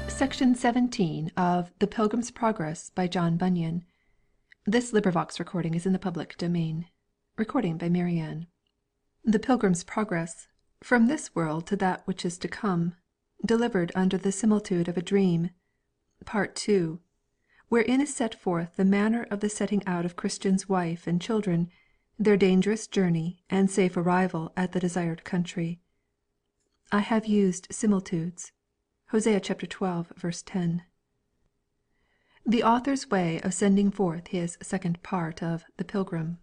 Section 17 of The Pilgrim's Progress by John Bunyan. This recording is in the public domain. The Pilgrim's Progress, from this world to that which is to come, delivered under the similitude of a dream. Part 2, wherein is set forth the manner of the setting out of Christian's wife and children, their dangerous journey and safe arrival at the desired country. I have used similitudes. Hosea chapter 12, verse 10. The author's way of sending forth his second part of The Pilgrim.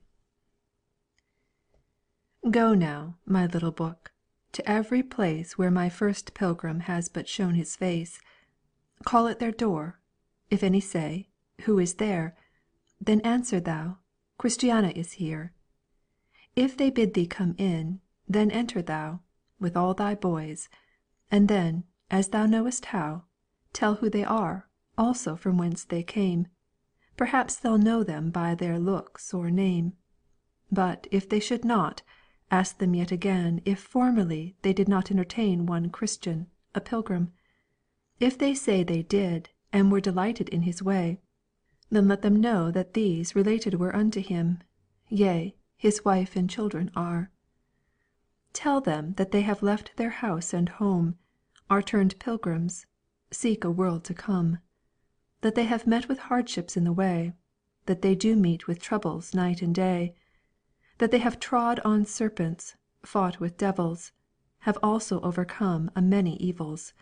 Go now, my little book, to every place where my first pilgrim has but shown his face. Call at their door. If any say, Who is there? Then answer thou, Christiana is here. If they bid thee come in, then enter thou, with all thy boys, and then, as thou knowest how, tell who they are, also from whence they came. Perhaps they'll know them by their looks or name. But if they should not, ask them yet again if formerly they did not entertain one Christian, a pilgrim. If they say they did, and were delighted in his way, then let them know that these related were unto him, yea, his wife and children are. Tell them that they have left their house and home, are turned pilgrims, seek a world to come, that they have met with hardships in the way, that they do meet with troubles night and day, that they have trod on serpents, fought with devils, have also overcome a many evils.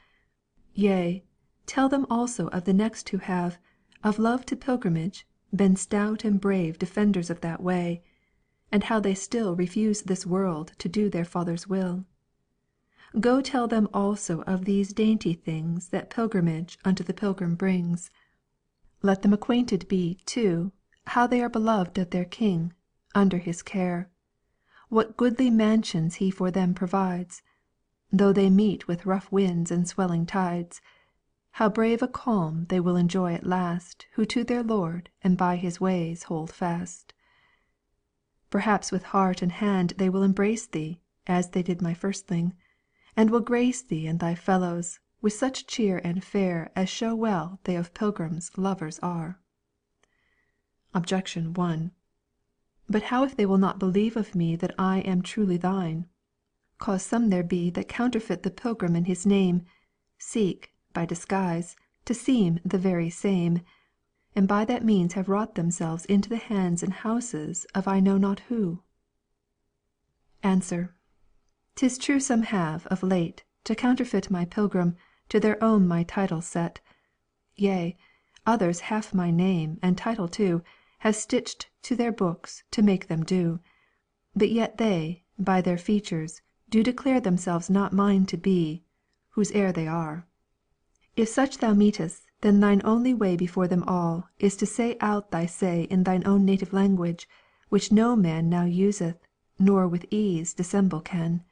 Yea, tell them also of the next who have, of love to pilgrimage, been stout and brave defenders of that way, and how they still refuse this world to do their Father's will. Go tell them also of these dainty things that pilgrimage unto the pilgrim brings. Let them acquainted be, too, how they are beloved of their King, under his care, what goodly mansions he for them provides, though they meet with rough winds and swelling tides, how brave a calm they will enjoy at last who to their Lord and by his ways hold fast. Perhaps with heart and hand they will embrace thee, as they did my firstling, and will grace thee and thy fellows with such cheer and fare as show well they of pilgrims lovers are. Objection 1. But how if they will not believe of me that I am truly thine? Cause some there be that counterfeit the pilgrim in his name, seek, by disguise, to seem the very same, and by that means have wrought themselves into the hands and houses of I know not who. Answer. 'Tis true some have, of late, to counterfeit my pilgrim, to their own my title set. Yea, others half my name, and title too, have stitched to their books, to make them do. But yet they, by their features, do declare themselves not mine to be, whose heir they are. If such thou meetest, then thine only way before them all, is to say out thy say in thine own native language, which no man now useth, nor with ease dissemble can.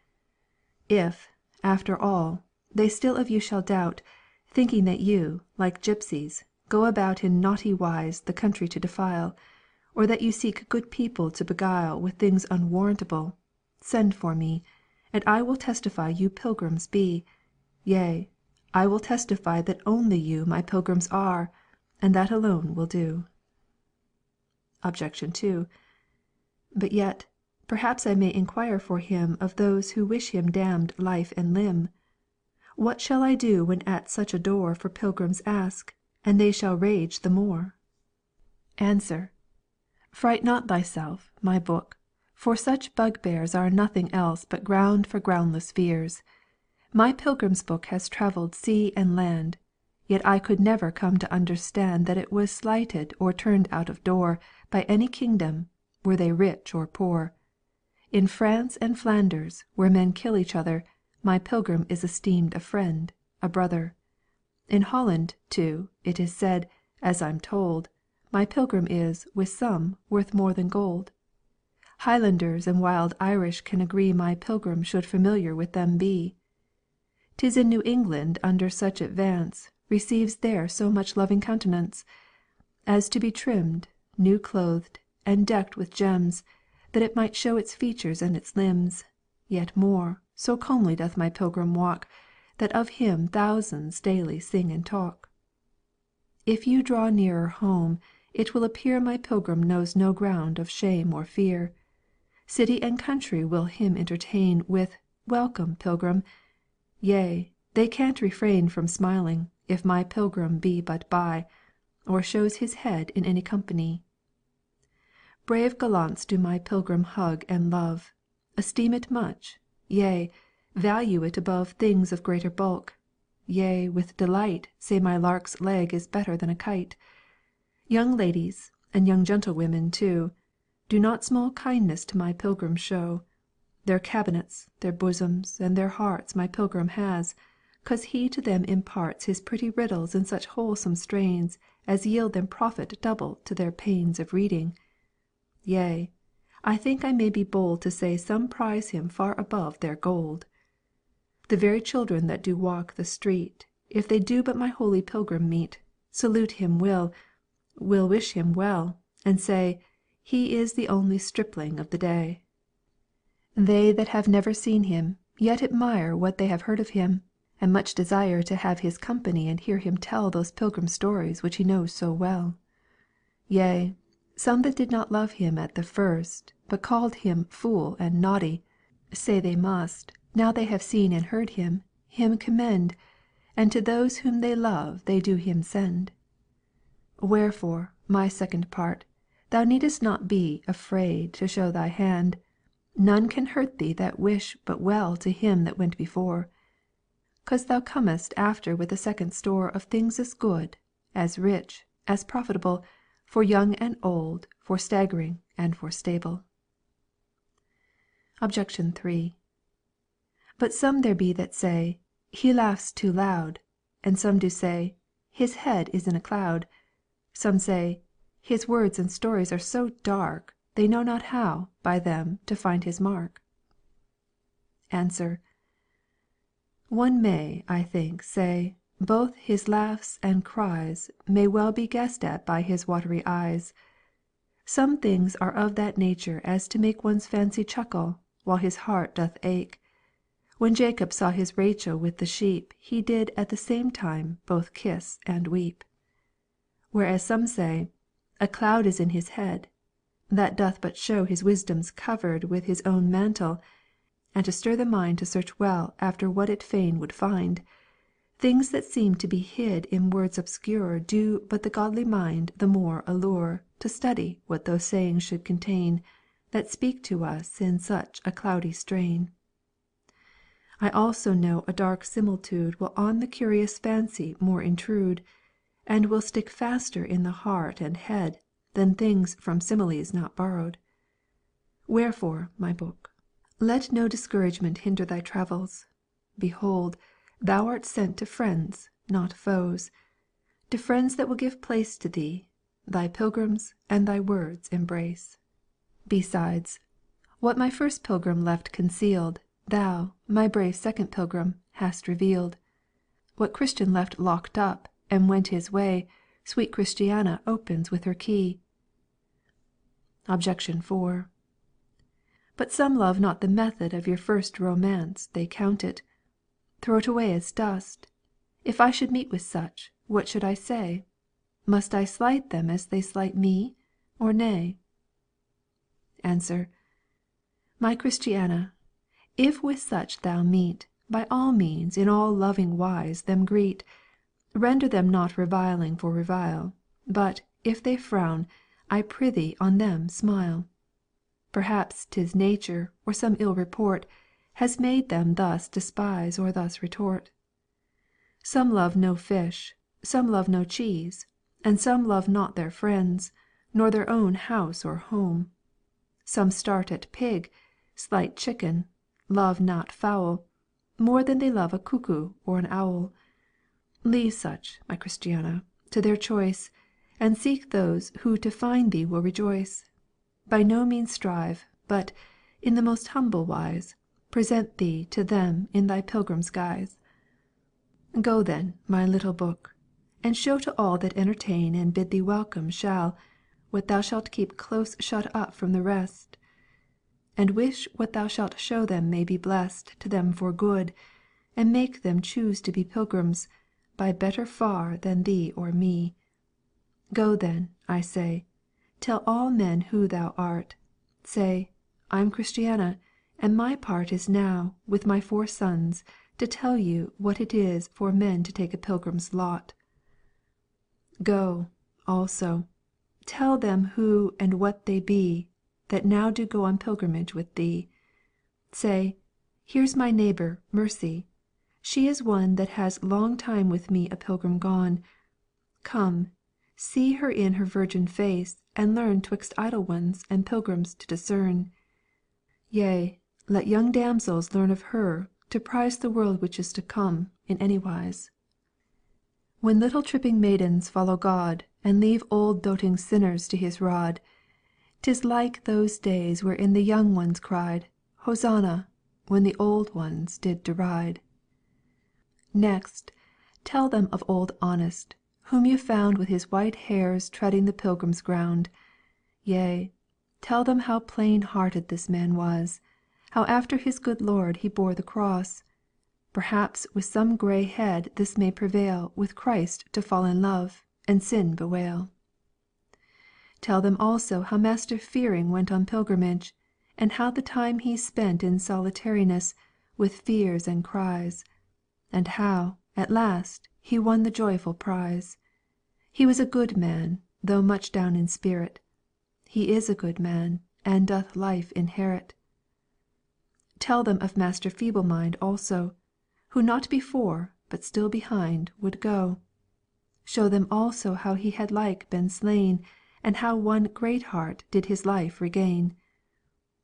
If, after all, they still of you shall doubt, thinking that you, like gipsies, go about in naughty wise the country to defile, or that you seek good people to beguile with things unwarrantable, send for me, and I will testify you pilgrims be, yea, I will testify that only you my pilgrims are, and that alone will do. Objection 2. But yet, perhaps I may inquire for him of those who wish him damned life and limb. What shall I do when at such a door for pilgrims ask, and they shall rage the more? Answer. Fright not thyself, my book, for such bugbears are nothing else but ground for groundless fears. My pilgrim's book has travelled sea and land, yet I could never come to understand that it was slighted or turned out of door by any kingdom, were they rich or poor. In France and Flanders, where men kill each other, my pilgrim is esteemed a friend, a brother. In Holland, too, it is said, as I'm told, my pilgrim is, with some, worth more than gold. Highlanders and wild Irish can agree my pilgrim should familiar with them be. 'Tis in New England under such advance, receives there so much loving countenance, as to be trimmed, new clothed, and decked with gems, that it might show its features and its limbs, Yet more, so comely doth my Pilgrim walk, that of him thousands daily sing and talk. If you draw nearer home, it will appear my Pilgrim knows no ground of shame or fear. City and country will him entertain with "Welcome, Pilgrim!" Yea, they can't refrain from smiling, if my Pilgrim be but by, or shows his head in any company. Brave gallants do my Pilgrim hug and love, esteem it much, yea, value it above things of greater bulk, yea, with delight say my lark's leg is better than a kite. Young ladies, and young gentlewomen too, do not small kindness to my Pilgrim show. Their cabinets, their bosoms, and their hearts my Pilgrim has, 'cause he to them imparts his pretty riddles in such wholesome strains as yield them profit double to their pains of reading. Yea, I think I may be bold to say some prize him far above their gold. The very children that do walk the street, if they do but my holy Pilgrim meet, salute him will wish him well, and say, he is the only stripling of the day. They that have never seen him, yet admire what they have heard of him, and much desire to have his company and hear him tell those Pilgrim stories which he knows so well. Yea, some that did not love him at the first, but called him fool and naughty, say they must, now they have seen and heard him commend, and to those whom they love they do him send. Wherefore, my second part, thou needest not be afraid to show thy hand. None can hurt thee that wish but well to him that went before. 'Cause thou comest after with a second store of things as good, as rich, as profitable, for young and old, for staggering and for stable. Obj. 3. But some there be that say, he laughs too loud, and some do say, his head is in a cloud. Some say, his words and stories are so dark, they know not how, by them, to find his mark. Answer. One may, I think, say, both his laughs and cries may well be guessed at by his watery eyes. Some things are of that nature as to make one's fancy chuckle, while his heart doth ache. When Jacob saw his Rachel with the sheep, he did at the same time both kiss and weep. Whereas some say, a cloud is in his head, that doth but show his wisdom's covered with his own mantle, and to stir the mind to search well after what it fain would find. Things that seem to be hid in words obscure do but the godly mind the more allure to study what those sayings should contain, that speak to us in such a cloudy strain. I also know a dark similitude will on the curious fancy more intrude, and will stick faster in the heart and head than things from similes not borrowed. Wherefore, my book, let no discouragement hinder thy travels. Behold, thou art sent to friends, not foes, to friends that will give place to thee, thy Pilgrims and thy words embrace. Besides, what my first Pilgrim left concealed, thou, my brave second Pilgrim, hast revealed. What Christian left locked up, and went his way, sweet Christiana opens with her key. Obj. 4. But some love not the method of your first romance, they count it. Throw it away as dust. If I should meet with such, what should I say? Must I slight them as they slight me, or nay? Answer. My Christiana, if with such thou meet, by all means in all loving wise them greet. Render them not reviling for revile, but, if they frown, I prithee on them smile. Perhaps 'tis nature, or some ill report, has made them thus despise or thus retort. Some love no fish, some love no cheese, and some love not their friends, nor their own house or home. Some start at pig, slight chicken, love not fowl, more than they love a cuckoo or an owl. Leave such, my Christiana, to their choice, and seek those who to find thee will rejoice. By no means strive, but, in the most humble wise, present thee to them in thy Pilgrim's guise. Go then, my little book, and show to all that entertain and bid thee welcome shall, what thou shalt keep close shut up from the rest. and wish what thou shalt show them may be blessed to them for good, and make them choose to be pilgrims, by better far than thee or me. Go then, I say, tell all men who thou art. Say, I'm Christiana, and my part is now, with my 4 sons, to tell you what it is for men to take a pilgrim's lot. Go, also, tell them who and what they be, that now do go on pilgrimage with thee. Say, here's my neighbour, Mercy. She is one that has long time with me a pilgrim gone. Come, see her in her virgin face, and learn 'twixt idle ones and pilgrims to discern. Yea, let young damsels learn of her, to prize the world which is to come, in any wise. When little tripping maidens follow God, and leave old doting sinners to his rod, 'tis like those days wherein the young ones cried, Hosanna, when the old ones did deride. Next, tell them of old Honest, whom you found with his white hairs treading the pilgrim's ground. Yea, tell them how plain hearted this man was, how after his good Lord he bore the cross. Perhaps with some grey head this may prevail with Christ to fall in love, and sin bewail. Tell them also how Master Fearing went on pilgrimage, and how the time he spent in solitariness, with fears and cries, and how, at last, he won the joyful prize. He was a good man, though much down in spirit. He is a good man, and doth life inherit. Tell them of Master Feeblemind also, who not before, but still behind, would go. Show them also how he had like been slain, and how one Greatheart did his life regain.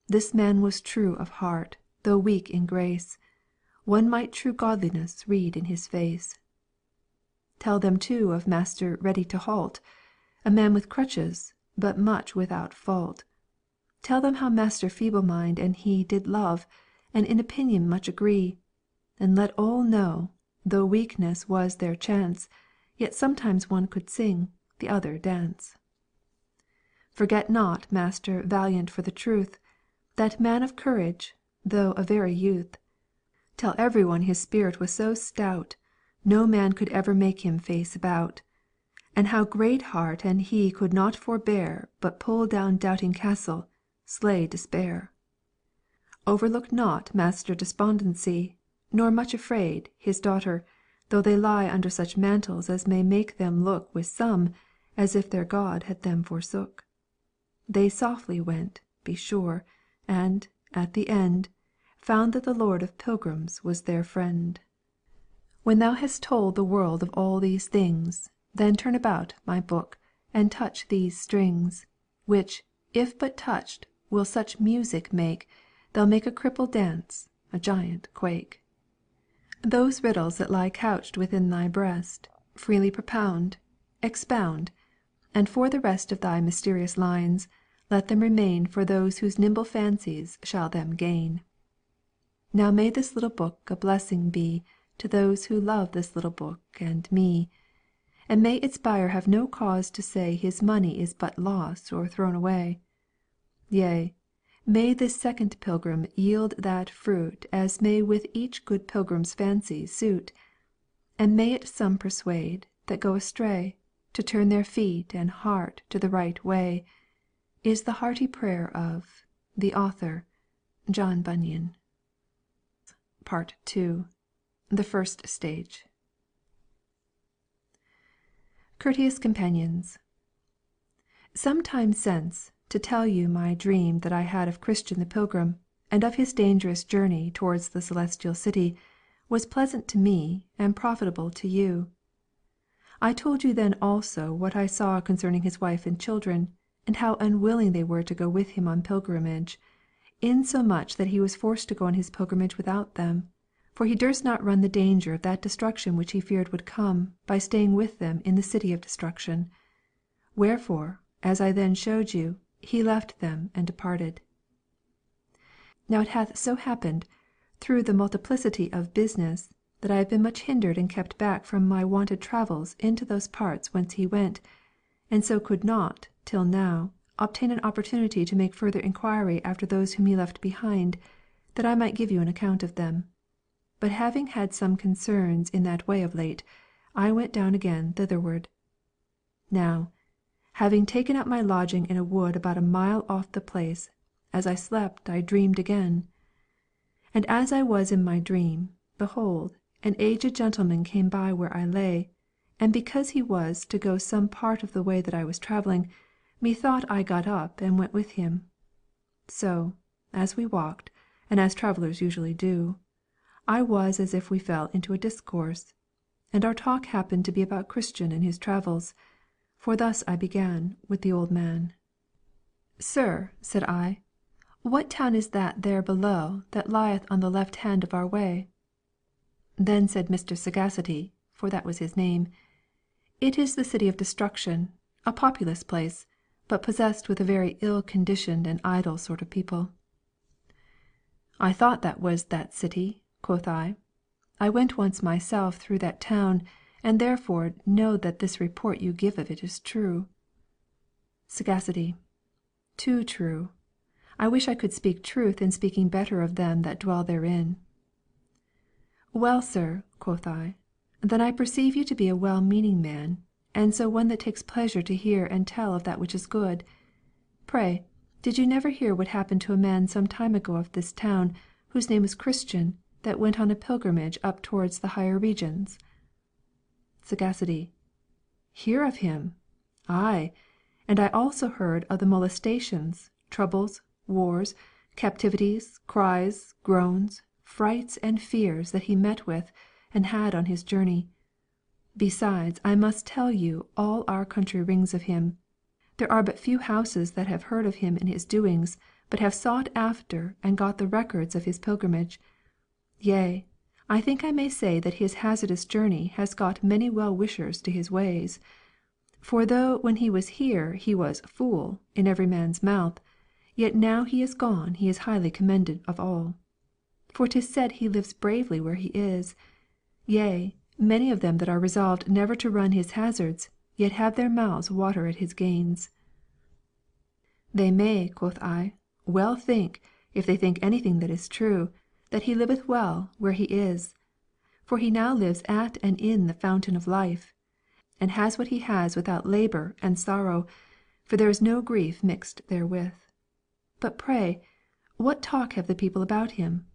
This man was true of heart, though weak in grace. One might true godliness read in his face. Tell them too of Master Ready to Halt, a man with crutches, but much without fault. Tell them how Master Feeblemind and he did love, and in opinion much agree. And let all know, though weakness was their chance, yet sometimes one could sing, the other dance. Forget not Master Valiant for the truth, that man of courage, though a very youth. Tell every one his spirit was so stout, no man could ever make him face about. And how Greatheart and he could not forbear but pull down Doubting Castle, slay Despair. Overlook not Master Despondency, nor much afraid, his daughter, though they lie under such mantles as may make them look with some, as if their God had them forsook. They softly went, be sure, and, at the end, found that the Lord of Pilgrims was their friend. When thou hast told the world of all these things, then turn about, my book, and touch these strings, which, if but touched, will such music make, they'll make a cripple dance, a giant quake. Those riddles that lie couched within thy breast, freely propound, expound, and for the rest of thy mysterious lines, let them remain for those whose nimble fancies shall them gain. Now may this little book a blessing be to those who love this little book and me, and may its buyer have no cause to say his money is but lost or thrown away. Yea, may this second pilgrim yield that fruit as may with each good pilgrim's fancy suit, and may it some persuade that go astray to turn their feet and heart to the right way, is the hearty prayer of the author, John Bunyan. Part II. The First Stage. Courteous Companions, some time since, to tell you my dream that I had of Christian the Pilgrim, and of his dangerous journey towards the Celestial City, was pleasant to me and profitable to you. I told you then also what I saw concerning his wife and children, and how unwilling they were to go with him on pilgrimage, insomuch that he was forced to go on his pilgrimage without them, for he durst not run the danger of that destruction which he feared would come, by staying with them in the city of destruction. Wherefore, as I then showed you, he left them and departed. Now it hath so happened, through the multiplicity of business, that I have been much hindered and kept back from my wonted travels into those parts whence he went, and so could not, till now, obtain an opportunity to make further inquiry after those whom he left behind, that I might give you an account of them. But having had some concerns in that way of late, I went down again thitherward. Now, having taken up my lodging in a wood about a mile off the place, as I slept I dreamed again. And as I was in my dream, behold, an aged gentleman came by where I lay, and because he was to go some part of the way that I was travelling, methought I got up and went with him. So, as we walked, and as travellers usually do, I was as if we fell into a discourse, and our talk happened to be about Christian and his travels, for thus I began with the old man. "Sir," said I, "what town is that there below that lieth on the left hand of our way?" Then said Mr. Sagacity, for that was his name, "It is the City of Destruction, a populous place, but possessed with a very ill-conditioned and idle sort of people." "I thought that was that city," quoth I. "I went once myself through that town, and therefore know that this report you give of it is true." Sagacity. Too true. I wish I could speak truth in speaking better of them that dwell therein. "Well, sir," quoth I, "then I perceive you to be a well-meaning man, and so one that takes pleasure to hear and tell of that which is good. Pray, did you never hear what happened to a man some time ago of this town, whose name was Christian, that went on a pilgrimage up towards the higher regions?" Sagacity. Hear of him? Aye, and I also heard of the molestations, troubles, wars, captivities, cries, groans, frights and fears that he met with and had on his journey. Besides, I must tell you all our country rings of him. There are but few houses that have heard of him and his doings, but have sought after and got the records of his pilgrimage. Yea, I think I may say that his hazardous journey has got many well-wishers to his ways. For though when he was here he was fool in every man's mouth, yet now he is gone he is highly commended of all. For 'tis said he lives bravely where he is. Yea, many of them that are resolved never to run his hazards, yet have their mouths water at his gains. They may, quoth I, well think, if they think anything that is true, that he liveth well where he is. For he now lives at and in the fountain of life, and has what he has without labour and sorrow, for there is no grief mixed therewith. But pray, what talk have the people about him?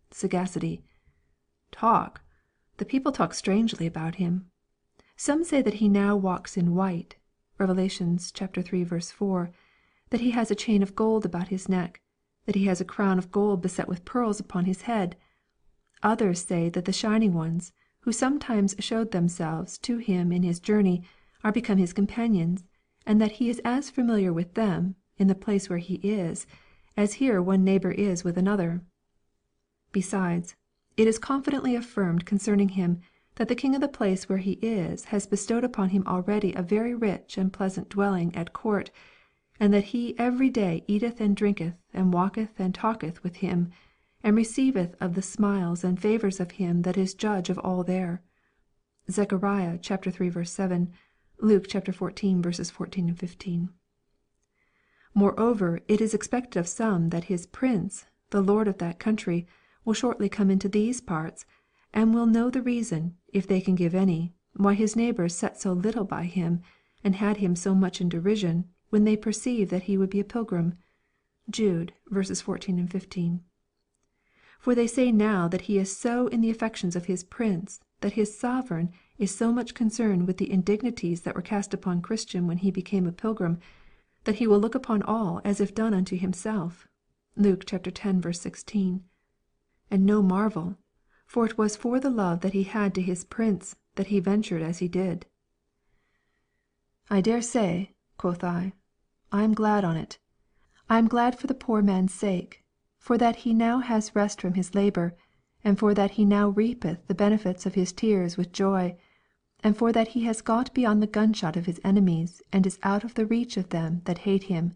Sagacity. Talk! The people talk strangely about him. Some say that he now walks in white, Revelations 3:4, that he has a chain of gold about his neck, that he has a crown of gold beset with pearls upon his head. Others say that the shining ones, who sometimes showed themselves to him in his journey, are become his companions, and that he is as familiar with them, in the place where he is, as here one neighbour is with another. Besides, it is confidently affirmed concerning him, that the king of the place where he is has bestowed upon him already a very rich and pleasant dwelling at court, and that he every day eateth and drinketh and walketh and talketh with him, and receiveth of the smiles and favours of him that is judge of all there. Zechariah 3:7, Luke 14:14 15. Moreover, it is expected of some that his prince, the lord of that country, will shortly come into these parts, and will know the reason, if they can give any, why his neighbours set so little by him, and had him so much in derision, when they perceived that he would be a pilgrim. Jude 14-15. For they say now that he is so in the affections of his prince, that his sovereign is so much concerned with the indignities that were cast upon Christian when he became a pilgrim, that he will look upon all as if done unto himself. Luke 10:16. And no marvel, for it was for the love that he had to his prince that he ventured as he did. I dare say, quoth I am glad on it. I am glad for the poor man's sake, for that he now has rest from his labour, and for that he now reapeth the benefits of his tears with joy, and for that he has got beyond the gunshot of his enemies, and is out of the reach of them that hate him.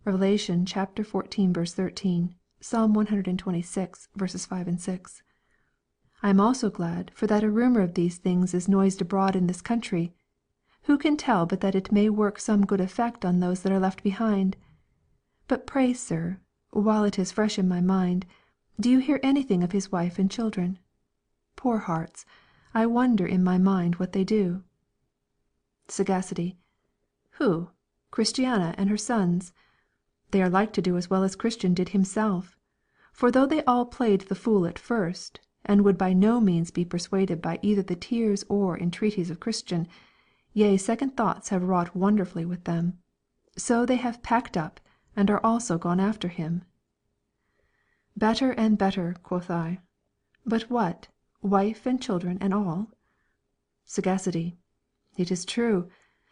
Revelation 14:13, Psalm 126:5-6. I am also glad for that a rumour of these things is noised abroad in this country, Who can tell but that it may work some good effect on those that are left behind? But pray, sir, while it is fresh in my mind, do you hear anything of his wife and children? Poor hearts, I wonder in my mind what they do. Sagacity. Who? Christiana and her sons? They are like to do as well as Christian did himself. For though they all played the fool at first, and would by no means be persuaded by either the tears or entreaties of Christian, yea, second thoughts have wrought wonderfully with them, so they have packed up, and are also gone after him. Better and better, quoth I. But what, wife and children and all? Sagacity. It is true.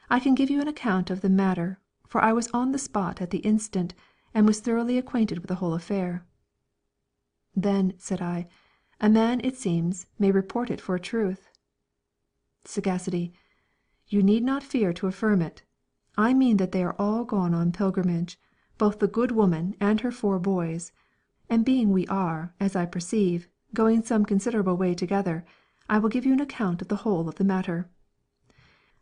I can give you an account of the matter, for I was on the spot at the instant, and was thoroughly acquainted with the whole affair. Then, said I, a man, it seems, may report it for a truth. Sagacity. You need not fear to affirm it. I mean that they are all gone on pilgrimage, both the good woman and her 4 boys, and being we are, as I perceive, going some considerable way together, I will give you an account of the whole of the matter.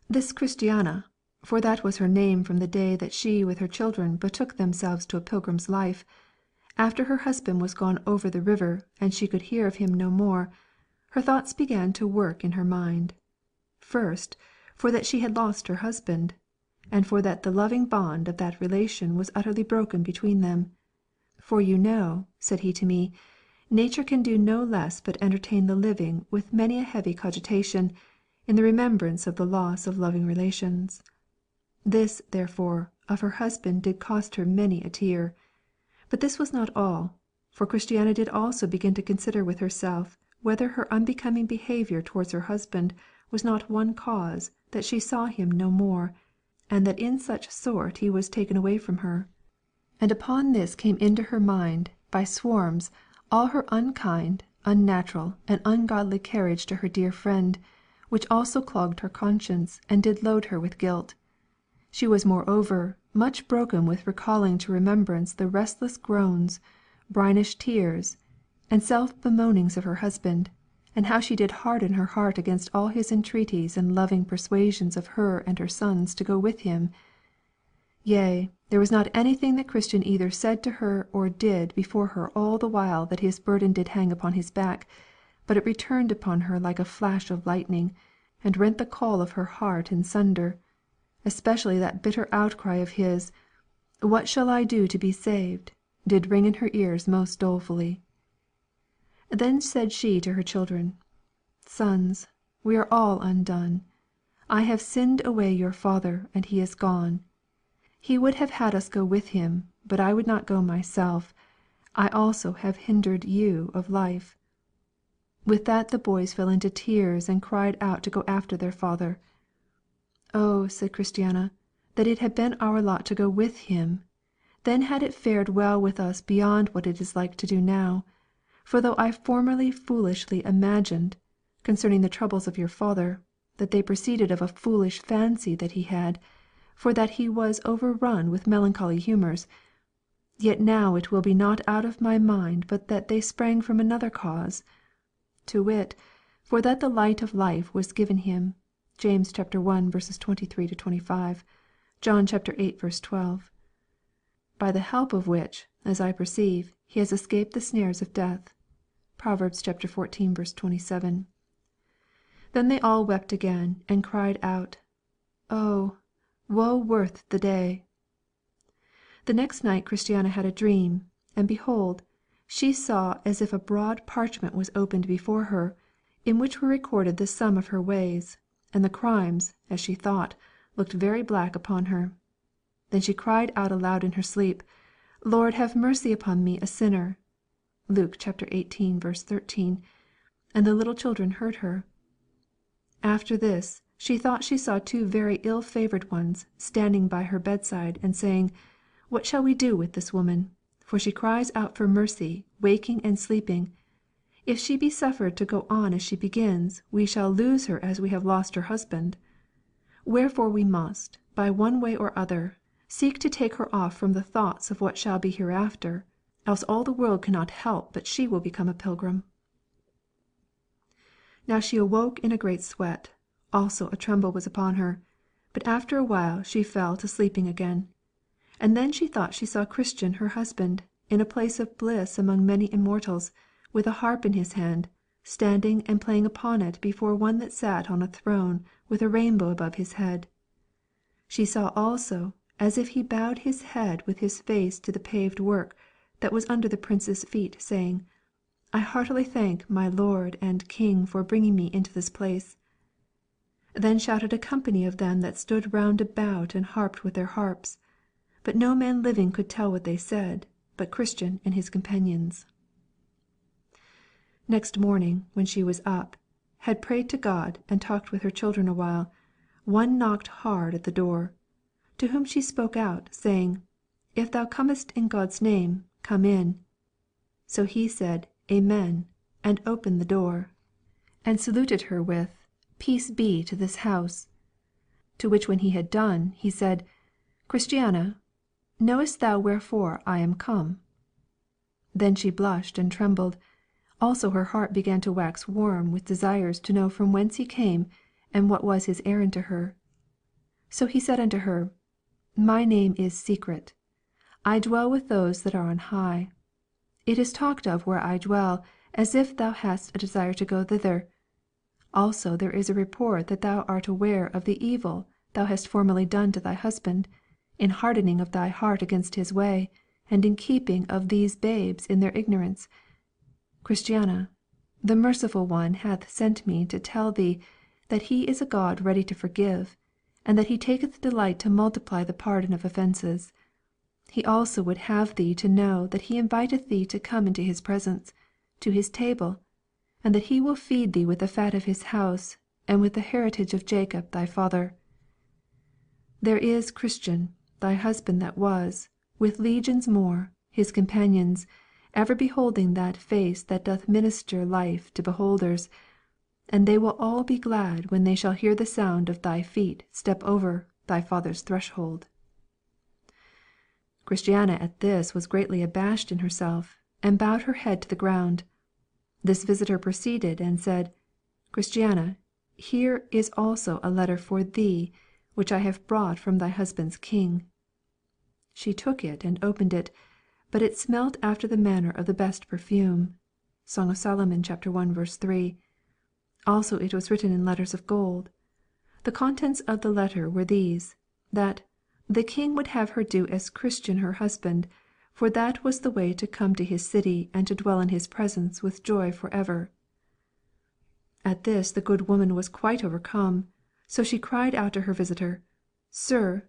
This Christiana, for that was her name from the day that she with her children betook themselves to a pilgrim's life, after her husband was gone over the river and she could hear of him no more, her thoughts began to work in her mind. First, for that she had lost her husband, and for that the loving bond of that relation was utterly broken between them. For you know, said he to me, nature can do no less but entertain the living with many a heavy cogitation, in the remembrance of the loss of loving relations. This, therefore, of her husband did cost her many a tear. But this was not all, for Christiana did also begin to consider with herself whether her unbecoming behaviour towards her husband was not one cause that she saw him no more, and that in such sort he was taken away from her. And upon this came into her mind, by swarms, all her unkind, unnatural, and ungodly carriage to her dear friend, which also clogged her conscience and did load her with guilt. She was moreover much broken with recalling to remembrance the restless groans, brinish tears, and self-bemoanings of her husband, and how she did harden her heart against all his entreaties and loving persuasions of her and her sons to go with him. Yea, there was not anything that Christian either said to her or did before her all the while that his burden did hang upon his back, but it returned upon her like a flash of lightning, and rent the caul of her heart in sunder, especially that bitter outcry of his, What shall I do to be saved? Did ring in her ears most dolefully. Then said she to her children, Sons, we are all undone. I have sinned away your father, and he is gone. He would have had us go with him, but I would not go myself. I also have hindered you of life. With that the boys fell into tears and cried out to go after their father. Oh, said Christiana, that it had been our lot to go with him, then had it fared well with us beyond what it is like to do now. For though I formerly foolishly imagined, concerning the troubles of your father, that they proceeded of a foolish fancy that he had, for that he was overrun with melancholy humours, yet now it will be not out of my mind but that they sprang from another cause, to wit, for that the light of life was given him, James 1:23-25, John 8:12, by the help of which, as I perceive, he has escaped the snares of death, Proverbs 14:27. Then they all wept again, and cried out, Oh, woe worth the day! The next night Christiana had a dream, and behold, she saw as if a broad parchment was opened before her, in which were recorded the sum of her ways, and the crimes, as she thought, looked very black upon her. Then she cried out aloud in her sleep, Lord, have mercy upon me a sinner. Luke 18:13, and the little children heard her. After this, she thought she saw 2 very ill-favoured ones standing by her bedside, and saying, What shall we do with this woman? For she cries out for mercy, waking and sleeping. If she be suffered to go on as she begins, we shall lose her as we have lost her husband. Wherefore we must, by one way or other, seek to take her off from the thoughts of what shall be hereafter, else all the world cannot help but she will become a pilgrim. Now she awoke in a great sweat, also a tremble was upon her, but after a while she fell to sleeping again. And then she thought she saw Christian her husband, in a place of bliss among many immortals, with a harp in his hand, standing and playing upon it before one that sat on a throne with a rainbow above his head. She saw also, as if he bowed his head with his face to the paved work that was under the prince's feet, saying, I heartily thank my Lord and King for bringing me into this place. Then shouted a company of them that stood round about and harped with their harps, but no man living could tell what they said, but Christian and his companions. Next morning, when she was up, had prayed to God, and talked with her children a while, one knocked hard at the door, to whom she spoke out, saying, If thou comest in God's name, come in. So he said, Amen, and opened the door, and saluted her with, Peace be to this house. To which when he had done, he said, Christiana, knowest thou wherefore I am come? Then she blushed and trembled. Also her heart began to wax warm with desires to know from whence he came, and what was his errand to her. So he said unto her, My name is Secret. I dwell with those that are on high. It is talked of where I dwell, as if thou hadst a desire to go thither. Also there is a report that thou art aware of the evil thou hast formerly done to thy husband, in hardening of thy heart against his way, and in keeping of these babes in their ignorance. Christiana, the merciful one hath sent me to tell thee that he is a God ready to forgive, and that he taketh delight to multiply the pardon of offences. He also would have thee to know that he inviteth thee to come into his presence, to his table, and that he will feed thee with the fat of his house, and with the heritage of Jacob thy father. There is Christian, thy husband that was, with legions more, his companions, ever beholding that face that doth minister life to beholders, and they will all be glad when they shall hear the sound of thy feet step over thy father's threshold. Christiana at this was greatly abashed in herself, and bowed her head to the ground. This visitor proceeded and said, Christiana, here is also a letter for thee, which I have brought from thy husband's king. She took it and opened it, but it smelt after the manner of the best perfume. Song of Solomon, chapter 1, verse 3. Also it was written in letters of gold. The contents of the letter were these, that the king would have her do as Christian her husband, for that was the way to come to his city and to dwell in his presence with joy for ever. At this the good woman was quite overcome, so she cried out to her visitor, Sir,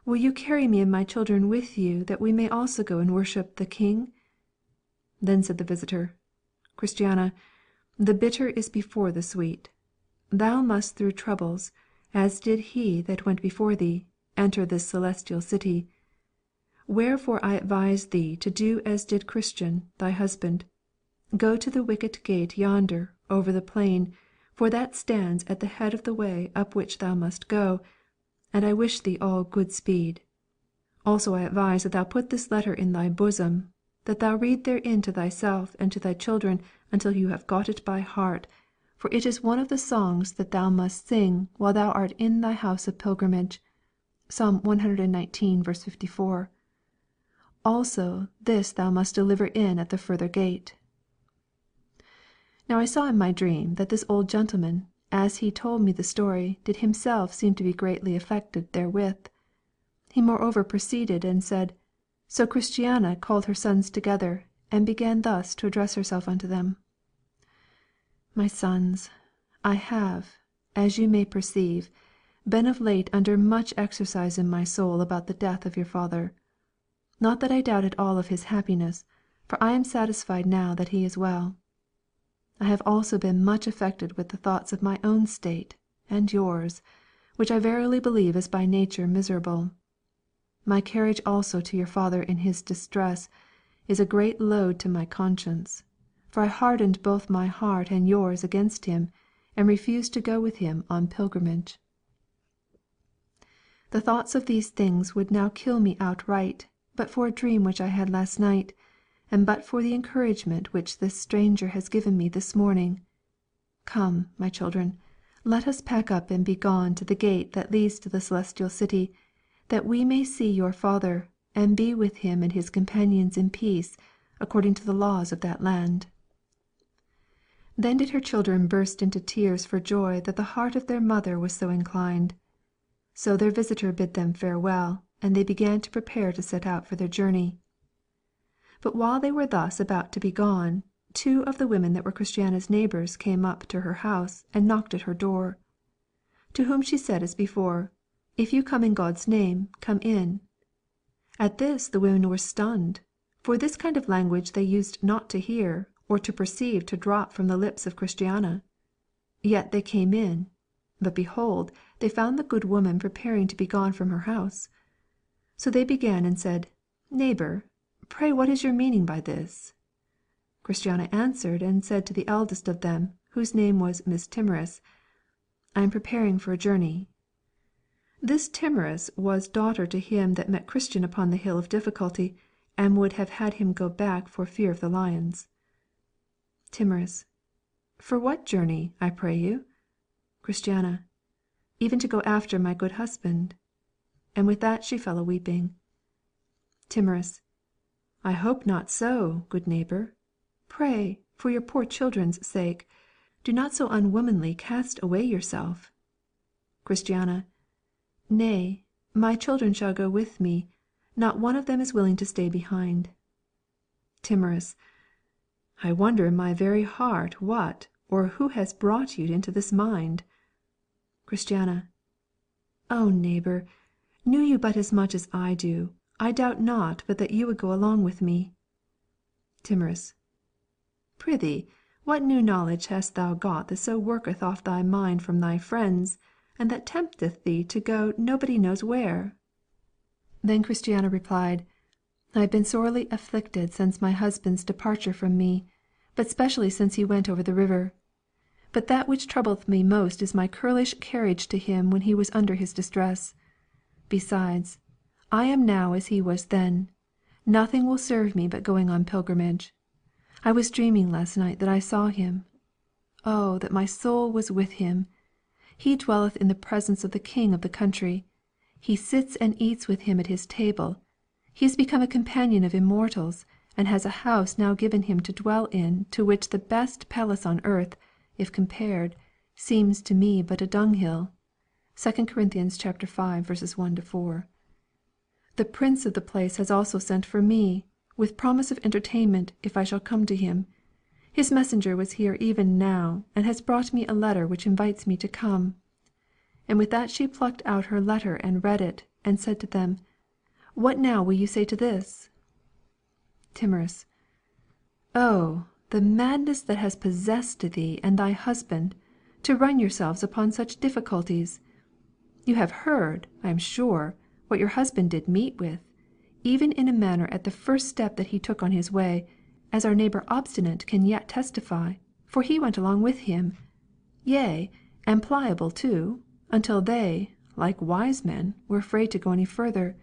will you carry me and my children with you, that we may also go and worship the king? Then said the visitor, Christiana, the bitter is before the sweet. Thou must through troubles, as did he that went before thee, enter this celestial city. Wherefore I advise thee to do as did Christian, thy husband. Go to the wicket gate yonder, over the plain, for that stands at the head of the way up which thou must go, and I wish thee all good speed. Also I advise that thou put this letter in thy bosom, that thou read therein to thyself and to thy children until you have got it by heart, for it is one of the songs that thou must sing while thou art in thy house of pilgrimage. Psalm 119, verse 54. Also this thou must deliver in at the further gate. Now I saw in my dream that this old gentleman, as he told me the story, did himself seem to be greatly affected therewith. He moreover proceeded and said, So Christiana called her sons together, and began thus to address herself unto them. My sons, I have, as you may perceive, been of late under much exercise in my soul about the death of your father. Not that I doubt at all of his happiness, for I am satisfied now that he is well. I have also been much affected with the thoughts of my own state, and yours, which I verily believe is by nature miserable. My carriage also to your father in his distress is a great load to my conscience, for I hardened both my heart and yours against him, and refused to go with him on pilgrimage. The thoughts of these things would now kill me outright, but for a dream which I had last night, and but for the encouragement which this stranger has given me this morning. Come, my children, Let us pack up and be gone to the gate that leads to the celestial city, that we may see your father, and be with him and his companions in peace, according to the laws of that land." Then did her children burst into tears for joy that the heart of their mother was so inclined. So their visitor bid them farewell, and they began to prepare to set out for their journey. But while they were thus about to be gone, two of the women that were Christiana's neighbours came up to her house and knocked at her door. To whom she said as before, "If you come in God's name, come in." At this the women were stunned, for this kind of language they used not to hear, or to perceive to drop from the lips of Christiana. Yet they came in. But behold, they found the good woman preparing to be gone from her house. So they began and said, "Neighbour, pray what is your meaning by this?" Christiana answered and said to the eldest of them, whose name was Miss Timorous, "I am preparing for a journey." This Timorous was daughter to him that met Christian upon the hill of Difficulty, and would have had him go back for fear of the lions. Timorous: "For what journey, I pray you?" Christiana: "Even to go after my good husband." And with that she fell a weeping. Timorous: "I hope not so, good neighbour. Pray, for your poor children's sake, do not so unwomanly cast away yourself." Christiana: "Nay, my children shall go with me. Not one of them is willing to stay behind." Timorous: "I wonder in my very heart what or who has brought you into this mind." Christiana: "O neighbour, knew you but as much as I do, I doubt not but that you would go along with me." Timorous: "Prithee, what new knowledge hast thou got that so worketh off thy mind from thy friends, and that tempteth thee to go nobody knows where?" Then Christiana replied, "I have been sorely afflicted since my husband's departure from me, but specially since he went over the river. But that which troubleth me most is my churlish carriage to him when he was under his distress. Besides, I am now as he was then. Nothing will serve me but going on pilgrimage. I was dreaming last night that I saw him. Oh, that my soul was with him! He dwelleth in the presence of the king of the country. He sits and eats with him at his table. He is become a companion of immortals, and has a house now given him to dwell in, to which the best palace on earth, if compared, seems to me but a dunghill." 2 Corinthians 5:1-4. "The prince of the place has also sent for me, with promise of entertainment if I shall come to him. His messenger was here even now, and has brought me a letter which invites me to come." And with that she plucked out her letter and read it, and said to them, "What now will you say to this?" Timorous: "Oh, the madness that has possessed thee and thy husband, to run yourselves upon such difficulties! You have heard, I am sure, what your husband did meet with, even in a manner at the first step that he took on his way, as our neighbour Obstinate can yet testify, for he went along with him. Yea, and Pliable too, until they, like wise men, were afraid to go any further.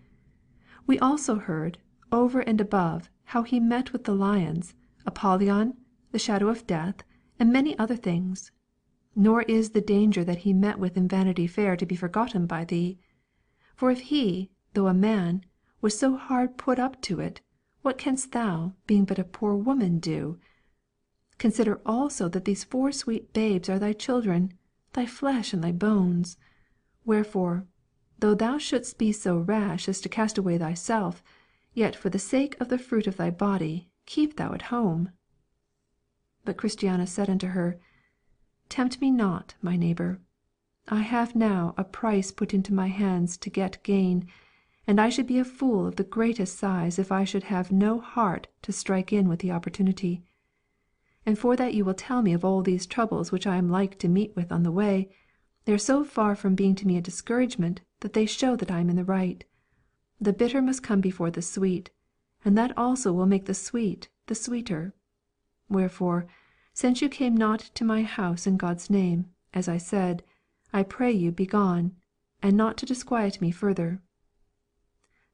We also heard, over and above, how he met with the lions, Apollyon, the shadow of death, and many other things. Nor is the danger that he met with in Vanity Fair to be forgotten by thee. For if he, though a man, was so hard put up to it, what canst thou, being but a poor woman, do? Consider also that these 4 sweet babes are thy children, thy flesh and thy bones. Wherefore, though thou shouldst be so rash as to cast away thyself, yet for the sake of the fruit of thy body keep thou at home." But Christiana said unto her, "Tempt me not, my neighbour. I have now a price put into my hands to get gain, and I should be a fool of the greatest size if I should have no heart to strike in with the opportunity. And for that you will tell me of all these troubles which I am like to meet with on the way, they are so far from being to me a discouragement that they show that I am in the right. The bitter must come before the sweet, and that also will make the sweet the sweeter. Wherefore, since you came not to my house in God's name, as I said, I pray you be gone, and not to disquiet me further."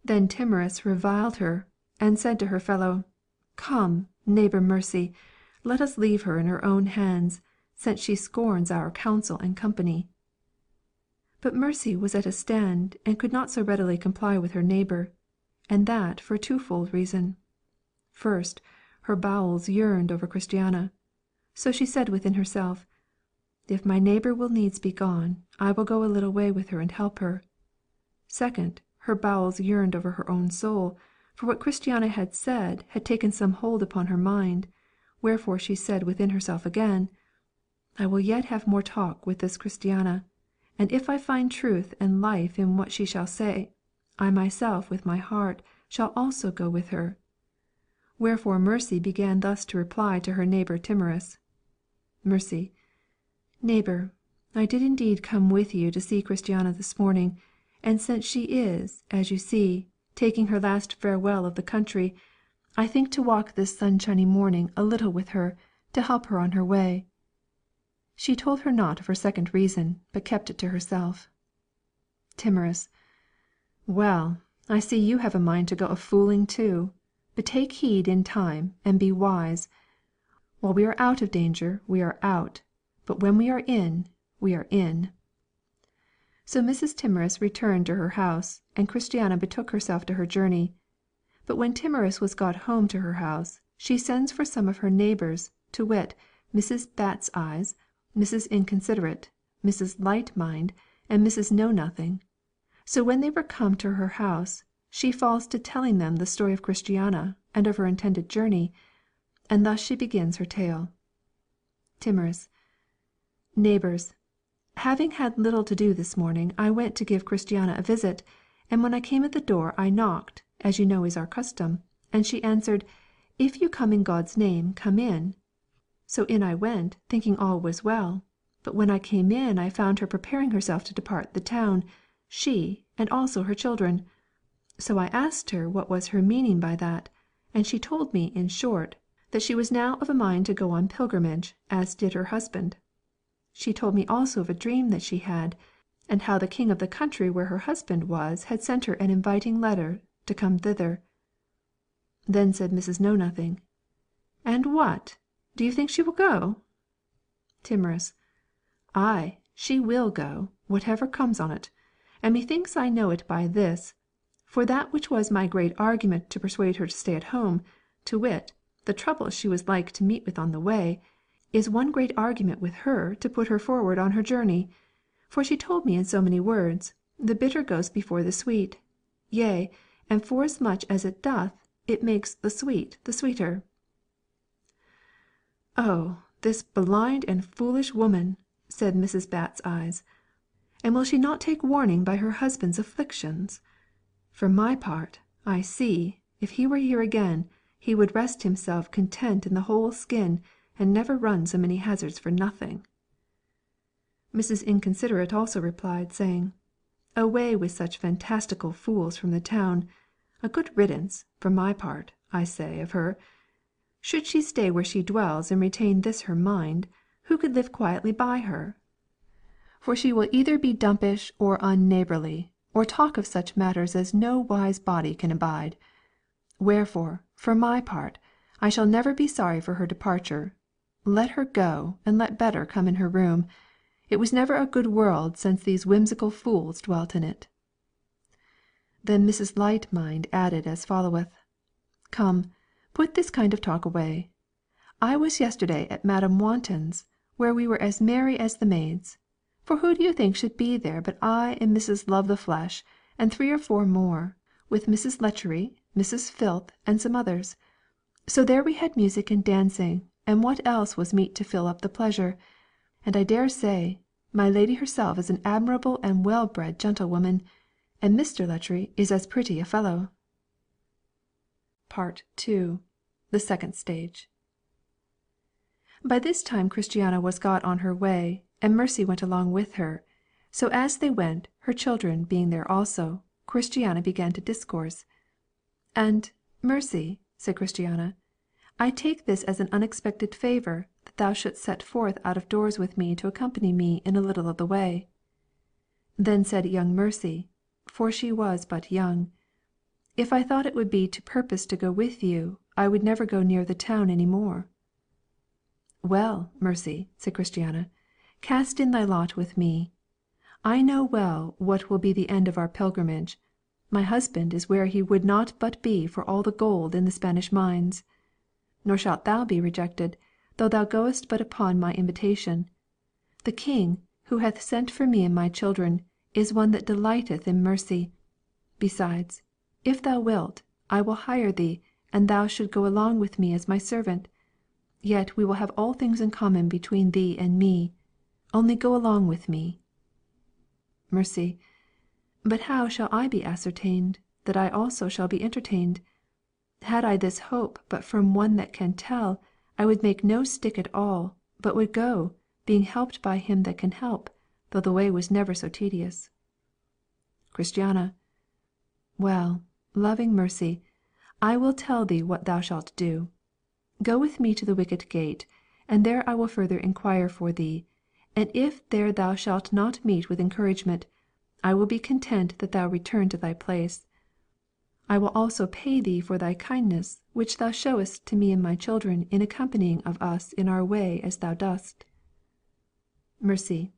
Then Timorous reviled her, and said to her fellow, "Come, neighbour Mercy, let us leave her in her own hands, since she scorns our counsel and company." But Mercy was at a stand, and could not so readily comply with her neighbour, and that for a twofold reason. First, her bowels yearned over Christiana. So she said within herself, "If my neighbour will needs be gone, I will go a little way with her and help her." Second, her bowels yearned over her own soul, for what Christiana had said had taken some hold upon her mind, wherefore she said within herself again, "I will yet have more talk with this Christiana, and if I find truth and life in what she shall say, I myself with my heart shall also go with her." Wherefore Mercy began thus to reply to her neighbour Timorous: Mercy: "Neighbour, I did indeed come with you to see Christiana this morning, and since she is, as you see, taking her last farewell of the country, I think to walk this sunshiny morning a little with her, to help her on her way." She told her not of her second reason, but kept it to herself. Timorous: "Well, I see you have a mind to go a fooling too. But take heed in time, and be wise. While we are out of danger, we are out; but when we are in, we are in." So Mrs. Timorous returned to her house, and Christiana betook herself to her journey. But when Timorous was got home to her house, she sends for some of her neighbours, to wit, Mrs. Bat's eyes, Mrs. Inconsiderate, Mrs. Light mind, and Mrs. Know nothing. So when they were come to her house, she falls to telling them the story of Christiana, and of her intended journey, and thus she begins her tale. Timorous: "Neighbours, having had little to do this morning, I went to give Christiana a visit, and when I came at the door I knocked, as you know is our custom, and she answered, 'If you come in God's name, come in.' So in I went, thinking all was well, but when I came in I found her preparing herself to depart the town, she, and also her children. So I asked her what was her meaning by that, and she told me in short, that she was now of a mind to go on pilgrimage, as did her husband. She told me also of a dream that she had, and how the king of the country where her husband was had sent her an inviting letter to come thither." Then said Mrs. Know nothing, "And what? Do you think she will go?" Timorous: "Ay, she will go, whatever comes on't; and methinks I know it by this, for that which was my great argument to persuade her to stay at home, to wit, the troubles she was like to meet with on the way, is one great argument with her to put her forward on her journey. For she told me in so many words, the bitter goes before the sweet; yea, and forasmuch as it doth, it makes the sweet the sweeter." "Oh, this blind and foolish woman!" said Mrs. Bat's eyes. "And will she not take warning by her husband's afflictions? For my part, I see, if he were here again, he would rest himself content in the whole skin, and never run so many hazards for nothing." Mrs. Inconsiderate also replied, saying, "Away with such fantastical fools from the town. A good riddance, for my part, I say of her. Should she stay where she dwells and retain this her mind, who could live quietly by her? For she will either be dumpish or unneighbourly, or talk of such matters as no wise body can abide. Wherefore, for my part, I shall never be sorry for her departure. Let her go, and let better come in her room. It was never a good world since these whimsical fools dwelt in it." Then Mrs. Light mind added as followeth: "Come, put this kind of talk away. I was yesterday at Madam Wanton's, where we were as merry as the maids. For who do you think should be there but I and Mrs. Love the Flesh, and 3 or 4 more, with Mrs. Lechery, Mrs. Filth, and some others. So there we had music and dancing, and what else was meet to fill up the pleasure. And I dare say, my lady herself is an admirable and well bred gentlewoman, and Mr. Lechery is as pretty a fellow." II. The Second Stage. By this time Christiana was got on her way, and Mercy went along with her. So as they went, her children being there also, Christiana began to discourse. "And, Mercy," said Christiana, "I take this as an unexpected favour, that thou shouldst set forth out of doors with me to accompany me in a little of the way." Then said young Mercy, for she was but young, "If I thought it would be to purpose to go with you, I would never go near the town any more." Well, Mercy, said Christiana, cast in thy lot with me. I know well what will be the end of our pilgrimage. My husband is where he would not but be for all the gold in the Spanish mines. Nor shalt thou be rejected, though thou goest but upon my invitation. The King, who hath sent for me and my children, is one that delighteth in mercy. Besides, if thou wilt, I will hire thee, and thou should go along with me as my servant. Yet we will have all things in common between thee and me. Only go along with me. Mercy. But how shall I be ascertained, that I also shall be entertained? Had I this hope but from one that can tell, I would make no stick at all, but would go, being helped by him that can help, though the way was never so tedious. Christiana. Well, loving Mercy, I will tell thee what thou shalt do. Go with me to the wicket gate, and there I will further inquire for thee, and if there thou shalt not meet with encouragement, I will be content that thou return to thy place. I will also pay thee for thy kindness, which thou showest to me and my children in accompanying of us in our way as thou dost. Mercy.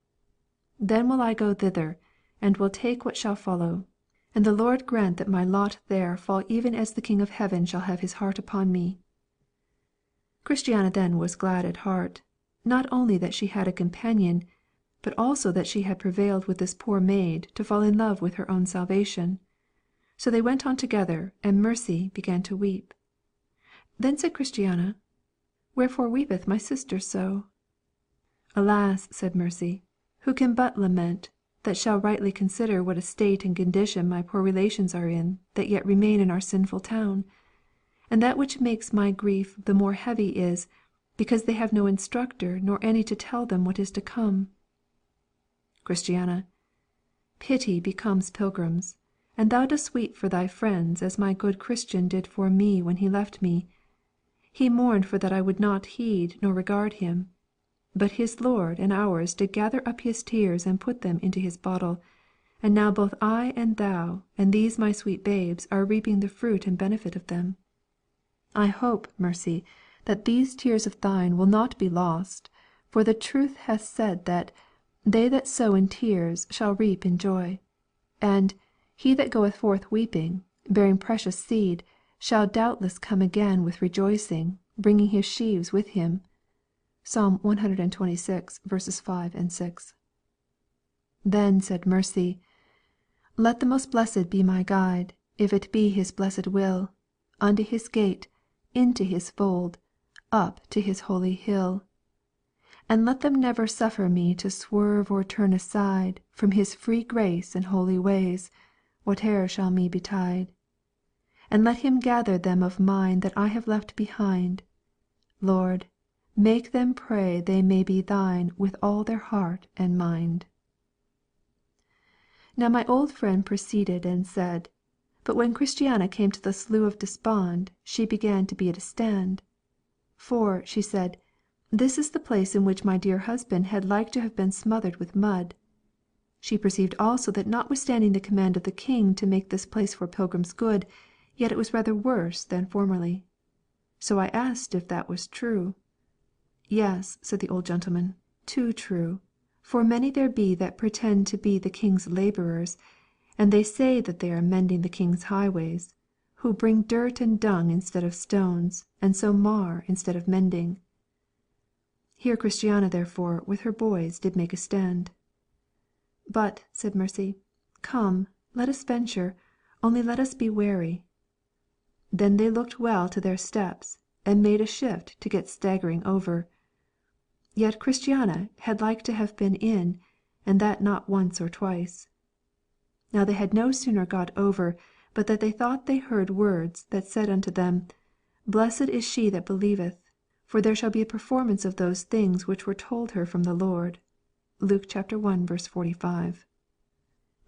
Then will I go thither, and will take what shall follow. And the Lord grant that my lot there fall even as the King of heaven shall have his heart upon me. Christiana then was glad at heart, not only that she had a companion, but also that she had prevailed with this poor maid to fall in love with her own salvation. So they went on together, and Mercy began to weep. Then said Christiana, Wherefore weepeth my sister so? Alas, said Mercy, who can but lament, that shall rightly consider what a state and condition my poor relations are in, that yet remain in our sinful town? And that which makes my grief the more heavy is, because they have no instructor nor any to tell them what is to come. Christiana. Pity becomes pilgrims, and thou dost weep for thy friends as my good Christian did for me when he left me. He mourned for that I would not heed nor regard him. But his Lord and ours did gather up his tears and put them into his bottle, and now both I and thou and these my sweet babes are reaping the fruit and benefit of them. I hope, Mercy, that these tears of thine will not be lost, for the truth hath said that they that sow in tears shall reap in joy. And he that goeth forth weeping, bearing precious seed, shall doubtless come again with rejoicing, bringing his sheaves with him. Psalm 126, verses 5 and 6. Then said Mercy, Let the most blessed be my guide, if it be his blessed will, unto his gate, into his fold, up to his holy hill. And let them never suffer me to swerve or turn aside from his free grace and holy ways, whate'er shall me betide. And let him gather them of mine that I have left behind. Lord, make them pray they may be thine with all their heart and mind. Now my old friend proceeded and said, but when Christiana came to the Slough of Despond, she began to be at a stand. For, she said, this is the place in which my dear husband had like to have been smothered with mud. She perceived also that notwithstanding the command of the king to make this place for pilgrims good, yet it was rather worse than formerly. So I asked if that was true. Yes, said the old gentleman, too true, for many there be that pretend to be the king's labourers, and they say that they are mending the king's highways, who bring dirt and dung instead of stones, and so mar instead of mending. Here Christiana therefore with her boys did make a stand. But, said Mercy, come, let us venture, only let us be wary. Then they looked well to their steps, and made a shift to get staggering over. Yet Christiana had like to have been in, and that not once or twice. Now they had no sooner got over, but that they thought they heard words that said unto them, Blessed is she that believeth, for there shall be a performance of those things which were told her from the Lord. Luke 1, verse 45.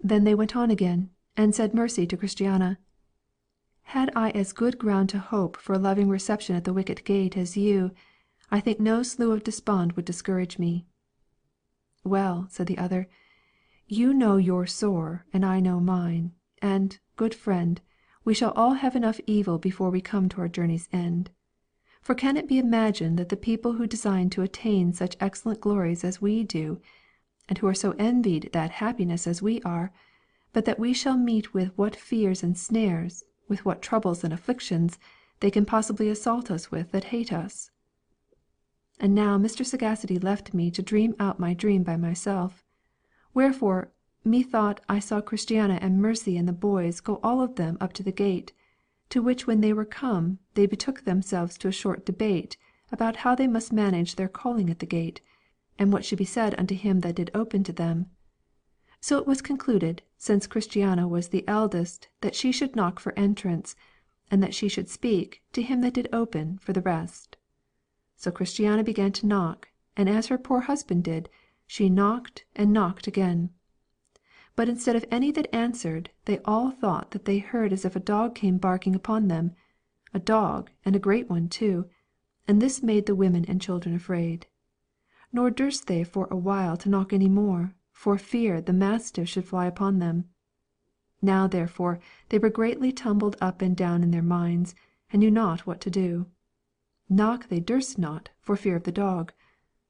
Then they went on again, and said Mercy to Christiana, Had I as good ground to hope for a loving reception at the wicket gate as you, I think no Slough of Despond would discourage me. Well, said the other, you know your sore, and I know mine, and, good friend, we shall all have enough evil before we come to our journey's end. For can it be imagined that the people who design to attain such excellent glories as we do, and who are so envied that happiness as we are, but that we shall meet with what fears and snares, with what troubles and afflictions, they can possibly assault us with that hate us? And now Mr. Sagacity left me to dream out my dream by myself. Wherefore, methought I saw Christiana and Mercy and the boys go all of them up to the gate, to which when they were come, they betook themselves to a short debate about how they must manage their calling at the gate, and what should be said unto him that did open to them. So it was concluded, since Christiana was the eldest, that she should knock for entrance, and that she should speak, to him that did open, for the rest. So Christiana began to knock, and as her poor husband did, she knocked and knocked again. But instead of any that answered, they all thought that they heard as if a dog came barking upon them, a dog, and a great one too, and this made the women and children afraid. Nor durst they for a while to knock any more, for fear the mastiff should fly upon them. Now therefore they were greatly tumbled up and down in their minds, and knew not what to do. Knock they durst not, for fear of the dog.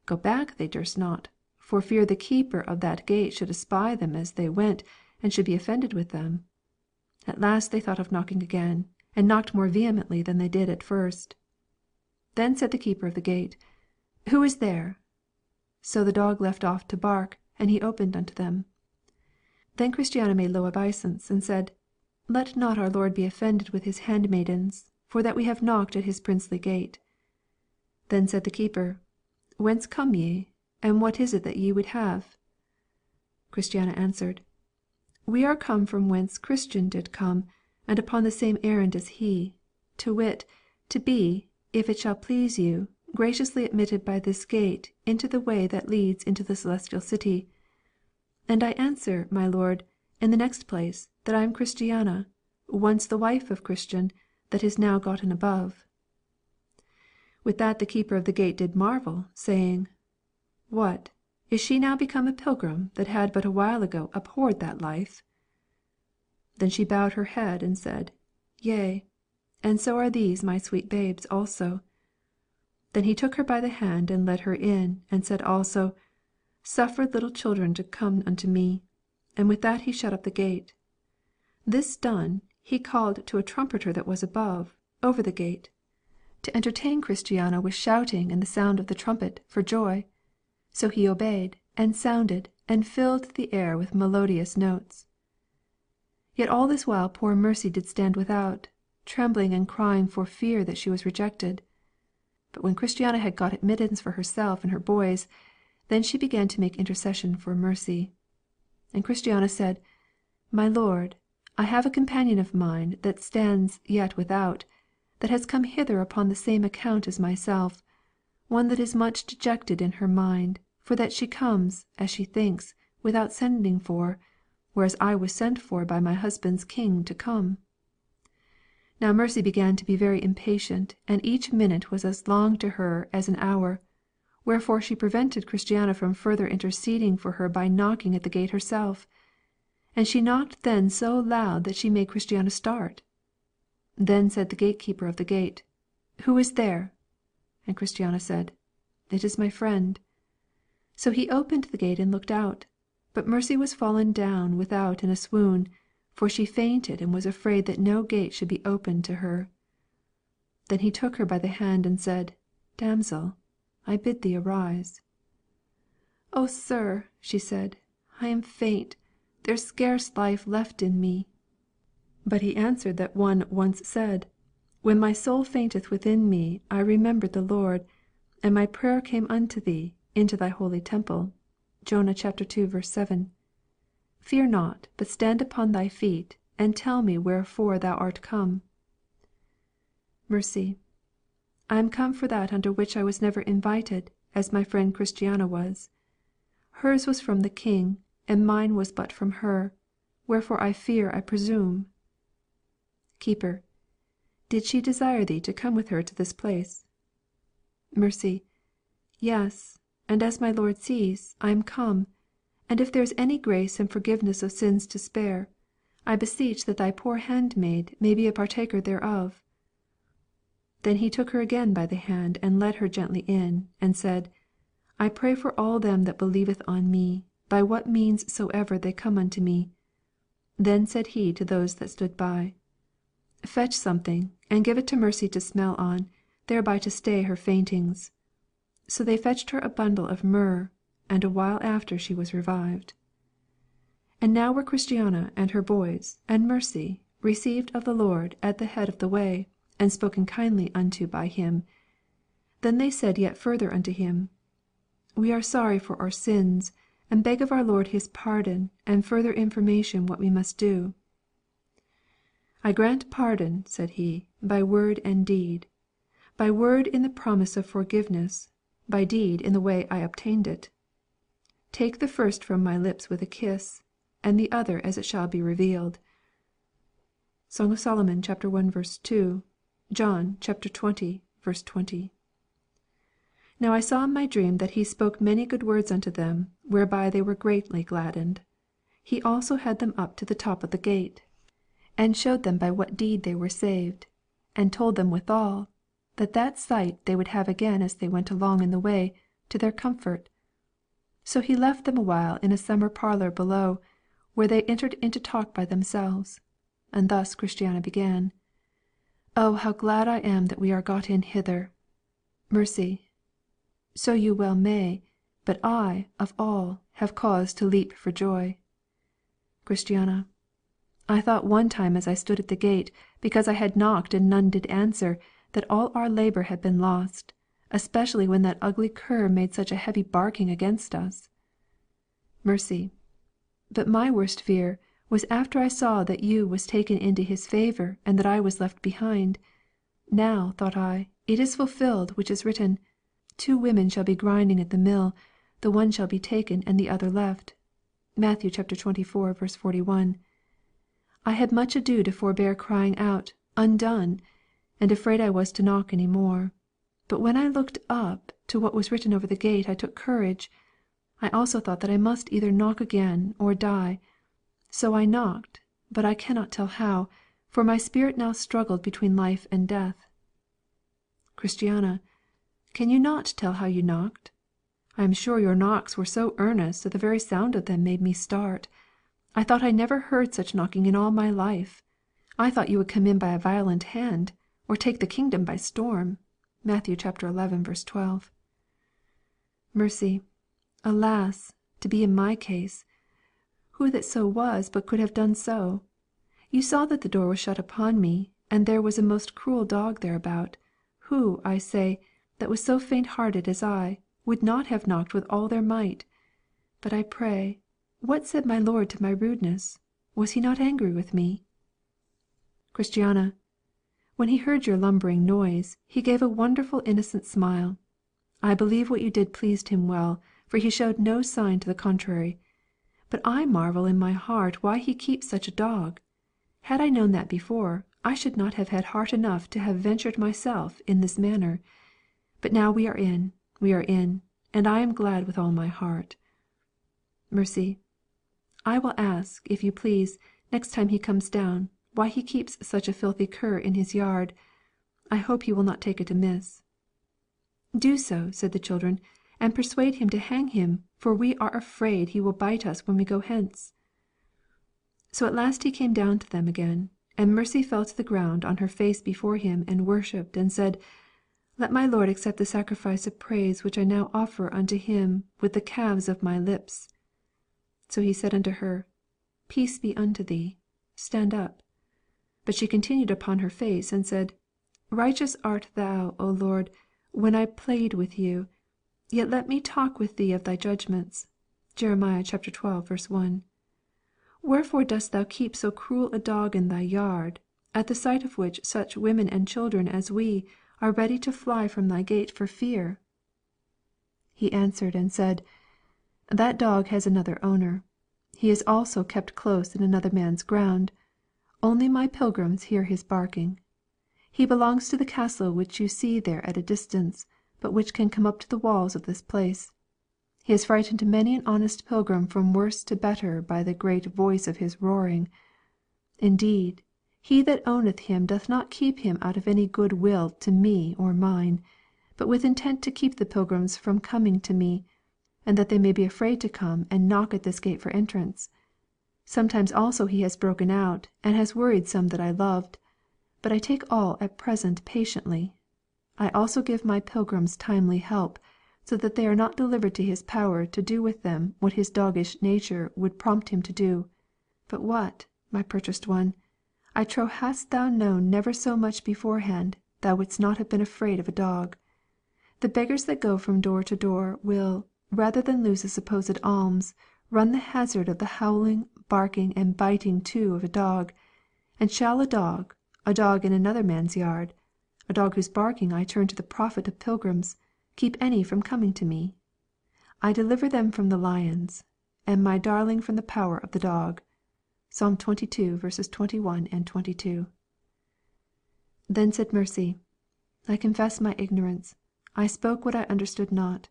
Go back they durst not, for fear the keeper of that gate should espy them as they went, and should be offended with them. At last they thought of knocking again, and knocked more vehemently than they did at first. Then said the keeper of the gate, "Who is there?" So the dog left off to bark, and he opened unto them. Then Christiana made low obeisance, and said, "Let not our Lord be offended with his handmaidens, for that we have knocked at his princely gate." Then said the keeper, "Whence come ye, and what is it that ye would have?" Christiana answered, "We are come from whence Christian did come, and upon the same errand as he, to wit, to be, if it shall please you, graciously admitted by this gate into the way that leads into the celestial city. And I answer, my lord, in the next place, that I am Christiana, once the wife of Christian, that is now gotten above." With that the keeper of the gate did marvel, saying, "What, is she now become a pilgrim that had but a while ago abhorred that life?" Then she bowed her head and said, "Yea, and so are these my sweet babes also." Then he took her by the hand and led her in, and said also, "Suffer little children to come unto me." And with that he shut up the gate. This done, he called to a trumpeter that was above, over the gate, to entertain Christiana with shouting and the sound of the trumpet, for joy. So he obeyed, and sounded, and filled the air with melodious notes. Yet all this while poor Mercy did stand without, trembling and crying for fear that she was rejected. But when Christiana had got admittance for herself and her boys, then she began to make intercession for Mercy. And Christiana said, "My lord, I have a companion of mine that stands yet without, that has come hither upon the same account as myself, one that is much dejected in her mind, for that she comes, as she thinks, without sending for, whereas I was sent for by my husband's king to come." Now Mercy began to be very impatient, and each minute was as long to her as an hour, wherefore she prevented Christiana from further interceding for her by knocking at the gate herself. And she knocked then so loud that she made Christiana start. Then said the gatekeeper of the gate, "Who is there?" And Christiana said, "It is my friend." So he opened the gate and looked out, but Mercy was fallen down without in a swoon, for she fainted and was afraid that no gate should be opened to her. Then he took her by the hand and said, "Damsel, I bid thee arise." "O sir," she said, "I am faint, there's scarce life left in me." But he answered that one once said, "When my soul fainteth within me, I remembered the Lord, and my prayer came unto thee into thy holy temple." Jonah 2:7. "Fear not, but stand upon thy feet, and tell me wherefore thou art come." Mercy: "I am come for that unto which I was never invited, as my friend Christiana was. Hers was from the king, and mine was but from her, wherefore I fear I presume." Keeper: "Did she desire thee to come with her to this place?" Mercy: "Yes, and as my Lord sees, I am come, and if there is any grace and forgiveness of sins to spare, I beseech that thy poor handmaid may be a partaker thereof." Then he took her again by the hand, and led her gently in, and said, I pray for all them that believeth on me, by what means soever they come unto me. Then said he to those that stood by, Fetch something, and give it to Mercy to smell on, thereby to stay her faintings. So they fetched her a bundle of myrrh, and a while after she was revived. And now were Christiana and her boys, and Mercy, received of the Lord at the head of the way, and spoken kindly unto by him. Then they said yet further unto him, We are sorry for our sins, and beg of our Lord his pardon, and further information what we must do. I grant pardon, said he, by word and deed. By word in the promise of forgiveness, by deed in the way I obtained it. Take the first from my lips with a kiss, and the other as it shall be revealed. Song of Solomon, chapter 1, verse 2. John, chapter 20, verse 20. Now I saw in my dream that he spoke many good words unto them, whereby they were greatly gladdened. He also had them up to the top of the gate, and showed them by what deed they were saved, and told them withal, that sight they would have again as they went along in the way, to their comfort. So he left them a while in a summer parlour below, where they entered into talk by themselves. And thus Christiana began. Oh, how glad I am that we are got in hither! Mercy. So you well may, but I, of all, have cause to leap for joy. Christiana. I thought one time as I stood at the gate, because I had knocked and none did answer, that all our labour had been lost, especially when that ugly cur made such a heavy barking against us. Mercy. But my worst fear was after I saw that you was taken into his favour, and that I was left behind. Now, thought I, it is fulfilled which is written, 2 women shall be grinding at the mill, the one shall be taken and the other left. Matthew chapter 24, verse 41. I had much ado to forbear crying out, Undone! and afraid I was to knock any more. But when I looked up to what was written over the gate, I took courage. I also thought that I must either knock again or die. So I knocked, but I cannot tell how, for my spirit now struggled between life and death. Christiana. Can you not tell how you knocked? I am sure your knocks were so earnest that the very sound of them made me start. I thought I never heard such knocking in all my life. I thought you would come in by a violent hand, or take the kingdom by storm. Matthew chapter 11, verse 12. Mercy. Alas, to be in my case! Who that so was but could have done so? You saw that the door was shut upon me, and there was a most cruel dog thereabout, who, I say, that was so faint-hearted as I, would not have knocked with all their might. But I pray, what said my Lord to my rudeness? Was he not angry with me? Christiana. When he heard your lumbering noise, he gave a wonderful innocent smile. I believe what you did pleased him well, for he showed no sign to the contrary. But I marvel in my heart why he keeps such a dog. Had I known that before, I should not have had heart enough to have ventured myself in this manner. But now we are in, and I am glad with all my heart. Mercy. I will ask, if you please, next time he comes down, why he keeps such a filthy cur in his yard. I hope he will not take it amiss. Do so, said the children, and persuade him to hang him, for we are afraid he will bite us when we go hence. So at last he came down to them again, and Mercy fell to the ground on her face before him, and worshipped, and said, Let my Lord accept the sacrifice of praise which I now offer unto him with the calves of my lips. So he said unto her, Peace be unto thee, stand up. But she continued upon her face, and said, Righteous art thou, O Lord, when I played with you. Yet let me talk with thee of thy judgments. Jeremiah chapter 12, verse 1. Wherefore dost thou keep so cruel a dog in thy yard, at the sight of which such women and children as we are ready to fly from thy gate for fear? He answered and said, That dog has another owner. He is also kept close in another man's ground. Only my pilgrims hear his barking. He belongs to the castle which you see there at a distance, but which can come up to the walls of this place. He has frightened many an honest pilgrim from worse to better by the great voice of his roaring. Indeed, He that owneth him doth not keep him out of any good will to me or mine, but with intent to keep the pilgrims from coming to me, and that they may be afraid to come and knock at this gate for entrance. Sometimes also he has broken out, and has worried some that I loved, but I take all at present patiently. I also give my pilgrims timely help, so that they are not delivered to his power to do with them what his doggish nature would prompt him to do. But what, my purchased one, I trow hadst thou known never so much beforehand, thou wouldst not have been afraid of a dog. The beggars that go from door to door will, rather than lose a supposed alms, run the hazard of the howling, barking, and biting too of a dog. And shall a dog in another man's yard, a dog whose barking I turn to the profit of pilgrims, keep any from coming to me? I deliver them from the lions, and my darling from the power of the dog. Psalm 22:21, 22. Then said Mercy, I confess my ignorance. I spoke what I understood not.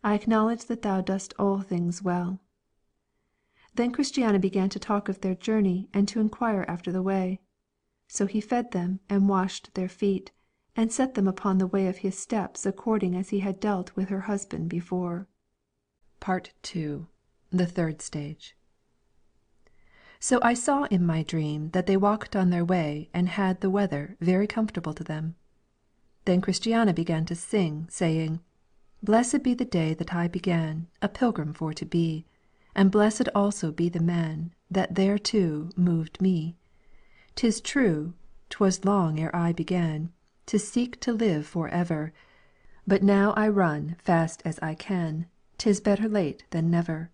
I acknowledge that thou dost all things well. Then Christiana began to talk of their journey and to inquire after the way. So he fed them and washed their feet, and set them upon the way of his steps according as he had dealt with her husband before. Part II. The third stage. So I saw in my dream that they walked on their way and had the weather very comfortable to them. Then Christiana began to sing, saying, Blessed be the day that I began a pilgrim for to be, and blessed also be the man that thereto moved me. 'Tis true, 'twas long ere I began to seek to live for ever, but now I run fast as I can, 'tis better late than never.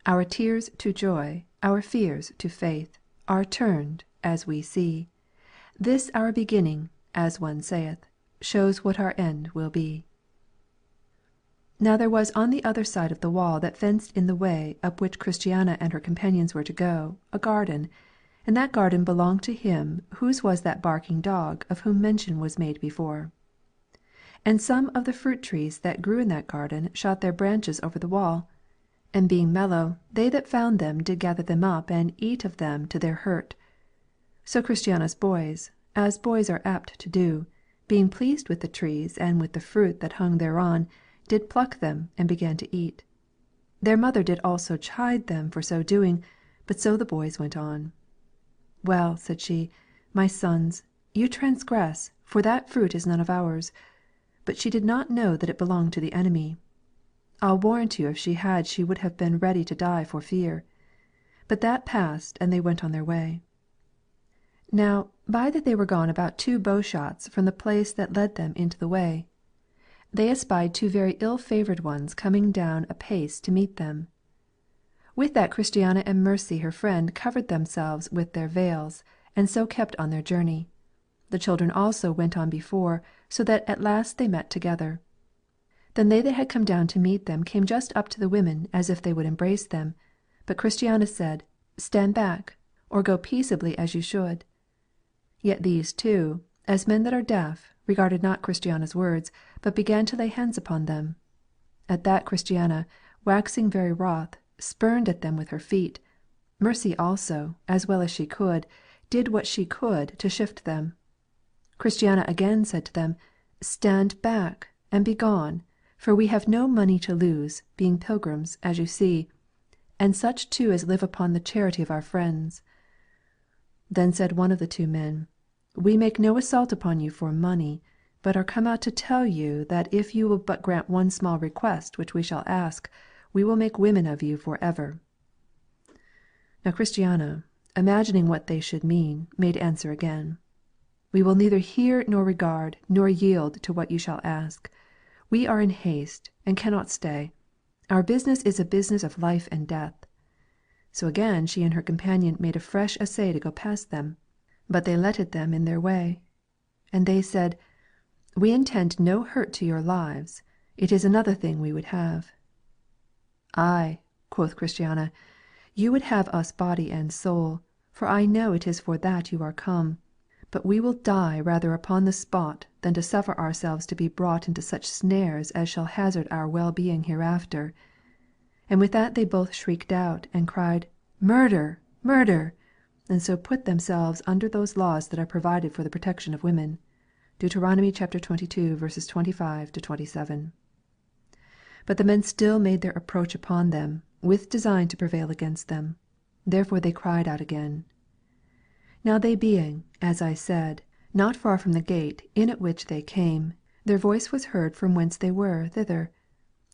Our tears to joy, our fears to faith, are turned, as we see. This our beginning, as one saith, shows what our end will be. Now there was on the other side of the wall that fenced in the way up which Christiana and her companions were to go, a garden, and that garden belonged to him whose was that barking dog of whom mention was made before. And some of the fruit trees that grew in that garden shot their branches over the wall, and being mellow, they that found them did gather them up and eat of them to their hurt. So Christiana's boys, as boys are apt to do, being pleased with the trees and with the fruit that hung thereon, did pluck them and began to eat. Their mother did also chide them for so doing, but so the boys went on. Well, said she, my sons, you transgress, for that fruit is none of ours. But she did not know that it belonged to the enemy. I'll warrant you if she had she would have been ready to die for fear. But that passed, and they went on their way. Now, by that they were gone about 2 bow-shots from the place that led them into the way, they espied 2 very ill-favoured ones coming down apace to meet them. With that Christiana and Mercy her friend covered themselves with their veils, and so kept on their journey. The children also went on before, so that at last they met together. Then they that had come down to meet them came just up to the women as if they would embrace them, but Christiana said, Stand back, or go peaceably as you should. Yet these too, as men that are deaf, regarded not Christiana's words, but began to lay hands upon them. At that Christiana, waxing very wroth, spurned at them with her feet. Mercy also, as well as she could, did what she could to shift them. Christiana again said to them, Stand back, and be gone, for we have no money to lose, being pilgrims, as you see, and such too as live upon the charity of our friends. Then said one of the 2 men, We make no assault upon you for money, but are come out to tell you that if you will but grant one small request which we shall ask, we will make women of you for ever. Now Christiana, imagining what they should mean, made answer again, We will neither hear nor regard, nor yield to what you shall ask. We are in haste, and cannot stay. Our business is a business of life and death. So again she and her companion made a fresh essay to go past them, but they letted them in their way. And they said, We intend no hurt to your lives. It is another thing we would have. Ay, quoth Christiana, you would have us body and soul, for I know it is for that you are come. But we will die rather upon the spot than to suffer ourselves to be brought into such snares as shall hazard our well-being hereafter. And with that they both shrieked out, and cried, Murder! Murder! and so put themselves under those laws that are provided for the protection of women. Deuteronomy chapter 22, verses 25 to 27. But the men still made their approach upon them, with design to prevail against them. Therefore they cried out again. Now they being, as I said, not far from the gate in at which they came, their voice was heard from whence they were thither.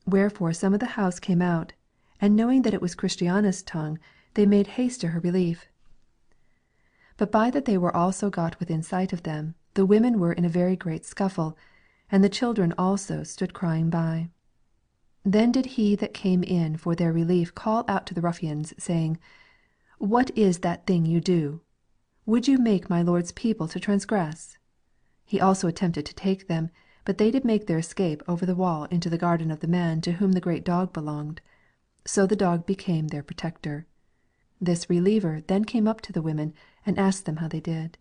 Wherefore some of the house came out, and knowing that it was Christiana's tongue, they made haste to her relief. But by that they were also got within sight of them, the women were in a very great scuffle, and the children also stood crying by. Then did he that came in for their relief call out to the ruffians, saying, What is that thing you do? Would you make my Lord's people to transgress? He also attempted to take them, but they did make their escape over the wall into the garden of the man to whom the great dog belonged. So the dog became their protector. This reliever then came up to the women, and asked them how they did.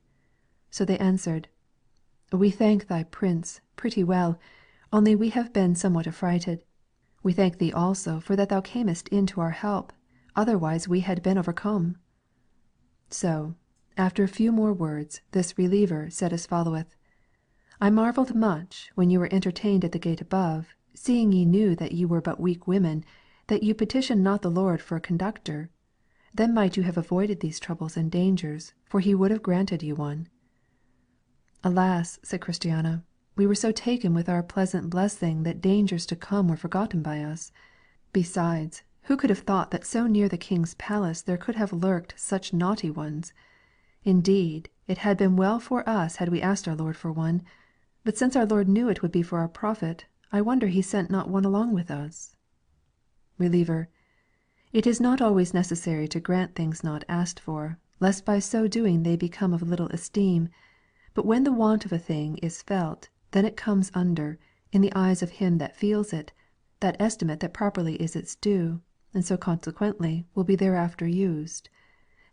So they answered, We thank thy prince pretty well, only we have been somewhat affrighted. We thank thee also for that thou camest in to our help, otherwise we had been overcome. So, after a few more words, this reliever said as followeth, I marvelled much, when you were entertained at the gate above, seeing ye knew that ye were but weak women, that you petitioned not the Lord for a conductor. Then might you have avoided these troubles and dangers, for he would have granted you one. Alas, said Christiana, we were so taken with our pleasant blessing that dangers to come were forgotten by us. Besides, who could have thought that so near the king's palace there could have lurked such naughty ones? Indeed, it had been well for us had we asked our Lord for one. But since our Lord knew it would be for our profit, I wonder he sent not one along with us. Reliever. It is not always necessary to grant things not asked for, lest by so doing they become of little esteem. But when the want of a thing is felt, then it comes under, in the eyes of him that feels it, that estimate that properly is its due, and so consequently will be thereafter used.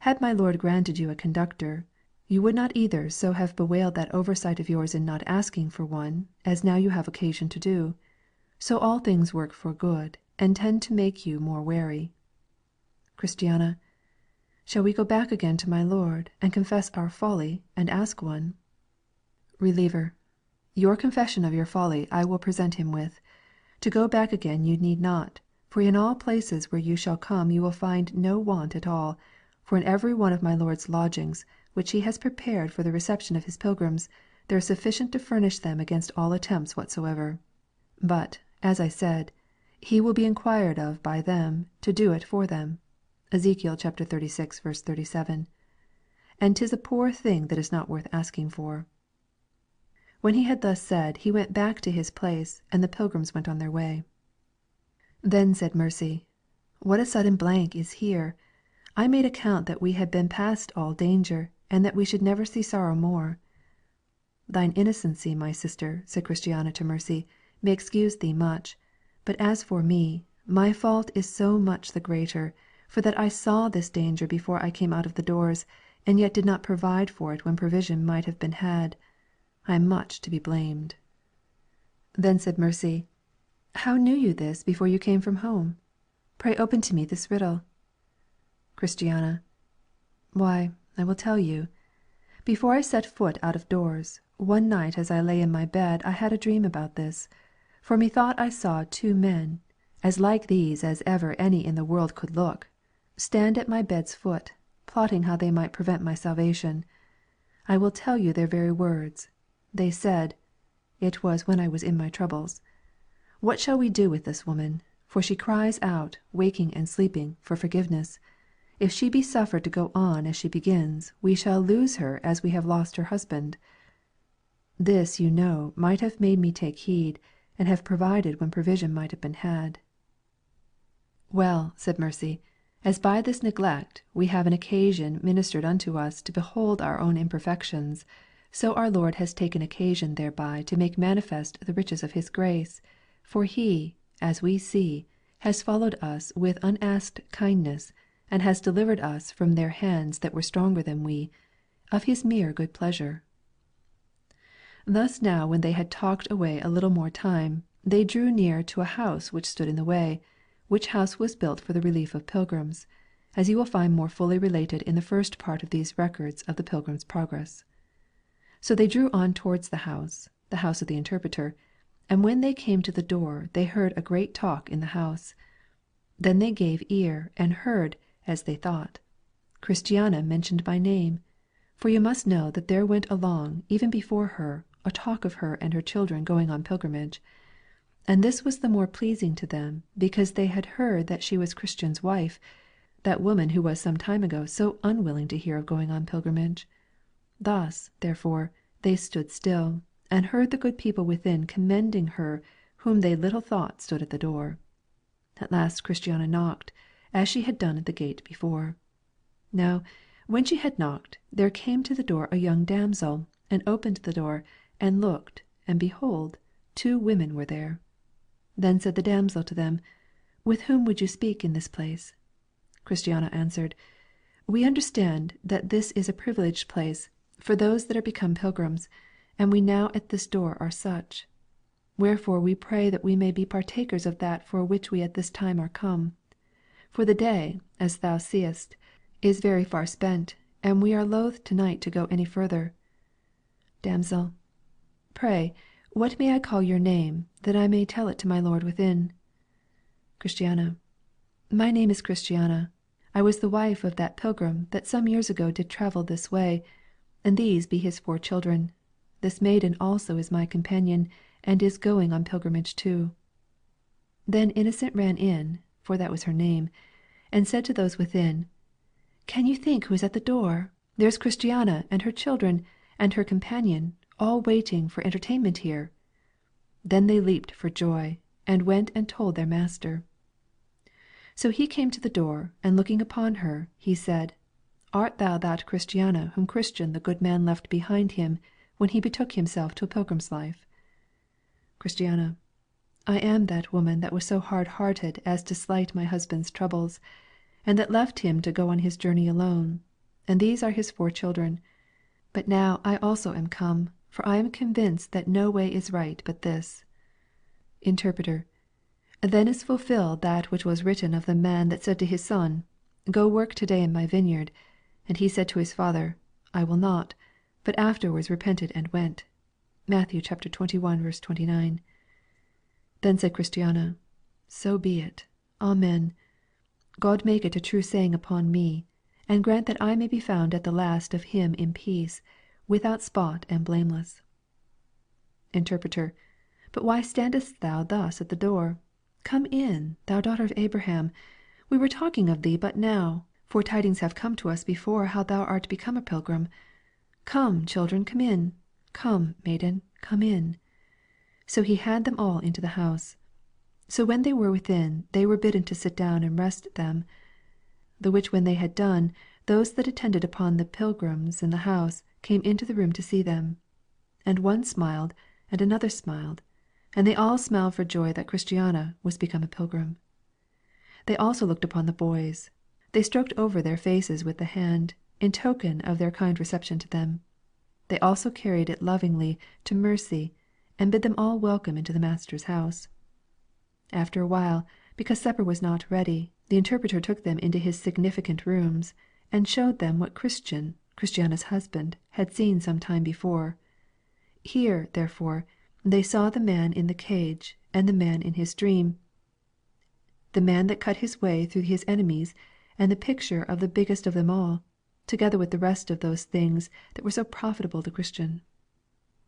Had my Lord granted you a conductor, you would not either so have bewailed that oversight of yours in not asking for one, as now you have occasion to do. So all things work for good, and tend to make you more wary. Christiana. Shall we go back again to my Lord, and confess our folly, and ask one? Reliever. Your confession of your folly I will present him with. To go back again you need not, for in all places where you shall come you will find no want at all, for in every one of my Lord's lodgings, which he has prepared for the reception of his pilgrims, there is sufficient to furnish them against all attempts whatsoever. But, as I said, he will be inquired of by them to do it for them. Ezekiel chapter 36, verse 37. And 'tis a poor thing that is not worth asking for. When he had thus said, he went back to his place, and the pilgrims went on their way. Then said Mercy, What a sudden blank is here! I made account that we had been past all danger, and that we should never see sorrow more. Thine innocency, my sister, said Christiana to Mercy, may excuse thee much. But as for me, my fault is so much the greater, for that I saw this danger before I came out of the doors, and yet did not provide for it when provision might have been had. I am much to be blamed. Then said Mercy, How knew you this before you came from home? Pray open to me this riddle. Christiana. Why, I will tell you. Before I set foot out of doors, one night as I lay in my bed I had a dream about this. For methought I saw two men, as like these as ever any in the world could look, stand at my bed's foot, plotting how they might prevent my salvation. I will tell you their very words. They said, it was when I was in my troubles, What shall we do with this woman? For she cries out, waking and sleeping, for forgiveness. If she be suffered to go on as she begins, we shall lose her as we have lost her husband. This, you know, might have made me take heed, and have provided when provision might have been had. Well, said Mercy, as by this neglect we have an occasion ministered unto us to behold our own imperfections, so our Lord has taken occasion thereby to make manifest the riches of his grace, for he, as we see, has followed us with unasked kindness, and has delivered us from their hands that were stronger than we, of his mere good pleasure. Thus now when they had talked away a little more time, they drew near to a house which stood in the way, which house was built for the relief of pilgrims, as you will find more fully related in the first part of these records of the Pilgrim's Progress. So they drew on towards the house of the Interpreter, and when they came to the door they heard a great talk in the house. Then they gave ear, and heard, as they thought, Christiana mentioned by name, for you must know that there went along, even before her, a talk of her and her children going on pilgrimage. And this was the more pleasing to them, because they had heard that she was Christian's wife, that woman who was some time ago so unwilling to hear of going on pilgrimage. Thus, therefore, they stood still, and heard the good people within commending her whom they little thought stood at the door. At last Christiana knocked, as she had done at the gate before. Now, when she had knocked, there came to the door a young damsel, and opened the door, and looked, and behold, 2 women were there. Then said the damsel to them, With whom would you speak in this place? Christiana answered, We understand that this is a privileged place for those that are become pilgrims, and we now at this door are such. Wherefore we pray that we may be partakers of that for which we at this time are come. For the day, as thou seest, is very far spent, and we are loath tonight to go any further. Damsel, pray, what may I call your name, that I may tell it to my lord within? Christiana. My name is Christiana. I was the wife of that pilgrim that some years ago did travel this way, and these be his 4 children. This maiden also is my companion, and is going on pilgrimage too. Then Innocent ran in, for that was her name, and said to those within, Can you think who is at the door? There is Christiana and her children, and her companion, all waiting for entertainment here. Then they leaped for joy, and went and told their master. So he came to the door, and looking upon her, he said, Art thou that Christiana whom Christian the good man left behind him when he betook himself to a pilgrim's life? Christiana. I am that woman that was so hard-hearted as to slight my husband's troubles, and that left him to go on his journey alone, and these are his 4 children. But now I also am come, for I am convinced that no way is right but this. Interpreter. Then is fulfilled that which was written of the man that said to his son, Go work to-day in my vineyard. And he said to his father, I will not, but afterwards repented and went. Matthew 21:29. Then said Christiana, So be it. Amen. God make it a true saying upon me, and grant that I may be found at the last of him in peace, without spot and blameless. Interpreter. But why standest thou thus at the door? Come in, thou daughter of Abraham. We were talking of thee but now, for tidings have come to us before how thou art become a pilgrim. Come, children, come in. Come, maiden, come in. So he had them all into the house. So when they were within, they were bidden to sit down and rest them. The which when they had done, those that attended upon the pilgrims in the house came into the room to see them. And one smiled, and another smiled, and they all smiled for joy that Christiana was become a pilgrim. They also looked upon the boys. They stroked over their faces with the hand, in token of their kind reception to them. They also carried it lovingly to Mercy, and bid them all welcome into the Master's house. After a while, because supper was not ready, the Interpreter took them into his significant rooms, and showed them what Christiana's husband, had seen some time before. Here, therefore, they saw the man in the cage, and the man in his dream, the man that cut his way through his enemies, and the picture of the biggest of them all, together with the rest of those things that were so profitable to Christian.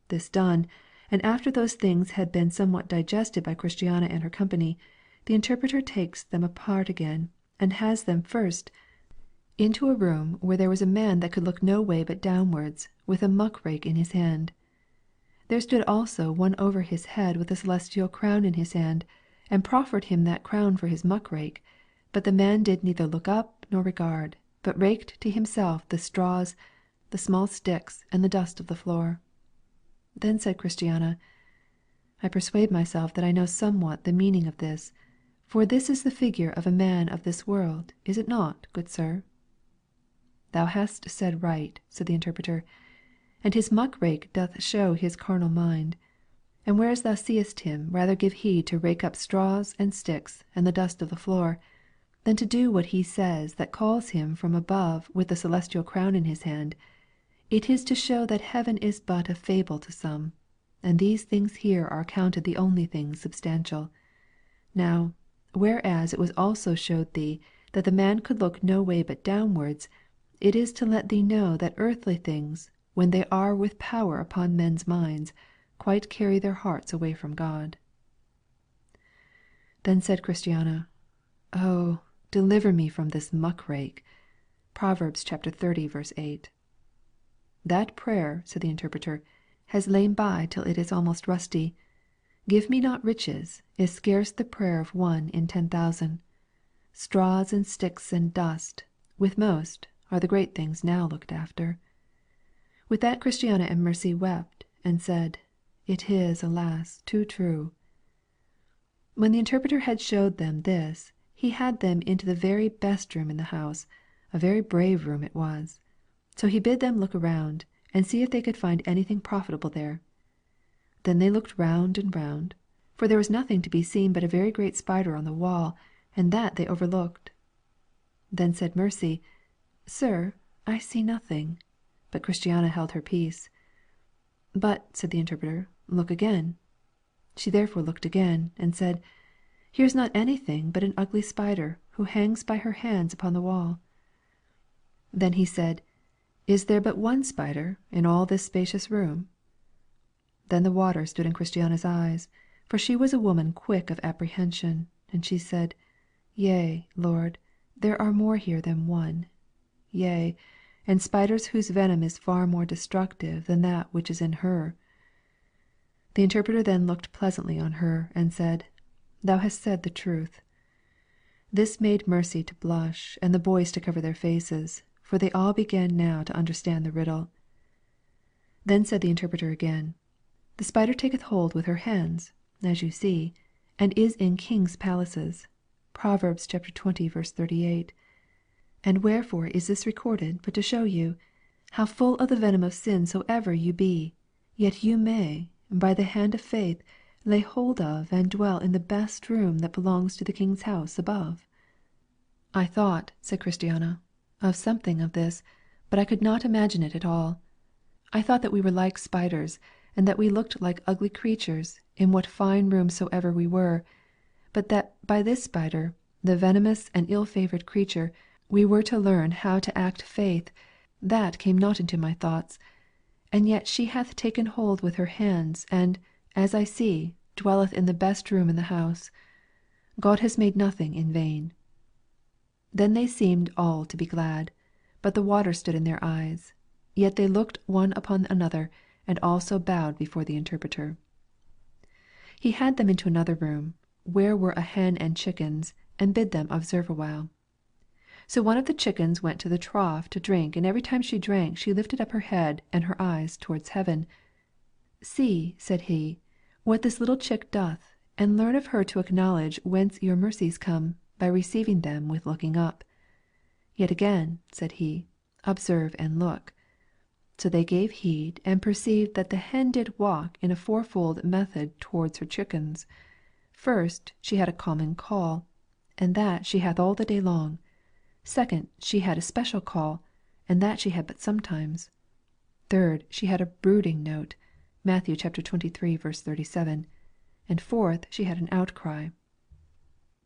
This done, and after those things had been somewhat digested by Christiana and her company, the Interpreter takes them apart again, and has them first into a room where there was a man that could look no way but downwards, with a muck-rake in his hand. There stood also one over his head with a celestial crown in his hand, and proffered him that crown for his muck-rake, but the man did neither look up nor regard, but raked to himself the straws, the small sticks, and the dust of the floor. Then said Christiana, I persuade myself that I know somewhat the meaning of this, for this is the figure of a man of this world, is it not, good sir? Thou hast said right, said the Interpreter, and his muck-rake doth show his carnal mind. And whereas thou seest him rather give heed to rake up straws and sticks and the dust of the floor, than to do what he says that calls him from above with the celestial crown in his hand, it is to show that heaven is but a fable to some, and these things here are accounted the only things substantial. Now, whereas it was also showed thee that the man could look no way but downwards, it is to let thee know that earthly things, when they are with power upon men's minds, quite carry their hearts away from God. Then said Christiana, Oh, deliver me from this muckrake. Proverbs 30:8. That prayer, said the interpreter, has lain by till it is almost rusty. Give me not riches is scarce the prayer of 1 in 10,000. Straws and sticks and dust, with most, are the great things now looked after. With that Christiana and Mercy wept, and said, It is, alas, too true. When the interpreter had showed them this, he had them into the very best room in the house, a very brave room it was. So he bid them look around, and see if they could find anything profitable there. Then they looked round and round, for there was nothing to be seen but a very great spider on the wall, and that they overlooked. Then said Mercy, Sir, I see nothing. But Christiana held her peace. But, said the interpreter, look again. She therefore looked again, and said, Here is not anything but an ugly spider, who hangs by her hands upon the wall. Then he said, Is there but one spider in all this spacious room? Then the water stood in Christiana's eyes, for she was a woman quick of apprehension, and she said, Yea, Lord, there are more here than one. Yea, and spiders whose venom is far more destructive than that which is in her. The interpreter then looked pleasantly on her, and said, Thou hast said the truth. This made Mercy to blush, and the boys to cover their faces, for they all began now to understand the riddle. Then said the interpreter again, The spider taketh hold with her hands, as you see, and is in kings' palaces. Proverbs 20:38. And wherefore is this recorded but to show you, how full of the venom of sin soever you be, yet you may, by the hand of faith, lay hold of and dwell in the best room that belongs to the king's house above? I thought, said Christiana, of something of this, but I could not imagine it at all. I thought that we were like spiders, and that we looked like ugly creatures, in what fine room soever we were, but that by this spider, the venomous and ill-favoured creature, we were to learn how to act faith, that came not into my thoughts. And yet she hath taken hold with her hands, and, as I see, dwelleth in the best room in the house. God has made nothing in vain. Then they seemed all to be glad, but the water stood in their eyes. Yet they looked one upon another, and also bowed before the interpreter. He had them into another room, where were a hen and chickens, and bid them observe a while. So one of the chickens went to the trough to drink, and every time she drank she lifted up her head and her eyes towards heaven. See, said he, what this little chick doth, and learn of her to acknowledge whence your mercies come, by receiving them with looking up. Yet again, said he, observe and look. So they gave heed, and perceived that the hen did walk in a fourfold method towards her chickens. First, she had a common call, and that she hath all the day long. Second, she had a special call, and that she had but sometimes. Third, she had a brooding note, Matthew 23:37. And fourth, she had an outcry.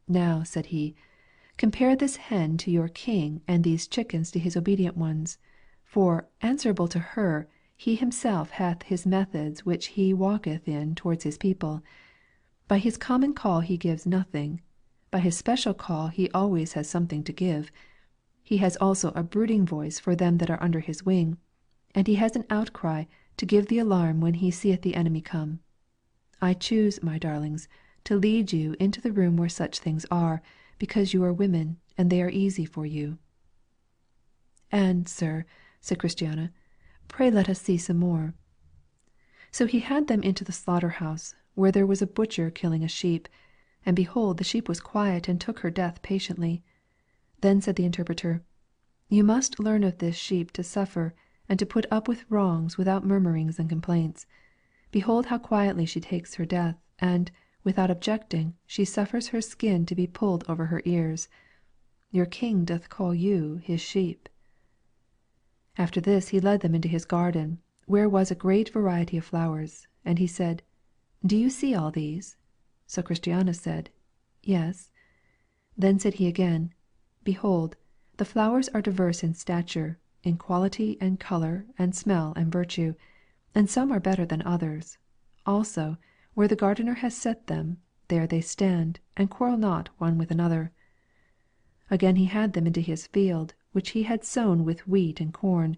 Now, said he, compare this hen to your king, and these chickens to his obedient ones. For, answerable to her, he himself hath his methods which he walketh in towards his people. By his common call he gives nothing. By his special call he always has something to give. He has also a brooding voice for them that are under his wing, and he has an outcry to give the alarm when he seeth the enemy come. I choose, my darlings, to lead you into the room where such things are, because you are women, and they are easy for you. And, sir, said Christiana, pray let us see some more. So he had them into the slaughter-house, where there was a butcher killing a sheep, and behold the sheep was quiet and took her death patiently. Then said the interpreter, You must learn of this sheep to suffer, and to put up with wrongs without murmurings and complaints. Behold how quietly she takes her death, and, without objecting, she suffers her skin to be pulled over her ears. Your King doth call you his sheep. After this he led them into his garden, where was a great variety of flowers. And he said, Do you see all these? So Christiana said, Yes. Then said he again, Behold, the flowers are diverse in stature, in quality and colour and smell and virtue, and some are better than others. Also, where the gardener has set them, there they stand, and quarrel not one with another. Again he had them into his field, which he had sown with wheat and corn.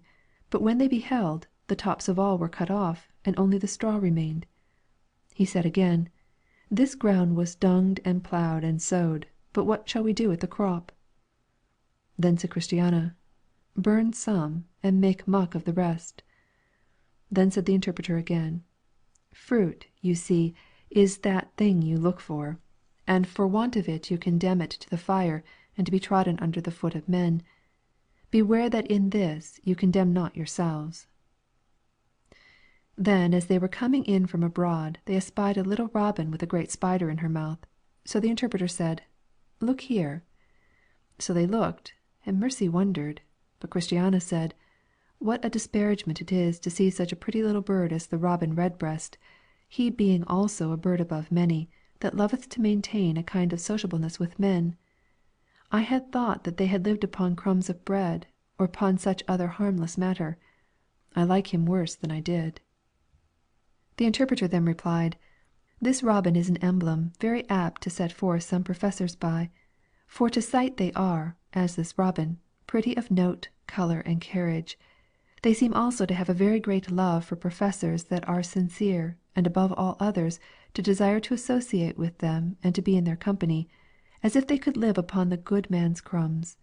But when they beheld, the tops of all were cut off, and only the straw remained. He said again, This ground was dunged and ploughed and sowed, but what shall we do with the crop? Then said Christiana, Burn some, and make muck of the rest. Then said the interpreter again, Fruit, you see, is that thing you look for, and for want of it you condemn it to the fire, and to be trodden under the foot of men. Beware that in this you condemn not yourselves. Then as they were coming in from abroad, they espied a little robin with a great spider in her mouth. So the interpreter said, Look here. So they looked, and Mercy wondered. But Christiana said, What a disparagement it is to see such a pretty little bird as the robin redbreast, he being also a bird above many, that loveth to maintain a kind of sociableness with men. I had thought that they had lived upon crumbs of bread, or upon such other harmless matter. I like him worse than I did. The interpreter then replied, This robin is an emblem very apt to set forth some professors by, for to sight they are, as this robin, pretty of note, colour, and carriage. They seem also to have a very great love for professors that are sincere, and above all others to desire to associate with them and to be in their company, as if they could live upon the good man's crumbs.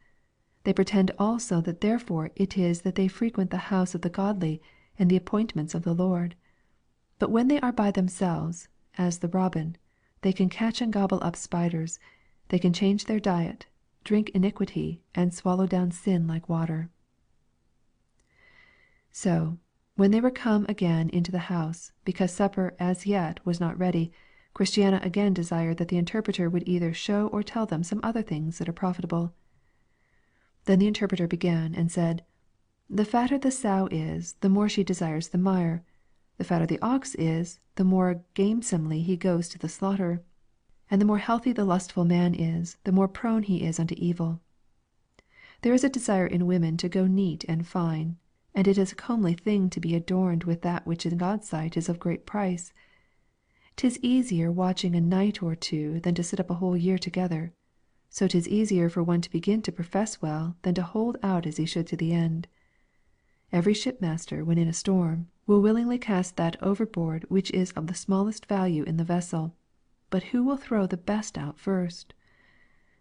They pretend also that therefore it is that they frequent the house of the godly and the appointments of the Lord. But when they are by themselves, as the robin, they can catch and gobble up spiders, they can change their diet, drink iniquity, and swallow down sin like water. So, when they were come again into the house, because supper as yet was not ready, Christiana again desired that the interpreter would either show or tell them some other things that are profitable. Then the interpreter began and said, The fatter the sow is, the more she desires the mire. The fatter the ox is, the more gamesomely he goes to the slaughter. And the more healthy the lustful man is, the more prone he is unto evil. There is a desire in women to go neat and fine, and it is a comely thing to be adorned with that which in God's sight is of great price. 'Tis easier watching a night or two than to sit up a whole year together. So 'tis easier for one to begin to profess well than to hold out as he should to the end. Every shipmaster, when in a storm, will willingly cast that overboard which is of the smallest value in the vessel. But who will throw the best out first?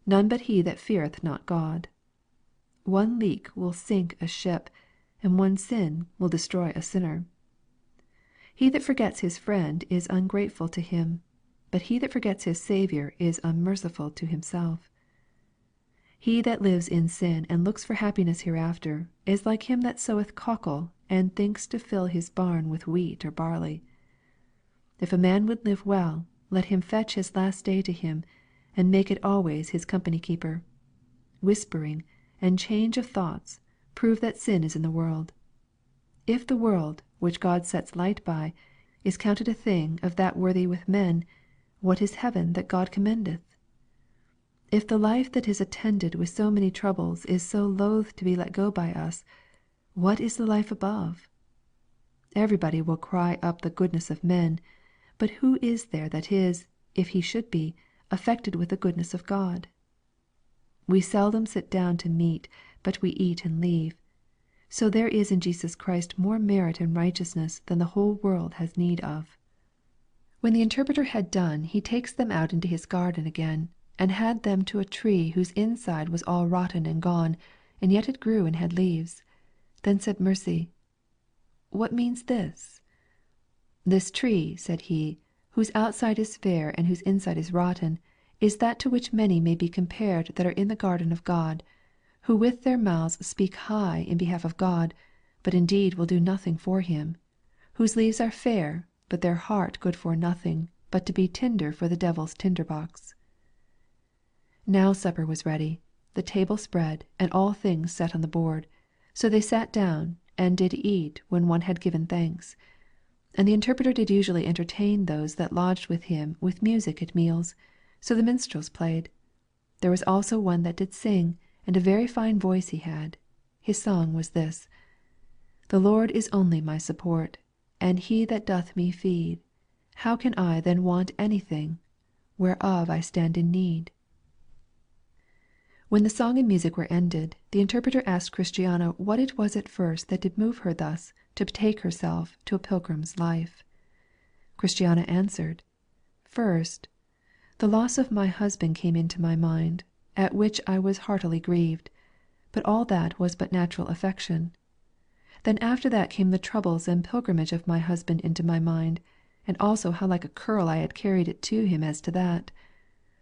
None but he that feareth not God. One leak will sink a ship, and one sin will destroy a sinner. He that forgets his friend is ungrateful to him, but he that forgets his Saviour is unmerciful to himself. He that lives in sin and looks for happiness hereafter is like him that soweth cockle and thinks to fill his barn with wheat or barley. If a man would live well, let him fetch his last day to him, and make it always his company keeper. Whispering and change of thoughts prove that sin is in the world. If the world, which God sets light by, is counted a thing of that worthy with men, what is heaven that God commendeth? If the life that is attended with so many troubles is so loath to be let go by us, what is the life above? Everybody will cry up the goodness of men, but who is there that is, if he should be, affected with the goodness of God? We seldom sit down to meat, but we eat and leave. So there is in Jesus Christ more merit and righteousness than the whole world has need of. When the interpreter had done, he takes them out into his garden again, and had them to a tree whose inside was all rotten and gone, and yet it grew and had leaves. Then said Mercy, What means this? This tree, said he, whose outside is fair and whose inside is rotten, is that to which many may be compared that are in the garden of God, who with their mouths speak high in behalf of God, but indeed will do nothing for him, whose leaves are fair, but their heart good for nothing but to be tinder for the devil's tinder box. Now supper was ready. the table spread, and all things set on the board. So they sat down, and did eat when one had given thanks. And the interpreter did usually entertain those that lodged with him with music at meals. So the minstrels played. There was also one that did sing, and a very fine voice he had. His song was this: The Lord is only my support, and he that doth me feed. How can I then want anything, whereof I stand in need? When the song and music were ended, the interpreter asked Christiana what it was at first that did move her thus to betake herself to a pilgrim's life. Christiana answered, First, the loss of my husband came into my mind, at which I was heartily grieved, but all that was but natural affection. Then after that came the troubles and pilgrimage of my husband into my mind, and also how like a curl I had carried it to him as to that.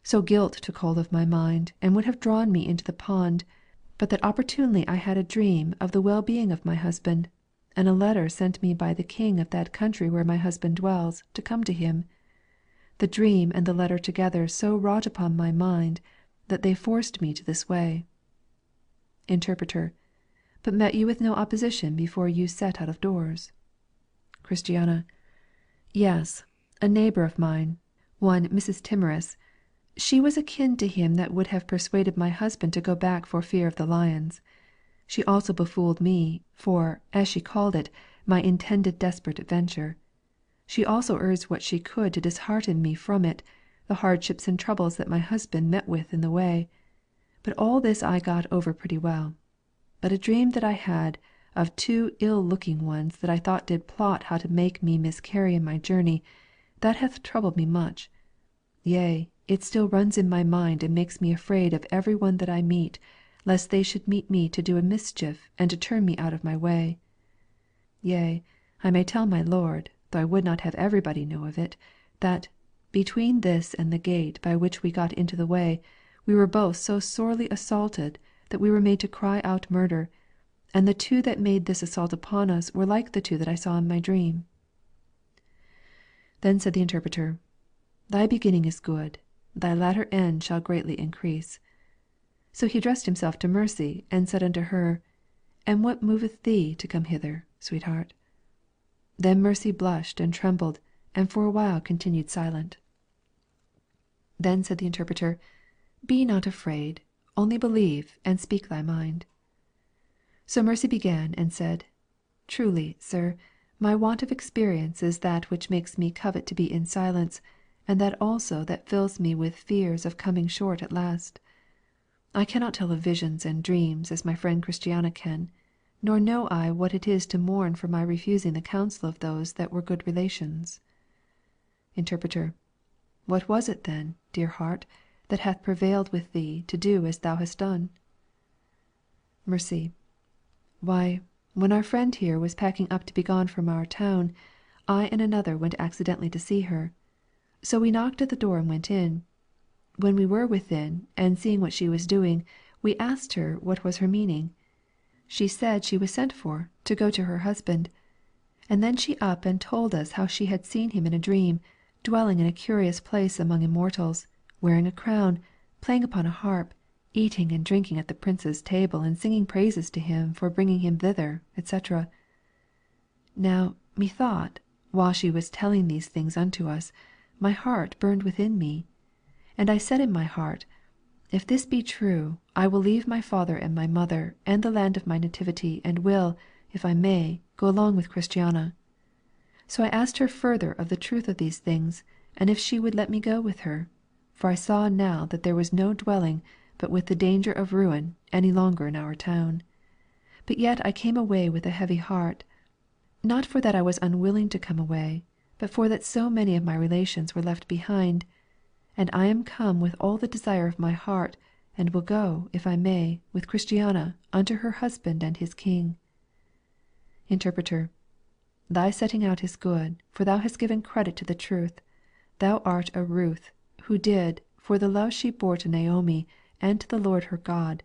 So guilt took hold of my mind, and would have drawn me into the pond, but that opportunely I had a dream of the well-being of my husband, and a letter sent me by the king of that country where my husband dwells, to come to him. The dream and the letter together so wrought upon my mind, that they forced me to this way. Interpreter: But met you with no opposition before you set out of doors? Christiana: Yes, a neighbor of mine, one Mrs. Timorous. She was akin to him that would have persuaded my husband to go back for fear of the lions. She also befooled me, for, as she called it, my intended desperate adventure. She also urged what she could to dishearten me from it, the hardships and troubles that my husband met with in the way. But all this I got over pretty well. But a dream that I had of two ill-looking ones that I thought did plot how to make me miscarry in my journey, that hath troubled me much. Yea, it still runs in my mind and makes me afraid of every one that I meet, lest they should meet me to do a mischief and to turn me out of my way. Yea, I may tell my lord, though I would not have everybody know of it, that, between this and the gate by which we got into the way, we were both so sorely assaulted that we were made to cry out murder, and the two that made this assault upon us were like the two that I saw in my dream. Then said the interpreter, Thy beginning is good, thy latter end shall greatly increase. So he addressed himself to Mercy, and said unto her, And what moveth thee to come hither, sweetheart? Then Mercy blushed and trembled, and for a while continued silent. Then said the interpreter, Be not afraid, only believe, and speak thy mind. So Mercy began and said, Truly, sir, my want of experience is that which makes me covet to be in silence, and that also that fills me with fears of coming short at last. I cannot tell of visions and dreams as my friend Christiana can, nor know I what it is to mourn for my refusing the counsel of those that were good relations. Interpreter: What was it then, dear heart, that hath prevailed with thee to do as thou hast done? Mercy: Why, when our friend here was packing up to be gone from our town, I and another went accidentally to see her. So we knocked at the door and went in. When we were within, and seeing what she was doing, we asked her what was her meaning. She said she was sent for, to go to her husband. And then she up and told us how she had seen him in a dream, dwelling in a curious place among immortals, wearing a crown, playing upon a harp, eating and drinking at the prince's table, and singing praises to him for bringing him thither, etc. Now, methought, while she was telling these things unto us, my heart burned within me. And I said in my heart, If this be true, I will leave my father and my mother, and the land of my nativity, and will, if I may, go along with Christiana. So I asked her further of the truth of these things, and if she would let me go with her, for I saw now that there was no dwelling, but with the danger of ruin, any longer in our town. But yet I came away with a heavy heart, not for that I was unwilling to come away, but for that so many of my relations were left behind, and I am come with all the desire of my heart, and will go, if I may, with Christiana unto her husband and his king. Interpreter: Thy setting out is good, for thou hast given credit to the truth. Thou art a Ruth, who did, for the love she bore to Naomi, and to the Lord her God,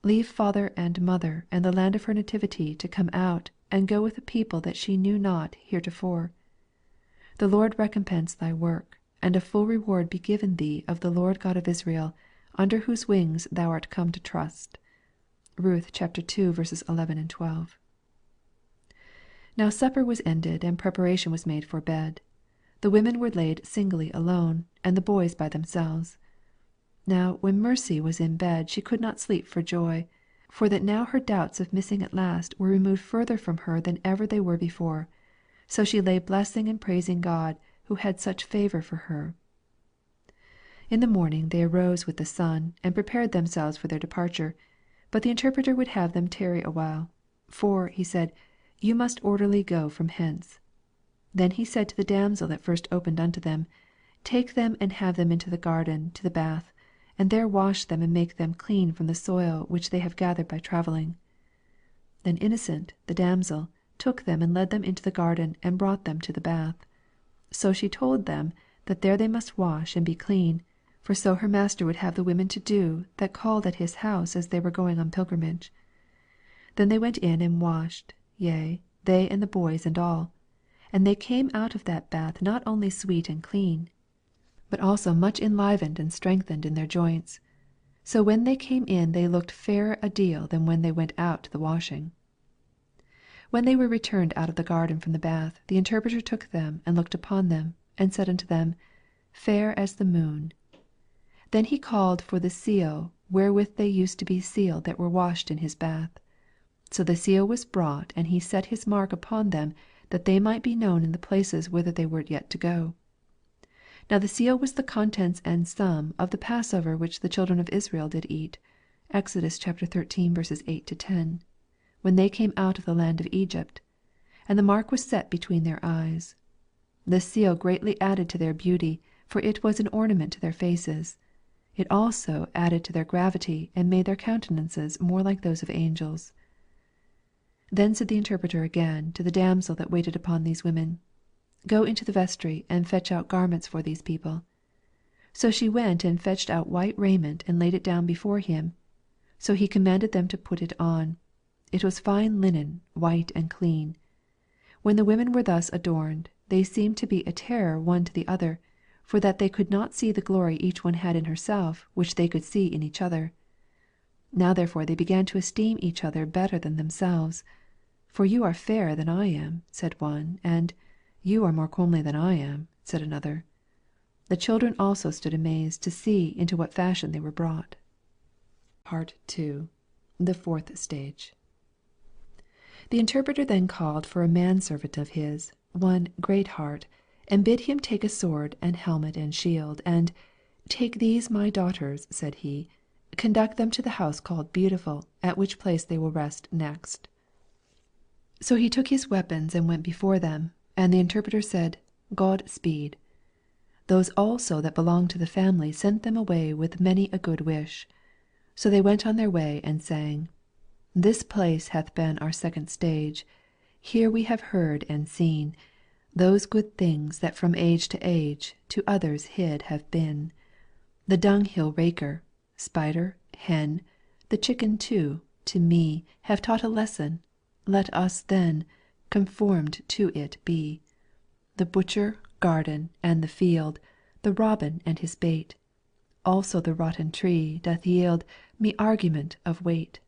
leave father and mother and the land of her nativity to come out and go with a people that she knew not heretofore. The Lord recompense thy work, and a full reward be given thee of the Lord God of Israel, under whose wings thou art come to trust. Ruth 2:11-12. Now supper was ended, and preparation was made for bed. The women were laid singly alone, and the boys by themselves. Now when Mercy was in bed she could not sleep for joy, for that now her doubts of missing at last were removed further from her than ever they were before. So she lay blessing and praising God, who had such favor for her. In the morning they arose with the sun, and prepared themselves for their departure. But the interpreter would have them tarry a while. For, he said, you must orderly go from hence. Then he said to the damsel that first opened unto them, Take them and have them into the garden to the bath, and there wash them and make them clean from the soil which they have gathered by travelling. Then Innocent, the damsel, took them and led them into the garden and brought them to the bath. So she told them that there they must wash and be clean, for so her master would have the women to do that called at his house as they were going on pilgrimage. Then they went in and washed, yea, they and the boys and all. And they came out of that bath not only sweet and clean, but also much enlivened and strengthened in their joints. So when they came in they looked fairer a deal than when they went out to the washing. When they were returned out of the garden from the bath, the interpreter took them and looked upon them, and said unto them, Fair as the moon. Then he called for the seal wherewith they used to be sealed that were washed in his bath. So the seal was brought, and he set his mark upon them, that they might be known in the places whither they were yet to go. Now the seal was the contents and sum of the Passover which the children of Israel did eat. Exodus 13:8-10, when they came out of the land of Egypt. And the mark was set between their eyes. This seal greatly added to their beauty, for it was an ornament to their faces. It also added to their gravity, and made their countenances more like those of angels. Then said the interpreter again to the damsel that waited upon these women, Go into the vestry, and fetch out garments for these people. So she went and fetched out white raiment, and laid it down before him. So he commanded them to put it on. It was fine linen, white and clean. When the women were thus adorned, they seemed to be a terror one to the other, for that they could not see the glory each one had in herself, which they could see in each other. Now therefore they began to esteem each other better than themselves. For you are fairer than I am, said one, and you are more comely than I am, said another. The children also stood amazed to see into what fashion they were brought. Part 2. The fourth stage. The interpreter then called for a manservant of his, one Greatheart, and bid him take a sword and helmet and shield, and, Take these my daughters, said he, conduct them to the house called Beautiful, at which place they will rest next. So he took his weapons and went before them, and the interpreter said, God speed. Those also that belonged to the family sent them away with many a good wish. So they went on their way and sang, This place hath been our second stage. Here we have heard and seen those good things that from age to others hid have been. The dunghill raker, spider, hen, the chicken too, to me have taught a lesson. Let us then conformed to it be. The butcher, garden, and the field, the robin and his bait. Also the rotten tree doth yield me argument of weight.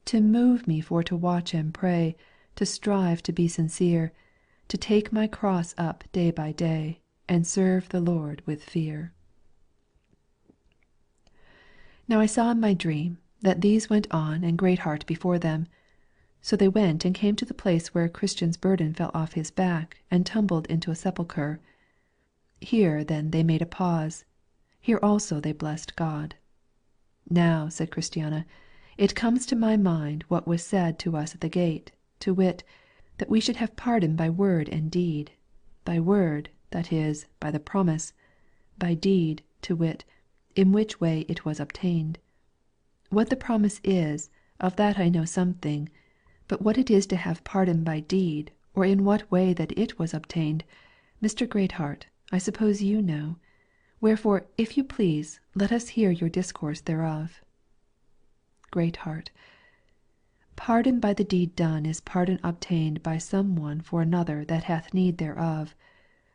To move me for to watch and pray, to strive to be sincere, to take my cross up day by day, and serve the Lord with fear. Now I saw in my dream that these went on and Greatheart before them. So they went and came to the place where a Christian's burden fell off his back and tumbled into a sepulchre. Here then they made a pause. Here also they blessed God. Now, said Christiana, it comes to my mind what was said to us at the gate, to wit, that we should have pardon by word and deed. By word, that is, by the promise. By deed, to wit, in which way it was obtained. What the promise is, of that I know something, but what it is to have pardon by deed, or in what way that it was obtained, Mr. Greatheart, I suppose you know. Wherefore, if you please, let us hear your discourse thereof. Greatheart. Pardon by the deed done is pardon obtained by some one for another that hath need thereof,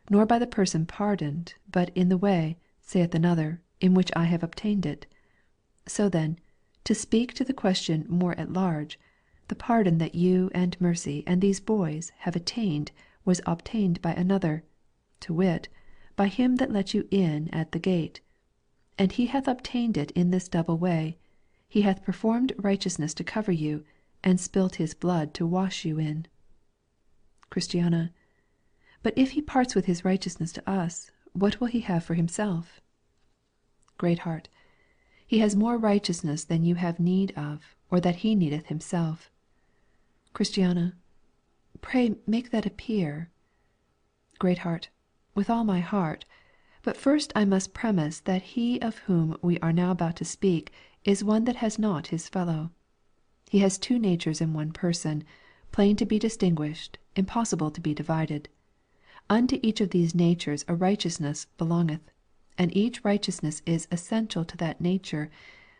nor by the person pardoned, but in the way, saith another, in which I have obtained it. So then, to speak to the question more at large, the pardon that you and Mercy and these boys have attained was obtained by another, to wit, by him that let you in at the gate. And he hath obtained it in this double way: he hath performed righteousness to cover you, and spilt his blood to wash you in. Christiana: But if he parts with his righteousness to us, what will he have for himself? Greatheart: He has more righteousness than you have need of, or that he needeth himself. Christiana: Pray make that appear. Greatheart: With all my heart. But first I must premise that he of whom we are now about to speak is one that has not his fellow. He has two natures in one person, plain to be distinguished, impossible to be divided. Unto each of these natures a righteousness belongeth, and each righteousness is essential to that nature,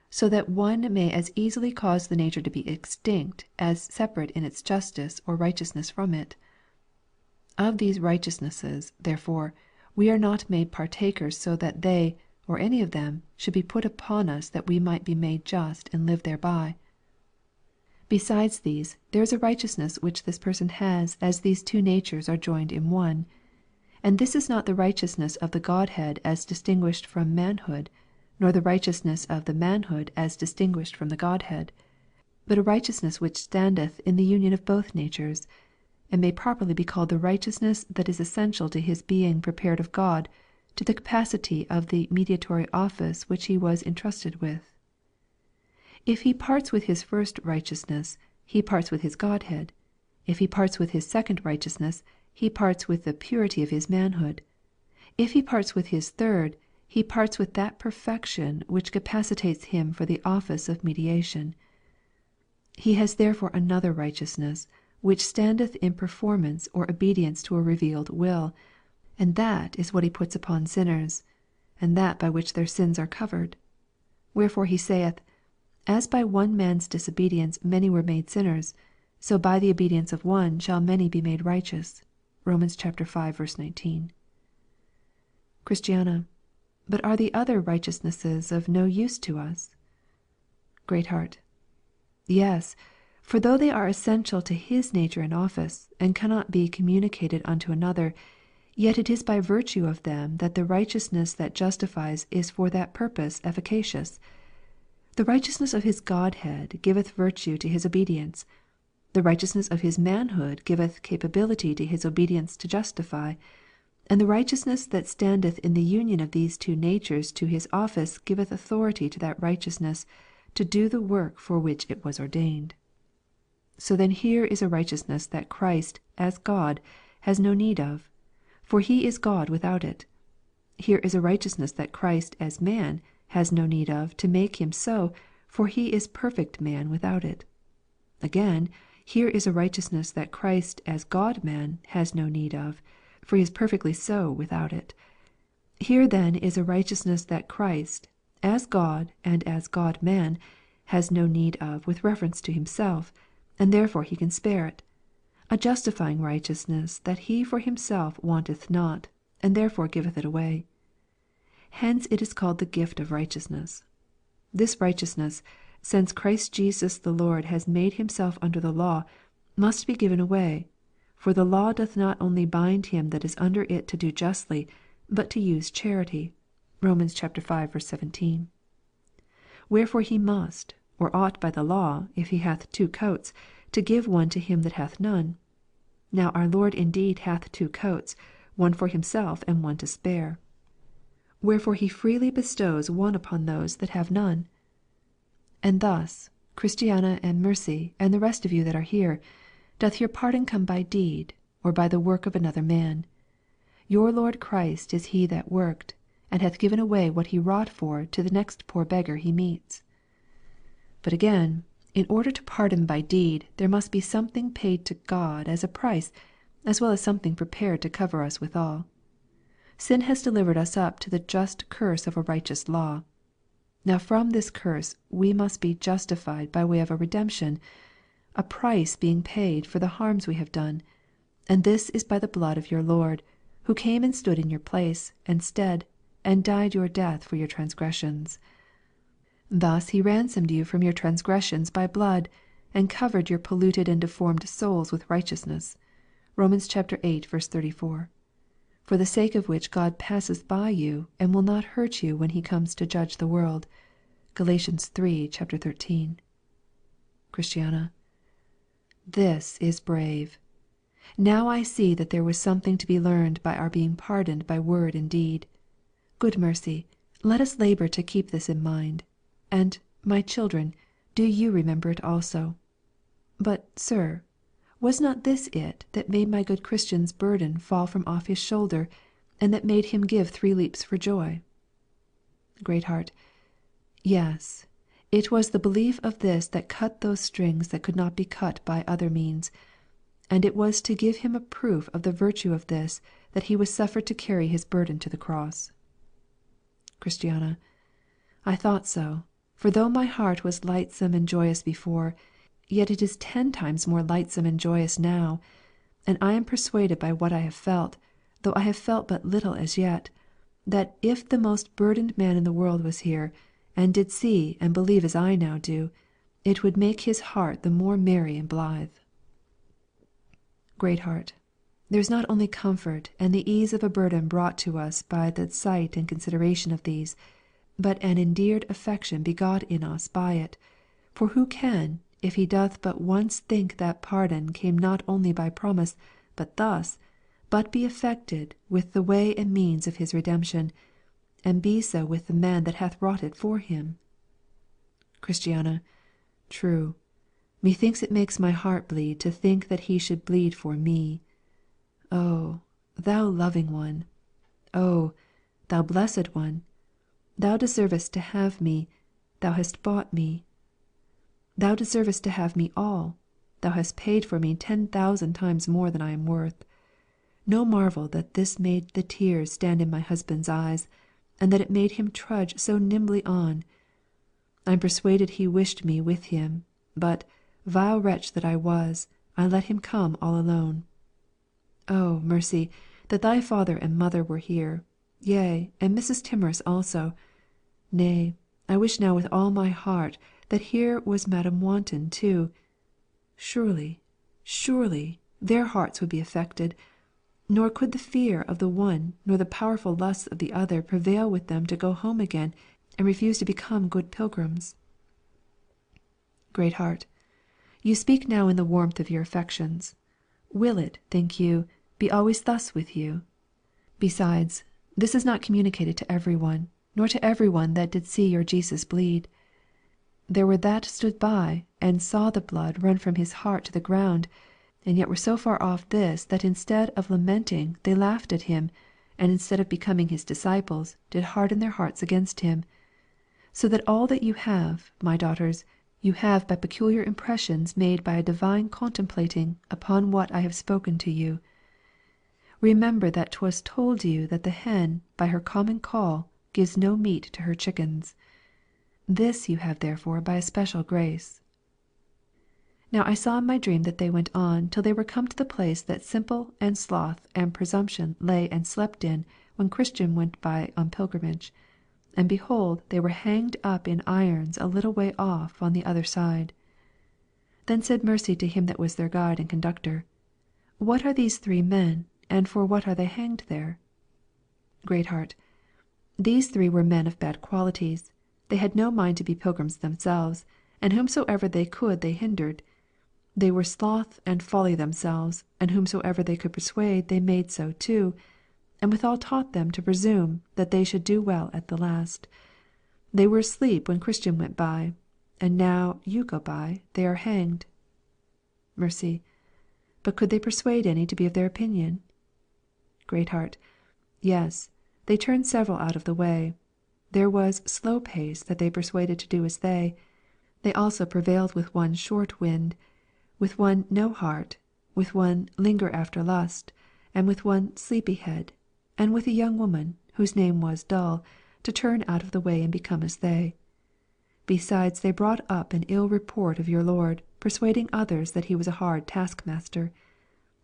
so that one may as easily cause the nature to be extinct as separate in its justice or righteousness from it. Of these righteousnesses, therefore, we are not made partakers so that they, or any of them, should be put upon us that we might be made just and live thereby. Besides these, there is a righteousness which this person has as these two natures are joined in one. And this is not the righteousness of the Godhead as distinguished from manhood, nor the righteousness of the manhood as distinguished from the Godhead, but a righteousness which standeth in the union of both natures, and may properly be called the righteousness that is essential to his being prepared of God to the capacity of the mediatory office which he was entrusted with. If he parts with his first righteousness, he parts with his Godhead. If he parts with his second righteousness, he parts with the purity of his manhood. If he parts with his third, he parts with that perfection which capacitates him for the office of mediation. He has therefore another righteousness, which standeth in performance or obedience to a revealed will, and that is what he puts upon sinners, and that by which their sins are covered. Wherefore he saith, As by one man's disobedience many were made sinners, so by the obedience of one shall many be made righteous. Romans 5:19. Christiana: But are the other righteousnesses of no use to us? Greatheart: Yes, for though they are essential to his nature and office, and cannot be communicated unto another, yet it is by virtue of them that the righteousness that justifies is for that purpose efficacious. The righteousness of his Godhead giveth virtue to his obedience. The righteousness of his manhood giveth capability to his obedience to justify. And the righteousness that standeth in the union of these two natures to his office giveth authority to that righteousness to do the work for which it was ordained. So then here is a righteousness that Christ, as God, has no need of, for he is God without it. Here is a righteousness that Christ, as man, has no need of to make him so, for he is perfect man without it. Again, here is a righteousness that Christ, as God-man, has no need of, for he is perfectly so without it. Here then is a righteousness that Christ, as God and as God-man, has no need of with reference to himself, and therefore he can spare it. A justifying righteousness that he for himself wanteth not, and therefore giveth it away. Hence it is called the gift of righteousness. This righteousness, since Christ Jesus the Lord has made himself under the law, must be given away, for the law doth not only bind him that is under it to do justly, but to use charity. Romans 5:17. Wherefore he must, or ought by the law, if he hath two coats, to give one to him that hath none. Now our Lord indeed hath two coats, one for himself and one to spare. Wherefore he freely bestows one upon those that have none. And thus, Christiana and Mercy, and the rest of you that are here, doth your pardon come by deed, or by the work of another man. Your Lord Christ is he that worked, and hath given away what he wrought for to the next poor beggar he meets. But again, in order to pardon by deed, there must be something paid to God as a price, as well as something prepared to cover us withal. Sin has delivered us up to the just curse of a righteous law. Now from this curse we must be justified by way of a redemption, a price being paid for the harms we have done, and this is by the blood of your Lord, who came and stood in your place and stead, and died your death for your transgressions. Thus He ransomed you from your transgressions by blood, and covered your polluted and deformed souls with righteousness." (Rom. 8:34.) "For the sake of which God passes by you, and will not hurt you when He comes to judge the world." (Gal. 3:13.) Christiana: "This is brave! Now I see that there was something to be learned by our being pardoned by word and deed. Good Mercy, let us labor to keep this in mind. And, my children, do you remember it also. But, sir, was not this it that made my good Christian's burden fall from off his shoulder, and that made him give 3 leaps for joy?" Greatheart: "Yes, it was the belief of this that cut those strings that could not be cut by other means. And it was to give him a proof of the virtue of this that he was suffered to carry his burden to the cross." Christiana: "I thought so. For though my heart was lightsome and joyous before, yet it is 10 times more lightsome and joyous now. And I am persuaded by what I have felt, though I have felt but little as yet, that if the most burdened man in the world was here, and did see and believe as I now do, it would make his heart the more merry and blithe." Greatheart: "There is not only comfort and the ease of a burden brought to us by the sight and consideration of these, but an endeared affection begot in us by it. For who can, if he doth but once think that pardon came not only by promise, but thus, but be affected with the way and means of his redemption, and be so with the man that hath wrought it for him?" Christiana: "True. Methinks it makes my heart bleed to think that he should bleed for me. Oh, thou loving one! Oh, thou blessed one! Thou deservest to have me, thou hast bought me. Thou deservest to have me all, thou hast paid for me 10,000 times more than I am worth. No marvel that this made the tears stand in my husband's eyes, and that it made him trudge so nimbly on. I am persuaded he wished me with him, but, vile wretch that I was, I let him come all alone. Oh, Mercy, that thy father and mother were here, yea, and Mrs. Timorous also. Nay, I wish now with all my heart that here was Madam Wanton too. Surely, surely, their hearts would be affected, nor could the fear of the one nor the powerful lusts of the other prevail with them to go home again and refuse to become good pilgrims." Greatheart: "You speak now in the warmth of your affections. Will it, think you, be always thus with you? Besides, this is not communicated to every one, nor to every one that did see your Jesus bleed. There were that stood by, and saw the blood run from his heart to the ground, and yet were so far off this that instead of lamenting they laughed at him, and instead of becoming his disciples did harden their hearts against him. So that all that you have, my daughters, you have by peculiar impressions made by a divine contemplating upon what I have spoken to you. Remember that 'twas told you that the hen by her common call gives no meat to her chickens. This you have therefore by a special grace." Now I saw in my dream that they went on till they were come to the place that Simple and Sloth and Presumption lay and slept in when Christian went by on pilgrimage. And behold they were hanged up in irons a little way off on the other side. Then said Mercy to him that was their guide and conductor, "What are these 3 men, and for what are they hanged there?" Greatheart: "These 3 were men of bad qualities. They had no mind to be pilgrims themselves, and whomsoever they could they hindered. They were sloth and folly themselves, and whomsoever they could persuade they made so too, and withal taught them to presume that they should do well at the last. They were asleep when Christian went by, and now you go by, they are hanged." Mercy: "But could they persuade any to be of their opinion?" Greatheart: "Yes, they turned several out of the way. There was Slow pace that they persuaded to do as they. They also prevailed with one Short wind, with one No heart, with one Linger after lust, and with one Sleepy head, and with a young woman, whose name was Dull, to turn out of the way and become as they. Besides they brought up an ill report of your Lord, persuading others that he was a hard taskmaster.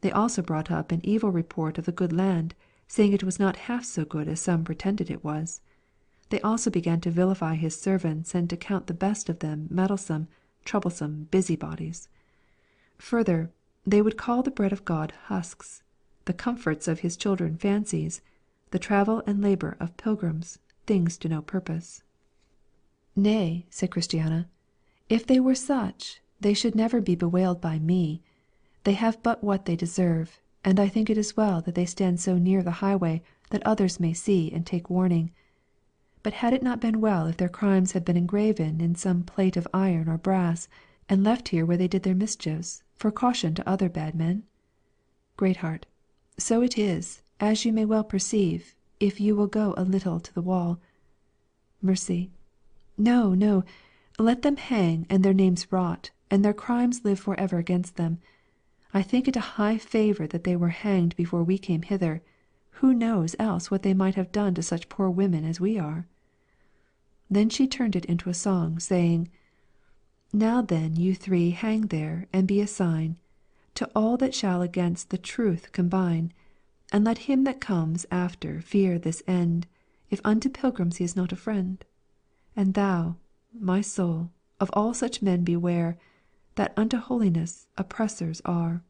They also brought up an evil report of the good land, saying it was not half so good as some pretended it was. They also began to vilify his servants and to count the best of them meddlesome, troublesome busybodies. Further, they would call the bread of God husks, the comforts of his children fancies, the travel and labour of pilgrims things to no purpose. Nay, said Christiana, if they were such, they should never be bewailed by me. They have but what they deserve, and I think it is well that they stand so near the highway that others may see and take warning. But had it not been well if their crimes had been engraven in some plate of iron or brass, and left here where they did their mischiefs, for caution to other bad men? Greatheart. So it is, as you may well perceive, if you will go a little to the wall. Mercy. No, no, let them hang and their names rot, and their crimes live for ever against them. I think it a high favour that they were hanged before we came hither. Who knows else what they might have done to such poor women as we are? Then she turned it into a song, saying, Now then you three hang there, and be a sign To all that shall against the truth combine, And let him that comes after fear this end, If unto pilgrims he is not a friend. And thou, my soul, of all such men beware, That unto holiness oppressors are.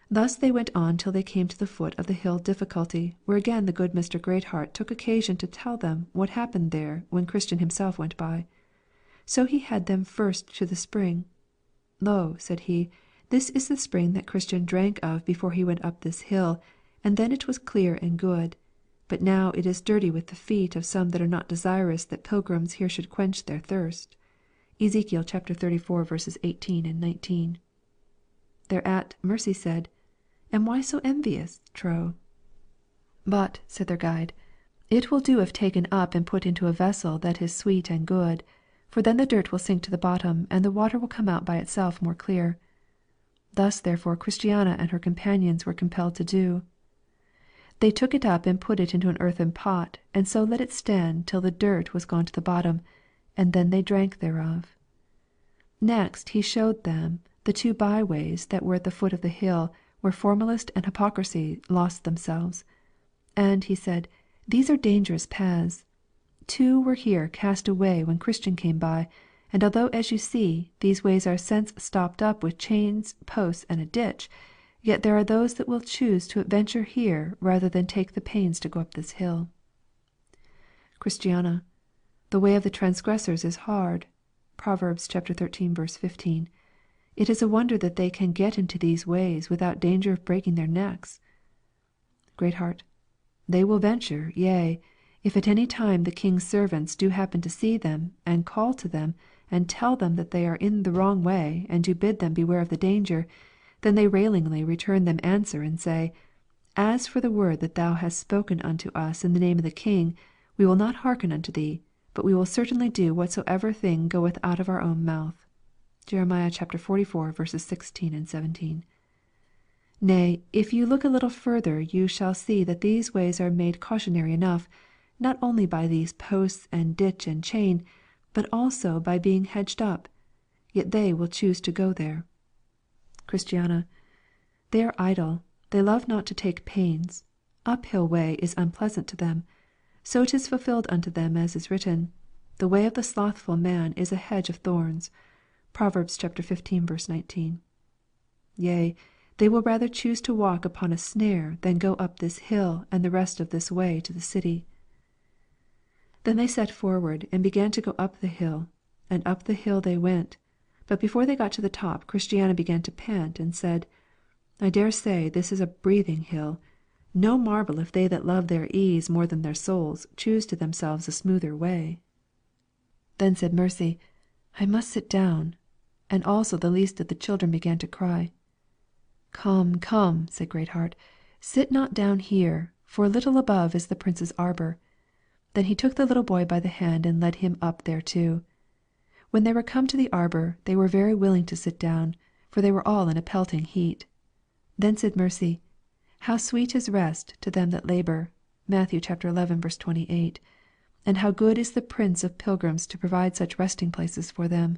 Thus they went on till they came to the foot of the hill Difficulty, where again the good Mr. Greatheart took occasion to tell them what happened there when Christian himself went by. So he had them first to the spring. Lo, said he, this is the spring that Christian drank of before he went up this hill, and then it was clear and good, but now it is dirty with the feet of some that are not desirous that pilgrims here should quench their thirst. Ezekiel chapter 34 verses 18 and 19. Thereat Mercy said, And why so envious, trow? But, said their guide, it will do if taken up and put into a vessel that is sweet and good, for then the dirt will sink to the bottom, and the water will come out by itself more clear. Thus therefore Christiana and her companions were compelled to do. They took it up and put it into an earthen pot, and so let it stand till the dirt was gone to the bottom, and then they drank thereof. Next he showed them the two byways that were at the foot of the hill, where formalist and hypocrisy lost themselves. And, he said, these are dangerous paths. Two were here cast away when Christian came by, and although, as you see, these ways are since stopped up with chains, posts, and a ditch, yet there are those that will choose to adventure here rather than take the pains to go up this hill. Christiana. The way of the transgressors is hard. Proverbs chapter 13, verse 15. It is a wonder that they can get into these ways without danger of breaking their necks. Greatheart. They will venture, yea, if at any time the king's servants do happen to see them, and call to them, and tell them that they are in the wrong way, and do bid them beware of the danger, then they railingly return them answer and say, As for the word that thou hast spoken unto us in the name of the king, we will not hearken unto thee, but we will certainly do whatsoever thing goeth out of our own mouth. Jeremiah chapter 44, verses 16 and 17. Nay, if you look a little further you shall see that these ways are made cautionary enough, not only by these posts and ditch and chain, but also by being hedged up, yet they will choose to go there. Christiana. They are idle, they love not to take pains. Uphill way is unpleasant to them. So it is fulfilled unto them as is written, The way of the slothful man is a hedge of thorns. Proverbs chapter 15, verse 19. Yea, they will rather choose to walk upon a snare than go up this hill and the rest of this way to the city. Then they set forward and began to go up the hill, and up the hill they went. But before they got to the top, Christiana began to pant, and said, I dare say this is a breathing hill. No marvel if they that love their ease more than their souls choose to themselves a smoother way. Then said Mercy, I must sit down. And also the least of the children began to cry. Come, come, said Greatheart, sit not down here, for a little above is the prince's arbour. Then he took the little boy by the hand and led him up thereto. When they were come to the arbour, they were very willing to sit down, for they were all in a pelting heat. Then said Mercy, How sweet is rest to them that labour. Matthew chapter 11, verse 28. And how good is the Prince of pilgrims to provide such resting places for them.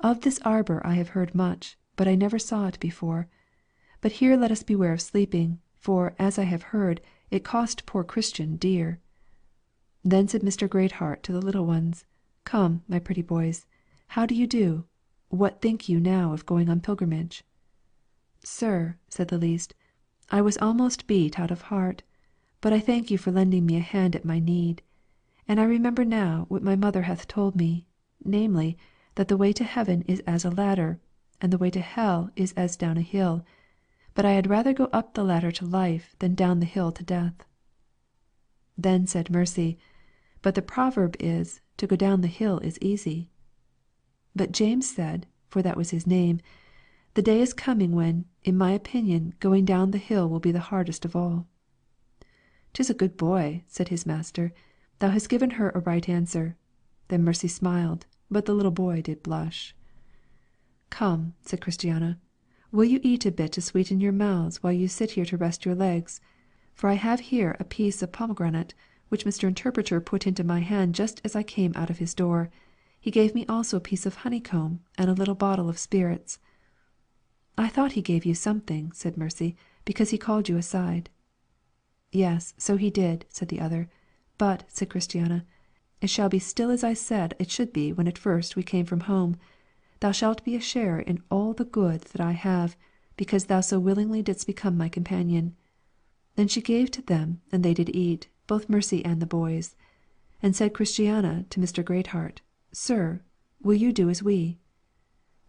Of this arbour I have heard much, but I never saw it before. But here let us beware of sleeping, for, as I have heard, it cost poor Christian dear. Then said Mr. Greatheart to the little ones, "Come, my pretty boys, how do you do? What think you now of going on pilgrimage?" "Sir," said the least, "I was almost beat out of heart, but I thank you for lending me a hand at my need. And I remember now what my mother hath told me, namely, that the way to heaven is as a ladder, and the way to hell is as down a hill. But I had rather go up the ladder to life than down the hill to death." Then said Mercy, "But the proverb is, to go down the hill is easy." But James said, for that was his name, "The day is coming when, in my opinion, going down the hill will be the hardest of all." "'Tis a good boy," said his master; "thou hast given her a right answer." Then Mercy smiled, but the little boy did blush. "Come," said Christiana, "will you eat a bit to sweeten your mouths while you sit here to rest your legs? For I have here a piece of pomegranate, which Mr. Interpreter put into my hand just as I came out of his door. He gave me also a piece of honeycomb and a little bottle of spirits." "I thought he gave you something," said Mercy, "because he called you aside." "Yes, so he did," said the other. "But," said Christiana, "it shall be still as I said it should be when at first we came from home. Thou shalt be a sharer in all the good that I have, because thou so willingly didst become my companion." Then she gave to them, and they did eat, both Mercy and the boys. And said Christiana to Mr. Greatheart, "Sir, will you do as we?"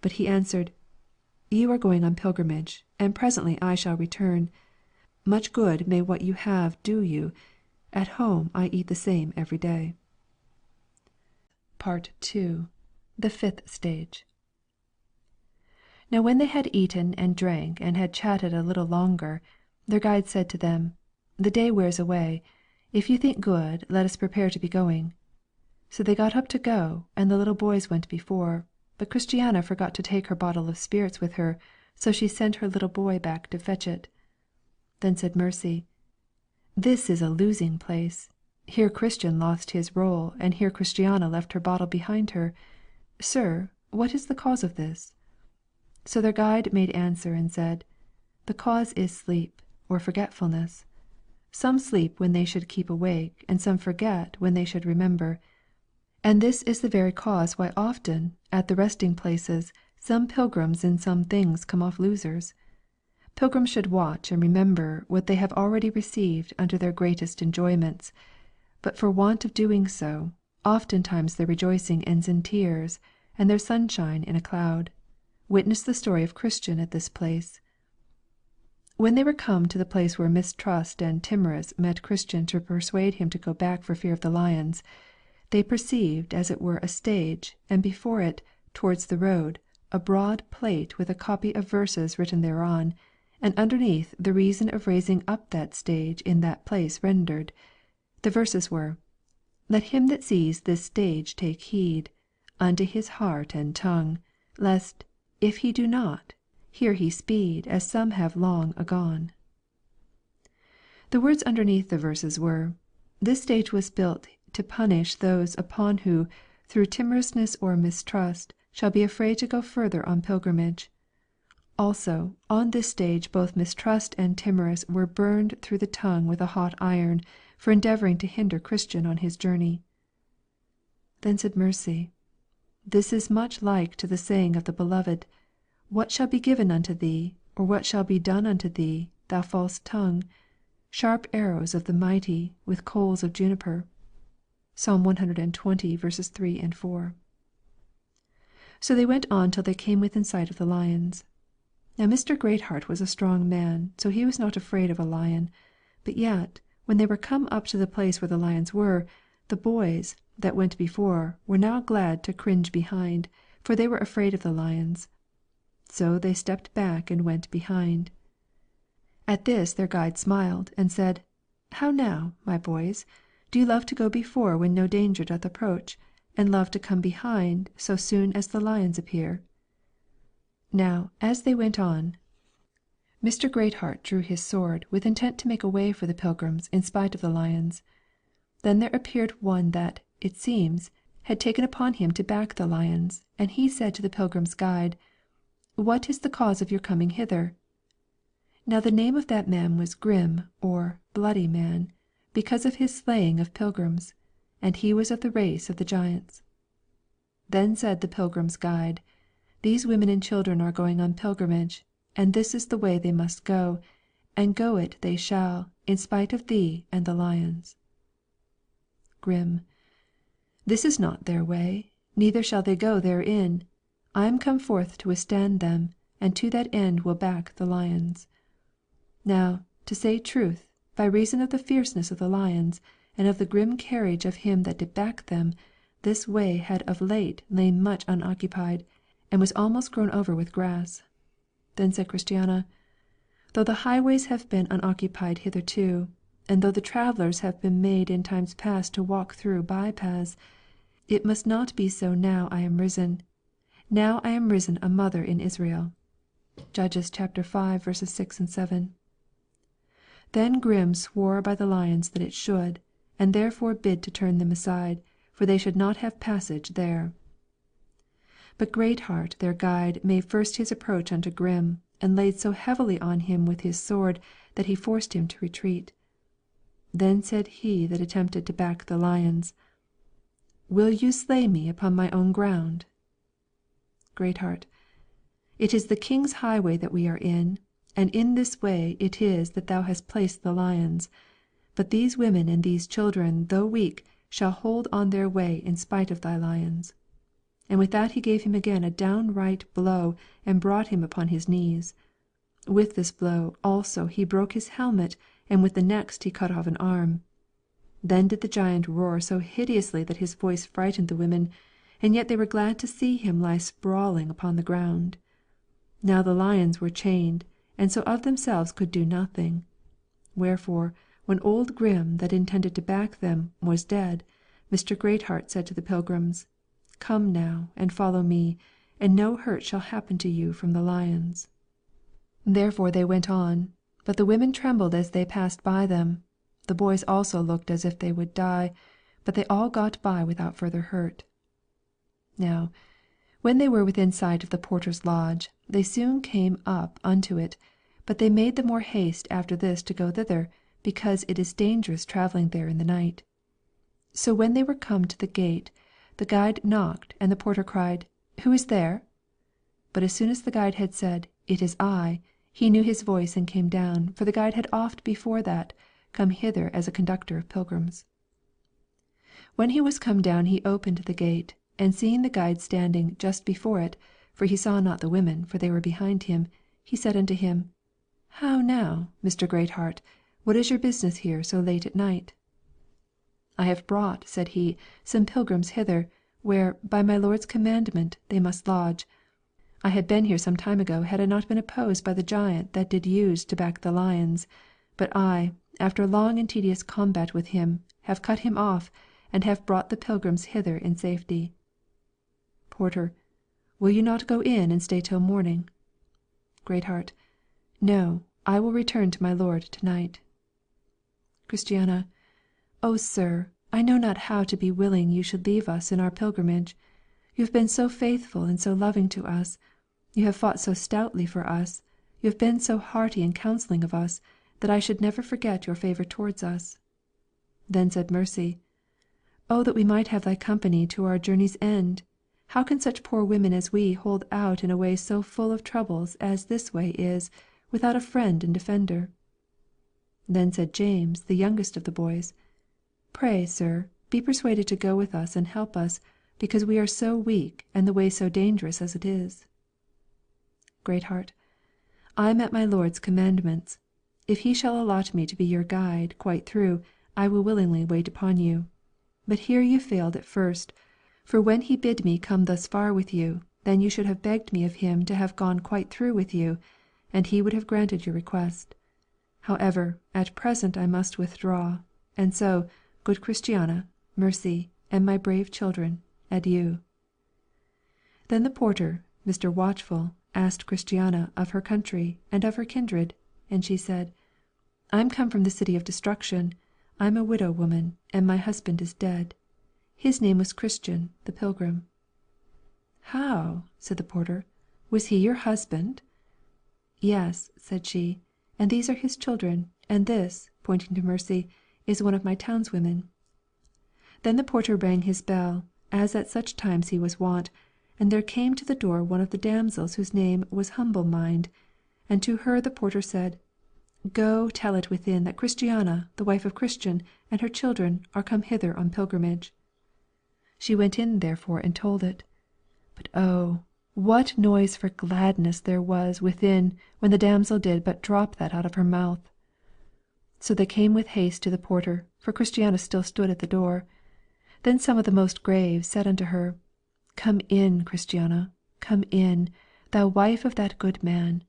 But he answered, "You are going on pilgrimage, and presently I shall return. Much good may what you have do you. At home I eat the same every day." Part II. The Fifth Stage. Now when they had eaten and drank and had chatted a little longer, their guide said to them, "The day wears away. If you think good, let us prepare to be going." So they got up to go, and the little boys went before, but Christiana forgot to take her bottle of spirits with her, so she sent her little boy back to fetch it. Then said Mercy, "This is a losing place. Here Christian lost his roll, and here Christiana left her bottle behind her. Sir, what is the cause of this?" So their guide made answer and said, "The cause is sleep, or forgetfulness. Some sleep when they should keep awake, and some forget when they should remember. And this is the very cause why often, at the resting places, some pilgrims in some things come off losers. Pilgrims should watch and remember what they have already received under their greatest enjoyments, but for want of doing so, oftentimes their rejoicing ends in tears, and their sunshine in a cloud. Witness the story of Christian at this place." When they were come to the place where Mistrust and Timorous met Christian to persuade him to go back for fear of the lions, they perceived as it were a stage, and before it, towards the road, a broad plate with a copy of verses written thereon, and underneath the reason of raising up that stage in that place rendered. The verses were, "Let him that sees this stage take heed Unto his heart and tongue, Lest, if he do not, here he speed As some have long agone." The words underneath the verses were, "This stage was built to punish those upon who, through timorousness or mistrust, shall be afraid to go further on pilgrimage." Also, on this stage both Mistrust and Timorous were burned through the tongue with a hot iron for endeavouring to hinder Christian on his journey. Then said Mercy, "This is much like to the saying of the Beloved, What shall be given unto thee, or what shall be done unto thee, thou false tongue? Sharp arrows of the mighty, with coals of juniper." Psalm 120, verses 3 and 4. So they went on till they came within sight of the lions. Now Mr. Greatheart was a strong man, so he was not afraid of a lion. But yet, when they were come up to the place where the lions were, the boys, that went before, were now glad to cringe behind, for they were afraid of the lions. So they stepped back and went behind. At this their guide smiled, and said, "How now, my boys? Do you love to go before when no danger doth approach, and love to come behind so soon as the lions appear?" Now, as they went on, Mr. Greatheart drew his sword with intent to make a way for the pilgrims in spite of the lions. Then there appeared one that, it seems, had taken upon him to back the lions, and he said to the pilgrim's guide, "What is the cause of your coming hither?" Now the name of that man was Grim, or Bloody Man, because of his slaying of pilgrims. and he was of the race of the giants. Then said the pilgrim's guide, These women and children are going on pilgrimage, and this is the way they must go, and go it they shall, in spite of thee and the lions. Grim. This is not their way, neither shall they go therein. I am come forth to withstand them, and to that end will back the lions. Now, to say truth, by reason of the fierceness of the lions, and of the grim carriage of him that did back them, this way had of late lain much unoccupied, and was almost grown over with grass. Then said Christiana, Though the highways have been unoccupied hitherto, and though the travellers have been made in times past to walk through by-paths, it must not be so now I am risen. Now I am risen a mother in Israel. Judges chapter 5, verses 6 and 7. Then Grim swore by the lions that it should, and therefore bid to turn them aside, for they should not have passage there. But Greatheart their guide made first his approach unto Grim, and laid so heavily on him with his sword that he forced him to retreat. Then said he that attempted to back the lions, Will you slay me upon my own ground? Greatheart. It is the king's highway that we are in, and in this way it is that thou hast placed the lions. But these women and these children, though weak, shall hold on their way in spite of thy lions. And with that he gave him again a downright blow, and brought him upon his knees. With this blow also he broke his helmet, and with the next he cut off an arm. Then did the giant roar so hideously that his voice frightened the women, and yet they were glad to see him lie sprawling upon the ground. Now the lions were chained, and so of themselves could do nothing. Wherefore, when old Grim that intended to back them was dead, Mr. Greatheart said to the pilgrims, Come now and follow me, and no hurt shall happen to you from the lions. Therefore they went on, but the women trembled as they passed by them. The boys also looked as if they would die, but they all got by without further hurt. Now, when they were within sight of the porter's lodge, they soon came up unto it, but they made the more haste after this to go thither, because it is dangerous travelling there in the night. So when they were come to the gate, the guide knocked, and the porter cried, Who is there? But as soon as the guide had said, It is I, he knew his voice and came down, for the guide had oft before that come hither as a conductor of pilgrims. When he was come down he opened the gate, and seeing the guide standing just before it, for he saw not the women, for they were behind him, he said unto him, How now, Mr. Greatheart, what is your business here so late at night? I have brought, said he, some pilgrims hither, where, by my Lord's commandment, they must lodge. I had been here some time ago had I not been opposed by the giant that did use to back the lions, but I, after long and tedious combat with him, have cut him off, and have brought the pilgrims hither in safety. Porter. Will you not go in and stay till morning? Greatheart. No, I will return to my lord to-night. Christiana. O sir, I know not how to be willing you should leave us in our pilgrimage. You have been so faithful and so loving to us, you have fought so stoutly for us, you have been so hearty in counselling of us, that I should never forget your favour towards us. Then said Mercy, Oh that we might have thy company to our journey's end! How can such poor women as we hold out in a way so full of troubles as this way is, without a friend and defender? Then said James, the youngest of the boys, Pray, sir, be persuaded to go with us and help us, because we are so weak, and the way so dangerous as it is. Greatheart. I am at my Lord's commandments. If he shall allot me to be your guide quite through, I will willingly wait upon you. But here you failed at first, for when he bid me come thus far with you, then you should have begged me of him to have gone quite through with you, and he would have granted your request. However, at present I must withdraw, and so, good Christiana, Mercy, and my brave children, adieu. Then the porter, Mr. Watchful, asked Christiana of her country and of her kindred, and she said, I am come from the city of destruction. I am a widow woman, and my husband is dead. His name was Christian, the pilgrim. How? Said the porter. Was he your husband? Yes, said she, and these are his children, and this, pointing to Mercy, is one of my townswomen. Then the porter rang his bell, as at such times he was wont, and there came to the door one of the damsels whose name was Humble Mind, and to her the porter said, Go tell it within that Christiana, the wife of Christian, and her children, are come hither on pilgrimage. She went in therefore and told it. But oh, what noise for gladness there was within when the damsel did but drop that out of her mouth! So they came with haste to the porter, for Christiana still stood at the door. Then some of the most grave said unto her, Come in, Christiana, come in, thou wife of that good man.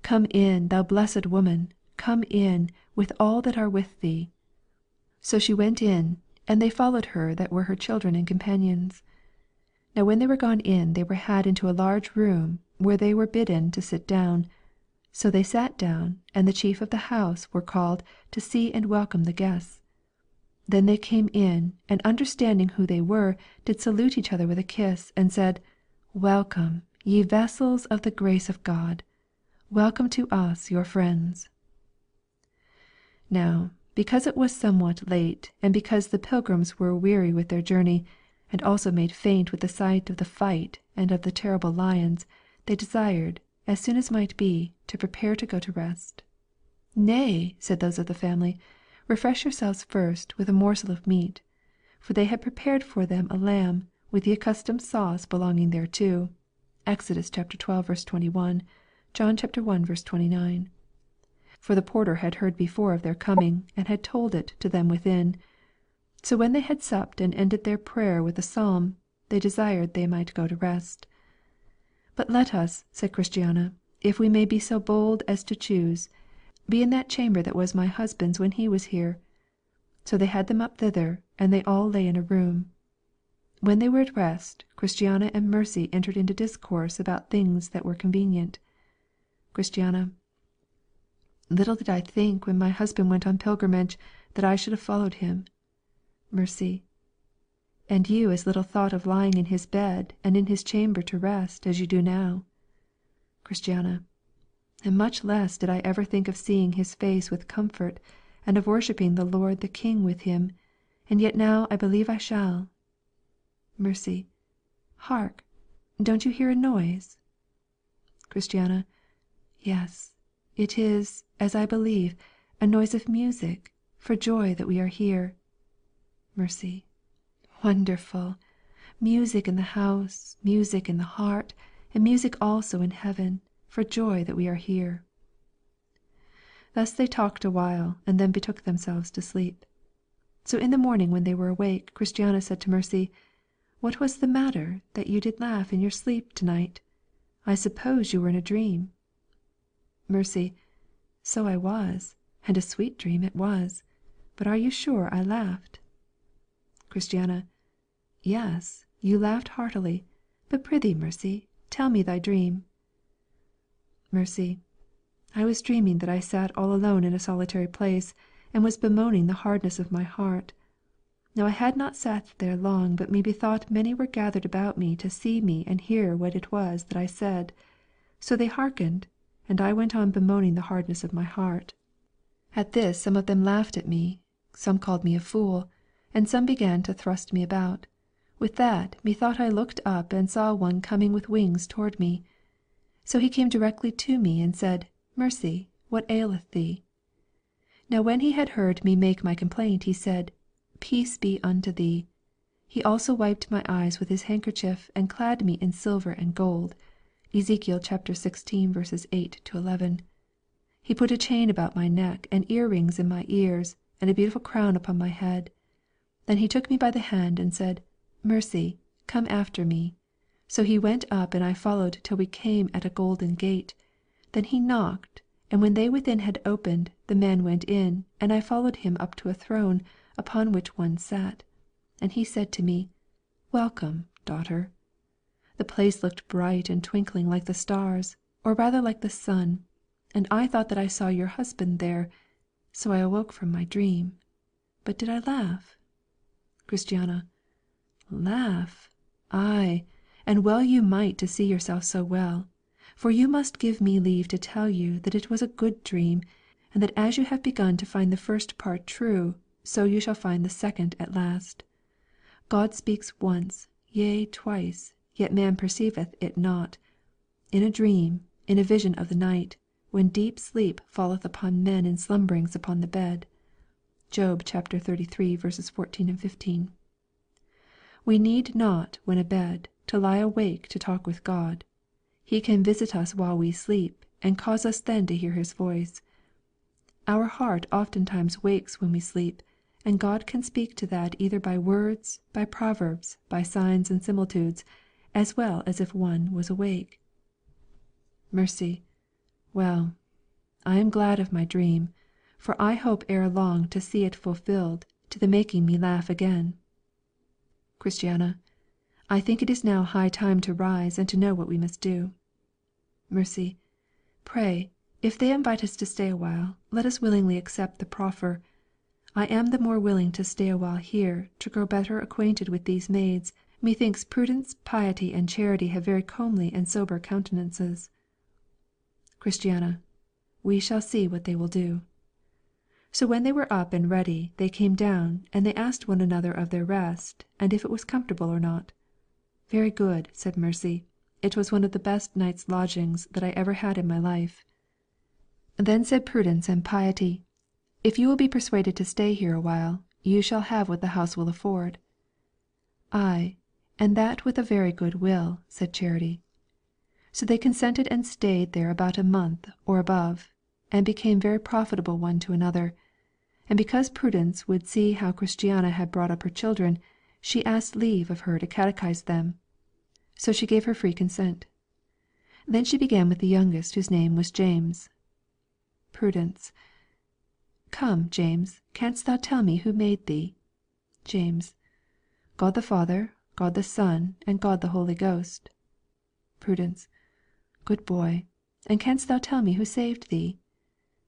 Come in, thou blessed woman, come in, with all that are with thee. So she went in, and they followed her that were her children and companions. Now when they were gone in, they were had into a large room, where they were bidden to sit down. So they sat down, and the chief of the house were called to see and welcome the guests. Then they came in, and understanding who they were, did salute each other with a kiss, and said, Welcome, ye vessels of the grace of God. Welcome to us, your friends. Now, because it was somewhat late, and because the pilgrims were weary with their journey, and also made faint with the sight of the fight and of the terrible lions, they desired, as soon as might be, to prepare to go to rest. Nay, said those of the family, refresh yourselves first with a morsel of meat, for they had prepared for them a lamb, with the accustomed sauce belonging thereto. Exodus 12:21, John 1:29. For the porter had heard before of their coming, and had told it to them within. So when they had supped and ended their prayer with a psalm, they desired they might go to rest. But let us, said Christiana, if we may be so bold as to choose, be in that chamber that was my husband's when he was here. So they had them up thither, and they all lay in a room. When they were at rest, Christiana and Mercy entered into discourse about things that were convenient. Christiana. Little did I think when my husband went on pilgrimage that I should have followed him. Mercy. And you as little thought of lying in his bed and in his chamber to rest, as you do now. Christiana. And much less did I ever think of seeing his face with comfort, and of worshipping the Lord the King with him, and yet now I believe I shall. Mercy. Hark! Don't you hear a noise? Christiana. Yes, it is, as I believe, a noise of music, for joy that we are here. Mercy. Wonderful! Music in the house, music in the heart, and music also in heaven, for joy that we are here. Thus they talked a while, and then betook themselves to sleep. So in the morning when they were awake, Christiana said to Mercy, What was the matter, that you did laugh in your sleep to-night? I suppose you were in a dream. Mercy. So I was, and a sweet dream it was. But are you sure I laughed? Christiana. Yes, you laughed heartily. But prithee, Mercy, tell me thy dream. Mercy. I was dreaming that I sat all alone in a solitary place, and was bemoaning the hardness of my heart. Now I had not sat there long, but me bethought many were gathered about me to see me and hear what it was that I said. So they hearkened, and I went on bemoaning the hardness of my heart. At this some of them laughed at me, some called me a fool, and some began to thrust me about. With that, methought I looked up and saw one coming with wings toward me. So he came directly to me and said, Mercy, what aileth thee? Now when he had heard me make my complaint, he said, Peace be unto thee. He also wiped my eyes with his handkerchief, and clad me in silver and gold. Ezekiel 16:8-11. He put a chain about my neck, and earrings in my ears, and a beautiful crown upon my head. Then he took me by the hand, and said, Mercy, come after me. So he went up, and I followed till we came at a golden gate. Then he knocked, and when they within had opened, the man went in, and I followed him up to a throne, upon which one sat. And he said to me, Welcome, daughter. The place looked bright and twinkling like the stars, or rather like the sun, and I thought that I saw your husband there. So I awoke from my dream. But did I laugh? Christiana. Laugh? Aye, and well you might to see yourself so well. For you must give me leave to tell you that it was a good dream, and that as you have begun to find the first part true, so you shall find the second at last. God speaks once, yea twice, yet man perceiveth it not. In a dream, in a vision of the night, when deep sleep falleth upon men in slumberings upon the bed. Job chapter 33, verses 14 and 15. We need not, when abed, to lie awake to talk with God. He can visit us while we sleep, and cause us then to hear His voice. Our heart oftentimes wakes when we sleep, and God can speak to that either by words, by proverbs, by signs and similitudes, as well as if one was awake. Mercy. Well, I am glad of my dream, for I hope ere long to see it fulfilled to the making me laugh again. Christiana. I think it is now high time to rise and to know what we must do. Mercy. Pray, if they invite us to stay a while, let us willingly accept the proffer. I am the more willing to stay a while here, to grow better acquainted with these maids. Methinks prudence, piety, and charity have very comely and sober countenances. Christiana. We shall see what they will do. So when they were up and ready, they came down, and they asked one another of their rest, and if it was comfortable or not. Very good, said Mercy. It was one of the best night's lodgings that I ever had in my life. Then said Prudence and Piety, if you will be persuaded to stay here a while, you shall have what the house will afford. Ay, and that with a very good will, said Charity. So they consented and stayed there about a month or above, and became very profitable one to another. And because Prudence would see how Christiana had brought up her children, she asked leave of her to catechize them. So she gave her free consent. Then she began with the youngest, whose name was James. Prudence. Come, James, canst thou tell me who made thee? James. God the Father, God the Son, and God the Holy Ghost. Prudence. Good boy. And canst thou tell me who saved thee?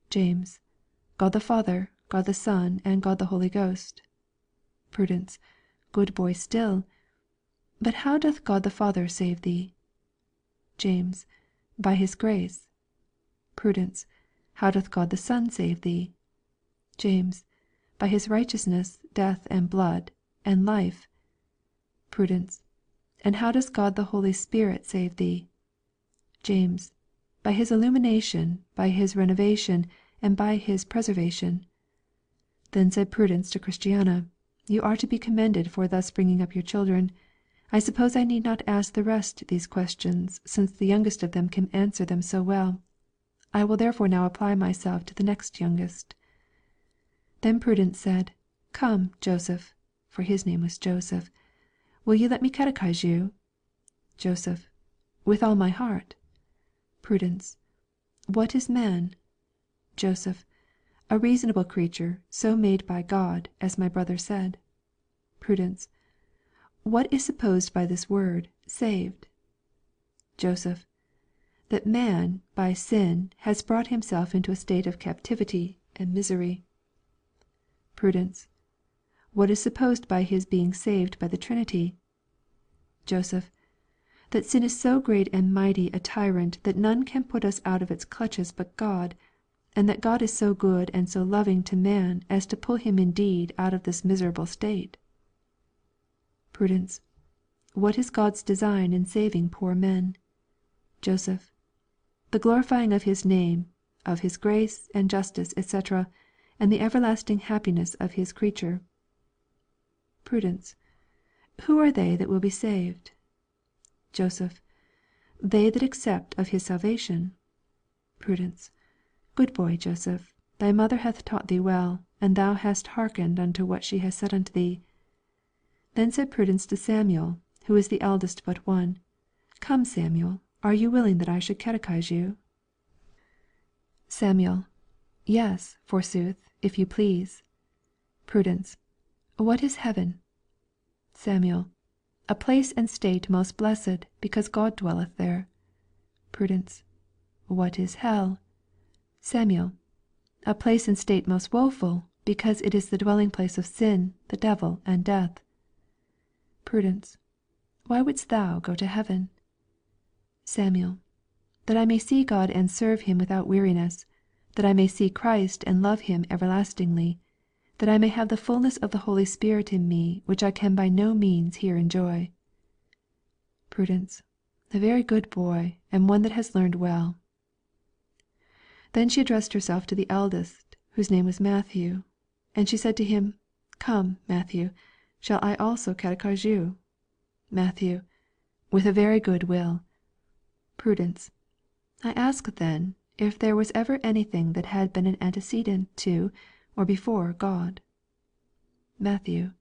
James. God the Father, God the Son, and God the Holy Ghost. Prudence. Good boy still. But how doth God the Father save thee? James. By His grace. Prudence. How doth God the Son save thee? James. By His righteousness, death, and blood, and life. Prudence. And how does God the Holy Spirit save thee? James. By His illumination, by His renovation, and by His preservation. Then said Prudence to Christiana, you are to be commended for thus bringing up your children. I suppose I need not ask the rest these questions, since the youngest of them can answer them so well. I will therefore now apply myself to the next youngest. Then Prudence said, Come, Joseph, for his name was Joseph, will you let me catechize you? Joseph. With all my heart. Prudence. What is man? Joseph. A reasonable creature, so made by God, as my brother said. Prudence. What is supposed by this word, saved? Joseph. That man, by sin, has brought himself into a state of captivity and misery. Prudence. What is supposed by his being saved by the Trinity? Joseph. That sin is so great and mighty a tyrant that none can put us out of its clutches but God, and that God is so good and so loving to man as to pull him indeed out of this miserable state. Prudence. What is God's design in saving poor men? Joseph. The glorifying of His name, of His grace and justice, etc., and the everlasting happiness of His creature. Prudence. Who are they that will be saved? Joseph. They that accept of His salvation. Prudence. Good boy, Joseph, thy mother hath taught thee well, and thou hast hearkened unto what she has said unto thee. Then said Prudence to Samuel, who was the eldest but one, Come, Samuel, are you willing that I should catechize you? Samuel. Yes, forsooth, if you please. Prudence. What is heaven? Samuel. A place and state most blessed, because God dwelleth there. Prudence. What is hell? Samuel. A place and state most woeful, because it is the dwelling place of sin, the devil, and death. Prudence. Why wouldst thou go to heaven? Samuel. That I may see God and serve Him without weariness, that I may see Christ and love Him everlastingly, that I may have the fulness of the Holy Spirit in me, which I can by no means here enjoy. Prudence. A very good boy, and one that has learned well. Then she addressed herself to the eldest, whose name was Matthew, and she said to him, Come, Matthew, shall I also catechize you? Matthew. With a very good will. Prudence. I ask then, if there was ever anything that had been an antecedent to, or before God? Matthew.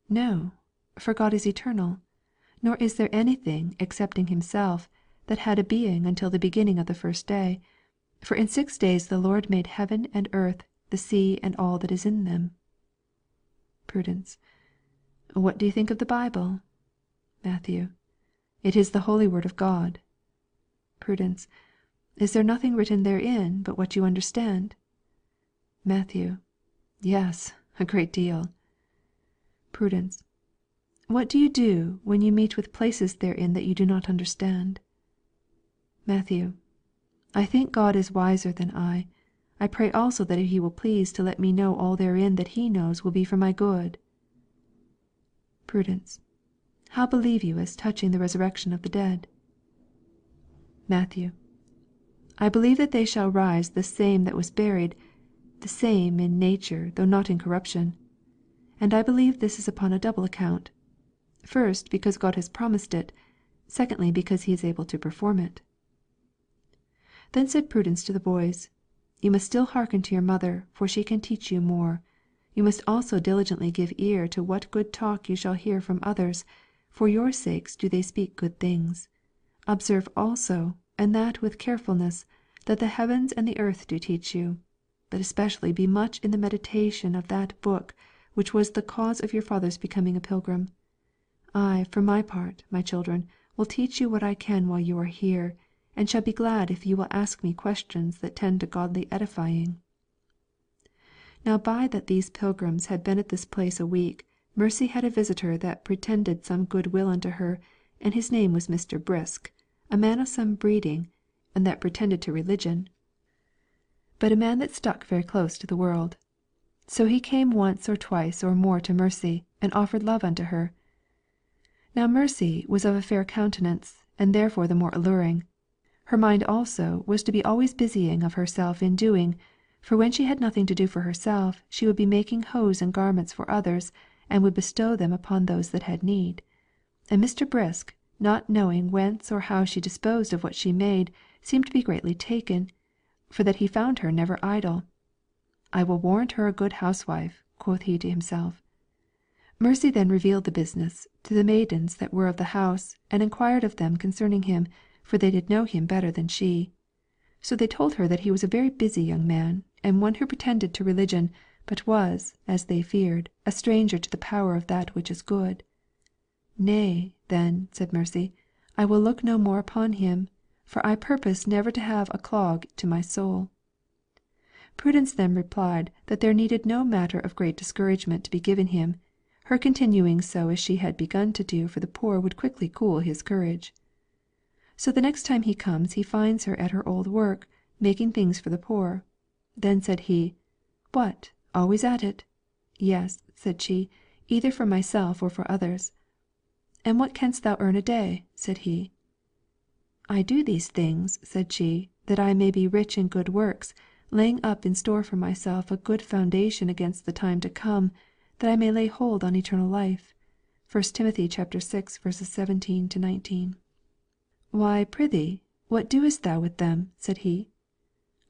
No, for God is eternal, nor is there anything, excepting himself, that had a being until the beginning of the first day. For in 6 days the Lord made heaven and earth, the sea, and all that is in them. Prudence. What do you think of the Bible? Matthew. It is the holy word of God. Prudence. Is there nothing written therein but what you understand? Matthew. Yes, a great deal. Prudence. What do you do when you meet with places therein that you do not understand? Matthew. I think God is wiser than I. I pray also that he will please to let me know all therein that he knows will be for my good. Prudence. How believe you as touching the resurrection of the dead? Matthew. I believe that they shall rise the same that was buried, the same in nature though not in corruption. And I believe this is upon a double account. First, because God has promised it. Secondly, because he is able to perform it. Then said Prudence to the boys, You must still hearken to your mother, for she can teach you more. You must also diligently give ear to what good talk you shall hear from others. For your sakes do they speak good things. Observe also, and that with carefulness, that the heavens and the earth do teach you. But especially be much in the meditation of that book, which was the cause of your father's becoming a pilgrim. I, for my part, my children, will teach you what I can while you are here, and shall be glad if you will ask me questions that tend to godly edifying. Now by that these pilgrims had been at this place a week, Mercy had a visitor that pretended some good will unto her, and his name was Mr. Brisk, a man of some breeding, and that pretended to religion, but a man that stuck very close to the world. So he came once or twice or more to Mercy, and offered love unto her. Now Mercy was of a fair countenance, and therefore the more alluring. Her mind also was to be always busying of herself in doing, for when she had nothing to do for herself, she would be making hose and garments for others, and would bestow them upon those that had need. And Mr. Brisk, not knowing whence or how she disposed of what she made, seemed to be greatly taken, for that he found her never idle. I will warrant her a good housewife, quoth he to himself. Mercy then revealed the business to the maidens that were of the house, and inquired of them concerning him, for they did know him better than she. So they told her that he was a very busy young man, and one who pretended to religion, but was, as they feared, a stranger to the power of that which is good. Nay, then, said Mercy, I will look no more upon him, for I purpose never to have a clog to my soul. Prudence then replied that there needed no matter of great discouragement to be given him. Her continuing so as she had begun to do for the poor would quickly cool his courage. So the next time he comes he finds her at her old work, making things for the poor. Then said he, What, always at it? Yes, said she, either for myself or for others. And what canst thou earn a day? said he. I do these things, said she, that I may be rich in good works, laying up in store for myself a good foundation against the time to come, that I may lay hold on eternal life. 1 Timothy 6:17-19. Why, prithee, what doest thou with them? said he.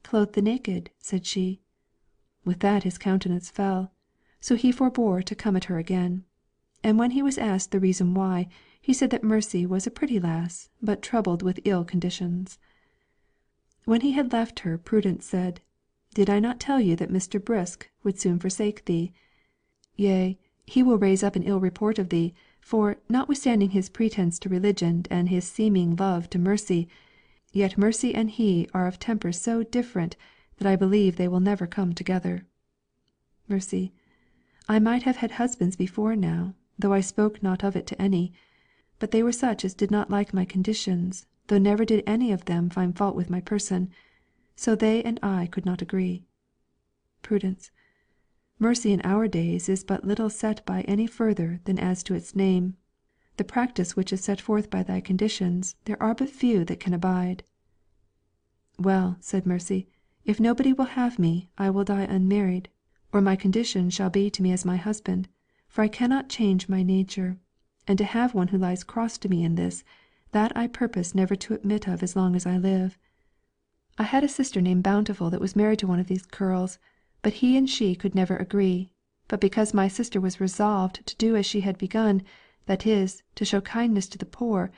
Clothe the naked, said she. With that his countenance fell, so he forbore to come at her again. And when he was asked the reason why, he said that Mercy was a pretty lass, but troubled with ill conditions. When he had left her, Prudence said, Did I not tell you that Mr. Brisk would soon forsake thee? Yea, he will raise up an ill report of thee, for, notwithstanding his pretence to religion and his seeming love to Mercy, yet Mercy and he are of tempers so different that I believe they will never come together. Mercy. I might have had husbands before now, though I spoke not of it to any, but they were such as did not like my conditions, though never did any of them find fault with my person, so they and I could not agree. Prudence. Mercy in our days is but little set by any further than as to its name. The practice which is set forth by thy conditions, there are but few that can abide." "Well," said Mercy, "if nobody will have me, I will die unmarried, or my conditions shall be to me as my husband, for I cannot change my nature; and to have one who lies cross to me in this, that I purpose never to admit of as long as I live. I had a sister named Bountiful that was married to one of these churls, but he and she could never agree; but because my sister was resolved to do as she had begun, that is, to show kindness to the poor,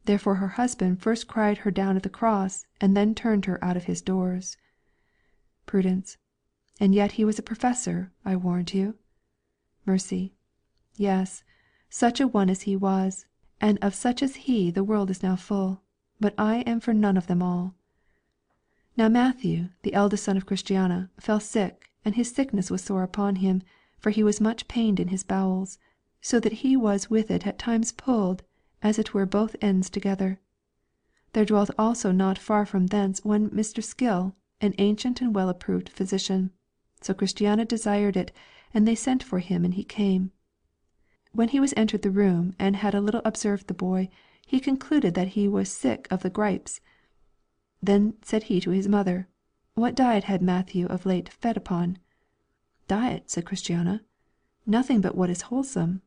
therefore her husband first cried her down at the cross, and then turned her out of his doors." Prudence. "And yet he was a professor, I warrant you?" Mercy. "Yes, such a one as he was, and of such as he the world is now full; but I am for none of them all." Now Matthew, the eldest son of Christiana, fell sick, and his sickness was sore upon him, for he was much pained in his bowels, so that he was with it at times pulled, as it were both ends together. There dwelt also not far from thence one Mr. Skill, an ancient and well approved physician. So Christiana desired it, and they sent for him, and he came. When he was entered the room, and had a little observed the boy, he concluded that he was sick of the gripes. Then said he to his mother, "What diet had Matthew of late fed upon?" "Diet," said Christiana, "nothing but what is wholesome."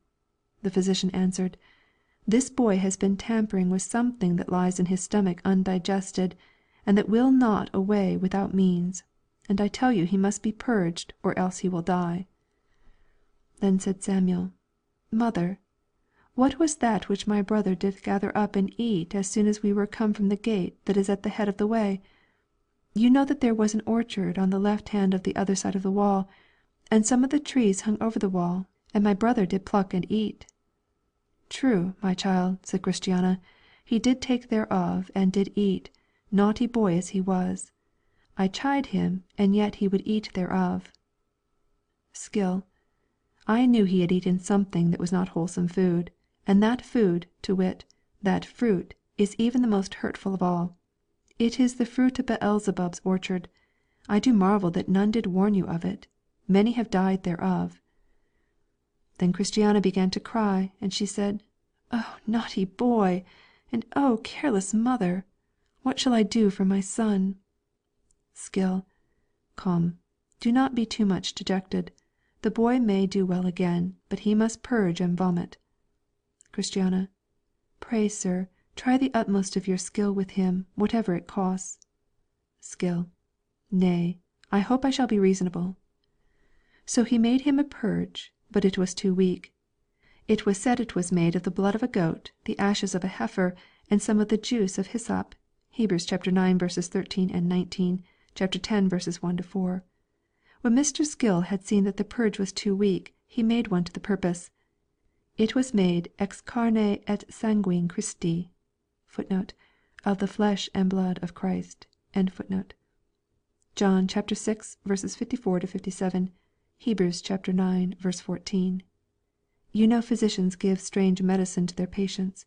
The physician answered, "This boy has been tampering with something that lies in his stomach undigested, and that will not away without means, and I tell you he must be purged, or else he will die." Then said Samuel, "Mother, what was that which my brother did gather up and eat as soon as we were come from the gate that is at the head of the way? You know that there was an orchard on the left hand of the other side of the wall, and some of the trees hung over the wall, and my brother did pluck and eat." "True, my child," said Christiana, "he did take thereof, and did eat, naughty boy as he was. I chid him, and yet he would eat thereof." Skill. "I knew he had eaten something that was not wholesome food, and that food, to wit, that fruit, is even the most hurtful of all. It is the fruit of Beelzebub's orchard. I do marvel that none did warn you of it. Many have died thereof." Then Christiana began to cry, and she said, "Oh, naughty boy! and oh, careless mother! What shall I do for my son?" Skill. "Come, do not be too much dejected. The boy may do well again, but he must purge and vomit." Christiana. "Pray, sir, try the utmost of your skill with him, whatever it costs." Skill. "Nay, I hope I shall be reasonable." So he made him a purge, but it was too weak. It was said it was made of the blood of a goat, the ashes of a heifer, and some of the juice of hyssop. Hebrews 9:13-19, 10:1-4. When Mr. Skill had seen that the purge was too weak, he made one to the purpose. It was made ex carne et sanguine Christi, [Footnote: Of the flesh and blood of Christ.] John 6:54-57, Hebrews 9:14. You know physicians give strange medicine to their patients.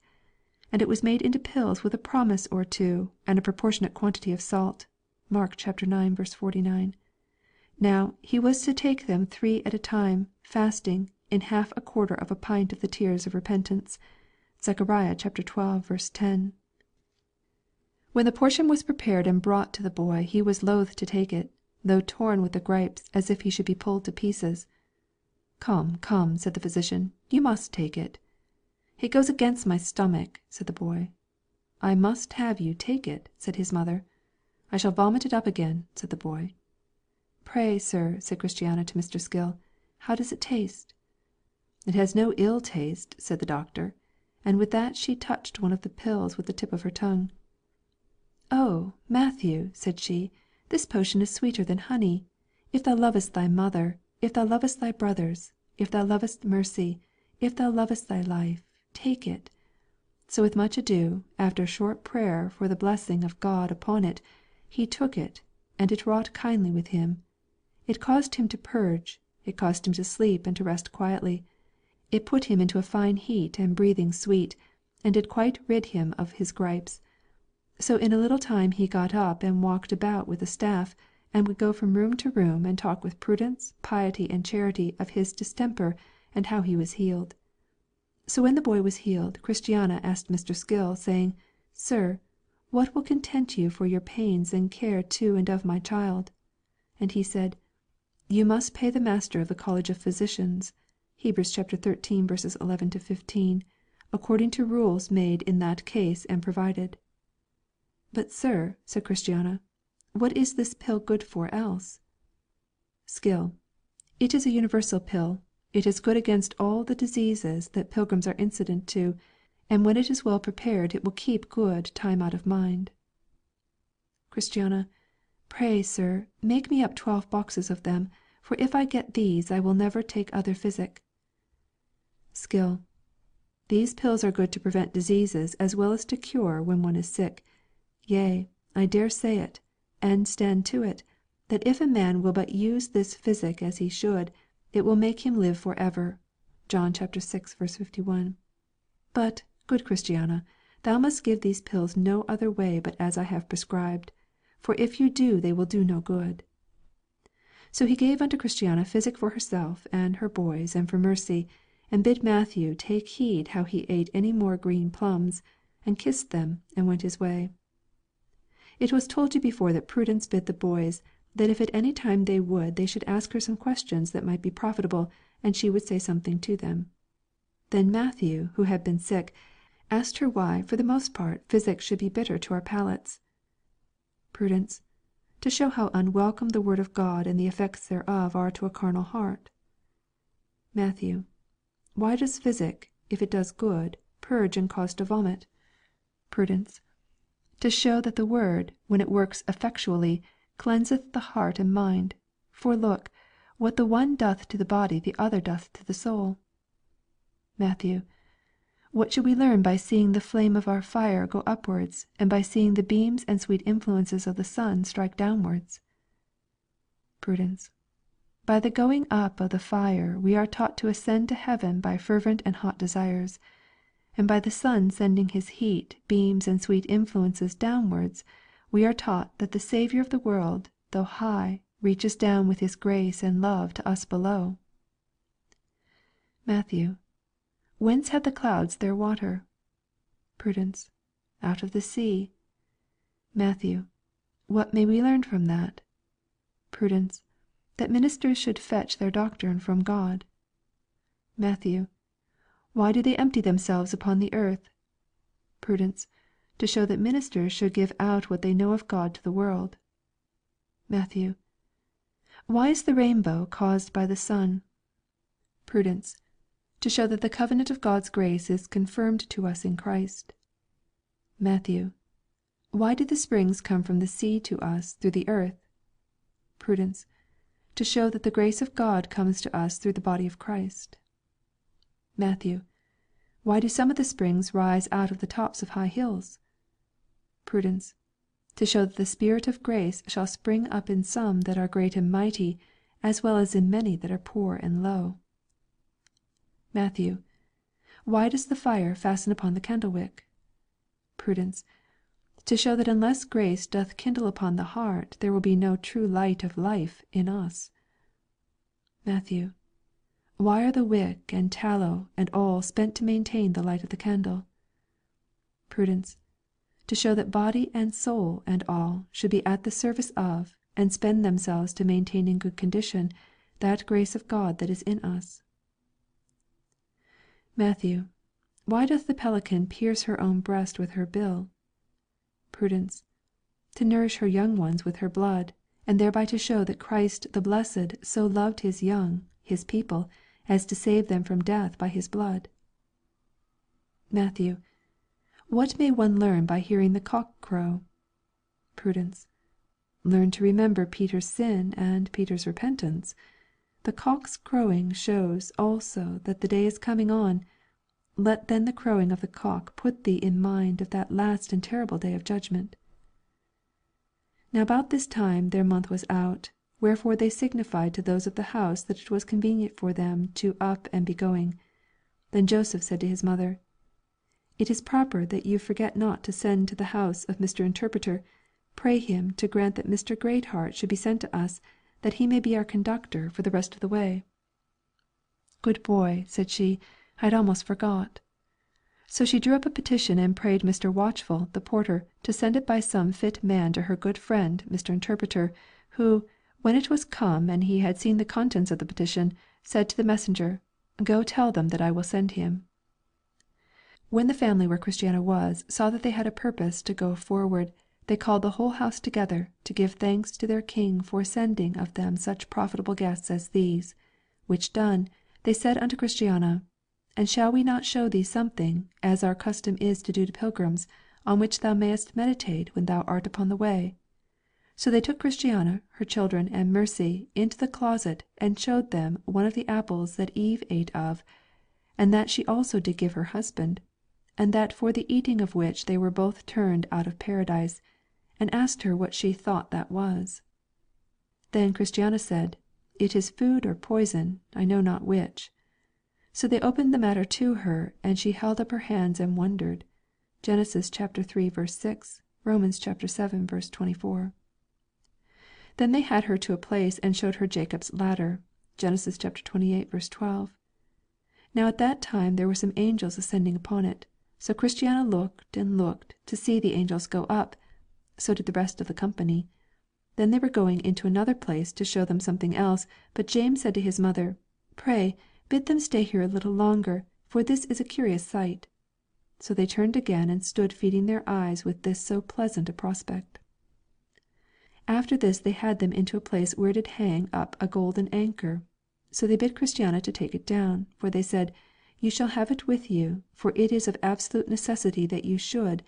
And it was made into pills with a promise or two, and a proportionate quantity of salt. Mark 9:49. Now, he was to take them 3 at a time, fasting, in half a quarter of a pint of the tears of repentance. Zechariah 12:10. When the portion was prepared and brought to the boy, he was loath to take it, though torn with the gripes, as if he should be pulled to pieces. "Come, come," said the physician, "you must take it." "It goes against my stomach," said the boy. "I must have you take it," said his mother. "I shall vomit it up again," said the boy. "Pray, sir," said Christiana to Mr. Skill, "how does it taste?" "It has no ill taste," said the doctor, and with that she touched one of the pills with the tip of her tongue. "Oh, Matthew," said she, "this potion is sweeter than honey. If thou lovest thy mother, if thou lovest thy brothers, if thou lovest mercy, if thou lovest thy life, take it." So with much ado, after a short prayer for the blessing of God upon it, he took it, and it wrought kindly with him. It caused him to purge, it caused him to sleep and to rest quietly. It put him into a fine heat and breathing sweet, and did quite rid him of his gripes. So in a little time he got up and walked about with a staff, and would go from room to room and talk with Prudence, Piety, and Charity of his distemper and how he was healed. So when the boy was healed, Christiana asked Mr. Skill, saying, Sir, what will content you for your pains and care to and of my child? And he said, You must pay the master of the College of Physicians, Hebrews 13:11-15, according to rules made in that case and provided. But, sir, said Christiana, what is this pill good for else? Skill. It is a universal pill. It is good against all the diseases that pilgrims are incident to, and when it is well prepared it will keep good time out of mind. Christiana. Pray, sir, make me up 12 boxes of them, for if I get these I will never take other physic. Skill. These pills are good to prevent diseases as well as to cure when one is sick. Yea, I dare say it, and stand to it, that if a man will but use this physic as he should, it will make him live for ever. John 6:51. But, good Christiana, thou must give these pills no other way but as I have prescribed, for if you do they will do no good. So he gave unto Christiana physic for herself and her boys and for Mercy, and bid Matthew take heed how he ate any more green plums, and kissed them, and went his way. It was told you before that Prudence bid the boys that if at any time they would they should ask her some questions that might be profitable, and she would say something to them. Then Matthew, who had been sick, asked her why for the most part physic should be bitter to our palates. Prudence. To show how unwelcome the word of God and the effects thereof are to a carnal heart. Matthew. Why does physic, if it does good, purge and cause to vomit? Prudence. To show that the word, when it works effectually, cleanseth the heart and mind. For look, what the one doth to the body the other doth to the soul. Matthew. What should we learn by seeing the flame of our fire go upwards, and by seeing the beams and sweet influences of the sun strike downwards? Prudence. By the going up of the fire we are taught to ascend to heaven by fervent and hot desires, and by the sun sending his heat, beams, and sweet influences downwards, we are taught that the Saviour of the world, though high, reaches down with his grace and love to us below. Matthew. Whence have the clouds their water? Prudence. Out of the sea. Matthew. What may we learn from that? Prudence. That ministers should fetch their doctrine from God. Matthew. Why do they empty themselves upon the earth? Prudence. To show that ministers should give out what they know of God to the world. Matthew. Why is the rainbow caused by the sun? Prudence. To show that the covenant of God's grace is confirmed to us in Christ. Matthew. Why do the springs come from the sea to us through the earth? Prudence. To show that the grace of God comes to us through the body of Christ. Matthew. Why do some of the springs rise out of the tops of high hills? Prudence. To show that the Spirit of grace shall spring up in some that are great and mighty, as well as in many that are poor and low. Matthew. Why does the fire fasten upon the candlewick? Prudence. To show that unless grace doth kindle upon the heart there will be no true light of life in us. Matthew. Why are the wick and tallow and all spent to maintain the light of the candle? Prudence. To show that body and soul and all should be at the service of, and spend themselves to maintain in good condition, that grace of God that is in us. Matthew. Why doth the pelican pierce her own breast with her bill? Prudence. To nourish her young ones with her blood, and thereby to show that Christ the Blessed so loved his young, his people, as to save them from death by his blood. Matthew. What may one learn by hearing the cock crow? Prudence. Learn to remember Peter's sin and Peter's repentance. The cock's crowing shows also that the day is coming on. Let then the crowing of the cock put thee in mind of that last and terrible day of judgment. Now about this time their month was out, wherefore they signified to those of the house that it was convenient for them to up and be going. Then Joseph said to his mother, It is proper that you forget not to send to the house of Mr. Interpreter, pray him to grant that Mr. Greatheart should be sent to us, that he may be our conductor for the rest of the way." "Good boy," said she, "I had almost forgot." So she drew up a petition and prayed Mr. Watchful, the porter, to send it by some fit man to her good friend Mr. Interpreter, who, when it was come and he had seen the contents of the petition, said to the messenger, "Go tell them that I will send him." When the family where Christiana was saw that they had a purpose to go forward, they called the whole house together to give thanks to their king for sending of them such profitable guests as these; which done, they said unto Christiana, "And shall we not show thee something, as our custom is to do to pilgrims, on which thou mayest meditate when thou art upon the way?" So they took Christiana, her children, and Mercy into the closet and showed them one of the apples that Eve ate of, and that she also did give her husband, and that for the eating of which they were both turned out of paradise, and asked her what she thought that was. Then Christiana said, "It is food or poison, I know not which." So they opened the matter to her, and she held up her hands and wondered. Genesis chapter 3, verse 6, Romans chapter 7, verse 24. Then they had her to a place and showed her Jacob's ladder. Genesis chapter 28, verse 12. Now at that time there were some angels ascending upon it. So Christiana looked and looked to see the angels go up. So did the rest of the company. Then they were going into another place to show them something else, but James said to his mother, "Pray, bid them stay here a little longer, for this is a curious sight." So they turned again and stood feeding their eyes with this so pleasant a prospect. After this they had them into a place where did hang up a golden anchor. So they bid Christiana to take it down, for they said, "You shall have it with you, for it is of absolute necessity that you should,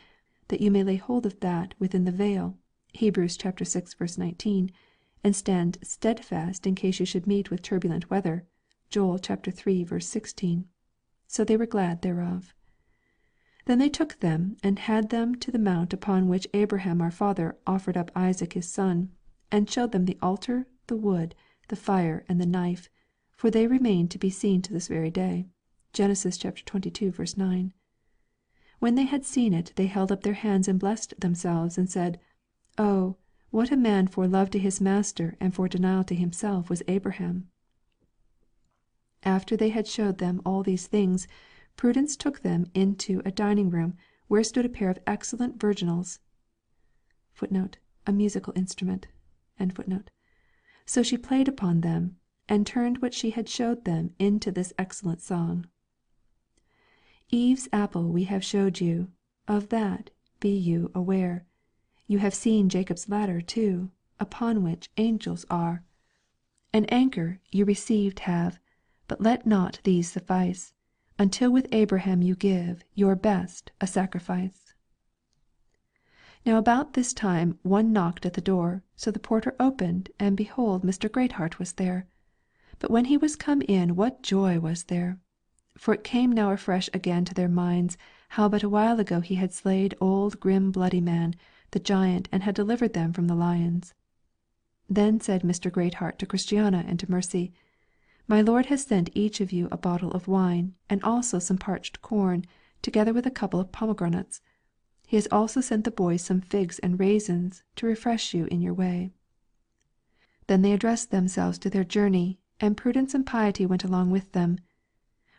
that you may lay hold of that within the veil." Hebrews chapter 6, verse 19, and stand steadfast in case you should meet with turbulent weather. Joel chapter 3, verse 16. So they were glad thereof. Then they took them and had them to the mount upon which Abraham our father offered up Isaac his son, and showed them the altar, the wood, the fire, and the knife, for they remain to be seen to this very day. Genesis chapter 22, verse 9. When they had seen it, they held up their hands and blessed themselves, and said, "Oh, what a man for love to his master and for denial to himself was Abraham!" After they had showed them all these things, Prudence took them into a dining room, where stood a pair of excellent virginals. [Footnote: A musical instrument.] So she played upon them, and turned what she had showed them into this excellent song: "Eve's apple we have showed you, Of that be you aware; You have seen Jacob's ladder too, Upon which angels are. An anchor you received have, But let not these suffice, Until with Abraham you give Your best a sacrifice." Now about this time one knocked at the door, so the porter opened, and behold Mr. Greatheart was there. But when he was come in what joy was there! For it came now afresh again to their minds how but a while ago he had slayed old grim bloody man, the giant, and had delivered them from the lions. Then said Mr. Greatheart to Christiana and to Mercy, "My lord has sent each of you a bottle of wine, and also some parched corn, together with a couple of pomegranates. He has also sent the boys some figs and raisins, to refresh you in your way." Then they addressed themselves to their journey, and Prudence and Piety went along with them.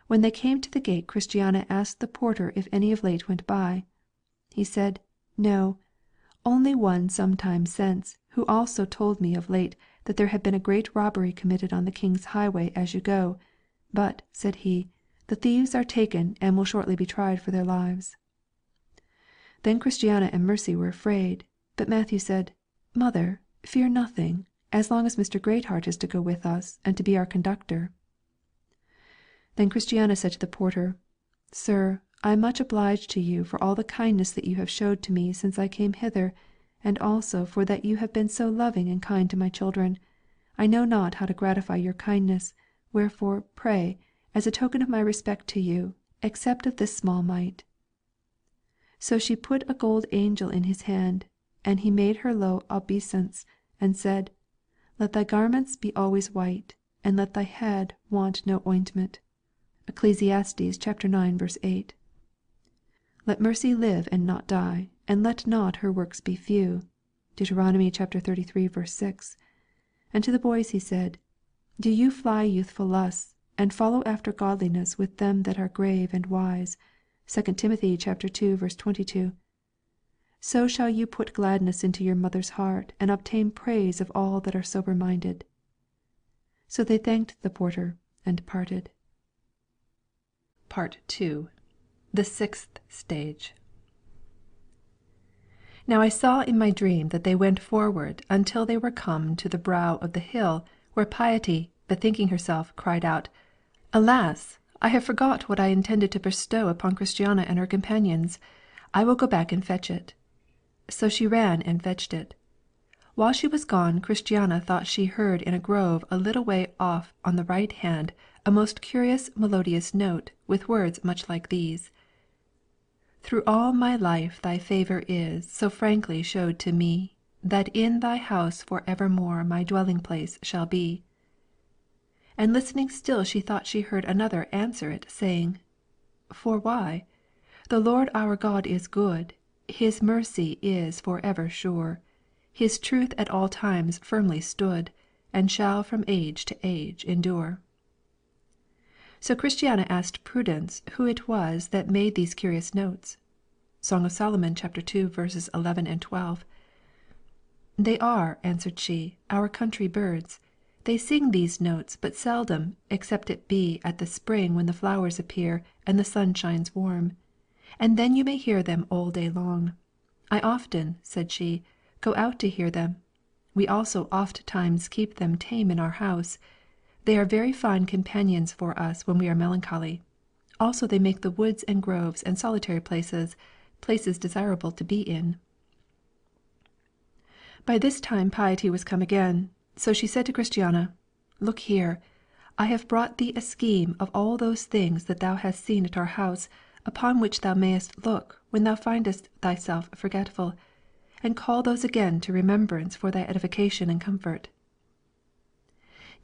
When they came to the gate Christiana asked the porter if any of late went by. He said, "No, only one some time since, who also told me of late that there had been a great robbery committed on the king's highway as you go; but," said he, "the thieves are taken and will shortly be tried for their lives." Then Christiana and Mercy were afraid, but Matthew said, "Mother, fear nothing, as long as Mr. Greatheart is to go with us, and to be our conductor." Then Christiana said to the porter, "Sir, I am much obliged to you for all the kindness that you have showed to me since I came hither, and also for that you have been so loving and kind to my children. I know not how to gratify your kindness, wherefore, pray, as a token of my respect to you, accept of this small mite." So she put a gold angel in his hand, and he made her low obeisance, and said, "Let thy garments be always white, and let thy head want no ointment." Ecclesiastes chapter 9, verse 8. "Let mercy live and not die, and let not her works be few." Deuteronomy chapter 33, verse 6. And to the boys he said, Do you fly youthful lusts, and follow after godliness with them that are grave and wise. 2 Timothy chapter 2, verse 22. So shall you put gladness into your mother's heart, and obtain praise of all that are sober-minded. So they thanked the porter, and departed. Part 2. The Sixth Stage. Now I saw in my dream that they went forward until they were come to the brow of the hill, where Piety, bethinking herself, cried out, Alas! I have forgot what I intended to bestow upon Christiana and her companions. I will go back and fetch it. So she ran and fetched it. While she was gone, Christiana thought she heard in a grove a little way off on the right hand a most curious melodious note, with words much like these: Through all my life thy favour is so frankly showed to me, that in thy house for evermore my dwelling place shall be. And listening still she thought she heard another answer it, saying, For why? The Lord our God is good, His mercy is for ever sure, His truth at all times firmly stood, and shall from age to age endure. So Christiana asked Prudence who it was that made these curious notes. Song of Solomon chapter 2, verses 11 and 12. They are, answered she, our country birds. They sing these notes but seldom, except it be at the spring when the flowers appear and the sun shines warm. And then you may hear them all day long. I often, said she, go out to hear them. We also oft times keep them tame in our house. They are very fine companions for us when we are melancholy. Also they make the woods and groves and solitary places desirable to be in. By this time Piety was come again, so she said to Christiana, Look here, I have brought thee a scheme of all those things that thou hast seen at our house, upon which thou mayest look when thou findest thyself forgetful, and call those again to remembrance for thy edification and comfort.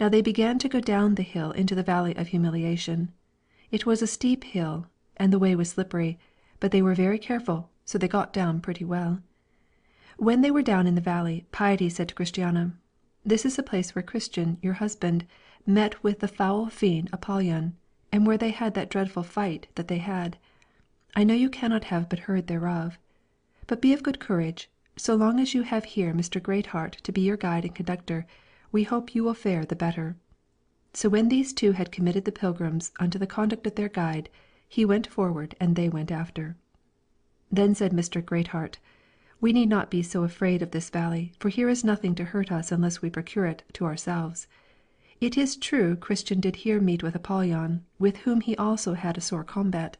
Now they began to go down the hill into the valley of humiliation. It was a steep hill, and the way was slippery, but they were very careful, so they got down pretty well. When they were down in the valley, Piety said to Christiana, This is the place where Christian, your husband, met with the foul fiend Apollyon, and where they had that dreadful fight that they had. I know you cannot have but heard thereof. But be of good courage, so long as you have here Mr. Greatheart to be your guide and conductor, we hope you will fare the better. So when these two had committed the pilgrims unto the conduct of their guide, he went forward and they went after. Then said Mr. Greatheart, We need not be so afraid of this valley, for here is nothing to hurt us unless we procure it to ourselves. It is true Christian did here meet with Apollyon, with whom he also had a sore combat.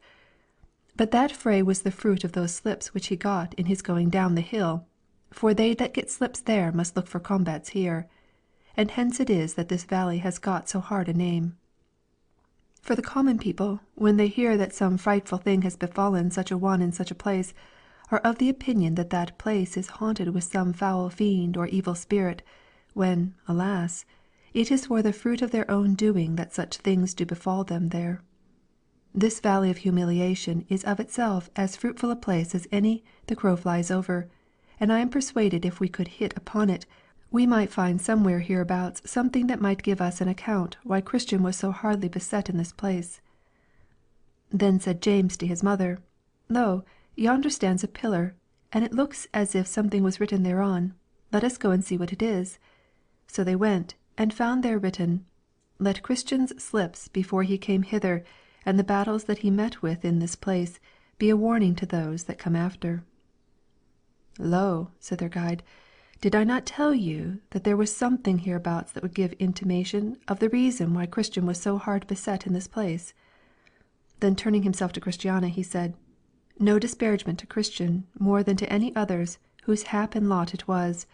But that fray was the fruit of those slips which he got in his going down the hill, for they that get slips there must look for combats here. And hence it is that this valley has got so hard a name. For the common people, when they hear that some frightful thing has befallen such a one in such a place, are of the opinion that that place is haunted with some foul fiend or evil spirit, when, alas, it is for the fruit of their own doing that such things do befall them there. This valley of humiliation is of itself as fruitful a place as any the crow flies over, and I am persuaded if we could hit upon it, we might find somewhere hereabouts something that might give us an account why Christian was so hardly beset in this place. Then said James to his mother, Lo, yonder stands a pillar, and it looks as if something was written thereon. Let us go and see what it is. So they went, and found there written, Let Christian's slips before he came hither, and the battles that he met with in this place, be a warning to those that come after. Lo, said their guide, did I not tell you that there was something hereabouts that would give intimation of the reason why Christian was so hard beset in this place? Then turning himself to Christiana, he said, No disparagement to Christian more than to any others whose hap and lot it was,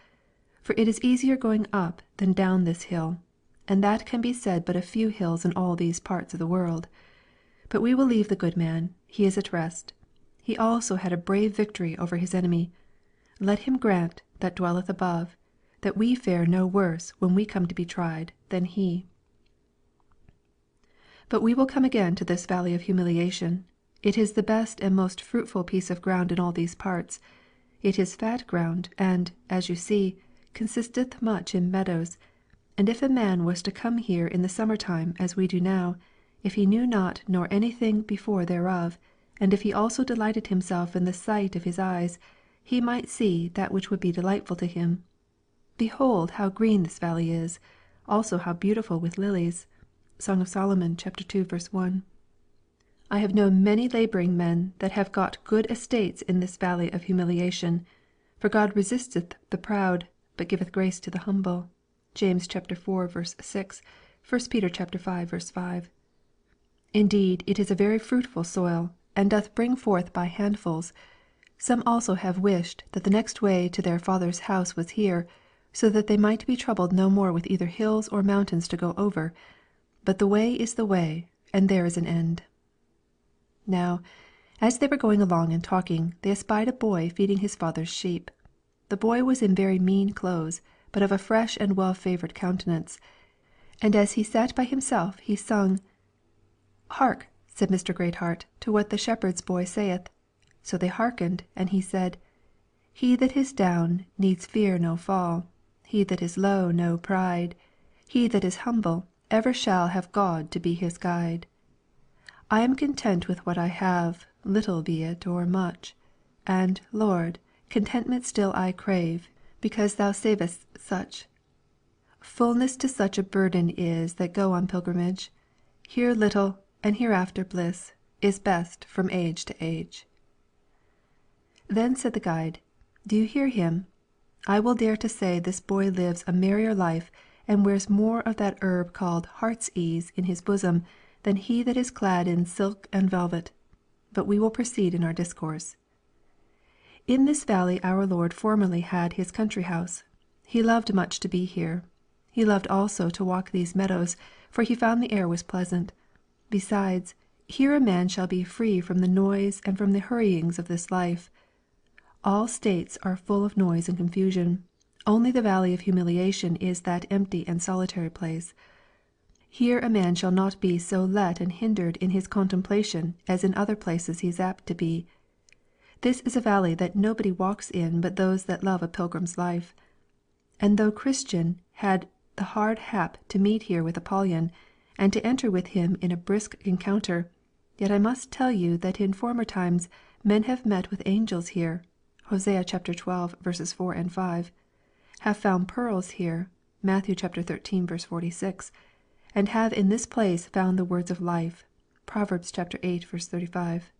for it is easier going up than down this hill, and that can be said but a few hills in all these parts of the world. But we will leave the good man, he is at rest. He also had a brave victory over his enemy. Let him grant, that dwelleth above, that we fare no worse when we come to be tried than he. But we will come again to this valley of humiliation. It is the best and most fruitful piece of ground in all these parts. It is fat ground, and, as you see, consisteth much in meadows. And if a man was to come here in the summer time, as we do now, if he knew not nor anything before thereof, and if he also delighted himself in the sight of his eyes, he might see that which would be delightful to him. Behold how green this valley is, also how beautiful with lilies. Song of Solomon, chapter 2, verse 1. I have known many labouring men that have got good estates in this valley of humiliation. For God resisteth the proud, but giveth grace to the humble. James chapter 4, verse 6, 1 Peter chapter 5, verse 5. Indeed, it is a very fruitful soil, and doth bring forth by handfuls. Some also have wished that the next way to their Father's house was here, so that they might be troubled no more with either hills or mountains to go over. But the way is the way, and there is an end. Now, as they were going along and talking, they espied a boy feeding his father's sheep. The boy was in very mean clothes, but of a fresh and well-favoured countenance. And as he sat by himself, he sung. Hark, said Mr. Greatheart, to what the shepherd's boy saith. So they hearkened, and he said, He that is down needs fear no fall. He that is low no pride. He that is humble ever shall have God to be his guide. I am content with what I have, little be it or much. And, Lord, contentment still I crave, because thou savest such. Fullness to such a burden is that go on pilgrimage. Here little, and hereafter bliss, is best from age to age. Then said the guide, Do you hear him? I will dare to say this boy lives a merrier life, and wears more of that herb called heart's ease in his bosom, than he that is clad in silk and velvet. But we will proceed in our discourse. In this valley our Lord formerly had his country house. He loved much to be here. He loved also to walk these meadows, for he found the air was pleasant. Besides, here a man shall be free from the noise and from the hurryings of this life. All states are full of noise and confusion. Only the valley of humiliation is that empty and solitary place. Here a man shall not be so let and hindered in his contemplation as in other places he is apt to be. This is a valley that nobody walks in but those that love a pilgrim's life. And though Christian had the hard hap to meet here with Apollyon, and to enter with him in a brisk encounter, yet I must tell you that in former times men have met with angels here, Hosea chapter 12, verses 4 and 5, have found pearls here, Matthew chapter 13, verse 46, and have in this place found the words of life, Proverbs chapter 8, verse 35.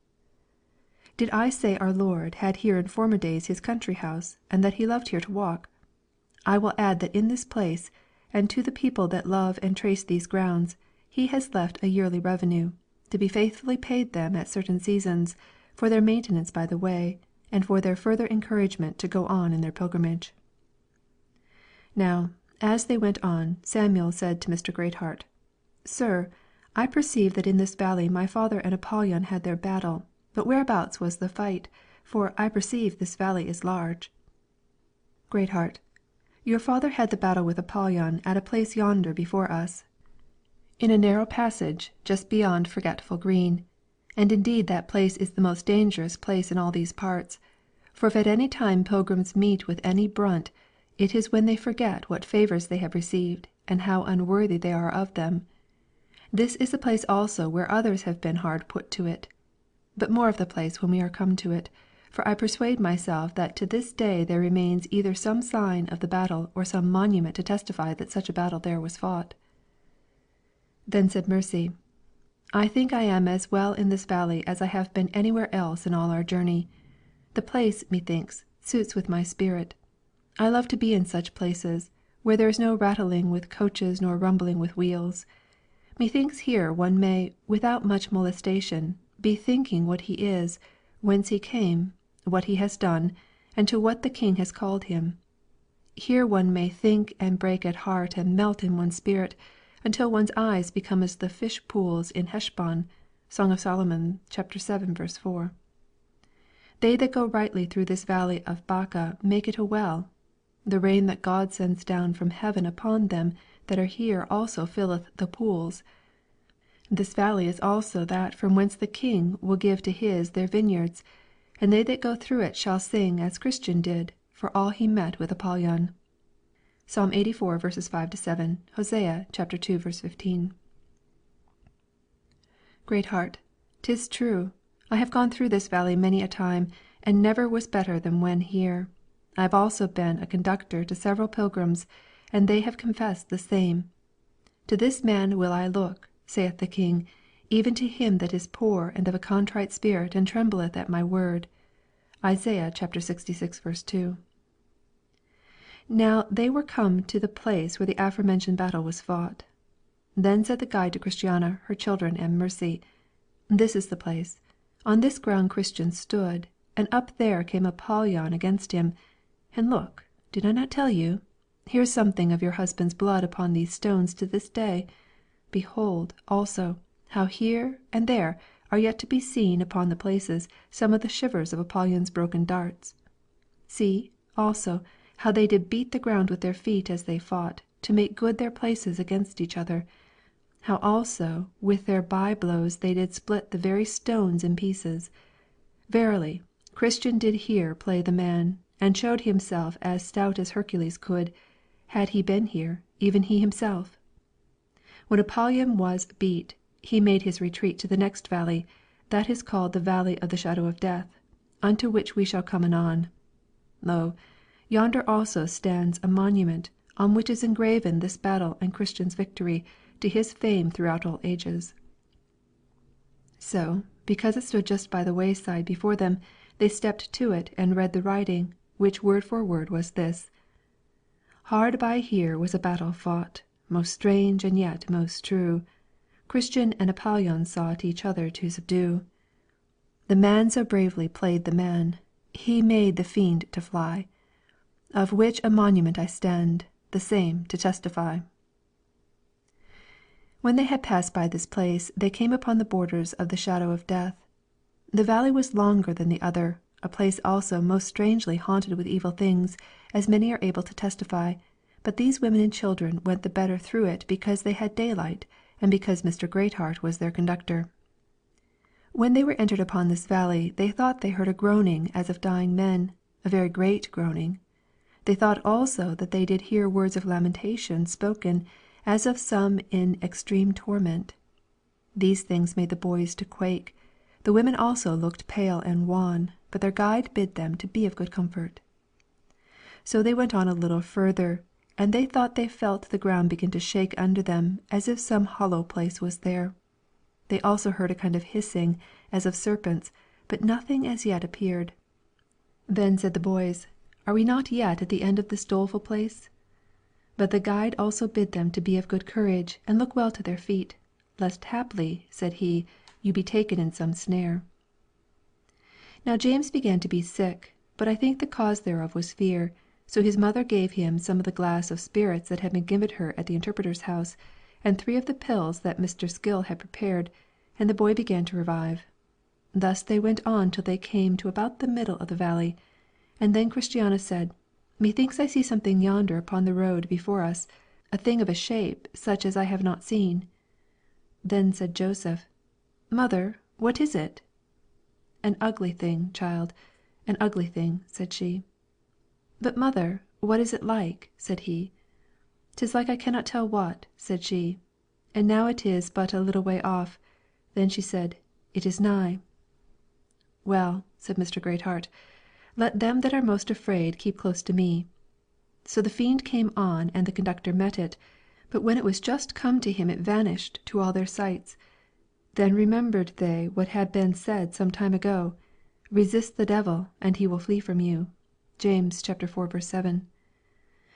Did I say our Lord had here in former days his country house, and that he loved here to walk? I will add that in this place, and to the people that love and trace these grounds, he has left a yearly revenue, to be faithfully paid them at certain seasons, for their maintenance by the way, and for their further encouragement to go on in their pilgrimage. Now, as they went on, Samuel said to Mr. Greatheart, Sir, I perceive that in this valley my father and Apollyon had their battle, but whereabouts was the fight? For I perceive this valley is large. Greatheart, Your father had the battle with Apollyon at a place yonder before us, in a narrow passage just beyond Forgetful Green. And indeed that place is the most dangerous place in all these parts. For if at any time pilgrims meet with any brunt, it is when they forget what favours they have received, and how unworthy they are of them. This is the place also where others have been hard put to it. But more of the place when we are come to it, for I persuade myself that to this day there remains either some sign of the battle or some monument to testify that such a battle there was fought. Then said Mercy, I think I am as well in this valley as I have been anywhere else in all our journey. The place, methinks, suits with my spirit. I love to be in such places, where there is no rattling with coaches nor rumbling with wheels. Methinks here one may, without much molestation, be thinking what he is, whence he came, what he has done, and to what the King has called him. Here one may think and break at heart and melt in one's spirit, until one's eyes become as the fish pools in Heshbon, Song of Solomon, chapter 7, verse 4. They that go rightly through this valley of Baca make it a well. The rain that God sends down from heaven upon them that are here also filleth the pools. This valley is also that from whence the King will give to his their vineyards, and they that go through it shall sing as Christian did, for all he met with Apollyon. Psalm 84, verses 5-7, Hosea chapter 2, verse 15. Greatheart, 'tis true, I have gone through this valley many a time, and never was better than when here. I have also been a conductor to several pilgrims, and they have confessed the same. To this man will I look, saith the King, even to him that is poor and of a contrite spirit, and trembleth at my word. Isaiah chapter 66, verse 2. Now they were come to the place where the aforementioned battle was fought. Then said the guide to Christiana, her children, and Mercy, This is the place. On this ground Christian stood, and up there came Apollyon against him. And look, did I not tell you? Here is something of your husband's blood upon these stones to this day. Behold, also, how here and there are yet to be seen upon the places some of the shivers of Apollyon's broken darts. See, also, how they did beat the ground with their feet as they fought, to make good their places against each other. How also with their by-blows they did split the very stones in pieces. Verily, Christian did here play the man, and showed himself as stout as Hercules could, had he been here, even he himself. When Apollyon was beat, he made his retreat to the next valley, that is called the valley of the shadow of death, unto which we shall come anon. Lo, yonder also stands a monument, on which is engraven this battle and Christian's victory, to his fame throughout all ages. So, because it stood just by the wayside before them, they stepped to it and read the writing, which word for word was this: Hard by here was a battle fought, most strange and yet most true. Christian and Apollyon sought each other to subdue. The man so bravely played the man, he made the fiend to fly, of which a monument I stand, the same to testify. When they had passed by this place, they came upon the borders of the shadow of death. The valley was longer than the other, a place also most strangely haunted with evil things, as many are able to testify, but these women and children went the better through it because they had daylight, and because Mr. Greatheart was their conductor. When they were entered upon this valley, they thought they heard a groaning as of dying men, a very great groaning. They thought also that they did hear words of lamentation spoken, as of some in extreme torment. These things made the boys to quake. The women also looked pale and wan, but their guide bid them to be of good comfort. So they went on a little further, and they thought they felt the ground begin to shake under them, as if some hollow place was there. They also heard a kind of hissing, as of serpents, but nothing as yet appeared. Then said the boys, Are we not yet at the end of this doleful place? But the guide also bid them to be of good courage, and look well to their feet, lest haply, said he, you be taken in some snare. Now James began to be sick, but I think the cause thereof was fear, so his mother gave him some of the glass of spirits that had been given her at the interpreter's house, and 3 of the pills that Mr. Skill had prepared, and the boy began to revive. Thus they went on till they came to about the middle of the valley, and then Christiana said, Methinks I see something yonder upon the road before us, a thing of a shape such as I have not seen. Then said Joseph, Mother, what is it? An ugly thing, child, an ugly thing, said she. But, mother, what is it like? Said he. 'Tis like I cannot tell what, said she. And now it is but a little way off. Then she said, It is nigh. Well, said Mr. Greatheart, let them that are most afraid keep close to me. So the fiend came on, and the conductor met it, but when it was just come to him it vanished to all their sights. Then remembered they what had been said some time ago, Resist the devil, and he will flee from you. James chapter 4, verse 7.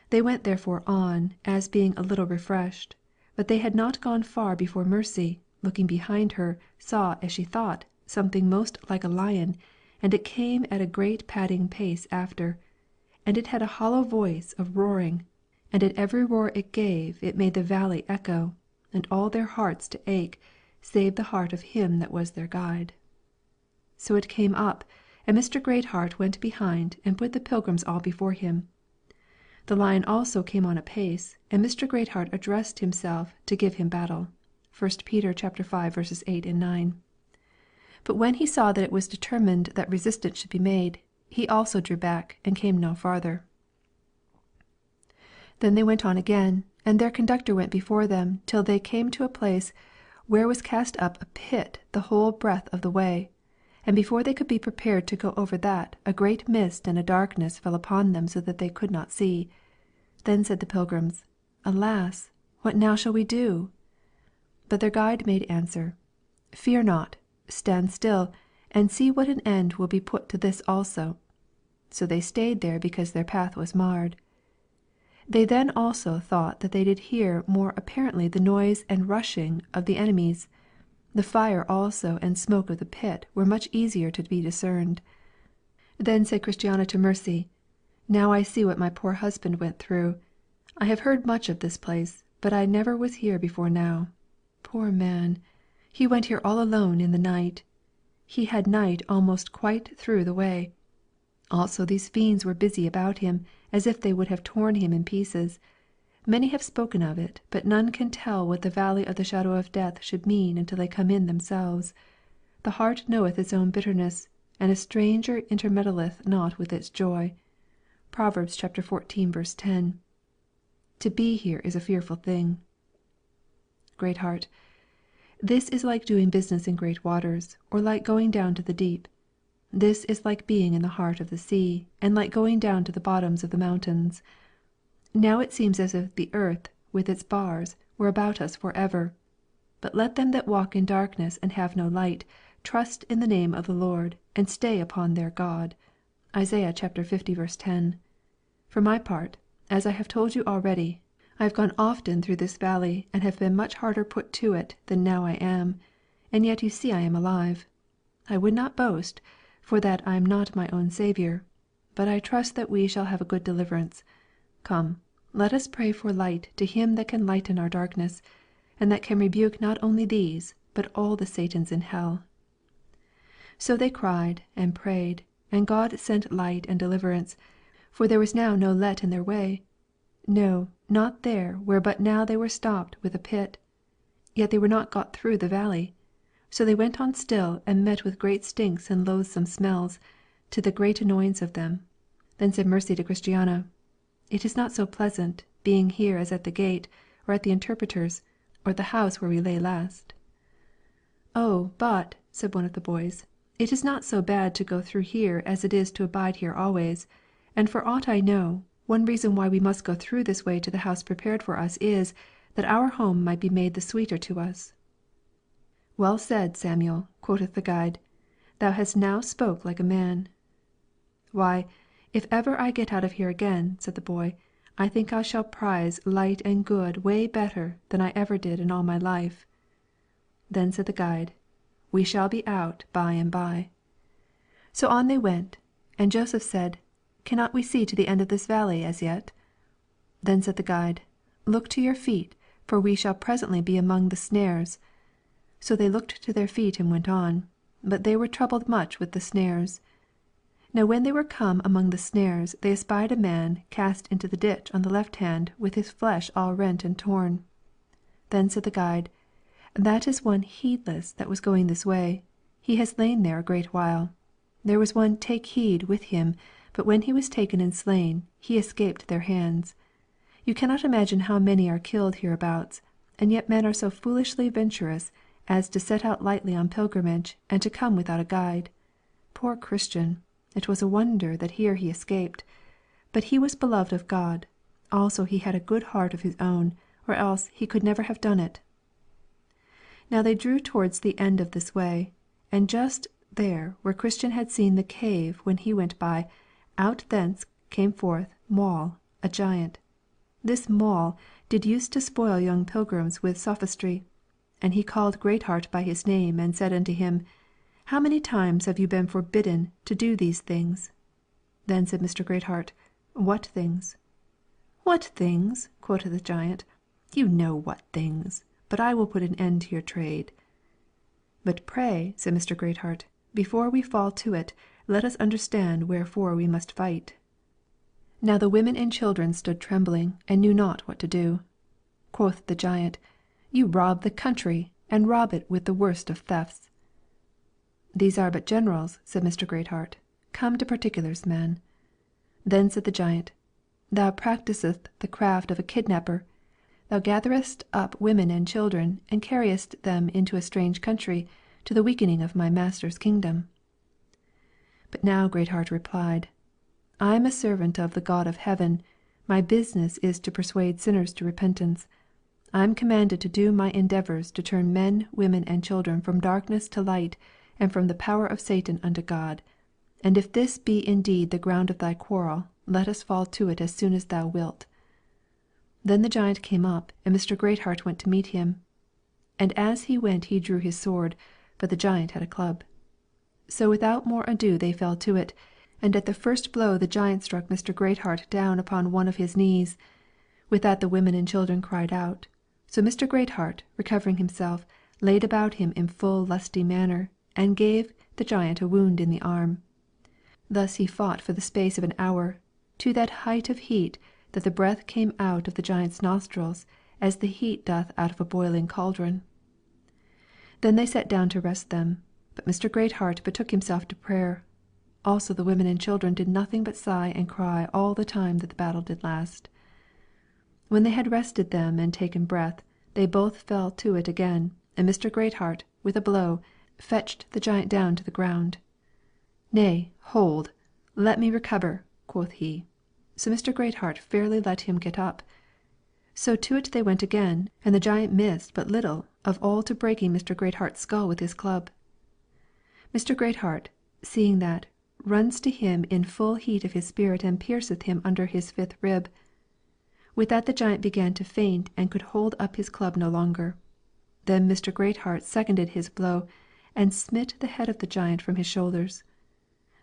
They went therefore on, as being a little refreshed, but they had not gone far before Mercy, looking behind her, saw, as she thought, something most like a lion, and it came at a great padding pace after, and it had a hollow voice of roaring, and at every roar it gave it made the valley echo, and all their hearts to ache, save the heart of him that was their guide. So it came up, and Mr. Greatheart went behind, and put the pilgrims all before him. The lion also came on apace, and Mr. Greatheart addressed himself to give him battle. 1 Peter chapter 5, verses 8 and 9. But when he saw that it was determined that resistance should be made, he also drew back, and came no farther. Then they went on again, and their conductor went before them till they came to a place where was cast up a pit the whole breadth of the way, and before they could be prepared to go over that, a great mist and a darkness fell upon them so that they could not see. Then said the pilgrims, Alas, what now shall we do? But their guide made answer, Fear not, stand still, and see what an end will be put to this also. So they stayed there because their path was marred. They then also thought that they did hear more apparently the noise and rushing of the enemies. The fire also and smoke of the pit were much easier to be discerned. Then said Christiana to Mercy, Now I see what my poor husband went through. I have heard much of this place, but I never was here before now. Poor man! He went here all alone in the night. He had night almost quite through the way. Also these fiends were busy about him, as if they would have torn him in pieces. Many have spoken of it, but none can tell what the valley of the shadow of death should mean until they come in themselves. The heart knoweth its own bitterness, and a stranger intermeddleth not with its joy. Proverbs 14:10. To be here is a fearful thing. Greatheart. This is like doing business in great waters, or like going down to the deep. This is like being in the heart of the sea, and like going down to the bottoms of the mountains. Now it seems as if the earth, with its bars, were about us for ever. But let them that walk in darkness and have no light, trust in the name of the Lord, and stay upon their God. Isaiah 50:10. For my part, as I have told you already, I have gone often through this valley, and have been much harder put to it than now I am, and yet you see I am alive. I would not boast, for that I am not my own Saviour, but I trust that we shall have a good deliverance. Come, let us pray for light to Him that can lighten our darkness, and that can rebuke not only these, but all the Satans in hell. So they cried and prayed, and God sent light and deliverance, for there was now no let in their way. No, not there where but now they were stopped with a pit. Yet they were not got through the valley. So they went on still, and met with great stinks and loathsome smells, to the great annoyance of them. Then said Mercy to Christiana, It is not so pleasant, being here as at the gate, or at the interpreter's, or the house where we lay last. Oh, but, said one of the boys, it is not so bad to go through here as it is to abide here always, and for aught I know, one reason why we must go through this way to the house prepared for us is, that our home might be made the sweeter to us. Well said, Samuel, quoth the guide, thou hast now spoke like a man. Why, if ever I get out of here again, said the boy, I think I shall prize light and good way better than I ever did in all my life. Then said the guide, We shall be out by and by. So on they went, and Joseph said, Cannot we see to the end of this valley as yet? Then said the guide, Look to your feet, for we shall presently be among the snares. So they looked to their feet and went on, but they were troubled much with the snares. Now when they were come among the snares, they espied a man cast into the ditch on the left hand, with his flesh all rent and torn. Then said the guide, That is one heedless that was going this way. He has lain there a great while. There was one Take heed with him, but when he was taken and slain, he escaped their hands. You cannot imagine how many are killed hereabouts, and yet men are so foolishly venturous as to set out lightly on pilgrimage, and to come without a guide. Poor Christian! It was a wonder that here he escaped. But he was beloved of God. Also he had a good heart of his own, or else he could never have done it. Now they drew towards the end of this way, and just there where Christian had seen the cave when he went by, out thence came forth Moll, a giant. This Moll did use to spoil young pilgrims with sophistry. And he called Greatheart by his name, and said unto him, How many times have you been forbidden to do these things? Then said Mr. Greatheart, What things? What things? quoth the giant. You know what things, but I will put an end to your trade. But pray, said Mr. Greatheart, before we fall to it, let us understand wherefore we must fight. Now the women and children stood trembling, and knew not what to do. Quoth the giant, You rob the country, and rob it with the worst of thefts. "These are but generals," said Mr. Greatheart. "Come to particulars, man." Then said the giant, "Thou practisest the craft of a kidnapper. Thou gatherest up women and children, and carriest them into a strange country, to the weakening of my master's kingdom." But now Greatheart replied, "I am a servant of the God of heaven. My business is to persuade sinners to repentance. I am commanded to do my endeavors to turn men, women, and children from darkness to light, and from the power of Satan unto God. And if this be indeed the ground of thy quarrel, let us fall to it as soon as thou wilt." Then the giant came up, and Mr. Greatheart went to meet him. And as he went he drew his sword, but the giant had a club. So without more ado they fell to it, and at the first blow the giant struck Mr. Greatheart down upon one of his knees. With that the women and children cried out. So Mr. Greatheart, recovering himself, laid about him in full lusty manner, and gave the giant a wound in the arm. Thus he fought for the space of an hour, to that height of heat that the breath came out of the giant's nostrils as the heat doth out of a boiling cauldron. Then they sat down to rest them, but Mr. Greatheart betook himself to prayer. Also the women and children did nothing but sigh and cry all the time that the battle did last. When they had rested them and taken breath, they both fell to it again, and Mr. Greatheart, with a blow, fetched the giant down to the ground. "Nay, hold! Let me recover," quoth he. So Mr. Greatheart fairly let him get up. So to it they went again, and the giant missed but little of all to breaking Mr. Greatheart's skull with his club. Mr. Greatheart, seeing that, runs to him in full heat of his spirit and pierceth him under his fifth rib. With that the giant began to faint and could hold up his club no longer. Then Mr. Greatheart seconded his blow, and smit the head of the giant from his shoulders.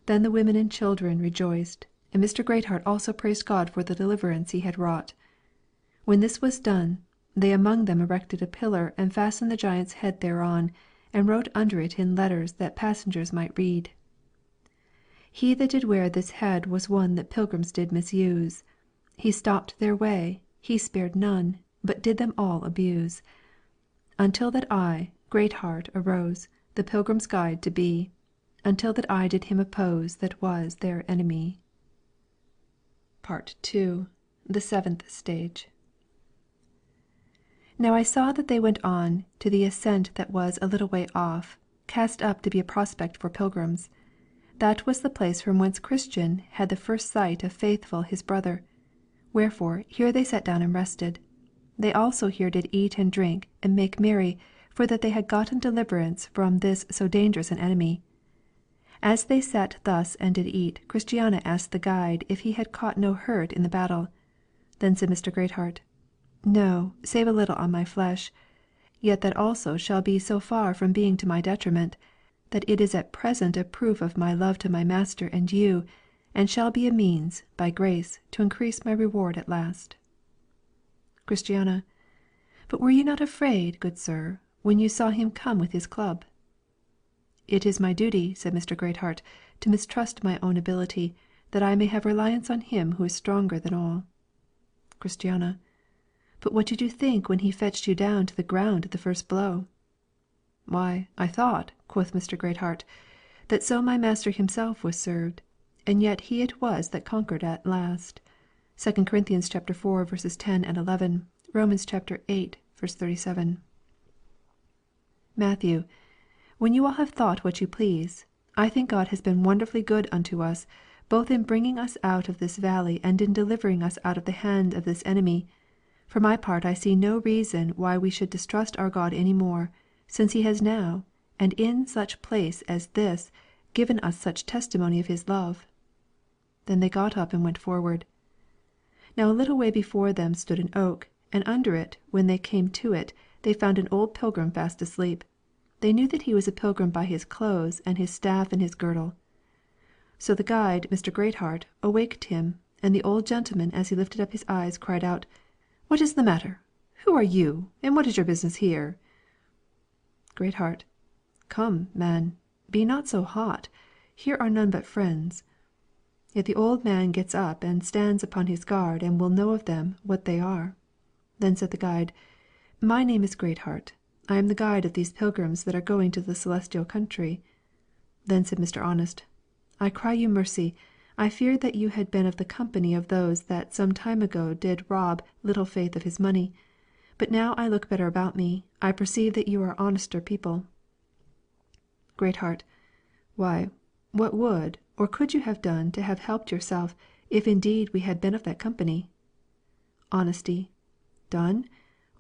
Then the women and children rejoiced, and Mr. Greatheart also praised God for the deliverance he had wrought. When this was done, they among them erected a pillar and fastened the giant's head thereon, and wrote under it in letters that passengers might read. He that did wear this head was one that pilgrims did misuse. He stopped their way, he spared none, but did them all abuse. Until that I, Greatheart, arose, the pilgrim's guide to be, until that I did him oppose that was their enemy. Part II. The Seventh Stage. Now I saw that they went on to the ascent that was a little way off, cast up to be a prospect for pilgrims. That was the place from whence Christian had the first sight of Faithful his brother. Wherefore here they sat down and rested. They also here did eat and drink and make merry, for that they had gotten deliverance from this so dangerous an enemy. As they sat thus and did eat, Christiana asked the guide if he had caught no hurt in the battle. Then said Mr. Greatheart, "No, save a little on my flesh. Yet that also shall be so far from being to my detriment, that it is at present a proof of my love to my master and you, and shall be a means, by grace, to increase my reward at last." Christiana, "But were you not afraid, good sir, when you saw him come with his club?" "It is my duty," said Mr. Greatheart, "to mistrust my own ability, that I may have reliance on him who is stronger than all." Christiana, "But what did you think when he fetched you down to the ground at the first blow?" "Why, I thought," quoth Mr. Greatheart, "that so my master himself was served, and yet he it was that conquered at last. 2 Corinthians 4:10 and 11, Romans 8:37. Matthew, when you all have thought what you please, I think God has been wonderfully good unto us, both in bringing us out of this valley and in delivering us out of the hand of this enemy. For my part I see no reason why we should distrust our God any more, since he has now, and in such place as this, given us such testimony of his love." Then they got up and went forward. Now a little way before them stood an oak, and under it, when they came to it, they found an old pilgrim fast asleep. They knew that he was a pilgrim by his clothes and his staff and his girdle. So the guide, Mr. Greatheart, awaked him, and the old gentleman as he lifted up his eyes cried out, "What is the matter? Who are you, and what is your business here?" Greatheart, "Come, man, be not so hot. Here are none but friends." Yet the old man gets up and stands upon his guard and will know of them what they are. Then said the guide, "My name is Greatheart. I am the guide of these pilgrims that are going to the celestial country." Then said Mr. Honest, I cry you mercy. I feared that you had been of the company of those that some time ago did rob Little Faith of his money. But now I look better about me, I perceive that you are honester people. Greatheart. Why, what would or could you have done to have helped yourself, if indeed we had been of that company? Honesty. Done?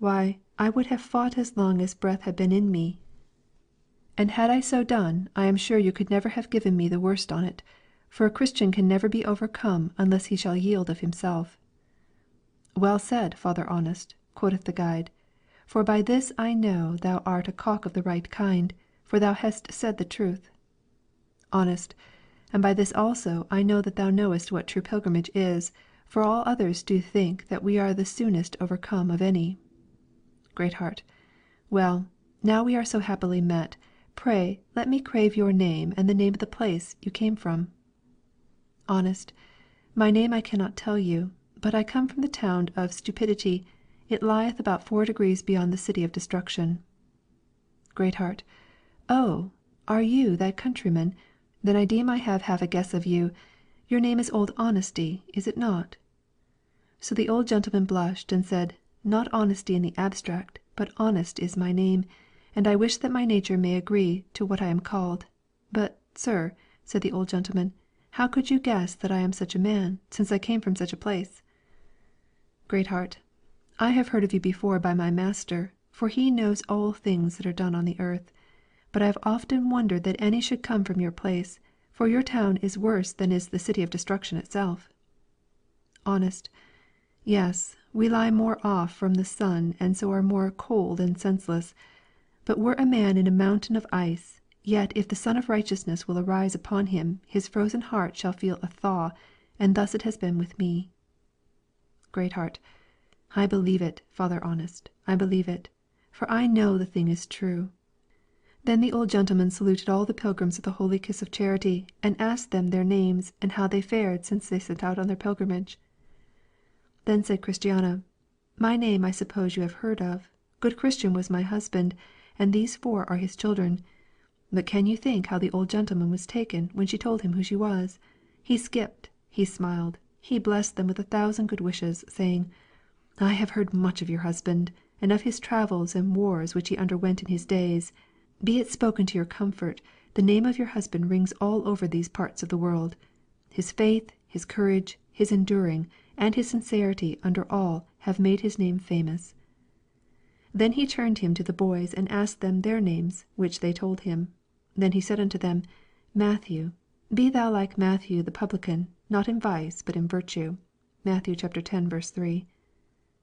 Why, I would have fought as long as breath had been in me. And had I so done, I am sure you could never have given me the worst on't, for a Christian can never be overcome unless he shall yield of himself. Well said, Father Honest, quoth the guide, for by this I know thou art a cock of the right kind, for thou hast said the truth. Honest. And by this also I know that thou knowest what true pilgrimage is, for all others do think that we are the soonest overcome of any. Greatheart. Well, now we are so happily met, pray let me crave your name and the name of the place you came from. Honest. My name I cannot tell you, but I come from the town of Stupidity. It lieth about 4 degrees beyond the city of Destruction. Greatheart. Oh, are you that countryman? Then I deem I have half a guess of you. Your name is Old Honesty, is it not? So the old gentleman blushed and said, Not honesty in the abstract, but honest is my name, and I wish that my nature may agree to what I am called. But, sir, said the old gentleman, how could you guess that I am such a man, since I came from such a place? Greatheart. I have heard of you before by my master, for he knows all things that are done on the earth. But I have often wondered that any should come from your place, for your town is worse than is the city of Destruction itself. Honest. Yes, we lie more off from the sun and so are more cold and senseless. But were a man in a mountain of ice, yet if the Sun of Righteousness will arise upon him, his frozen heart shall feel a thaw, and thus it has been with me. Greatheart. I believe it, Father Honest, I believe it, for I know the thing is true. Then the old gentleman saluted all the pilgrims of the Holy Kiss of Charity, and asked them their names and how they fared since they set out on their pilgrimage. Then said Christiana, My name I suppose you have heard of. Good Christian was my husband, and these 4 are his children. But can you think how the old gentleman was taken when she told him who she was? He skipped, he smiled, he blessed them with 1,000 good wishes, saying, I have heard much of your husband, and of his travels and wars which he underwent in his days. Be it spoken to your comfort, the name of your husband rings all over these parts of the world. His faith, his courage, his enduring, and his sincerity under all have made his name famous. Then he turned him to the boys and asked them their names, which they told him. Then he said unto them, Matthew, be thou like Matthew the publican, not in vice, but in virtue. Matthew 10:3.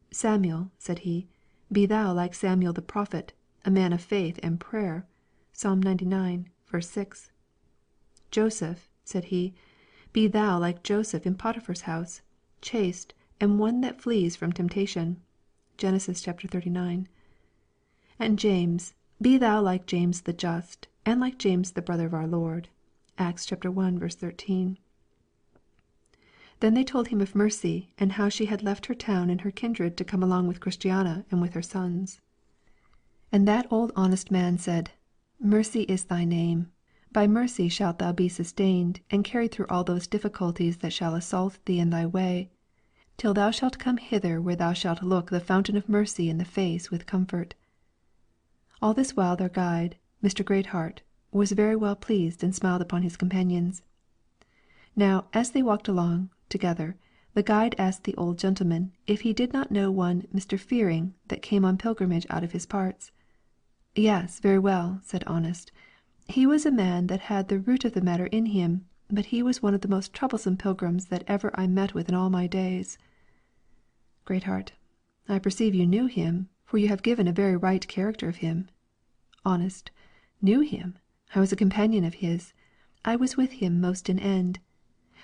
Samuel, said he, be thou like Samuel the prophet, a man of faith and prayer. Psalm 99:6. Joseph, said he, be thou like Joseph in Potiphar's house, chaste, and one that flees from temptation. Genesis 39. And James, be thou like James the just, and like James the brother of our Lord. Acts 1:13. Then they told him of Mercy, and how she had left her town and her kindred to come along with Christiana and with her sons. And that old honest man said, Mercy is thy name. By mercy shalt thou be sustained, and carried through all those difficulties that shall assault thee in thy way, till thou shalt come hither where thou shalt look the fountain of mercy in the face with comfort. All this while their guide, Mr. Greatheart, was very well pleased and smiled upon his companions. Now, as they walked along together, the guide asked the old gentleman if he did not know one Mr. Fearing that came on pilgrimage out of his parts. Yes, very well, said Honest. He was a man that had the root of the matter in him, but he was one of the most troublesome pilgrims that ever I met with in all my days. Greatheart. I perceive you knew him, for you have given a very right character of him. Honest. Knew him? I was a companion of his. I was with him most in end.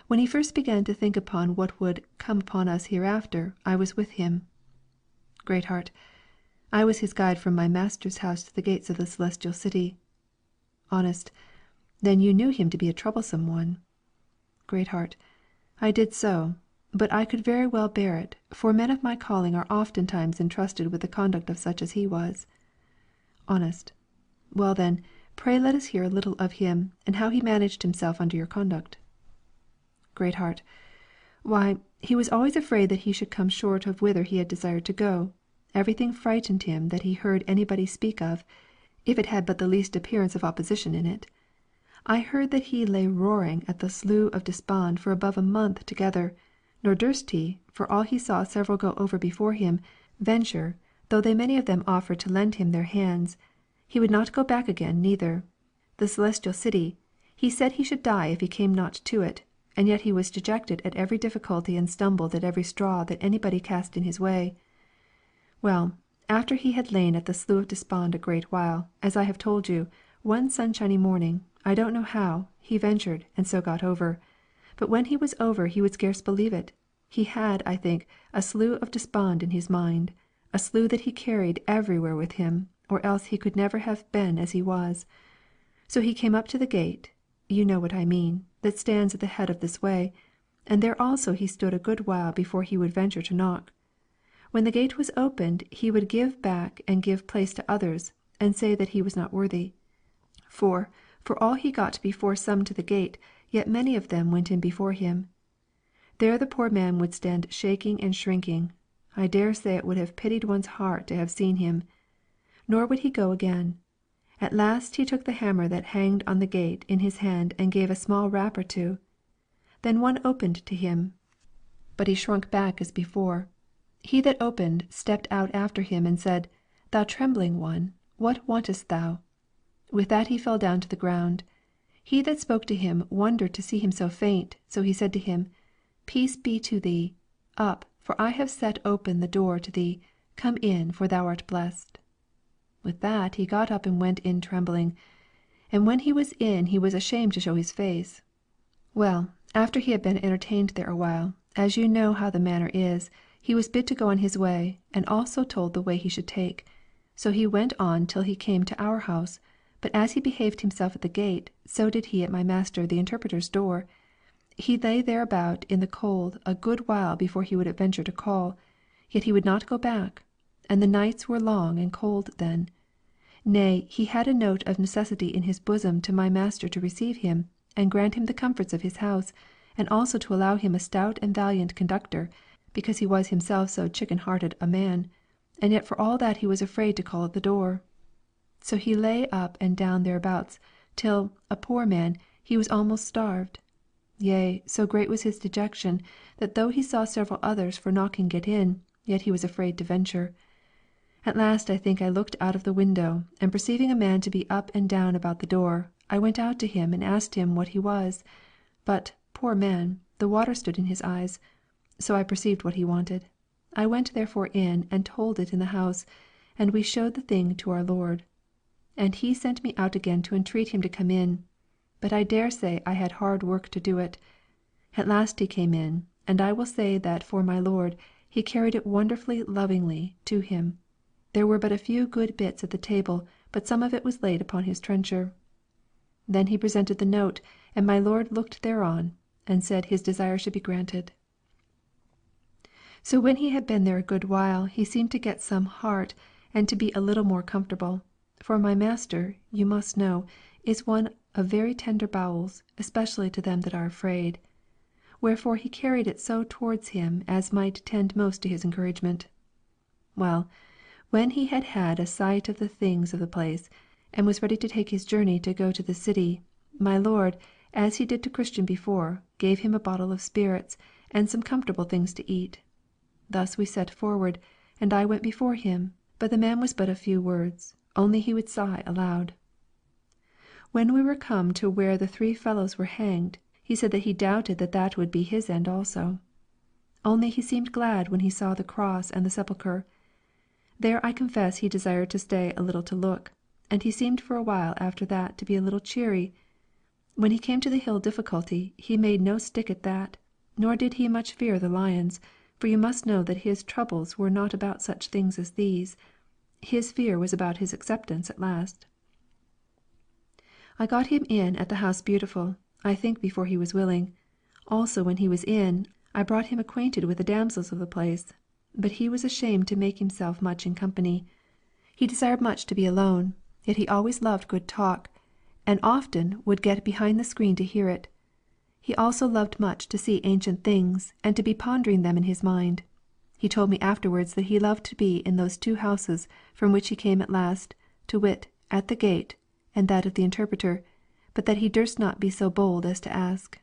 When he first began to think upon what would come upon us hereafter, I was with him. Greatheart. I was his guide from my master's house to the gates of the celestial city. Honest. Then you knew him to be a troublesome one. Greatheart. I did so, but I could very well bear it, for men of my calling are oftentimes entrusted with the conduct of such as he was. Honest. Well then, Pray let us hear a little of him, and how he managed himself under your conduct. Greatheart. Why, he was always afraid that he should come short of whither he had desired to go. Everything frightened him that he heard anybody speak of, if it had but the least appearance of opposition in it. I heard that he lay roaring at the Slough of Despond for above a month together, nor durst he, for all he saw several go over before him, venture, though they many of them offered to lend him their hands. He would not go back again neither. The Celestial City, he said he should die if he came not to it, and yet he was dejected at every difficulty and stumbled at every straw that anybody cast in his way. Well, after he had lain at the Slough of Despond a great while, as I have told you, one sunshiny morning, I don't know how, he ventured, and so got over. But when he was over he would scarce believe it. He had, I think, a Slough of Despond in his mind, a slough that he carried everywhere with him, or else he could never have been as he was. So he came up to the gate, you know what I mean, that stands at the head of this way, and there also he stood a good while before he would venture to knock. When the gate was opened he would give back and give place to others, and say that he was not worthy. For all he got before some to the gate, yet many of them went in before him. There the poor man would stand shaking and shrinking. I dare say it would have pitied one's heart to have seen him. Nor would he go again. At last he took the hammer that hanged on the gate in his hand and gave a small rap or two. Then one opened to him, but he shrunk back as before. He that opened stepped out after him and said, Thou trembling one, what wantest thou? With that he fell down to the ground. He that spoke to him wondered to see him so faint, so he said to him, Peace be to thee. Up, for I have set open the door to thee. Come in, for thou art blessed. With that he got up and went in trembling. And when he was in he was ashamed to show his face. Well, after he had been entertained there a while, as you know how the manner is, he was bid to go on his way, and also told the way he should take. So he went on till he came to our house, but as he behaved himself at the gate, so did he at my master the interpreter's door. He lay thereabout in the cold a good while before he would adventure to call, yet he would not go back, and the nights were long and cold then. Nay, he had a note of necessity in his bosom to my master to receive him, and grant him the comforts of his house, and also to allow him a stout and valiant conductor, because he was himself so chicken-hearted a man, and yet for all that he was afraid to call at the door. So he lay up and down thereabouts, till, a poor man, he was almost starved. Yea, so great was his dejection, that though he saw several others for knocking get in, yet he was afraid to venture. At last I think I looked out of the window, and perceiving a man to be up and down about the door, I went out to him and asked him what he was. But, poor man, the water stood in his eyes. So I perceived what he wanted. I went therefore in and told it in the house, and we showed the thing to our Lord. And he sent me out again to entreat him to come in. But I dare say I had hard work to do it. At last he came in, and I will say that for my Lord he carried it wonderfully lovingly to him. There were but a few good bits at the table, but some of it was laid upon his trencher. Then he presented the note, and my Lord looked thereon, and said his desire should be granted. So when he had been there a good while, he seemed to get some heart, and to be a little more comfortable. For my master, you must know, is one of very tender bowels, especially to them that are afraid. Wherefore he carried it so towards him as might tend most to his encouragement. Well, when he had had a sight of the things of the place, and was ready to take his journey to go to the city, my Lord, as he did to Christian before, gave him a bottle of spirits, and some comfortable things to eat. Thus we set forward, and I went before him, but the man was but a few words, only he would sigh aloud. When we were come to where the three fellows were hanged, he said that he doubted that that would be his end also. Only he seemed glad when he saw the cross and the sepulchre. There I confess he desired to stay a little to look, and he seemed for a while after that to be a little cheery. When he came to the hill Difficulty, he made no stick at that, nor did he much fear the lions, for you must know that his troubles were not about such things as these. His fear was about his acceptance at last. I got him in at the House Beautiful, I think before he was willing. Also when he was in, I brought him acquainted with the damsels of the place, but he was ashamed to make himself much in company. He desired much to be alone, yet he always loved good talk, and often would get behind the screen to hear it. He also loved much to see ancient things, and to be pondering them in his mind. He told me afterwards that he loved to be in those two houses from which he came at last, to wit, at the gate, and that of the interpreter, but that he durst not be so bold as to ask.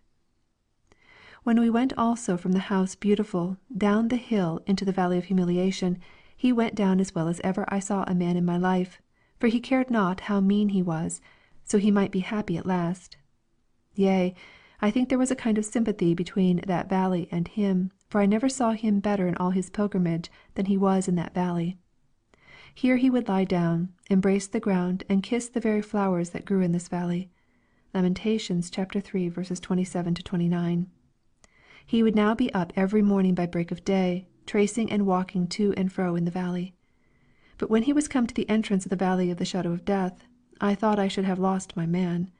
When we went also from the house Beautiful down the hill into the valley of humiliation, he went down as well as ever I saw a man in my life, for he cared not how mean he was, so he might be happy at last. Yea, I think there was a kind of sympathy between that valley and him, for I never saw him better in all his pilgrimage than he was in that valley. Here he would lie down, embrace the ground, and kiss the very flowers that grew in this valley. Lamentations chapter 3, verses 27-29. He would now be up every morning by break of day, tracing and walking to and fro in the valley. But when he was come to the entrance of the valley of the shadow of death, I thought I should have lost my man.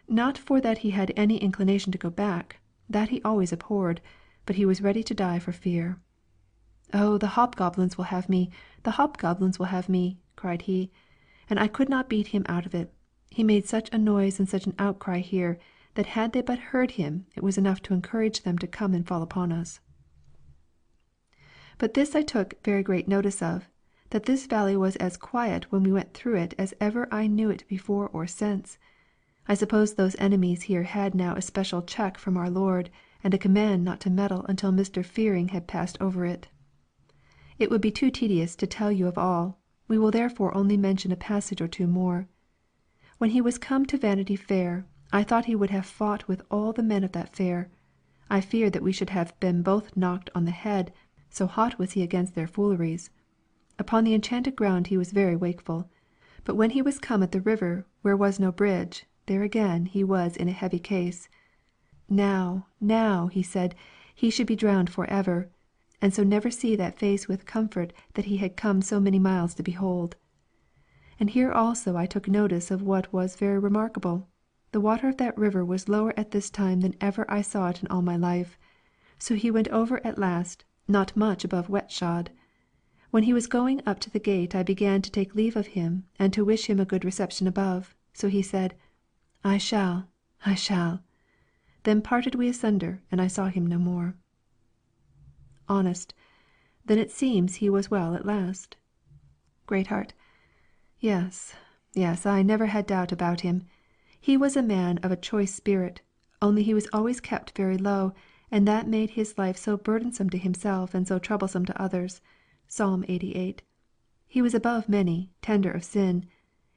Not for that he had any inclination to go back, that he always abhorred, but he was ready to die for fear. "Oh, the hobgoblins will have me! The hobgoblins will have me!" cried he, and I could not beat him out of it. He made such a noise and such an outcry here, that had they but heard him, it was enough to encourage them to come and fall upon us. But this I took very great notice of, that this valley was as quiet when we went through it as ever I knew it before or since. I suppose those enemies here had now a special check from our Lord, and a command not to meddle until Mr. Fearing had passed over it. It would be too tedious to tell you of all. We will therefore only mention a passage or two more. When he was come to Vanity Fair, I thought he would have fought with all the men of that fair. I feared that we should have been both knocked on the head, so hot was he against their fooleries. Upon the enchanted ground he was very wakeful. But when he was come at the river where was no bridge, there again he was in a heavy case. Now, he said, he should be drowned for ever, and so never see that face with comfort that he had come so many miles to behold. And here also I took notice of what was very remarkable. The water of that river was lower at this time than ever I saw it in all my life. So he went over at last, not much above wet-shod. When he was going up to the gate I began to take leave of him, and to wish him a good reception above. So he said, I shall. Then parted we asunder, and I saw him no more. Honest. Then it seems he was well at last. Greatheart. Yes, I never had doubt about him. He was a man of a choice spirit, only he was always kept very low, and that made his life so burdensome to himself and so troublesome to others. Psalm 88. He was above many, tender of sin.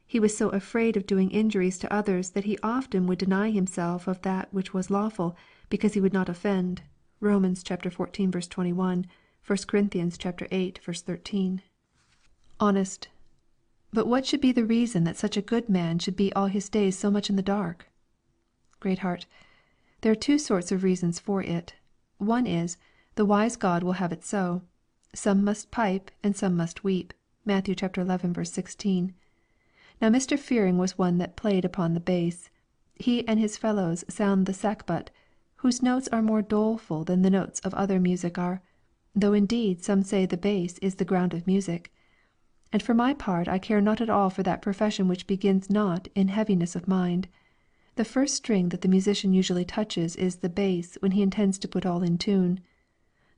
He was so afraid of doing injuries to others that he often would deny himself of that which was lawful, because he would not offend. Romans 14:21, 1 Corinthians 8:13. Honest. But what should be the reason that such a good man should be all his days so much in the dark? Greatheart. There are two sorts of reasons for it. One is, the wise God will have it so. Some must pipe, and some must weep. Matthew 11:16. Now Mr. Fearing was one that played upon the bass. He and his fellows sound the sackbut, whose notes are more doleful than the notes of other music are, though indeed some say the bass is the ground of music. And for my part I care not at all for that profession which begins not in heaviness of mind. The first string that the musician usually touches is the bass when he intends to put all in tune.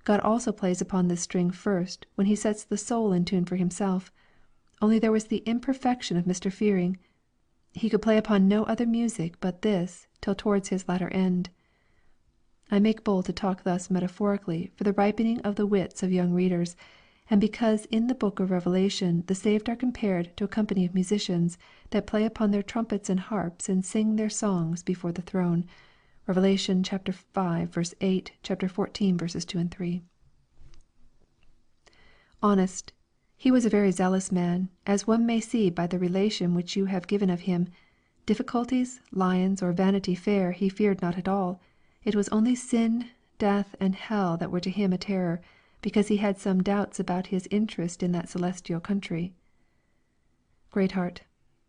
God also plays upon this string first when he sets the soul in tune for himself. Only there was the imperfection of Mr. Fearing. He could play upon no other music but this till towards his latter end. I make bold to talk thus metaphorically for the ripening of the wits of young readers, and because in the book of Revelation the saved are compared to a company of musicians that play upon their trumpets and harps and sing their songs before the throne. Revelation chapter 5, verse 8, chapter 14, verses 2 and 3. Honest. He was a very zealous man, as one may see by the relation which you have given of him. Difficulties, lions, or Vanity Fair he feared not at all. It was only sin, death, and hell that were to him a terror, because he had some doubts about his interest in that celestial country. Greatheart.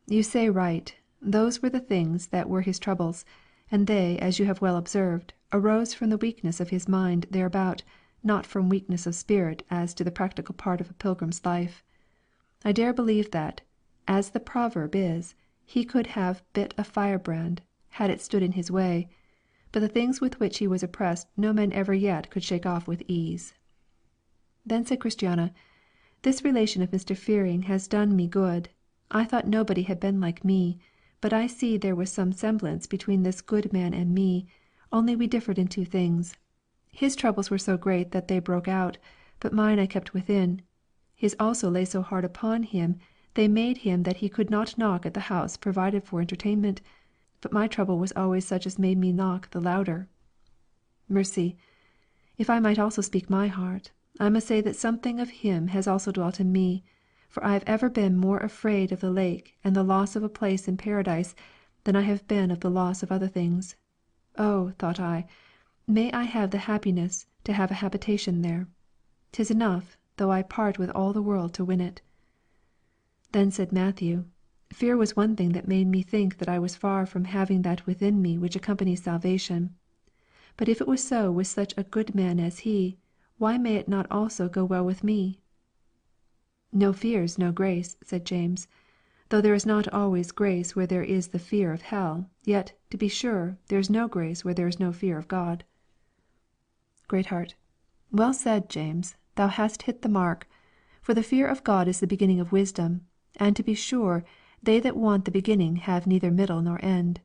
You say right. Those were the things that were his troubles, and they, as you have well observed, arose from the weakness of his mind thereabout, not from weakness of spirit as to the practical part of a pilgrim's life. I dare believe that, as the proverb is, he could have bit a firebrand, had it stood in his way, but the things with which he was oppressed no man ever yet could shake off with ease. Then said Christiana, this relation of Mr. Fearing has done me good. I thought nobody had been like me, but I see there was some semblance between this good man and me, only we differed in two things. His troubles were so great that they broke out, but mine I kept within. His also lay so hard upon him, they made him that he could not knock at the house provided for entertainment, but my trouble was always such as made me knock the louder. Mercy, if I might also speak my heart, I must say that something of him has also dwelt in me, for I have ever been more afraid of the lake and the loss of a place in paradise than I have been of the loss of other things. Oh, thought I, may I have the happiness to have a habitation there. 'Tis enough, though I part with all the world to win it. Then said Matthew, fear was one thing that made me think that I was far from having that within me which accompanies salvation. But if it was so with such a good man as he, why may it not also go well with me? No fears, no grace, said James. Though there is not always grace where there is the fear of hell, yet, to be sure, there is no grace where there is no fear of God. Greatheart. Well said, James, thou hast hit the mark. For the fear of God is the beginning of wisdom, and to be sure, they that want the beginning have neither middle nor end.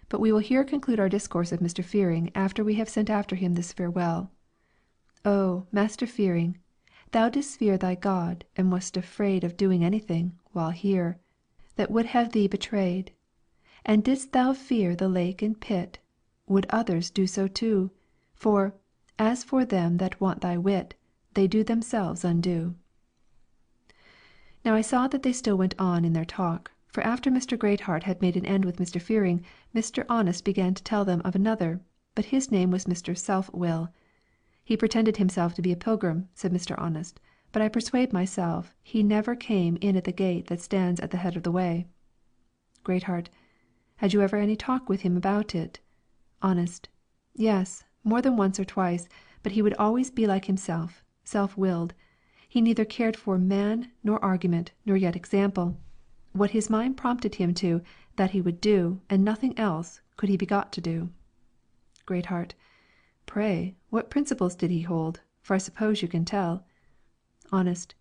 But we will here conclude our discourse of Mr. Fearing after we have sent after him this farewell. Oh, Master Fearing, thou didst fear thy God, and wast afraid of doing anything, while here, that would have thee betrayed. And didst thou fear the lake and pit, would others do so too, for, as for them that want thy wit, they do themselves undo. Now I saw that they still went on in their talk, for after Mr. Greatheart had made an end with Mr. Fearing, Mr. Honest began to tell them of another, but his name was Mr. Self-will. He pretended himself to be a pilgrim, said Mr. Honest, but I persuade myself he never came in at the gate that stands at the head of the way. Greatheart. Had you ever any talk with him about it? Honest. Yes, more than once or twice, but he would always be like himself, self-willed. He neither cared for man, nor argument, nor yet example. What his mind prompted him to, that he would do, and nothing else could he be got to do. Greatheart. Pray, what principles did he hold? For I suppose you can tell. Honest.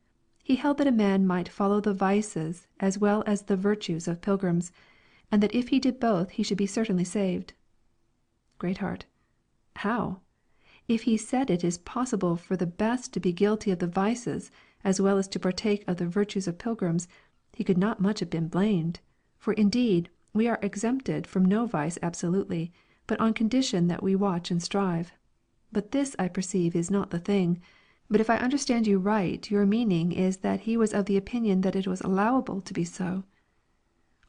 He held that a man might follow the vices as well as the virtues of pilgrims, and that if he did both he should be certainly saved. Greatheart. How? If he said it is possible for the best to be guilty of the vices as well as to partake of the virtues of pilgrims, he could not much have been blamed. For indeed, we are exempted from no vice absolutely, but on condition that we watch and strive. But this I perceive is not the thing. But if I understand you right, your meaning is that he was of the opinion that it was allowable to be so.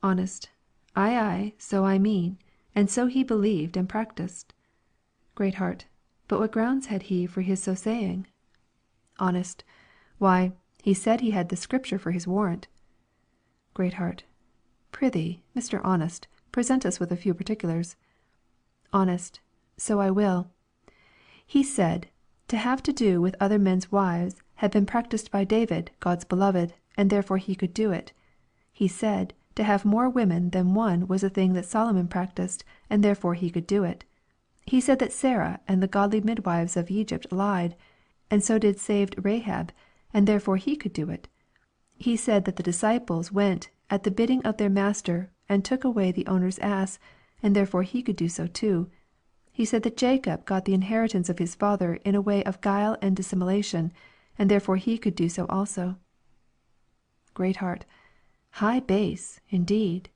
Honest. Aye, so I mean, and so he believed and practised. Greatheart. But what grounds had he for his so saying? Honest. Why, he said he had the Scripture for his warrant. Greatheart. Prithee, Mr. Honest, present us with a few particulars. Honest. So I will. He said, to have to do with other men's wives had been practised by David, God's beloved, and therefore he could do it. He said, to have more women than one was a thing that Solomon practised, and therefore he could do it. He said that Sarah and the godly midwives of Egypt lied, and so did saved Rahab, and therefore he could do it. He said that the disciples went at the bidding of their master, and took away the owner's ass, and therefore he could do so too. He said that Jacob got the inheritance of his father in a way of guile and dissimulation, and therefore he could do so also. Greatheart. High base, indeed.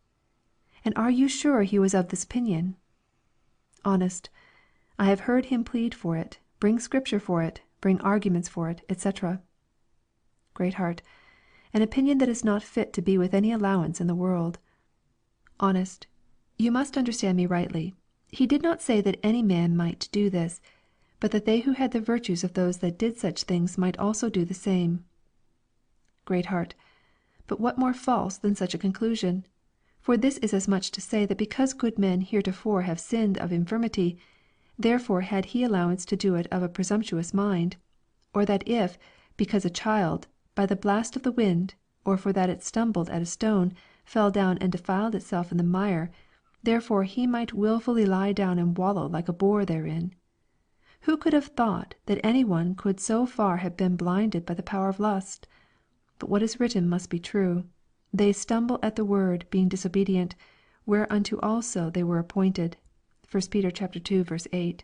And are you sure he was of this opinion? Honest. I have heard him plead for it, bring Scripture for it, bring arguments for it, etc. Greatheart. An opinion that is not fit to be with any allowance in the world. Honest. You must understand me rightly. He did not say that any man might do this, but that they who had the virtues of those that did such things might also do the same. Greatheart. But what more false than such a conclusion? For this is as much to say that because good men heretofore have sinned of infirmity, therefore had he allowance to do it of a presumptuous mind, or that if, because a child, by the blast of the wind, or for that it stumbled at a stone, fell down and defiled itself in the mire, therefore he might wilfully lie down and wallow like a boar therein. Who could have thought that any one could so far have been blinded by the power of lust? But what is written must be true. They stumble at the word, being disobedient, whereunto also they were appointed. 1 Peter 2:8.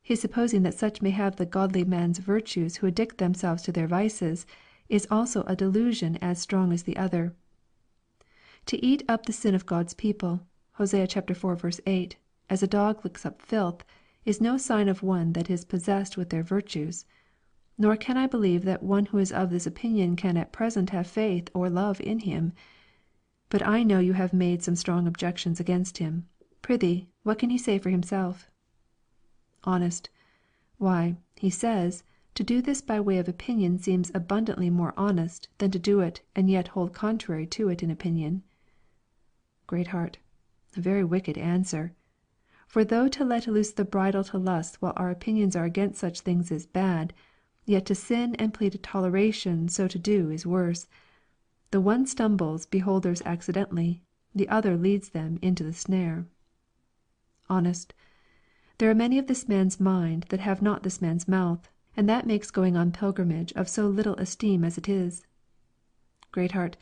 His supposing that such may have the godly man's virtues who addict themselves to their vices, is also a delusion as strong as the other. To eat up the sin of God's people, Hosea 4:8, as a dog licks up filth, is no sign of one that is possessed with their virtues. Nor can I believe that one who is of this opinion can at present have faith or love in him. But I know you have made some strong objections against him. Prithee, what can he say for himself? Honest. Why, he says, to do this by way of opinion seems abundantly more honest than to do it and yet hold contrary to it in opinion. Greatheart. A very wicked answer. For though to let loose the bridle to lust while our opinions are against such things is bad, yet to sin and plead a toleration so to do is worse. The one stumbles beholders accidentally, the other leads them into the snare. Honest. There are many of this man's mind that have not this man's mouth, and that makes going on pilgrimage of so little esteem as it is. Greatheart.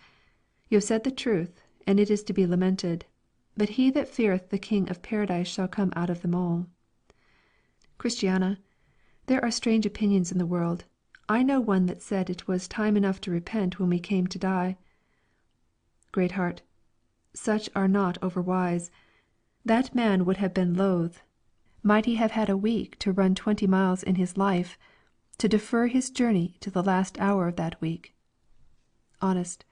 You have said the truth, and it is to be lamented. But he that feareth the King of Paradise shall come out of them all. Christiana. There are strange opinions in the world. I know one that said it was time enough to repent when we came to die. Greatheart. Such are not overwise. That man would have been loath, might he have had a week to run 20 miles in his life, to defer his journey to the last hour of that week. Honest.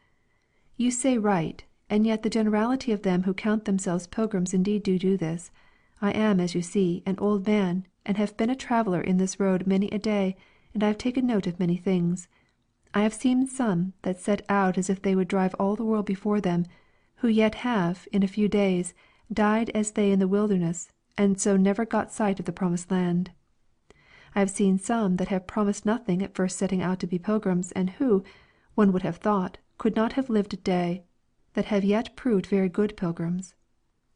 You say right, and yet the generality of them who count themselves pilgrims indeed do this. I am, as you see, an old man, and have been a traveller in this road many a day, and I have taken note of many things. I have seen some that set out as if they would drive all the world before them, who yet have, in a few days, died as they in the wilderness, and so never got sight of the promised land. I have seen some that have promised nothing at first setting out to be pilgrims, and who, one would have thought, could not have lived a day, that have yet proved very good pilgrims.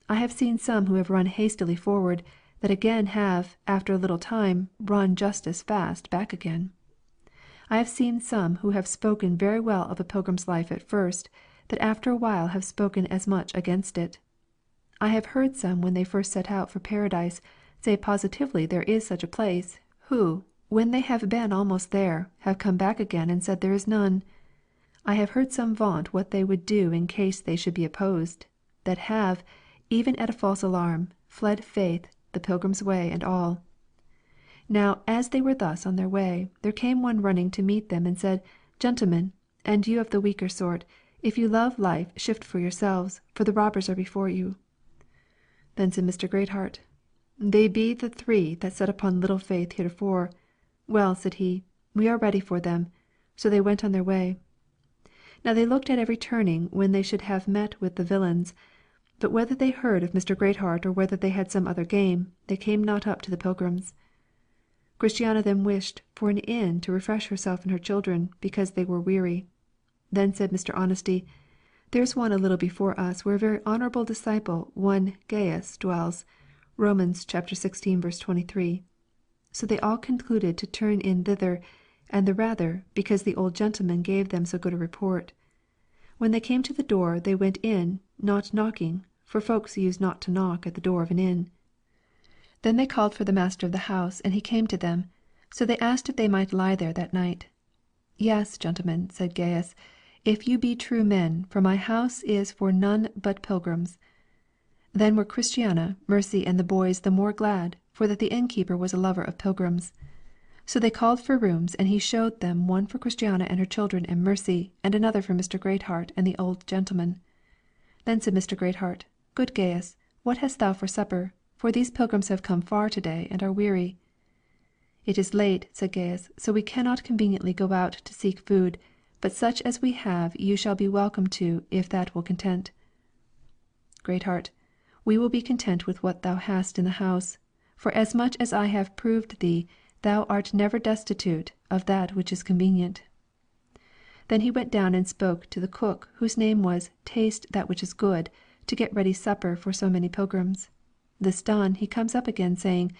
I have seen some who have run hastily forward, that again have, after a little time, run just as fast back again. I have seen some who have spoken very well of a pilgrim's life at first, that after a while have spoken as much against it. I have heard some when they first set out for Paradise, say positively there is such a place, who, when they have been almost there, have come back again and said there is none. I have heard some vaunt what they would do in case they should be opposed, that have, even at a false alarm, fled faith, the pilgrim's way, and all. Now, as they were thus on their way, there came one running to meet them and said, Gentlemen, and you of the weaker sort, if you love life, shift for yourselves, for the robbers are before you. Then said Mr. Greatheart, They be the 3 that set upon little faith heretofore. Well, said he, we are ready for them. So they went on their way. Now they looked at every turning when they should have met with the villains, but whether they heard of Mr. Greatheart or whether they had some other game, they came not up to the pilgrims. Christiana then wished for an inn to refresh herself and her children, because they were weary. Then said Mr. Honesty, There is one a little before us where a very honourable disciple, one Gaius, dwells. Romans 16:23. So they all concluded to turn in thither, and the rather, because the old gentleman gave them so good a report. When they came to the door, they went in, not knocking, for folks used not to knock at the door of an inn. Then they called for the master of the house, and he came to them. So they asked if they might lie there that night. Yes, gentlemen, said Gaius, if you be true men, for my house is for none but pilgrims. Then were Christiana, Mercy, and the boys the more glad, for that the innkeeper was a lover of pilgrims. So they called for rooms, and he showed them one for Christiana and her children and Mercy, and another for Mr. Greatheart and the old gentleman. Then said Mr. Greatheart, Good Gaius, what hast thou for supper? For these pilgrims have come far to-day, and are weary. It is late, said Gaius, so we cannot conveniently go out to seek food, but such as we have you shall be welcome to, if that will content. Greatheart, we will be content with what thou hast in the house, for as much as I have proved thee, thou art never destitute of that which is convenient. Then he went down and spoke to the cook, whose name was Taste that which is good, to get ready supper for so many pilgrims. This done, he comes up again, saying,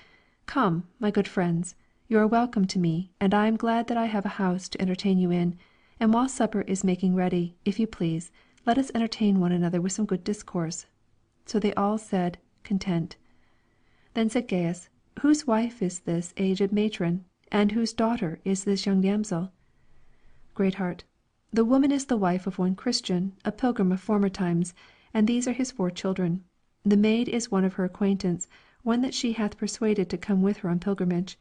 Come, my good friends, you are welcome to me, and I am glad that I have a house to entertain you in. And while supper is making ready, if you please, let us entertain one another with some good discourse. So they all said, Content. Then said Gaius, Whose wife is this aged matron, and whose daughter is this young damsel? Greatheart. The woman is the wife of one Christian, a pilgrim of former times, and these are his 4 children. The maid is one of her acquaintance, one that she hath persuaded to come with her on pilgrimage.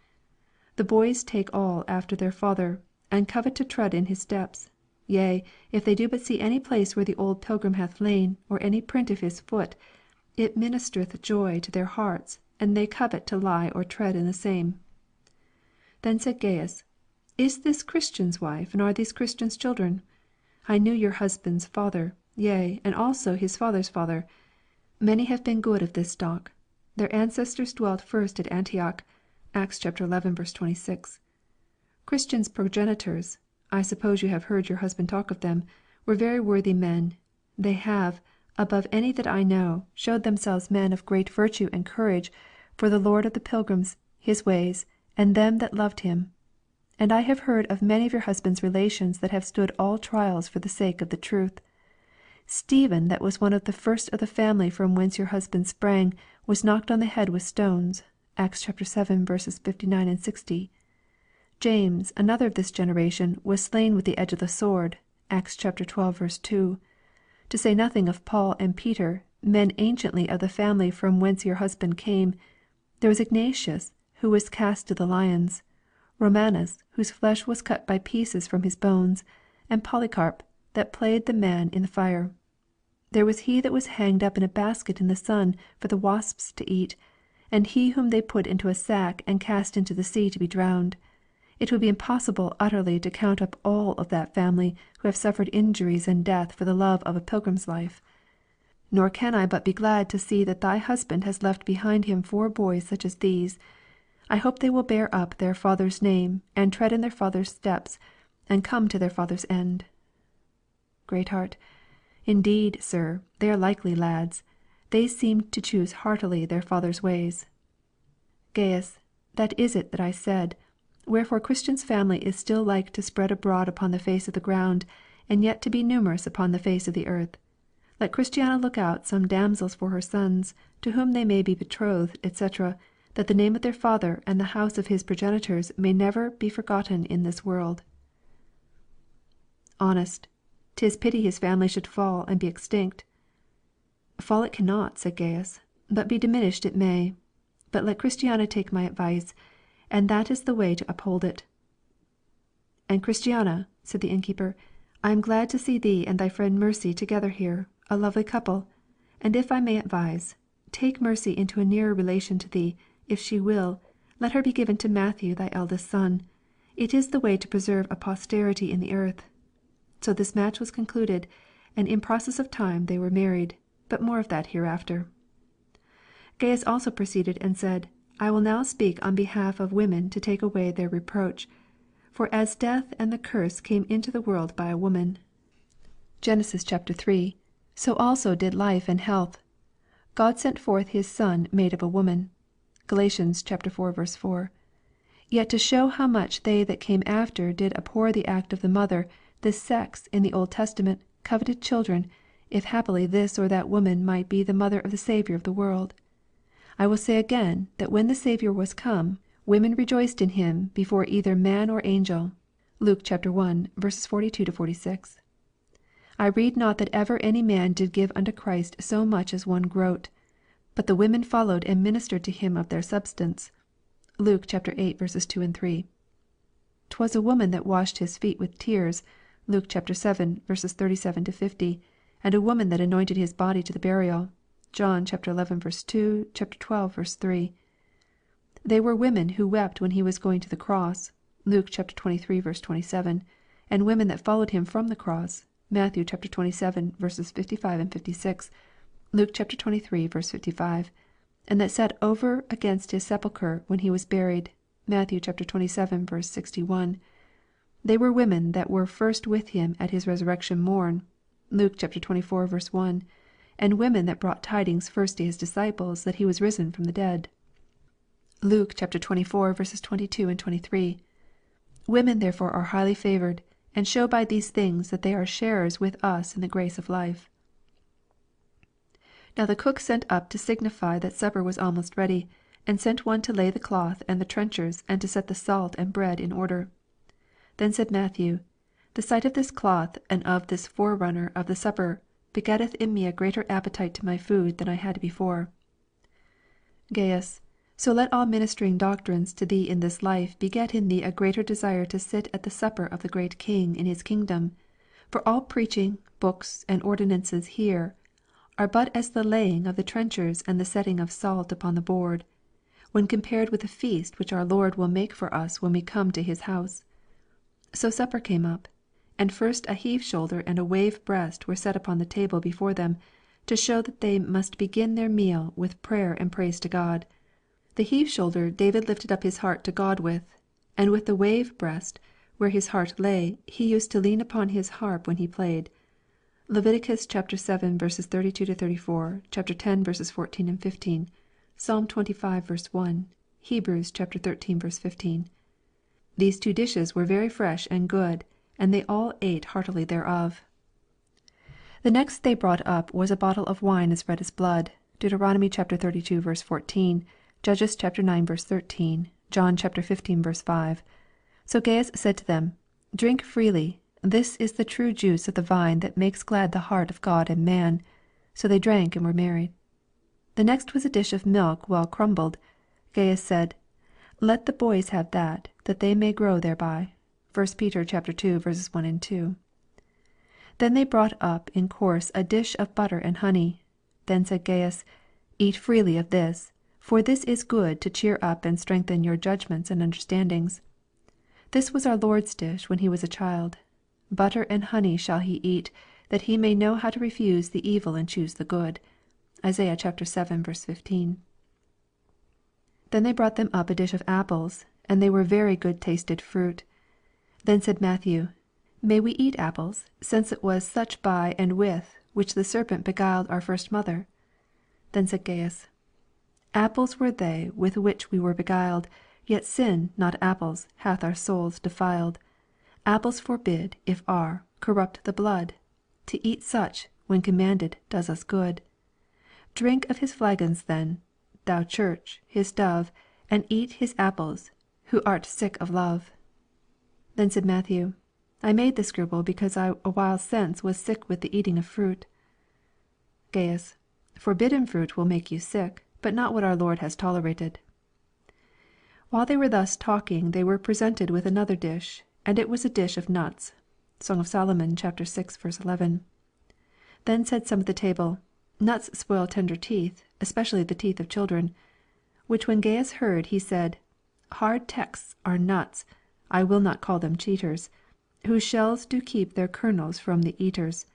The boys take all after their father, and covet to tread in his steps. Yea, if they do but see any place where the old pilgrim hath lain, or any print of his foot, it ministereth joy to their hearts, and they covet to lie or tread in the same. Then said Gaius, Is this Christian's wife, and are these Christian's children? I knew your husband's father, yea, and also his father's father. Many have been good of this stock. Their ancestors dwelt first at Antioch. Acts 11:26. Christian's progenitors, I suppose you have heard your husband talk of them, were very worthy men. They have, above any that I know, showed themselves men of great virtue and courage for the Lord of the pilgrims, his ways, and them that loved him. And I have heard of many of your husband's relations that have stood all trials for the sake of the truth. Stephen, that was one of the first of the family from whence your husband sprang, was knocked on the head with stones. Acts 7:59 and 60. James, another of this generation, was slain with the edge of the sword. Acts 12:2. To say nothing of Paul and Peter, men anciently of the family from whence your husband came. There was Ignatius, who was cast to the lions, Romanus, whose flesh was cut by pieces from his bones, and Polycarp, that played the man in the fire. There was he that was hanged up in a basket in the sun for the wasps to eat, and he whom they put into a sack and cast into the sea to be drowned. It would be impossible utterly to count up all of that family who have suffered injuries and death for the love of a pilgrim's life. Nor can I but be glad to see that thy husband has left behind him 4 boys such as these. I hope they will bear up their father's name, and tread in their father's steps, and come to their father's end. Greatheart. Indeed, sir, they are likely lads. They seem to choose heartily their father's ways. Gaius. That is it that I said. Wherefore Christian's family is still like to spread abroad upon the face of the ground, and yet to be numerous upon the face of the earth. Let Christiana look out some damsels for her sons, to whom they may be betrothed, etc., that the name of their father and the house of his progenitors may never be forgotten in this world. Honest. 'Tis pity his family should fall and be extinct. Fall it cannot, said Gaius, but be diminished it may. But let Christiana take my advice, and that is the way to uphold it. And Christiana, said the innkeeper, I am glad to see thee and thy friend Mercy together here, a lovely couple. And if I may advise, take Mercy into a nearer relation to thee. If she will, let her be given to Matthew thy eldest son. It is the way to preserve a posterity in the earth. So this match was concluded, and in process of time they were married, but more of that hereafter. Gaius also proceeded and said, I will now speak on behalf of women to take away their reproach. For as death and the curse came into the world by a woman, Genesis chapter 3, so also did life and health. God sent forth his Son made of a woman. Galatians chapter 4:4. Yet to show how much they that came after did abhor the act of the mother, this sex in the Old Testament coveted children, if happily this or that woman might be the mother of the Saviour of the world. I will say again, that when the Saviour was come, women rejoiced in him before either man or angel. Luke chapter 1:42-46. I read not that ever any man did give unto Christ so much as one groat, but the women followed and ministered to him of their substance. Luke chapter 8:2-3. 'Twas a woman that washed his feet with tears. Luke chapter 7:37-50, and a woman that anointed his body to the burial. John chapter 11:2, chapter 12:3. They were women who wept when he was going to the cross. Luke chapter 23:27, and women that followed him from the cross. Matthew chapter 27:55-56, Luke chapter 23:55, and that sat over against his sepulchre when he was buried. Matthew chapter 27:61. They were women that were first with him at his resurrection morn. Luke 24:1, and women that brought tidings first to his disciples that he was risen from the dead. Luke 24:22, 23. Women therefore are highly favored, and show by these things that they are sharers with us in the grace of life. Now the cook sent up to signify that supper was almost ready, and sent one to lay the cloth and the trenchers, and to set the salt and bread in order. Then said Matthew, The sight of this cloth and of this forerunner of the supper begetteth in me a greater appetite to my food than I had before. Gaius, so let all ministering doctrines to thee in this life beget in thee a greater desire to sit at the supper of the great King in his kingdom, for all preaching, books, and ordinances here are but as the laying of the trenchers and the setting of salt upon the board, when compared with the feast which our Lord will make for us when we come to his house. So supper came up, and first a heave shoulder and a wave breast were set upon the table before them, to show that they must begin their meal with prayer and praise to God. The heave shoulder David lifted up his heart to God with, and with the wave breast, where his heart lay, he used to lean upon his harp when he played. Leviticus 7:32-34, 10:14-15, Psalm 25:1, Hebrews 13:15. These 2 dishes were very fresh and good, and they all ate heartily thereof. The next they brought up was a bottle of wine as red as blood. Deuteronomy 32:14, Judges 9:13, John 15:5. So Gaius said to them, Drink freely, this is the true juice of the vine that makes glad the heart of God and man. So they drank and were merry. The next was a dish of milk well crumbled. Gaius said, Let the boys have that they may grow thereby. 1 Peter 2:1, 2. Then they brought up in course a dish of butter and honey. Then said Gaius, Eat freely of this, for this is good to cheer up and strengthen your judgments and understandings. This was our Lord's dish when he was a child. Butter and honey shall he eat, that he may know how to refuse the evil and choose the good. Isaiah 7:15. Then they brought them up a dish of apples, and they were very good tasted fruit. Then said Matthew, May we eat apples, since it was such by and with which the serpent beguiled our first mother? Then said Gaius, Apples were they with which we were beguiled, yet sin, not apples, hath our souls defiled. Apples forbid, if are, corrupt the blood. To eat such, when commanded, does us good. Drink of his flagons then, thou church, his dove, and eat his apples, who art sick of love. Then said Matthew, I made the scribble because I a while since was sick with the eating of fruit. Gaius, forbidden fruit will make you sick, but not what our Lord has tolerated. While they were thus talking they were presented with another dish, and it was a dish of nuts. Song of Solomon 6:11. Then said some of the table, Nuts spoil tender teeth, especially the teeth of children. Which when Gaius heard, he said, Hard texts are nuts, I will not call them cheaters, whose shells do keep their kernels from the eaters.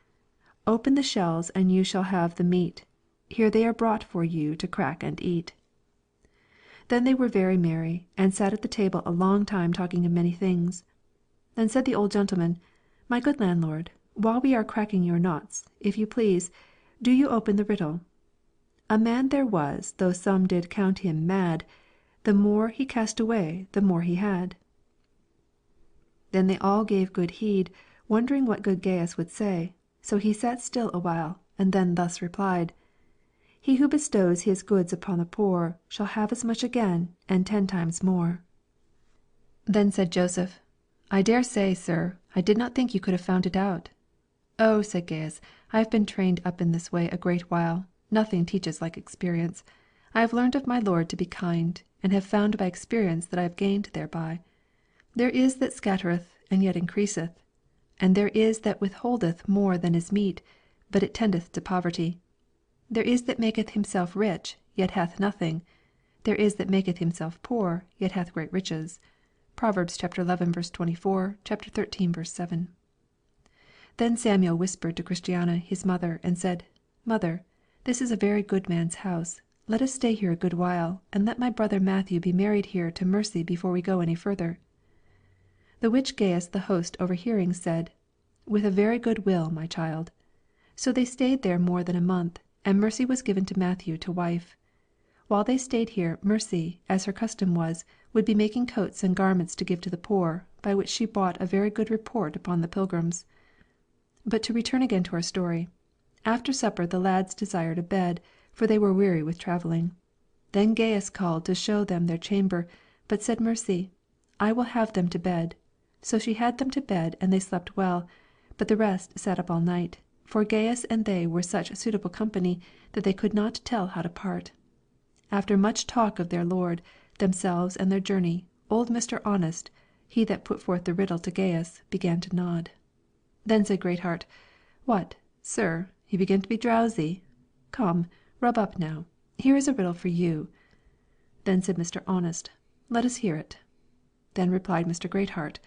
Open the shells and you shall have the meat. Here they are brought for you to crack and eat. Then they were very merry, and sat at the table a long time talking of many things. Then said the old gentleman, My good landlord, while we are cracking your nuts, if you please, do you open the riddle. A man there was, though some did count him mad, the more he cast away, the more he had. Then they all gave good heed, wondering what good Gaius would say. So he sat still a while, and then thus replied, He who bestows his goods upon the poor shall have as much again, and 10 times more. Then said Joseph, I dare say, sir, I did not think you could have found it out. Oh, said Gaius, I have been trained up in this way a great while. Nothing teaches like experience. I have learned of my Lord to be kind, and have found by experience that I have gained thereby. There is that scattereth, and yet increaseth. And there is that withholdeth more than is meet, but it tendeth to poverty. There is that maketh himself rich, yet hath nothing. There is that maketh himself poor, yet hath great riches. Proverbs 11:24, 13:7. Then Samuel whispered to Christiana, his mother, and said, Mother, this is a very good man's house. Let us stay here a good while, and let my brother Matthew be married here to Mercy before we go any further. The which Gaius the host overhearing, said, With a very good will, my child. So they stayed there more than a month, and Mercy was given to Matthew to wife. While they stayed here, Mercy, as her custom was, would be making coats and garments to give to the poor, by which she brought a very good report upon the pilgrims. But to return again to our story. After supper the lads desired a bed, for they were weary with travelling. Then Gaius called to show them their chamber, but said Mercy, I will have them to bed. So she had them to bed, and they slept well, but the rest sat up all night, for Gaius and they were such suitable company that they could not tell how to part. After much talk of their Lord, themselves and their journey, old Mr. Honest, he that put forth the riddle to Gaius, began to nod. Then said Greatheart, What, sir, you begin to be drowsy? Come, rub up now, here is a riddle for you. Then said Mr. Honest, Let us hear it. Then replied Mr. Greatheart,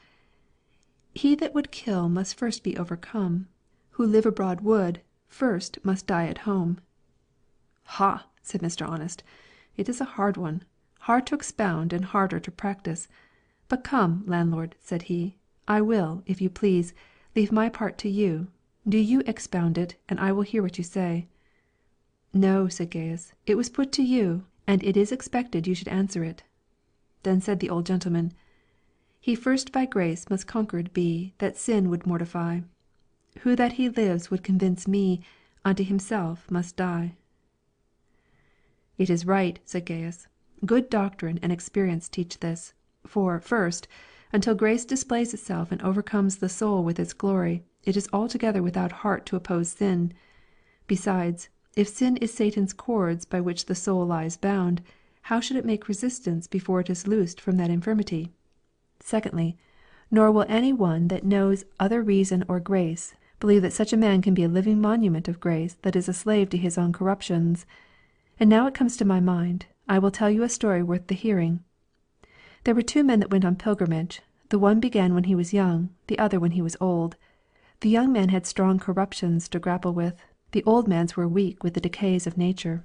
He that would kill must first be overcome. Who live abroad would, first must die at home. Ha, said Mr. Honest, it is a hard one, hard to expound and harder to practise. But come, landlord, said he, I will, if you please, leave my part to you. Do you expound it, and I will hear what you say. No, said Gaius, it was put to you, and it is expected you should answer it. Then said the old gentleman, He first by grace must conquered be, that sin would mortify. Who that he lives would convince me, unto himself must die. It is right, said Gaius. Good doctrine and experience teach this. For, first, until grace displays itself and overcomes the soul with its glory, it is altogether without heart to oppose sin. Besides, if sin is Satan's cords by which the soul lies bound, how should it make resistance before it is loosed from that infirmity? Secondly, nor will any one that knows other reason or grace believe that such a man can be a living monument of grace that is a slave to his own corruptions. And now it comes to my mind, I will tell you a story worth the hearing. There were two men that went on pilgrimage. The one began when he was young, the other when he was old. The young man had strong corruptions to grapple with. The old man's were weak with the decays of nature.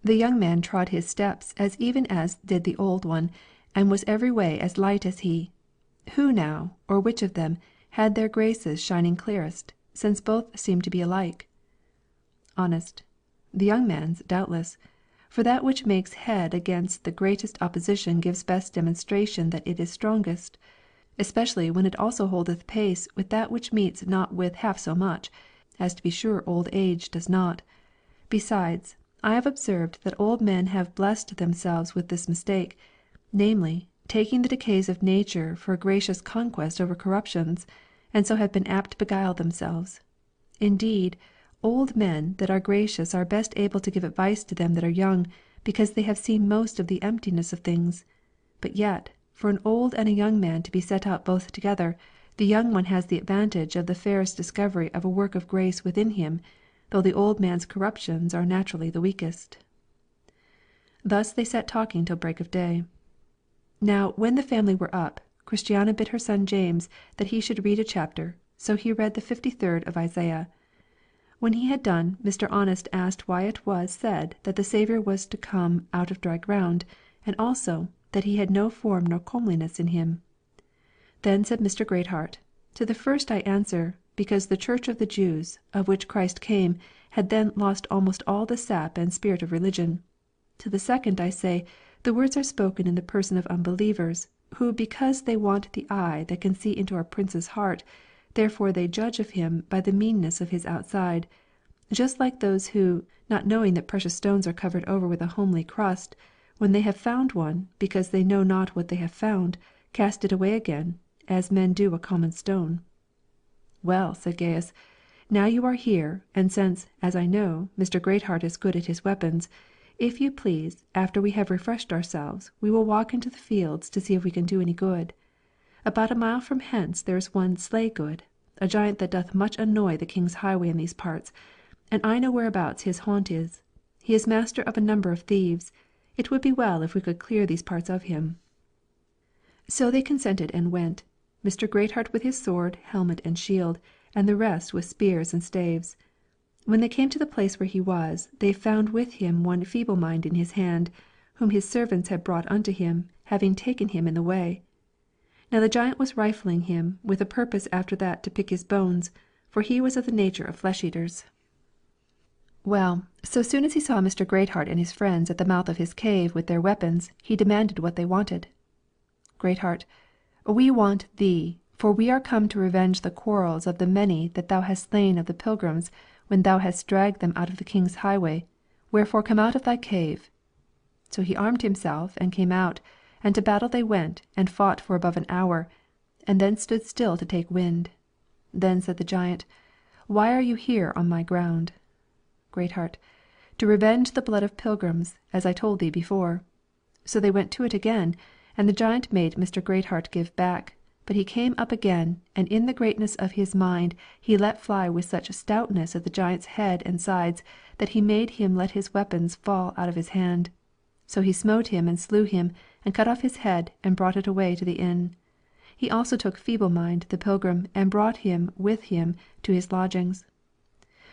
The young man trod his steps as even as did the old one, and was every way as light as he. Who now, or which of them, had their graces shining clearest, since both seemed to be alike? Honest. The young man's, doubtless. For that which makes head against the greatest opposition gives best demonstration that it is strongest, especially when it also holdeth pace with that which meets not with half so much, as to be sure old age does not. Besides, I have observed that old men have blessed themselves with this mistake, namely, taking the decays of nature for a gracious conquest over corruptions, and so have been apt to beguile themselves. Indeed, old men that are gracious are best able to give advice to them that are young, because they have seen most of the emptiness of things. But yet, for an old and a young man to be set up both together, the young one has the advantage of the fairest discovery of a work of grace within him, though the old man's corruptions are naturally the weakest. Thus they sat talking till break of day. Now when the family were up, Christiana bid her son James that he should read a chapter, so he read the 53rd of Isaiah. When he had done, Mr. Honest asked why it was said that the Saviour was to come out of dry ground, and also, that he had no form nor comeliness in him. Then said Mr. Greatheart, To the first I answer, because the Church of the Jews, of which Christ came, had then lost almost all the sap and spirit of religion. To the second I say, the words are spoken in the person of unbelievers, who because they want the eye that can see into our Prince's heart, therefore they judge of him by the meanness of his outside, just like those who, not knowing that precious stones are covered over with a homely crust, when they have found one, because they know not what they have found, cast it away again, as men do a common stone. Well, said Gaius, now you are here, and since, as I know, Mr. Greatheart is good at his weapons, if you please, after we have refreshed ourselves, we will walk into the fields to see if we can do any good. About a mile from hence there is one Slaygood, a giant that doth much annoy the king's highway in these parts, and I know whereabouts his haunt is. He is master of a number of thieves. It would be well if we could clear these parts of him. So they consented and went, Mr. Greatheart with his sword, helmet, and shield, and the rest with spears and staves. When they came to the place where he was, they found with him one feeble-mind in his hand, whom his servants had brought unto him, having taken him in the way. Now the giant was rifling him with a purpose after that to pick his bones, for he was of the nature of flesh eaters. Well, so soon as he saw Mr. Greatheart and his friends at the mouth of his cave with their weapons, he demanded what they wanted. Greatheart: We want thee, for we are come to revenge the quarrels of the many that thou hast slain of the pilgrims when thou hast dragged them out of the king's highway, wherefore come out of thy cave. So he armed himself and came out, and to battle they went, and fought for above an hour, and then stood still to take wind. Then said the giant: Why are you here on my ground? Greatheart: To revenge the blood of pilgrims, as I told thee before. So they went to it again, and the giant made Mr. Greatheart give back, but he came up again, and in the greatness of his mind he let fly with such stoutness at the giant's head and sides that he made him let his weapons fall out of his hand. So he smote him and slew him, and cut off his head, and brought it away to the inn. He also took Feeble mind the pilgrim, and brought him with him to his lodgings.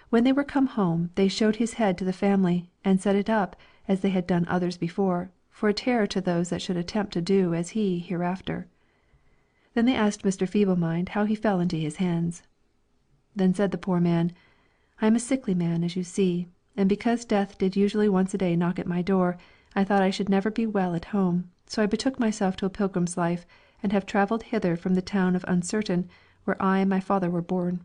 When they were come home, they showed his head to the family, and set it up, as they had done others before, for a terror to those that should attempt to do as he hereafter. Then they asked Mr. Feeble mind how he fell into his hands. Then said the poor man: I am a sickly man, as you see, and because death did usually once a day knock at my door, I thought I should never be well at home, so I betook myself to a pilgrim's life, and have travelled hither from the town of Uncertain, where I and my father were born.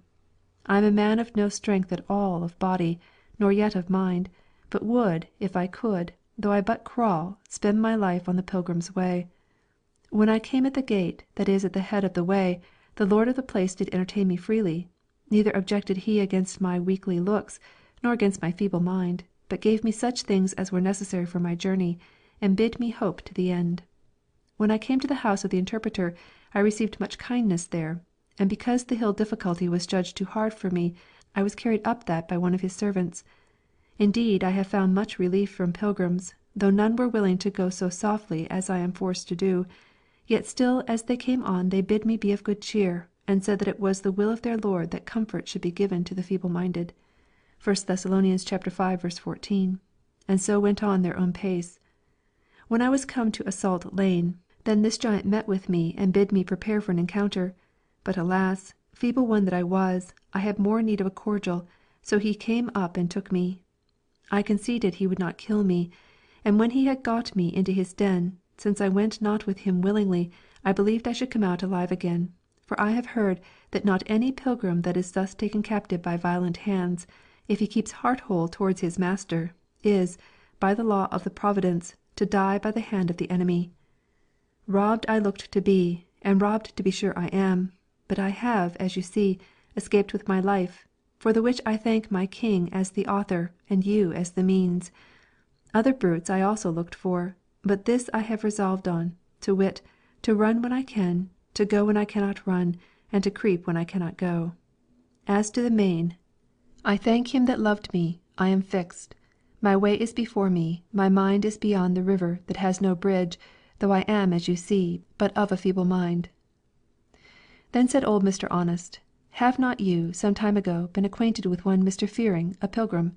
I am a man of no strength at all of body, nor yet of mind, but would, if I could, though I but crawl, spend my life on the pilgrim's way. When I came at the gate, that is at the head of the way, the lord of the place did entertain me freely, neither objected he against my weakly looks, nor against my feeble mind, but gave me such things as were necessary for my journey, and bid me hope to the end. When I came to the house of the interpreter, I received much kindness there, and because the hill difficulty was judged too hard for me, I was carried up that by one of his servants. Indeed, I have found much relief from pilgrims, though none were willing to go so softly as I am forced to do. Yet still as they came on they bid me be of good cheer, and said that it was the will of their Lord that comfort should be given to the feeble-minded. 1 Thessalonians 5:14, and so went on their own pace. When I was come to Assault Lane, then this giant met with me and bid me prepare for an encounter. But alas, feeble one that I was, I had more need of a cordial, so he came up and took me. I conceded he would not kill me, and when he had got me into his den, since I went not with him willingly, I believed I should come out alive again, for I have heard that not any pilgrim that is thus taken captive by violent hands, if he keeps heart-whole towards his master, is, by the law of the Providence, to die by the hand of the enemy. Robbed I looked to be, and robbed to be sure I am, but I have, as you see, escaped with my life, for the which I thank my King as the author, and you as the means. Other brutes I also looked for, but this I have resolved on, to wit, to run when I can, to go when I cannot run, and to creep when I cannot go. As to the main, I thank him that loved me, I am fixed. My way is before me, my mind is beyond the river that has no bridge, though I am, as you see, but of a feeble mind. Then said old Mr. Honest, Have not you, some time ago, been acquainted with one Mr. Fearing, a pilgrim?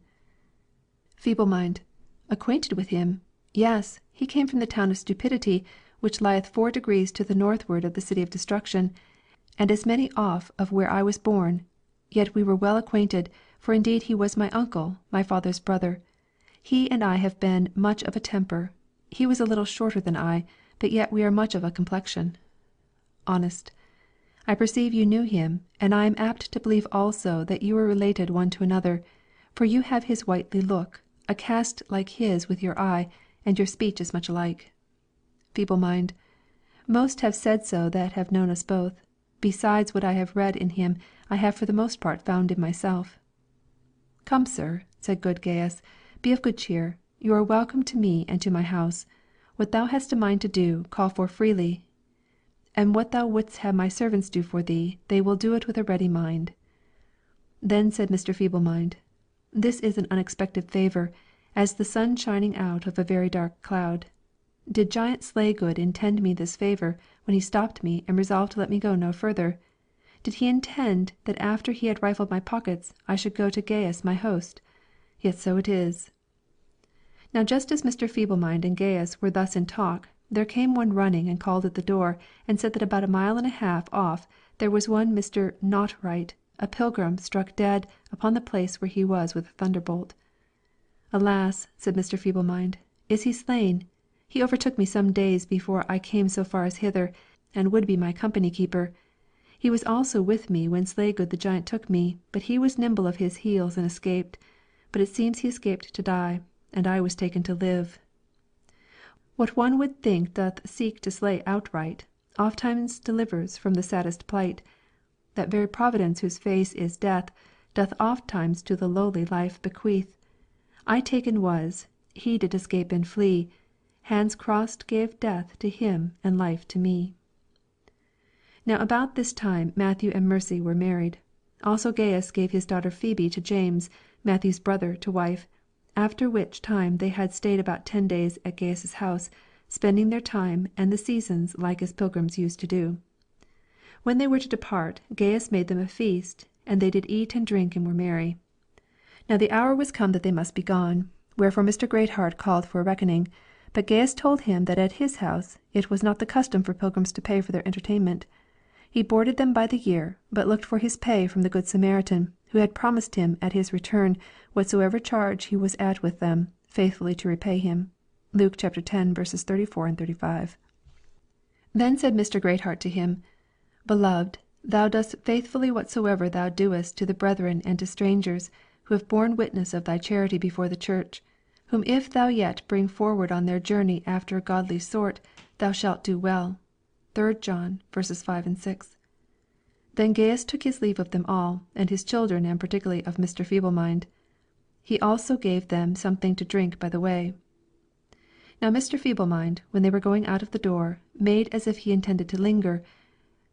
Feeble mind. Acquainted with him? Yes, he came from the town of Stupidity, which lieth 4 degrees to the northward of the city of Destruction, and as many off of where I was born. Yet we were well acquainted, for indeed he was my uncle, my father's brother. He and I have been much of a temper. He was a little shorter than I, but yet we are much of a complexion. Honest. I perceive you knew him, and I am apt to believe also that you were related one to another, for you have his whitely look, a cast like his with your eye, and your speech is much alike. Feeble mind. Most have said so that have known us both. Besides what I have read in him, I have for the most part found in myself. Come, sir, said good Gaius, be of good cheer. You are welcome to me and to my house. What thou hast a mind to do, call for freely. And what thou wouldst have my servants do for thee, they will do it with a ready mind. Then said Mr. Feeble mind, This is an unexpected favour, as the sun shining out of a very dark cloud. Did Giant Slaygood intend me this favour when he stopped me and resolved to let me go no further? Did he intend that after he had rifled my pockets, I should go to Gaius my host? Yet so it is. Now just as Mr. Feeble mind and Gaius were thus in talk, There came one running and called at the door, and said that about a mile and a half off there was one Mr. Notwright, a pilgrim, struck dead upon the place where he was with a thunderbolt. "Alas!" said Mr. Feeblemind, "is he slain? He overtook me some days before I came so far as hither, and would be my company keeper. He was also with me when Slaygood the giant took me, but he was nimble of his heels and escaped. But it seems he escaped to die, and I was taken to live. What one would think doth seek to slay outright, ofttimes delivers from the saddest plight. That very Providence whose face is death, doth ofttimes to the lowly life bequeath. I taken was, he did escape and flee, hands crossed gave death to him and life to me." Now about this time Matthew and Mercy were married. Also Gaius gave his daughter Phoebe to James, Matthew's brother, to wife, after which time they had stayed about 10 days at Gaius's house, spending their time and the seasons like as pilgrims used to do. When they were to depart, Gaius made them a feast, and they did eat and drink and were merry. Now the hour was come that they must be gone, wherefore Mr. Greatheart called for a reckoning, but Gaius told him that at his house it was not the custom for pilgrims to pay for their entertainment. He boarded them by the year, but looked for his pay from the Good Samaritan, who had promised him at his return whatsoever charge he was at with them, faithfully to repay him. Luke 10:34-35. Then said Mr. Greatheart to him, "Beloved, thou dost faithfully whatsoever thou doest to the brethren and to strangers, who have borne witness of thy charity before the church, whom if thou yet bring forward on their journey after a godly sort, thou shalt do well." 3 John 5-6. Then Gaius took his leave of them all, and his children, and particularly of Mr. Feeblemind. He also gave them something to drink by the way. Now Mr. Feeblemind, when they were going out of the door, made as if he intended to linger,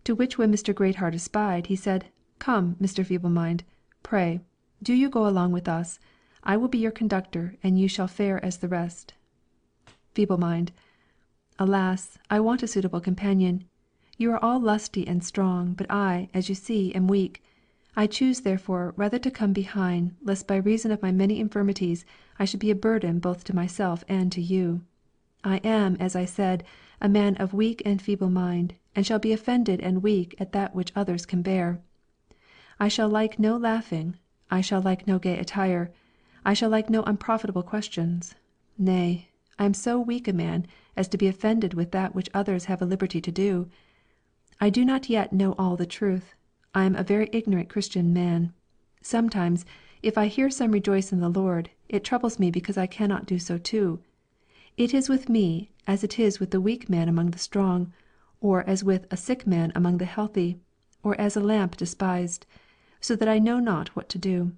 to which when Mr. Greatheart espied, he said, "Come, Mr. Feeblemind, pray, do you go along with us. I will be your conductor, and you shall fare as the rest." Feeblemind. "Alas, I want a suitable companion. You are all lusty and strong, but I, as you see, am weak. I choose therefore rather to come behind, lest by reason of my many infirmities I should be a burden both to myself and to you. I am, as I said, a man of weak and feeble mind, and shall be offended and weak at that which others can bear. I shall like no laughing, I shall like no gay attire, I shall like no unprofitable questions. Nay, I am so weak a man as to be offended with that which others have a liberty to do. I do not yet know all the truth. I am a very ignorant Christian man. Sometimes, if I hear some rejoice in the Lord, it troubles me because I cannot do so too. It is with me as it is with the weak man among the strong, or as with a sick man among the healthy, or as a lamp despised, so that I know not what to do.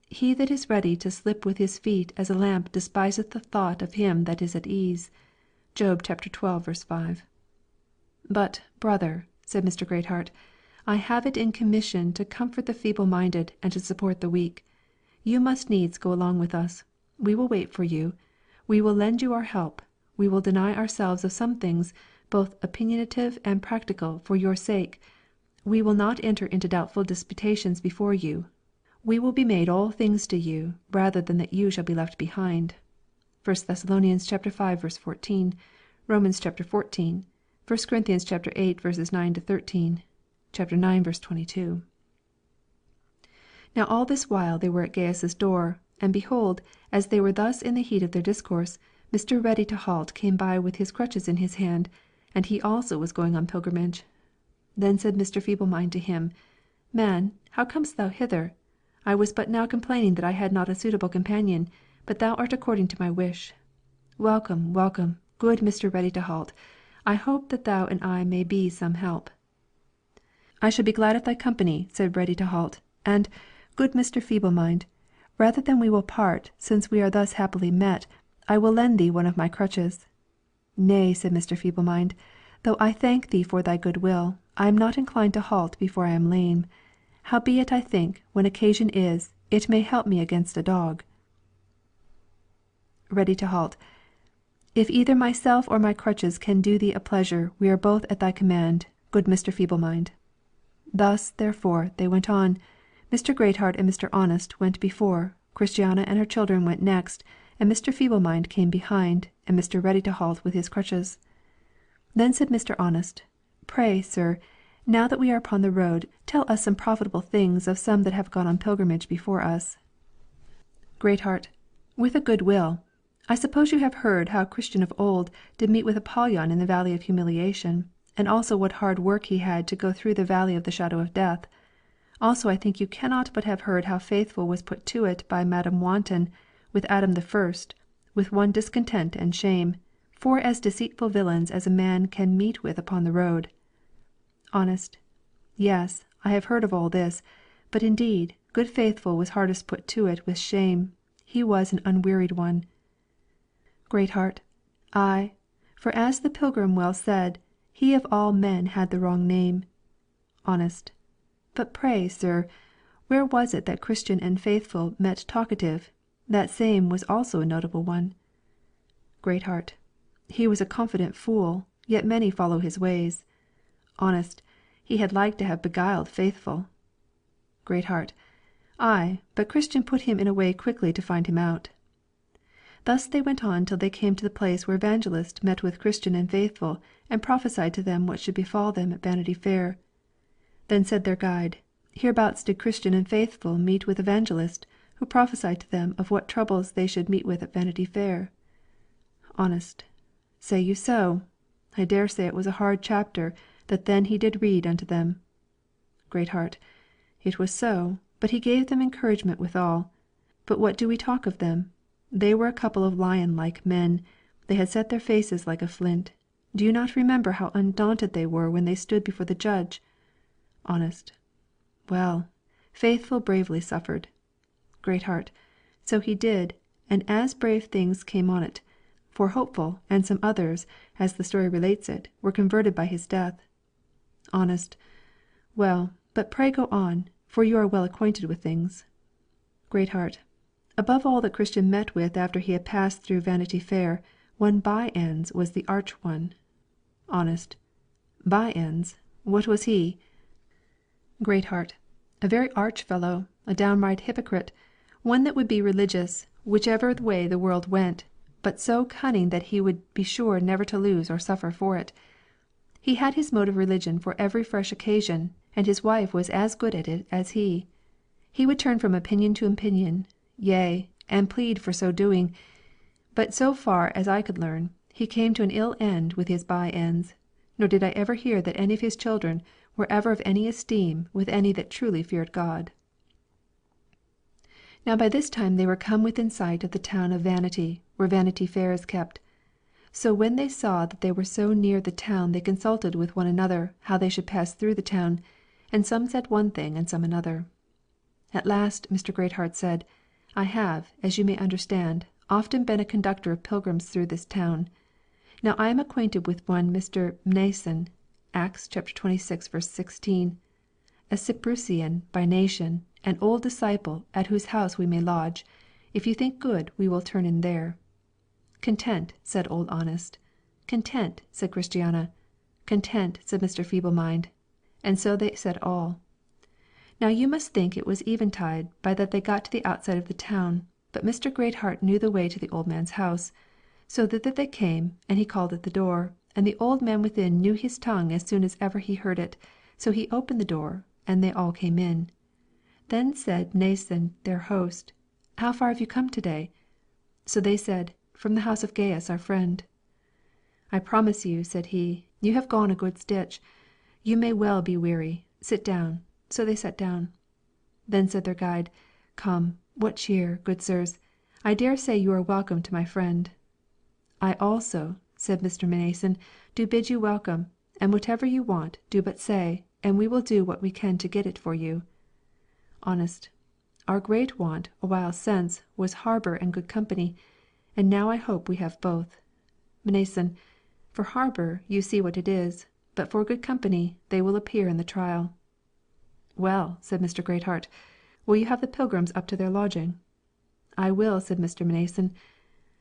He that is ready to slip with his feet as a lamp despiseth the thought of him that is at ease." Job 12:5. "But, brother," said Mr. Greatheart, "I have it in commission to comfort the feeble-minded and to support the weak. You must needs go along with us. We will wait for you. We will lend you our help. We will deny ourselves of some things, both opinionative and practical, for your sake. We will not enter into doubtful disputations before you. We will be made all things to you, rather than that you shall be left behind." 1 Thessalonians 5:14, Romans 14, 1 Corinthians 8:9-13, 9:22. Now all this while they were at Gaius's door, and behold, as they were thus in the heat of their discourse, Mr. Ready to halt came by with his crutches in his hand, and he also was going on pilgrimage. Then said Mr. Feeblemind to him, "Man, how comest thou hither? I was but now complaining that I had not a suitable companion, but thou art according to my wish. Welcome, welcome, good Mr. Ready to halt. I hope that thou and I may be some help." "I shall be glad of thy company," said Ready to halt, "and, good Mr. Feeblemind, rather than we will part, since we are thus happily met, I will lend thee one of my crutches." "Nay," said Mr. Feeblemind, "though I thank thee for thy good will, I am not inclined to halt before I am lame. Howbeit I think, when occasion is, it may help me against a dog." Ready to halt. "If either myself or my crutches can do thee a pleasure, we are both at thy command, good Mr. Feeblemind." Thus, therefore, they went on. Mr. Greatheart and Mr. Honest went before, Christiana and her children went next, and Mr. Feeblemind came behind, and Mr. Ready to halt with his crutches. Then said Mr. Honest, Pray, sir, now that we are upon the road, tell us some profitable things of some that have gone on pilgrimage before us. Greatheart. With a good will. I suppose you have heard how Christian of old did meet with Apollyon in the valley of humiliation, and also what hard work he had to go through the valley of the shadow of death. Also I think you cannot but have heard how Faithful was put to it by Madam Wanton with Adam the First, with one discontent and shame, four as deceitful villains as a man can meet with upon the road. Honest. Yes, I have heard of all this, but indeed good Faithful was hardest put to it with shame, he was an unwearied one. Greatheart. Ay, for as the Pilgrim well said, he of all men had the wrong name. Honest. But pray, sir, where was it that Christian and Faithful met Talkative? That same was also a notable one. Greatheart. He was a confident fool, yet many follow his ways. Honest. He had like to have beguiled Faithful. Greatheart. Ay, but Christian put him in a way quickly to find him out. Thus they went on till they came to the place where Evangelist met with Christian and Faithful, and prophesied to them what should befall them at Vanity Fair. Then said their guide, Hereabouts did Christian and Faithful meet with Evangelist, who prophesied to them of what troubles they should meet with at Vanity Fair. Honest. Say you so? I dare say it was a hard chapter that then he did read unto them. Greatheart. It was so, but he gave them encouragement withal. But what do we talk of them? They were a couple of lion-like men. They had set their faces like a flint. Do you not remember how undaunted they were when they stood before the judge? Honest. Well, Faithful bravely suffered. Greatheart. So he did, and as brave things came on it, for Hopeful and some others, as the story relates it, were converted by his death. Honest. Well, but pray go on, for you are well acquainted with things. Greatheart. Above all that Christian met with after he had passed through Vanity Fair, one By-ends was the arch one. Honest. By-ends? What was he? Greatheart. A very arch fellow, a downright hypocrite, one that would be religious, whichever way the world went, but so cunning that he would be sure never to lose or suffer for it. He had his mode of religion for every fresh occasion, and his wife was as good at it as he. He would turn from opinion to opinion, yea, and plead for so doing, but so far as I could learn, he came to an ill end with his by-ends, nor did I ever hear that any of his children were ever of any esteem with any that truly feared God. Now by this time they were come within sight of the town of Vanity, where Vanity Fair is kept. So when they saw that they were so near the town they consulted with one another how they should pass through the town, and some said one thing and some another. At last Mr. Greatheart said, I have, as you may understand, often been a conductor of pilgrims through this town. Now I am acquainted with one Mr. Mnason, Acts 26:16, a Cyprusian by nation, an old disciple, at whose house we may lodge. If you think good, we will turn in there. Content, said Old Honest. Content, said Christiana. Content, said Mr. Feeblemind. And so they said all. Now you must think it was eventide by that they got to the outside of the town, but Mr. Greatheart knew the way to the old man's house. So thither they came, and he called at the door, and the old man within knew his tongue as soon as ever he heard it, so he opened the door, and they all came in. Then said Mnason their host, How far have you come to-day? So they said, From the house of Gaius our friend. I promise you, said he, you have gone a good stitch. You may well be weary. Sit down. So they sat down. Then said their guide, Come, what cheer, good sirs? I dare say you are welcome to my friend. I also, said Mr. Mnason, do bid you welcome, and whatever you want, do but say, and we will do what we can to get it for you. Honest. Our great want, a while since, was harbour and good company, and now I hope we have both. Mnason. For harbour you see what it is, but for good company they will appear in the trial. Well, said Mr. Greatheart, will you have the pilgrims up to their lodging? I will, said Mr. Mnason.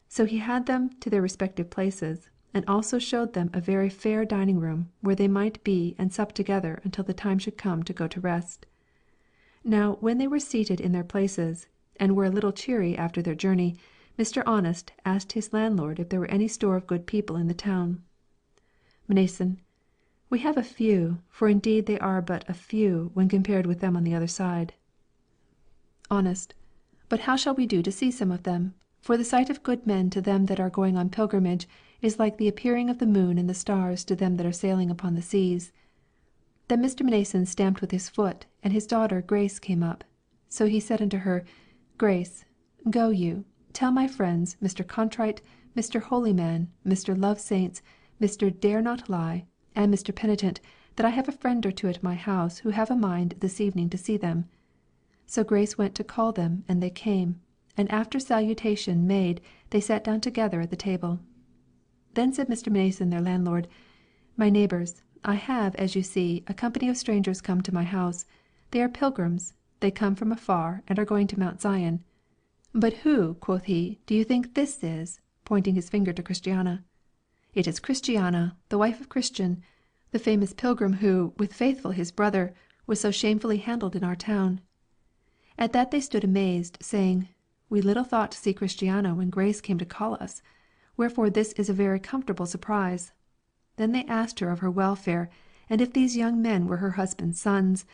So he had them to their respective places, and also showed them a very fair dining room, where they might be and sup together until the time should come to go to rest. Now when they were seated in their places, and were a little cheery after their journey, Mr. Honest asked his landlord if there were any store of good people in the town. Mnason. We have a few, for indeed they are but a few when compared with them on the other side. Honest. But how shall we do to see some of them? For the sight of good men to them that are going on pilgrimage is like the appearing of the moon and the stars to them that are sailing upon the seas. Then Mr. Mnason stamped with his foot, and his daughter Grace came up. So he said unto her, Grace, go you, tell my friends, Mr. Contrite, Mr. Holyman, Mr. Lovesaints, Mr. Dare not lie, and Mr. Penitent, that I have a friend or two at my house who have a mind this evening to see them. So Grace went to call them, and they came, and after salutation made they sat down together at the table. Then said Mr. Mnason their landlord, My neighbours, I have, as you see, a company of strangers come to my house. They are pilgrims. They come from afar, and are going to Mount Zion. But who, quoth he, do you think this is? Pointing his finger to Christiana. It is Christiana, the wife of Christian, the famous pilgrim who, with Faithful his brother, was so shamefully handled in our town. At that they stood amazed, saying, We little thought to see Christiana when Grace came to call us, wherefore this is a very comfortable surprise. Then they asked her of her welfare, and if these young men were her husband's sons.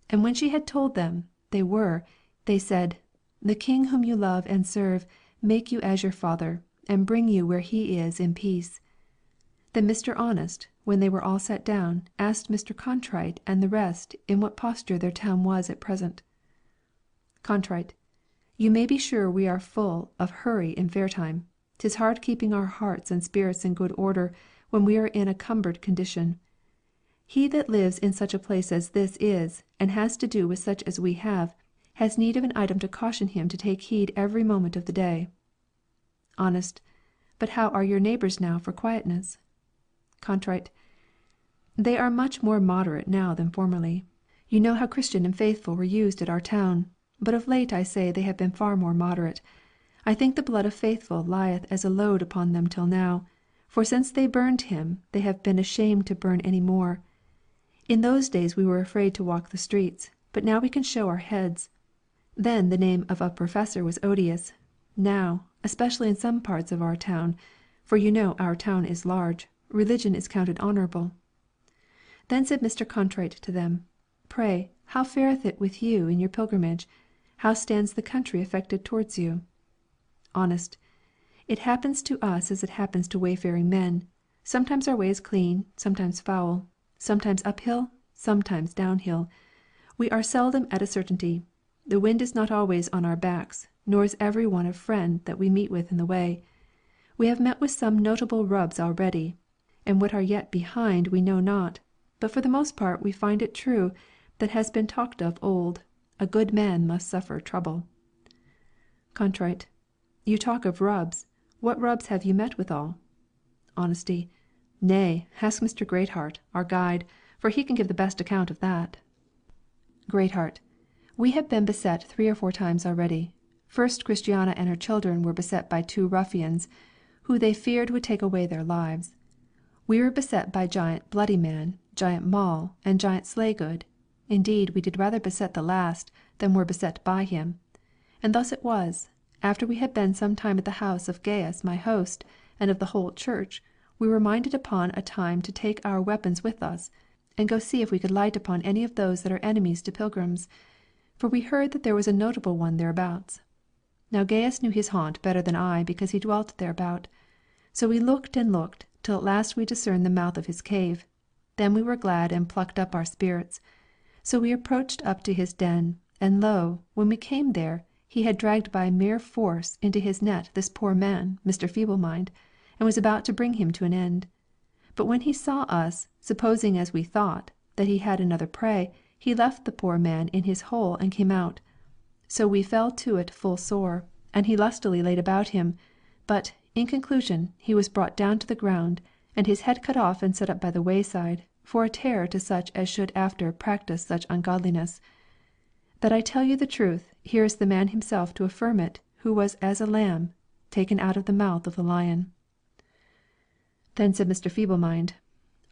And when she had told them they were, they said, The King whom you love and serve make you as your father, and bring you where he is in peace. Then Mr. Honest, when they were all set down, asked Mr. Contrite and the rest in what posture their town was at present. Contrite. You may be sure we are full of hurry in fair time. 'Tis hard keeping our hearts and spirits in good order when we are in a cumbered condition. He that lives in such a place as this is, and has to do with such as we have, has need of an item to caution him to take heed every moment of the day. Honest. But how are your neighbours now for quietness? Contrite. They are much more moderate now than formerly. You know how Christian and Faithful were used at our town, but of late I say they have been far more moderate. I think the blood of Faithful lieth as a load upon them till now, for since they burned him they have been ashamed to burn any more. In those days we were afraid to walk the streets, but now we can show our heads. Then the name of a professor was odious. Now, especially in some parts of our town, for you know our town is large, religion is counted honourable. Then said Mr. Contrite to them, Pray, how fareth it with you in your pilgrimage? How stands the country affected towards you? Honest. It happens to us as it happens to wayfaring men. Sometimes our way is clean, sometimes foul, sometimes uphill, sometimes downhill. We are seldom at a certainty. The wind is not always on our backs, nor is every one a friend that we meet with in the way. We have met with some notable rubs already, and what are yet behind we know not, but for the most part we find it true that has been talked of old, a good man must suffer trouble. Contrite. You talk of rubs. What rubs have you met withal? Honesty. Nay, ask Mr. Greatheart, our guide, for he can give the best account of that. Greatheart. We have been beset 3 or 4 times already. First Christiana and her children were beset by 2 ruffians, who they feared would take away their lives. We were beset by Giant Bloodyman, Giant Mall, and Giant Slaygood. Indeed, we did rather beset the last than were beset by him. And thus it was, after we had been some time at the house of Gaius my host, and of the whole church, we were minded upon a time to take our weapons with us, and go see if we could light upon any of those that are enemies to pilgrims, for we heard that there was a notable one thereabouts. Now Gaius knew his haunt better than I, because he dwelt thereabout. So we looked and looked, till at last we discerned the mouth of his cave. Then we were glad and plucked up our spirits. So we approached up to his den, and lo, when we came there, he had dragged by mere force into his net this poor man, Mr. Feeblemind, and was about to bring him to an end. But when he saw us, supposing as we thought, that he had another prey, he left the poor man in his hole and came out. So we fell to it full sore, and he lustily laid about him, but, in conclusion, he was brought down to the ground, and his head cut off and set up by the wayside, for a terror to such as should after practise such ungodliness. That I tell you the truth, here is the man himself to affirm it, who was as a lamb taken out of the mouth of the lion. Then said Mr. Feeblemind,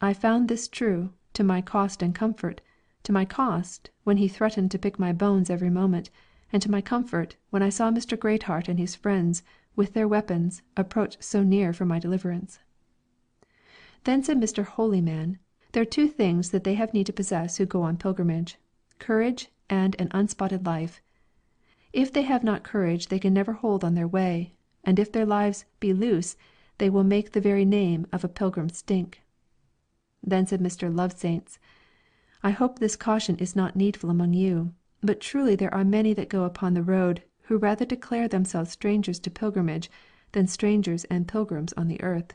I found this true, to my cost and comfort, to my cost, when he threatened to pick my bones every moment, and to my comfort, when I saw Mr. Greatheart and his friends, with their weapons, approach so near for my deliverance. Then said Mr. Holyman, there are two things that they have need to possess who go on pilgrimage, courage and an unspotted life. If they have not courage they can never hold on their way, and if their lives be loose they will make the very name of a pilgrim stink. Then said Mr. Lovesaints, I hope this caution is not needful among you, but truly there are many that go upon the road who rather declare themselves strangers to pilgrimage than strangers and pilgrims on the earth.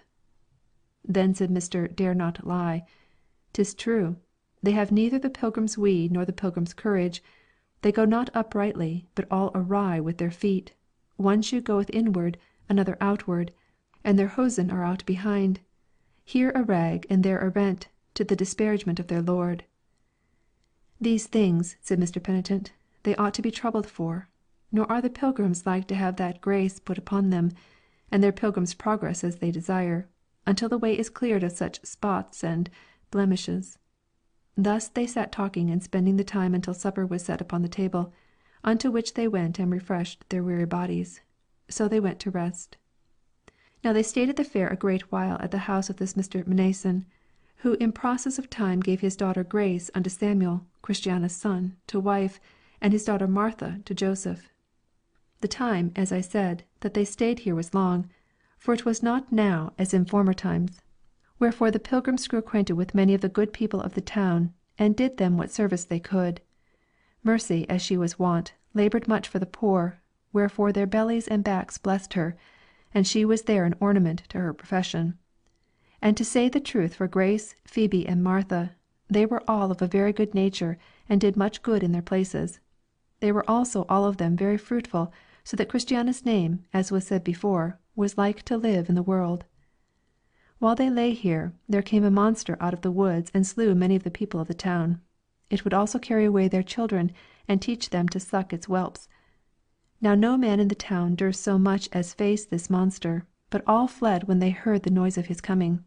Then said Mr. Dare not lie, 'tis true, they have neither the pilgrim's weed nor the pilgrim's courage, they go not uprightly, but all awry with their feet, one shoe goeth inward, another outward, and their hosen are out behind, here a rag and there a rent, to the disparagement of their Lord. These things, said Mr. Penitent, they ought to be troubled for, nor are the pilgrims like to have that grace put upon them, and their pilgrim's progress as they desire, until the way is cleared of such spots and blemishes. Thus they sat talking and spending the time until supper was set upon the table, unto which they went and refreshed their weary bodies. So they went to rest. Now they stayed at the fair a great while at the house of this Mr. Mnason, who in process of time gave his daughter Grace unto Samuel, Christiana's son, to wife, and his daughter Martha to Joseph. The time, as I said, that they stayed here was long, for it was not now as in former times. Wherefore the pilgrims grew acquainted with many of the good people of the town, and did them what service they could. Mercy, as she was wont, laboured much for the poor, wherefore their bellies and backs blessed her, and she was there an ornament to her profession. And to say the truth for Grace, Phoebe, and Martha, they were all of a very good nature, and did much good in their places. They were also all of them very fruitful, so that Christiana's name, as was said before, was like to live in the world. While they lay here, there came a monster out of the woods and slew many of the people of the town. It would also carry away their children, and teach them to suck its whelps. Now no man in the town durst so much as face this monster, but all fled when they heard the noise of his coming.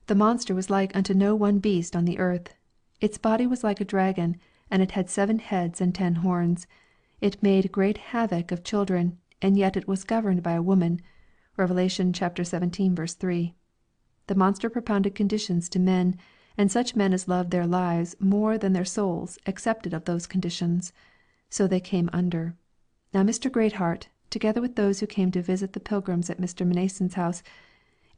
The monster was like unto no one beast on the earth. Its body was like a dragon, and it had 7 heads and 10 horns. It made great havoc of children, and yet it was governed by a woman. Revelation chapter 17, verse 3. The monster propounded conditions to men, and such men as loved their lives more than their souls accepted of those conditions. So they came under. Now Mr. Greatheart, together with those who came to visit the pilgrims at Mr. Mnason's house,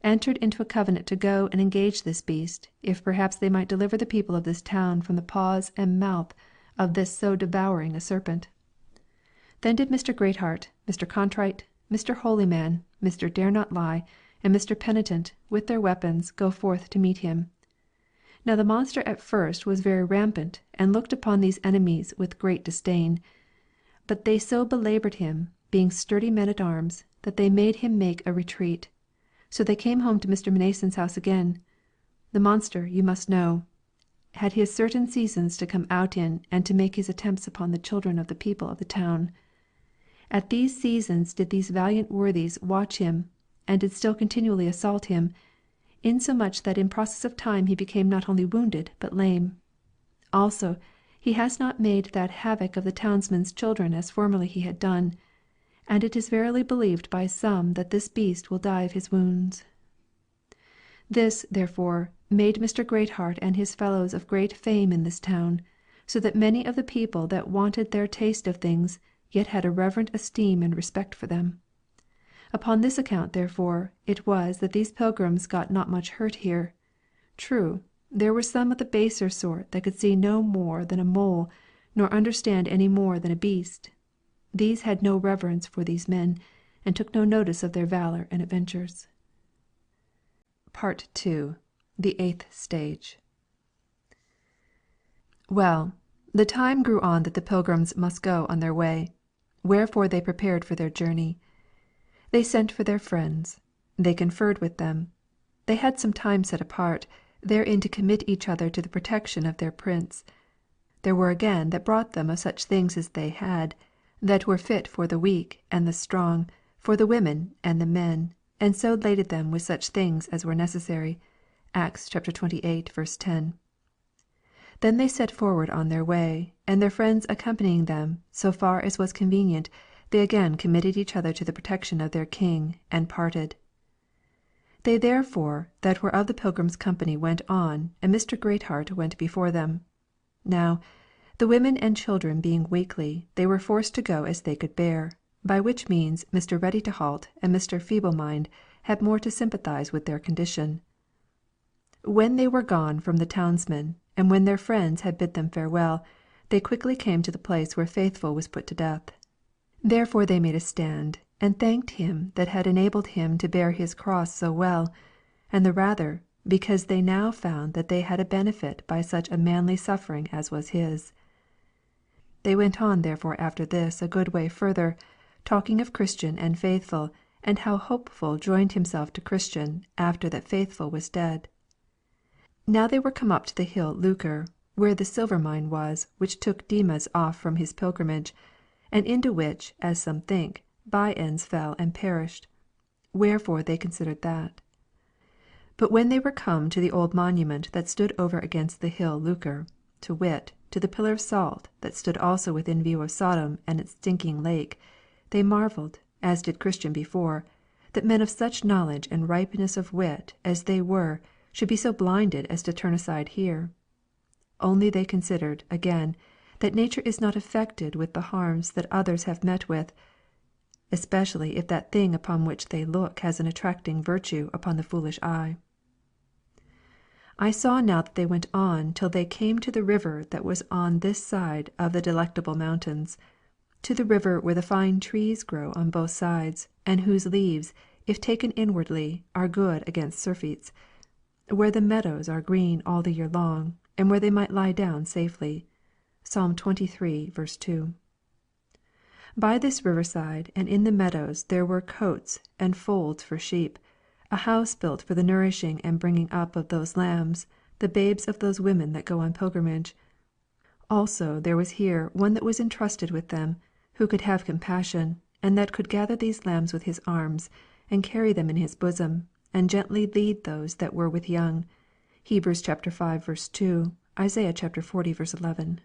entered into a covenant to go and engage this beast, if perhaps they might deliver the people of this town from the paws and mouth of this so devouring a serpent. Then did Mr. Greatheart, Mr. Contrite, Mr. Holyman, Mr. Dare not lie, and Mr. Penitent, with their weapons, go forth to meet him. Now the monster at first was very rampant, and looked upon these enemies with great disdain. But they so belaboured him, being sturdy men at arms, that they made him make a retreat. So they came home to Mr. Mnason's house again. The monster, you must know, had his certain seasons to come out in and to make his attempts upon the children of the people of the town. At these seasons did these valiant worthies watch him, and did still continually assault him, insomuch that in process of time he became not only wounded but lame. Also, he has not made that havoc of the townsmen's children as formerly he had done, and it is verily believed by some that this beast will die of his wounds. This, therefore, made Mr. Greatheart and his fellows of great fame in this town, so that many of the people that wanted their taste of things yet had a reverent esteem and respect for them. Upon this account, therefore, it was that these pilgrims got not much hurt here. True, there were some of the baser sort that could see no more than a mole, nor understand any more than a beast. These had no reverence for these men, and took no notice of their valour and adventures. Part II. The 8th Stage. Well, the time grew on that the pilgrims must go on their way, wherefore they prepared for their journey. They sent for their friends, they conferred with them, they had some time set apart, therein to commit each other to the protection of their prince. There were again that brought them of such things as they had, that were fit for the weak and the strong, for the women and the men, and so laded them with such things as were necessary. Acts 28:10. Then they set forward on their way, and their friends accompanying them, so far as was convenient, they again committed each other to the protection of their king, and parted. They therefore that were of the Pilgrim's company went on, and Mr. Greatheart went before them. Now, the women and children being weakly, they were forced to go as they could bear, by which means Mr. Ready to halt and Mr. Feeble mind had more to sympathize with their condition. When they were gone from the townsmen, and when their friends had bid them farewell, they quickly came to the place where Faithful was put to death. Therefore they made a stand, and thanked him that had enabled him to bear his cross so well, and the rather, because they now found that they had a benefit by such a manly suffering as was his. They went on therefore after this a good way further, talking of Christian and Faithful, and how Hopeful joined himself to Christian after that Faithful was dead. Now they were come up to the hill Lucre, where the silver mine was, which took Demas off from his pilgrimage, and into which, as some think, by-ends fell and perished. Wherefore they considered that. But when they were come to the old monument that stood over against the hill Lucre, to wit, to the pillar of salt that stood also within view of Sodom and its stinking lake, they marvelled, as did Christian before, that men of such knowledge and ripeness of wit as they were should be so blinded as to turn aside here. Only they considered, again, that nature is not affected with the harms that others have met with, especially if that thing upon which they look has an attracting virtue upon the foolish eye. I saw now that they went on till they came to the river that was on this side of the Delectable Mountains, to the river where the fine trees grow on both sides, and whose leaves, if taken inwardly, are good against surfeits, where the meadows are green all the year long, and where they might lie down safely. Psalm 23:2. By this riverside and in the meadows there were cotes and folds for sheep, a house built for the nourishing and bringing up of those lambs, the babes of those women that go on pilgrimage. Also there was here one that was entrusted with them, who could have compassion, and that could gather these lambs with his arms, and carry them in his bosom, and gently lead those that were with young. Hebrews 5:2, Isaiah 40:11.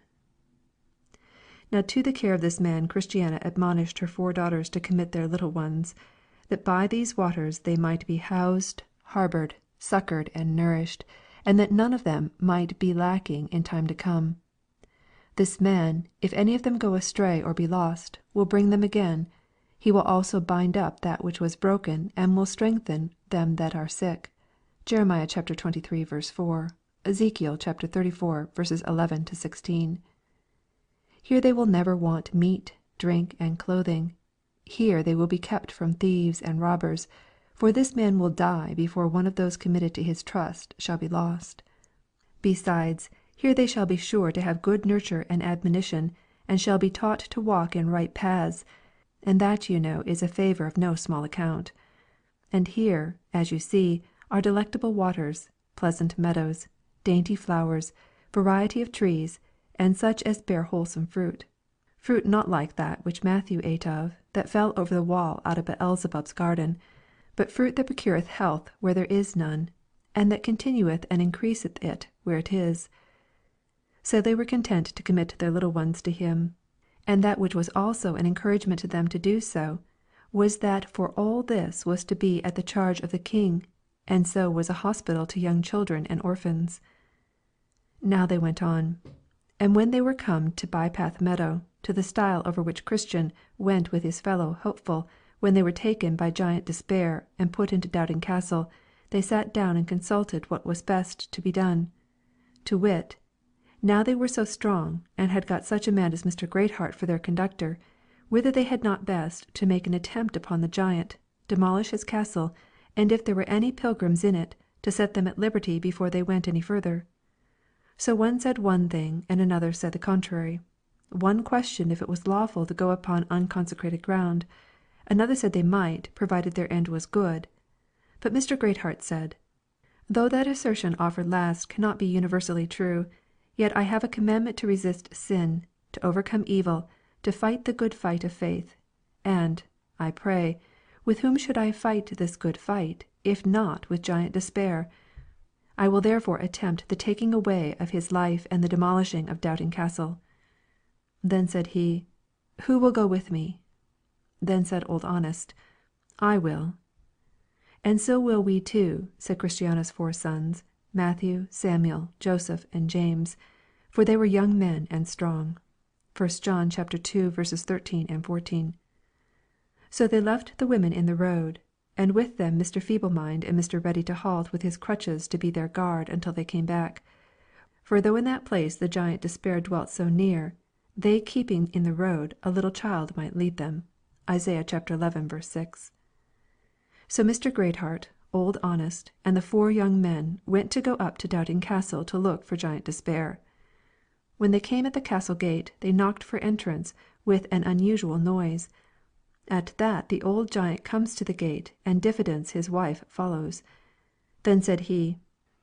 Now to the care of this man Christiana admonished her 4 daughters to commit their little ones, that by these waters they might be housed, harboured, succoured, and nourished, and that none of them might be lacking in time to come. This man, if any of them go astray or be lost, will bring them again. He will also bind up that which was broken, and will strengthen them that are sick. Jeremiah 23:4, Ezekiel 34:11-16. Here they will never want meat, drink, and clothing. Here they will be kept from thieves and robbers, for this man will die before one of those committed to his trust shall be lost. Besides, here they shall be sure to have good nurture and admonition, and shall be taught to walk in right paths, and that you know is a favour of no small account. And here, as you see, are delectable waters, pleasant meadows, dainty flowers, variety of trees, and such as bear wholesome fruit. Fruit not like that which Matthew ate of, that fell over the wall out of Beelzebub's garden, but fruit that procureth health where there is none, and that continueth and increaseth it where it is. So they were content to commit their little ones to him. And that which was also an encouragement to them to do so, was that for all this was to be at the charge of the king, and so was a hospital to young children and orphans. Now they went on. And when they were come to Bypath Meadow, to the stile over which Christian went with his fellow Hopeful, when they were taken by Giant Despair and put into Doubting Castle, they sat down and consulted what was best to be done. To wit, now they were so strong, and had got such a man as Mr. Greatheart for their conductor, whether they had not best to make an attempt upon the giant, demolish his castle, and if there were any pilgrims in it, to set them at liberty before they went any further. So one said one thing, and another said the contrary. One questioned if it was lawful to go upon unconsecrated ground. Another said they might, provided their end was good. But Mr. Greatheart said, "Though that assertion offered last cannot be universally true, yet I have a commandment to resist sin, to overcome evil, to fight the good fight of faith. And, I pray, with whom should I fight this good fight, if not with Giant Despair? I will therefore attempt the taking away of his life and the demolishing of Doubting Castle." Then said he, "Who will go with me?" Then said Old Honest, "I will." And so will we too, said Christiana's 4 sons, Matthew, Samuel, Joseph, and James, for they were young men and strong. 1 John 2:13 and 14. So they left the women in the road, and with them Mr. Feeblemind and Mr. Ready to Halt with his crutches to be their guard until they came back. For though in that place the giant Despair dwelt so near, they keeping in the road, a little child might lead them. Isaiah 11:6. So Mr. Greatheart, Old Honest, and the 4 young men went to go up to Doubting Castle to look for Giant Despair. When they came at the castle gate, they knocked for entrance with an unusual noise. At that the old giant comes to the gate, and Diffidence his wife follows. Then said he,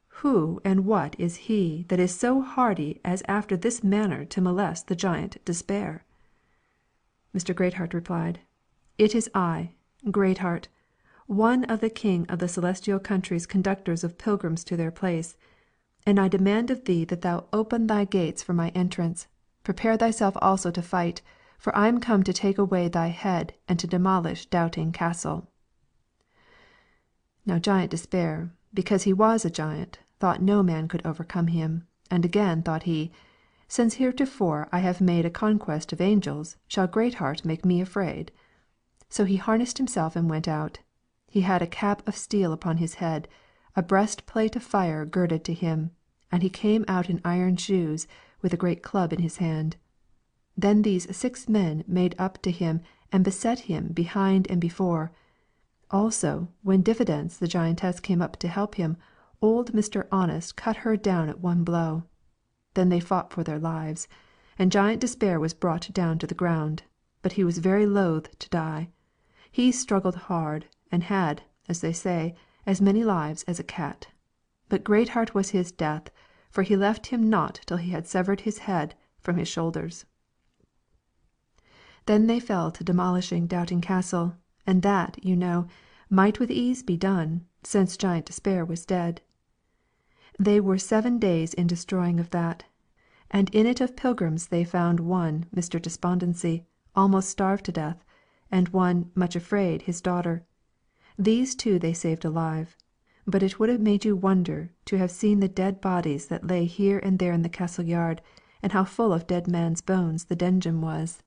Who and what is he that is so hardy as after this manner to molest the giant Despair? Mr. Greatheart replied, It is I, Greatheart, one of the King of the Celestial Country's conductors of pilgrims to their place, and I demand of thee that thou open thy gates for my entrance. Prepare thyself also to fight, for I am come to take away thy head and to demolish Doubting Castle. Now Giant Despair, because he was a giant, thought no man could overcome him, and again thought he, Since heretofore I have made a conquest of angels, shall Greatheart make me afraid? So he harnessed himself and went out. He had a cap of steel upon his head, a breastplate of fire girded to him, and he came out in iron shoes, with a great club in his hand. Then these 6 men made up to him and beset him behind and before. Also, when Diffidence the giantess came up to help him, old Mr. Honest cut her down at one blow. Then they fought for their lives, and Giant Despair was brought down to the ground, but he was very loath to die. He struggled hard, and had, as they say, as many lives as a cat. But Greatheart was his death, for he left him not till he had severed his head from his shoulders. Then they fell to demolishing Doubting Castle, and that, you know, might with ease be done, since Giant Despair was dead. They were 7 days in destroying of that, and in it of pilgrims they found one, Mr. Despondency, almost starved to death, and one, Much Afraid, his daughter. These 2 they saved alive, but it would have made you wonder to have seen the dead bodies that lay here and there in the castle yard, and how full of dead men's bones the dungeon was.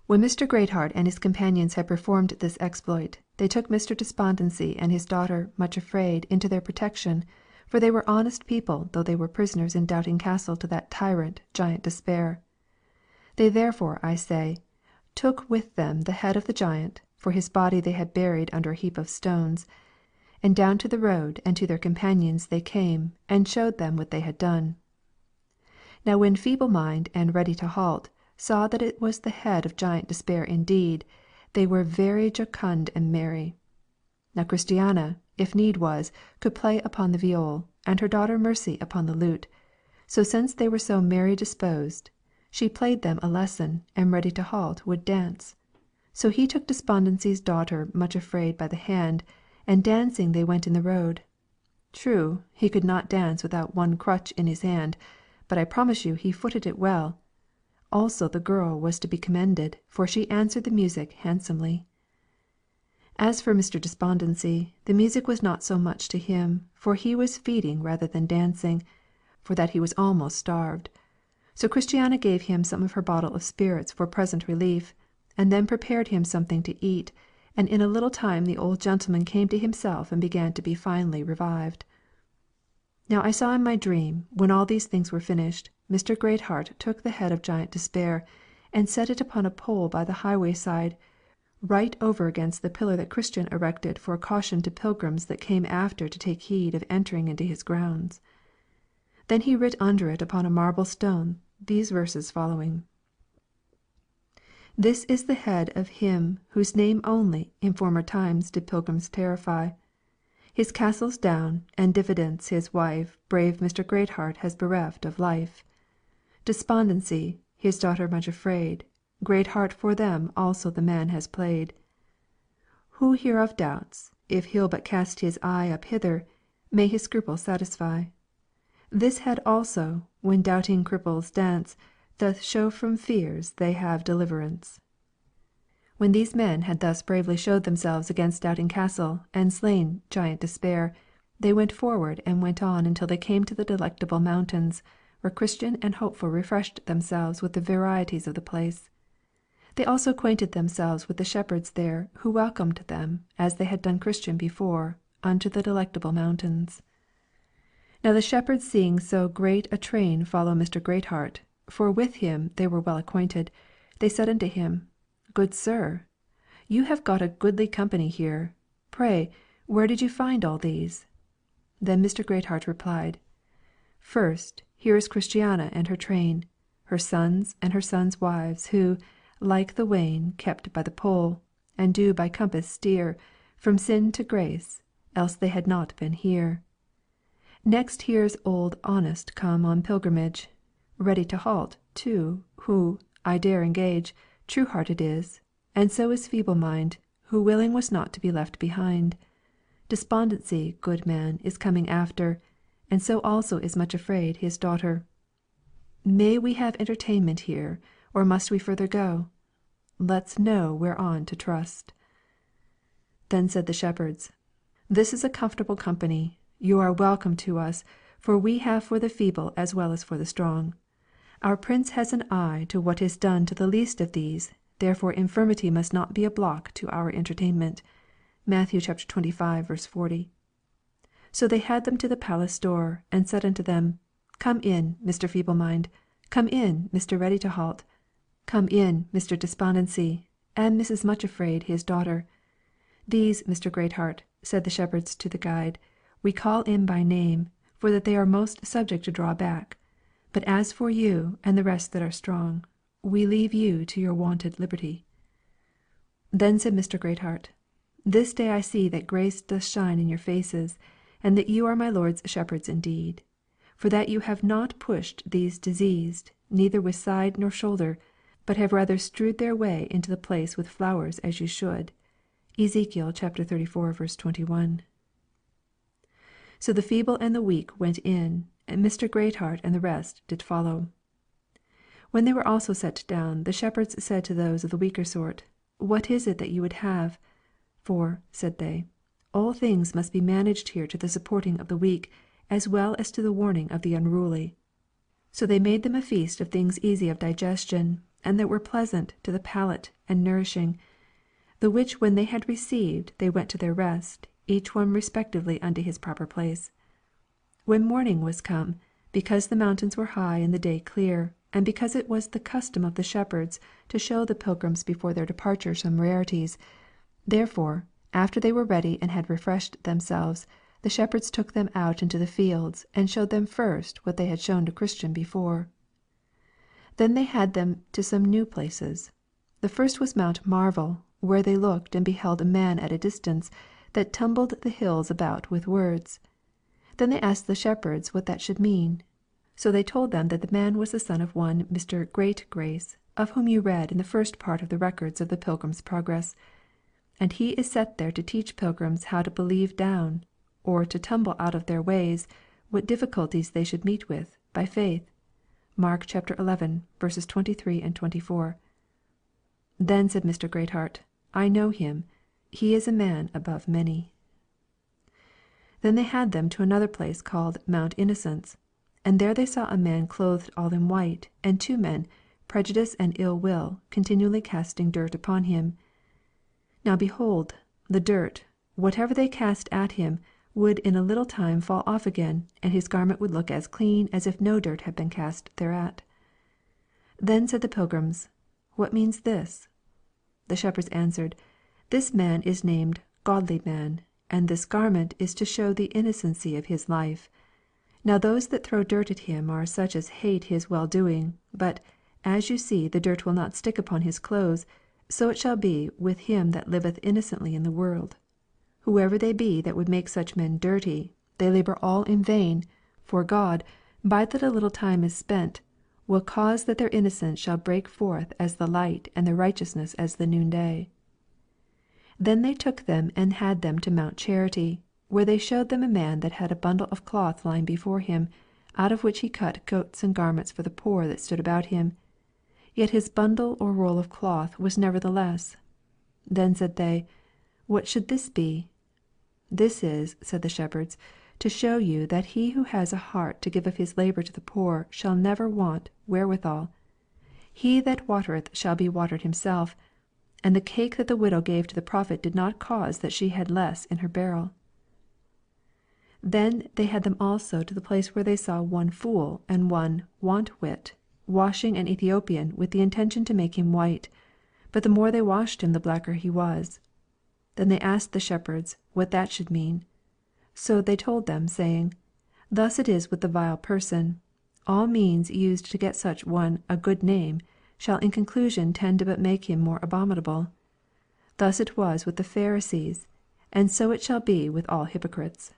When Mr. Greatheart and his companions had performed this exploit, they took Mr. Despondency and his daughter Much Afraid into their protection, for they were honest people though they were prisoners in Doubting Castle to that tyrant Giant Despair. They therefore, I say, took with them the head of the giant, for his body they had buried under a heap of stones, and down to the road and to their companions they came, and showed them what they had done. Now when Feeblemind and Ready to Halt saw that it was the head of Giant Despair indeed, they were very jocund and merry. Now Christiana, if need was, could play upon the viol, and her daughter Mercy upon the lute. So since they were so merry disposed, she played them a lesson, and Ready to Halt would dance. So he took Despondency's daughter Much Afraid by the hand, and dancing they went in the road. True, he could not dance without one crutch in his hand, but I promise you he footed it well. Also the girl was to be commended, for she answered the music handsomely. As for Mr. Despondency, the music was not so much to him, for he was feeding rather than dancing, for that he was almost starved. So Christiana gave him some of her bottle of spirits for present relief, and then prepared him something to eat, and in a little time the old gentleman came to himself and began to be finely revived. Now I saw in my dream, when all these things were finished, Mr. Greatheart took the head of Giant Despair, and set it upon a pole by the highway side, right over against the pillar that Christian erected for a caution to pilgrims that came after to take heed of entering into his grounds. Then he writ under it upon a marble stone these verses following: This is the head of him whose name only in former times did pilgrims terrify. His castle's down, and Diffidence his wife brave Mr. Greatheart has bereft of life. Despondency, his daughter Much Afraid, Greatheart for them also the man has played. Who hereof doubts, if he'll but cast his eye up hither, may his scruples satisfy. This head also, when doubting cripples dance, doth show from fears they have deliverance. When these men had thus bravely showed themselves against Doubting Castle, and slain Giant Despair, they went forward and went on until they came to the Delectable Mountains, where Christian and Hopeful refreshed themselves with the varieties of the place. They also acquainted themselves with the shepherds there, who welcomed them, as they had done Christian before, unto the Delectable Mountains. Now the shepherds seeing so great a train follow Mr. Greatheart, for with him they were well acquainted, they said unto him, Good sir, you have got a goodly company here. Pray, where did you find all these? Then Mr. Greatheart replied, First, here is Christiana and her train, her sons and her sons' wives, who, like the wain kept by the pole, and do by compass steer, from sin to grace, else they had not been here. Next here's old Honest come on pilgrimage, ready to halt, too, who, I dare engage, true-hearted is, and so is Feeble mind, who willing was not to be left behind. Despondency, good man, is coming after, and so also is Much afraid his daughter. May we have entertainment here, or must we further go? Let's know whereon to trust. Then said the shepherds, This is a comfortable company. You are welcome to us, for we have for the feeble as well as for the strong. Our prince has an eye to what is done to the least of these, therefore infirmity must not be a block to our entertainment. Matthew 25:40. So they had them to the palace door, and said unto them, Come in, Mr. Feeble-mind, come in, Mr. Ready-to-halt, come in, Mr. Despondency, and Mrs. Much-afraid his daughter. These, Mr. Greatheart, said the shepherds to the guide, we call in by name, for that they are most subject to draw back. But as for you and the rest that are strong, we leave you to your wonted liberty. Then said Mr. Greatheart, This day I see that grace doth shine in your faces, and that you are my Lord's shepherds indeed. For that you have not pushed these diseased, neither with side nor shoulder, but have rather strewed their way into the place with flowers as you should. Ezekiel 34:21. So the feeble and the weak went in, and Mr. Greatheart and the rest did follow. When they were also set down, the shepherds said to those of the weaker sort, What is it that you would have? For, said they, all things must be managed here to the supporting of the weak, as well as to the warning of the unruly. So they made them a feast of things easy of digestion, and that were pleasant to the palate and nourishing. The which when they had received, they went to their rest, each one respectively unto his proper place. When morning was come, because the mountains were high and the day clear, and because it was the custom of the shepherds to show the pilgrims before their departure some rarities, therefore, after they were ready and had refreshed themselves, the shepherds took them out into the fields, and showed them first what they had shown to Christian before. Then they had them to some new places. The first was Mount Marvel, where they looked and beheld a man at a distance, that tumbled the hills about with words. Then they asked the shepherds what that should mean. So they told them that the man was the son of one Mr. Greatgrace, of whom you read in the first part of the records of the Pilgrim's Progress. And he is set there to teach pilgrims how to believe down, or to tumble out of their ways, what difficulties they should meet with, by faith. Mark 11:23 and 24. Then said Mr. Greatheart, I know him. He is a man above many. Then they had them to another place called Mount Innocence, and there they saw a man clothed all in white, and two men, Prejudice and Ill will, continually casting dirt upon him. Now behold, the dirt, whatever they cast at him, would in a little time fall off again, and his garment would look as clean as if no dirt had been cast thereat. Then said the pilgrims, What means this? The shepherds answered, This man is named Godly Man, and this garment is to show the innocency of his life. Now those that throw dirt at him are such as hate his well-doing, but, as you see the dirt will not stick upon his clothes, so it shall be with him that liveth innocently in the world. Whoever they be that would make such men dirty, they labour all in vain, for God, by that a little time is spent, will cause that their innocence shall break forth as the light and their righteousness as the noonday. Then they took them and had them to Mount Charity, where they showed them a man that had a bundle of cloth lying before him, out of which he cut coats and garments for the poor that stood about him. Yet his bundle or roll of cloth was nevertheless. Then said they, What should this be? This is, said the shepherds, to show you that he who has a heart to give of his labour to the poor shall never want wherewithal. He that watereth shall be watered himself, and the cake that the widow gave to the prophet did not cause that she had less in her barrel. Then they had them also to the place where they saw one fool and one want-wit washing an Ethiopian with the intention to make him white, but the more they washed him the blacker he was. Then they asked the shepherds what that should mean. So they told them, saying, Thus it is with the vile person. All means used to get such one a good name shall in conclusion tend to but make him more abominable. Thus it was with the Pharisees, and so it shall be with all hypocrites.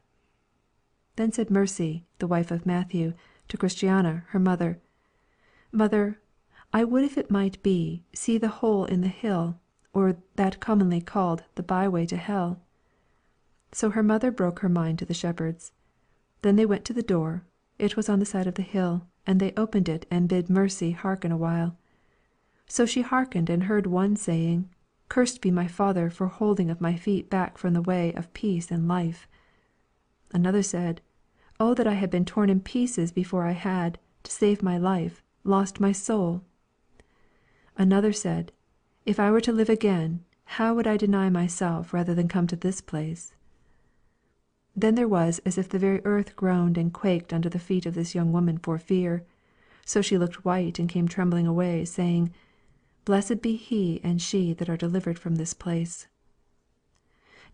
Then said Mercy, the wife of Matthew, to Christiana, her mother, Mother, I would if it might be, see the hole in the hill, or that commonly called the byway to hell. So her mother broke her mind to the shepherds. Then they went to the door, it was on the side of the hill, and they opened it and bid Mercy hearken a while. So she hearkened and heard one saying, Cursed be my father for holding of my feet back from the way of peace and life. Another said, Oh that I had been torn in pieces before I had, to save my life, lost my soul. Another said, If I were to live again, how would I deny myself rather than come to this place? Then there was as if the very earth groaned and quaked under the feet of this young woman for fear. So she looked white and came trembling away, saying, Blessed be he and she that are delivered from this place.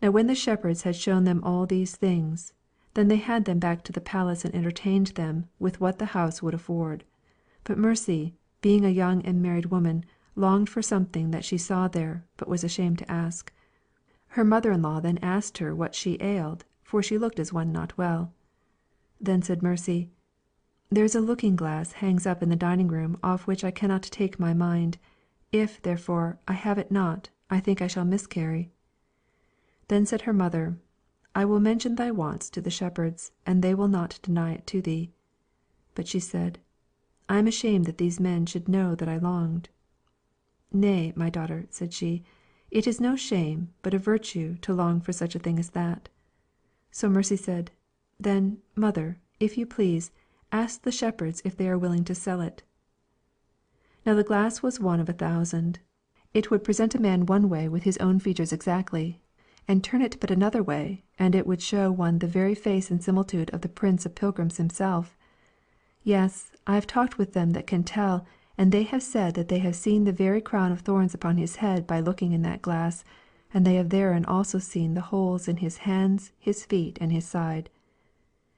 Now when the shepherds had shown them all these things, then they had them back to the palace and entertained them with what the house would afford. But Mercy, being a young and married woman, longed for something that she saw there, but was ashamed to ask. Her mother-in-law then asked her what she ailed, for she looked as one not well. Then said Mercy, There is a looking-glass hangs up in the dining-room off which I cannot take my mind. If, therefore, I have it not, I think I shall miscarry. Then said her mother, I will mention thy wants to the shepherds, and they will not deny it to thee. But she said, I am ashamed that these men should know that I longed. Nay, my daughter, said she, it is no shame, but a virtue, to long for such a thing as that. So Mercy said, Then, mother, if you please, ask the shepherds if they are willing to sell it. Now the glass was one of 1,000. It would present a man one way with his own features exactly, and turn it but another way, and it would show one the very face and similitude of the Prince of Pilgrims himself. Yes, I have talked with them that can tell, and they have said that they have seen the very crown of thorns upon his head by looking in that glass, and they have therein also seen the holes in his hands, his feet, and his side.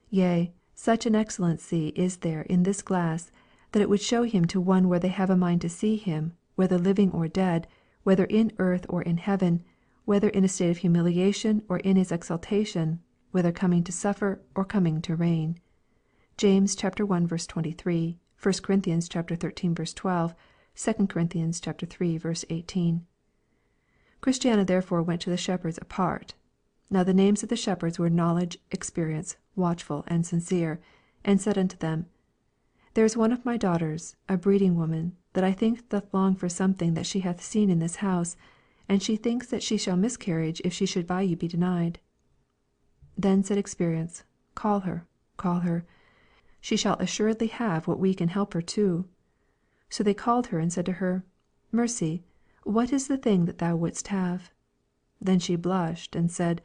Yea, such an excellency is there in this glass, that it would show him to one where they have a mind to see him, whether living or dead, whether in earth or in heaven, whether in a state of humiliation or in his exaltation, whether coming to suffer or coming to reign. James 1:23, 1 Corinthians 13:12, 2 Corinthians 3:18. Christiana therefore went to the shepherds apart. Now the names of the shepherds were Knowledge, Experience, Watchful, and Sincere, and said unto them, There is one of my daughters, a breeding woman, that I think doth long for something that she hath seen in this house, and she thinks that she shall miscarriage if she should by you be denied. Then said Experience, Call her, call her. She shall assuredly have what we can help her to. So they called her and said to her, Mercy, what is the thing that thou wouldst have? Then she blushed and said,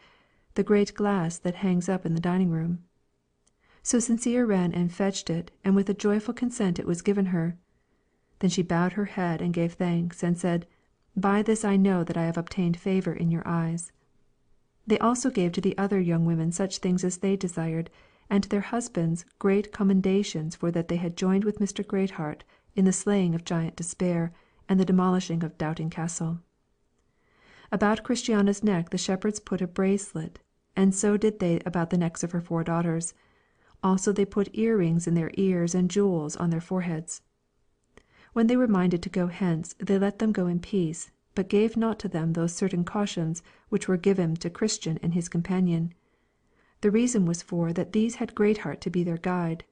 The great glass that hangs up in the dining-room. So Sincere ran and fetched it, and with a joyful consent it was given her. Then she bowed her head and gave thanks, and said, By this I know that I have obtained favour in your eyes. They also gave to the other young women such things as they desired, and to their husbands great commendations for that they had joined with Mr. Greatheart in the slaying of Giant Despair and the demolishing of Doubting Castle. About Christiana's neck the shepherds put a bracelet, and so did they about the necks of her 4 daughters. Also they put earrings in their ears and jewels on their foreheads. When they were minded to go hence, they let them go in peace, but gave not to them those certain cautions which were given to Christian and his companion. The reason was for that these had Greatheart to be their guide,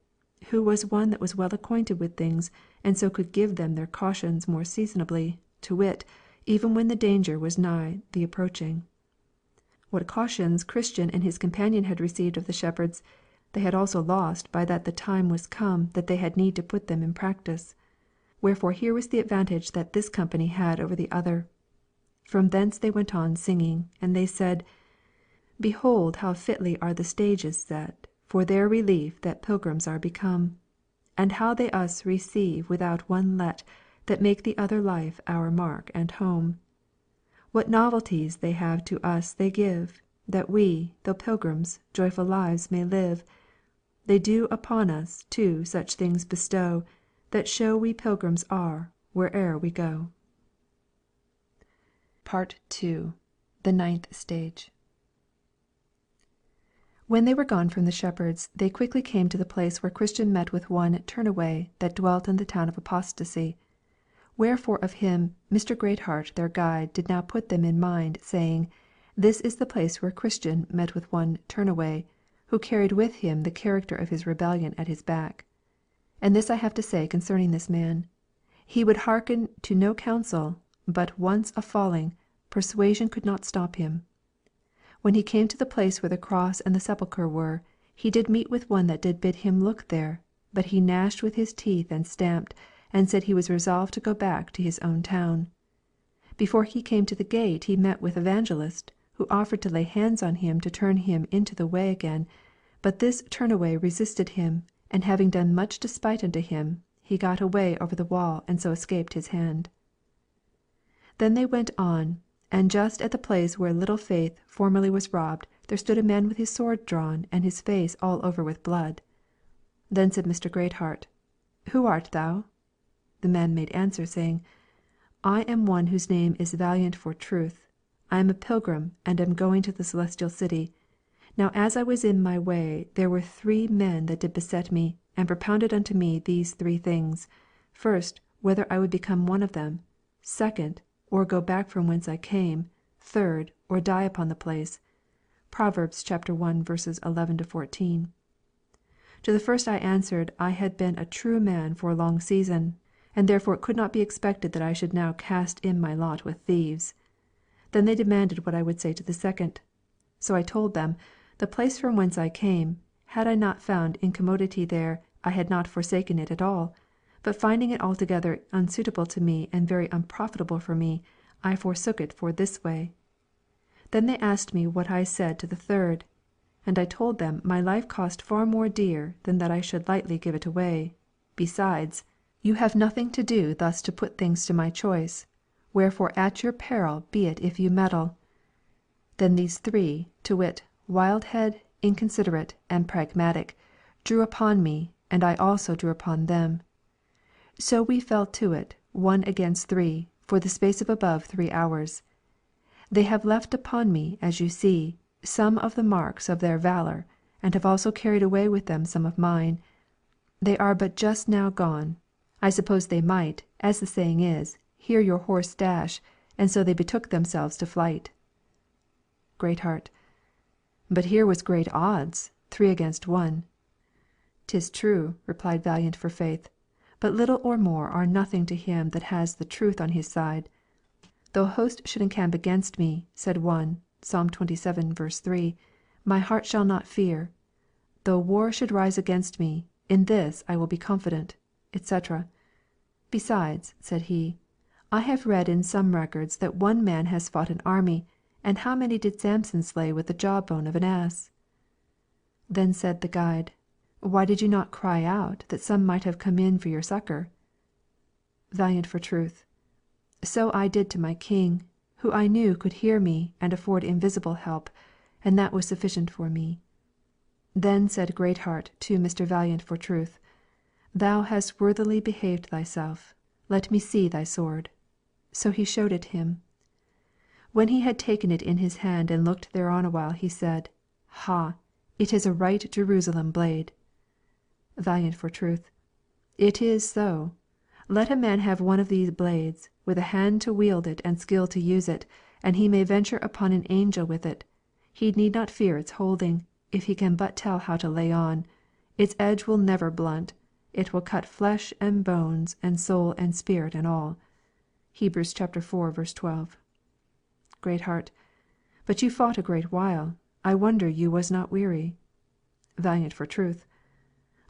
who was one that was well acquainted with things, and so could give them their cautions more seasonably, to wit, even when the danger was nigh the approaching. What cautions Christian and his companion had received of the shepherds, they had also lost by that the time was come that they had need to put them in practice. Wherefore here was the advantage that this company had over the other. From thence they went on singing, and they said, Behold how fitly are the stages set For their relief that pilgrims are become, And how they us receive without one let That make the other life our mark and home. What novelties they have to us they give, That we, though pilgrims, joyful lives may live. They do upon us, too, such things bestow, That show we pilgrims are, where'er we go. Part II. The Ninth Stage. When they were gone from the shepherds, they quickly came to the place where Christian met with one Turnaway that dwelt in the town of Apostasy. Wherefore of him Mr. Greatheart their guide did now put them in mind, saying, This is the place where Christian met with one Turnaway, who carried with him the character of his rebellion at his back. And this I have to say concerning this man. He would hearken to no counsel, but once a falling, persuasion could not stop him. When he came to the place where the cross and the sepulchre were, he did meet with one that did bid him look there, but he gnashed with his teeth and stamped, and said he was resolved to go back to his own town. Before he came to the gate he met with Evangelist, who offered to lay hands on him to turn him into the way again, but this Turnaway resisted him, and having done much despite unto him, he got away over the wall and so escaped his hand. Then they went on, and just at the place where little Faith formerly was robbed, there stood a man with his sword drawn, and his face all over with blood. Then said Mr. Greatheart, Who art thou? The man made answer, saying, I am one whose name is Valiant for Truth. I am a pilgrim, and am going to the Celestial City. Now as I was in my way, there were 3 men that did beset me, and propounded unto me these 3 things. First, whether I would become one of them. Second, or go back from whence I came. Third, or die upon the place. Proverbs 1:11-14. To the first I answered I had been a true man for a long season, and therefore it could not be expected that I should now cast in my lot with thieves. Then they demanded what I would say to the second. So I told them, the place from whence I came, had I not found incommodity there, I had not forsaken it at all. But finding it altogether unsuitable to me and very unprofitable for me, I forsook it for this way. Then they asked me what I said to the third, and I told them my life cost far more dear than that I should lightly give it away. Besides, you have nothing to do thus to put things to my choice, wherefore at your peril be it if you meddle. Then these 3, to wit, Wildhead, Inconsiderate, and Pragmatic, drew upon me, and I also drew upon them. So we fell to it, 1 against 3, for the space of above 3 hours. They have left upon me, as you see, some of the marks of their valour, and have also carried away with them some of mine. They are but just now gone. I suppose they might, as the saying is, hear your horse dash, and so they betook themselves to flight. Greatheart. But here was great odds, 3 against 1. 'Tis true, replied Valiant for Faith, but little or more are nothing to him that has the truth on his side. Though a host should encamp against me, said one, Psalm 27:3, my heart shall not fear. Though war should rise against me, in this I will be confident, etc. Besides, said he, I have read in some records that one man has fought an army, and how many did Samson slay with the jawbone of an ass? Then said the guide, Why did you not cry out, that some might have come in for your succour? Valiant for Truth. So I did to my king, who I knew could hear me and afford invisible help, and that was sufficient for me. Then said Greatheart to Mr. Valiant for Truth, Thou hast worthily behaved thyself. Let me see thy sword. So he showed it him. When he had taken it in his hand and looked thereon awhile, he said, Ha! It is a right Jerusalem blade. Valiant for Truth. It is so. Let a man have one of these blades, with a hand to wield it and skill to use it, and he may venture upon an angel with it. He need not fear its holding, if he can but tell how to lay on. Its edge will never blunt. It will cut flesh and bones and soul and spirit and all. Hebrews chapter 4, verse 12. Greatheart. But you fought a great while. I wonder you was not weary. Valiant for truth.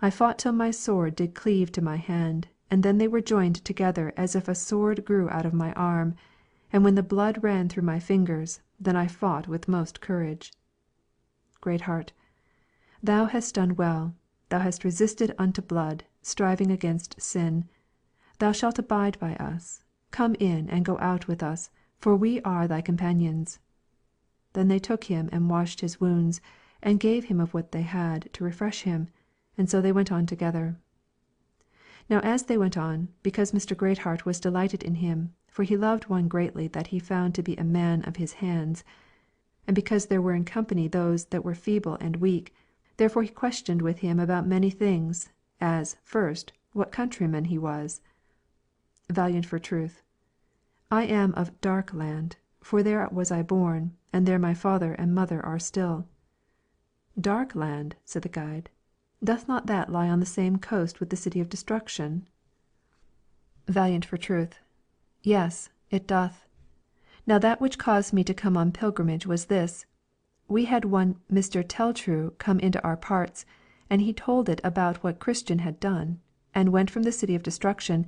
I fought till my sword did cleave to my hand, and then they were joined together as if a sword grew out of my arm, and when the blood ran through my fingers, then I fought with most courage. Greatheart. Thou hast done well. Thou hast resisted unto blood, striving against sin. Thou shalt abide by us. Come in and go out with us, for we are thy companions. Then they took him and washed his wounds, and gave him of what they had, to refresh him, and so they went on together. Now as they went on, because Mr. Greatheart was delighted in him, for he loved one greatly that he found to be a man of his hands, and because there were in company those that were feeble and weak, therefore he questioned with him about many things, as, first, what countryman he was. Valiant for truth. I am of Dark land, for there was I born, and there my father and mother are still. Dark land, said the guide. Doth not that lie on the same coast with the city of destruction? Valiant for truth. Yes, it doth. Now that which caused me to come on pilgrimage was this. We had one Mr. Teltrue come into our parts, and he told it about what Christian had done, and went from the city of destruction,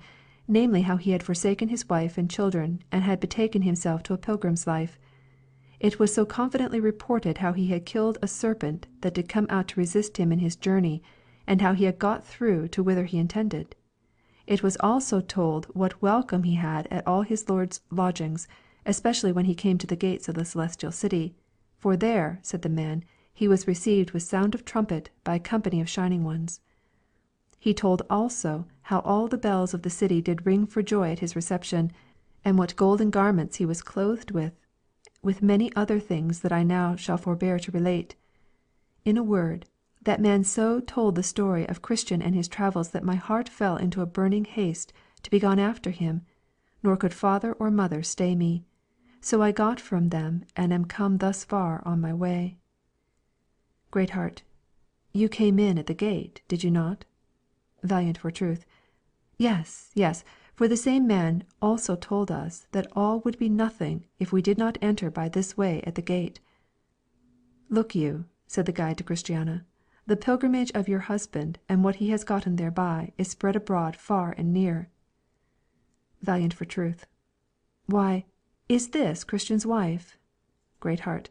namely how he had forsaken his wife and children, and had betaken himself to a pilgrim's life. It was so confidently reported how he had killed a serpent that did come out to resist him in his journey, and how he had got through to whither he intended. It was also told what welcome he had at all his Lord's lodgings, especially when he came to the gates of the celestial city, for there, said the man, he was received with sound of trumpet by a company of shining ones. He told also how all the bells of the city did ring for joy at his reception, and what golden garments he was clothed with many other things that I now shall forbear to relate. In a word, that man so told the story of Christian and his travels that my heart fell into a burning haste to be gone after him, nor could father or mother stay me. So I got from them and am come thus far on my way. Greatheart. You came in at the gate, did you not? Valiant for truth. Yes, yes, for the same man also told us that all would be nothing if we did not enter by this way at the gate. Look you, said the guide to Christiana, the pilgrimage of your husband and what he has gotten thereby is spread abroad far and near. Valiant for truth. Why, is this Christian's wife? Greatheart.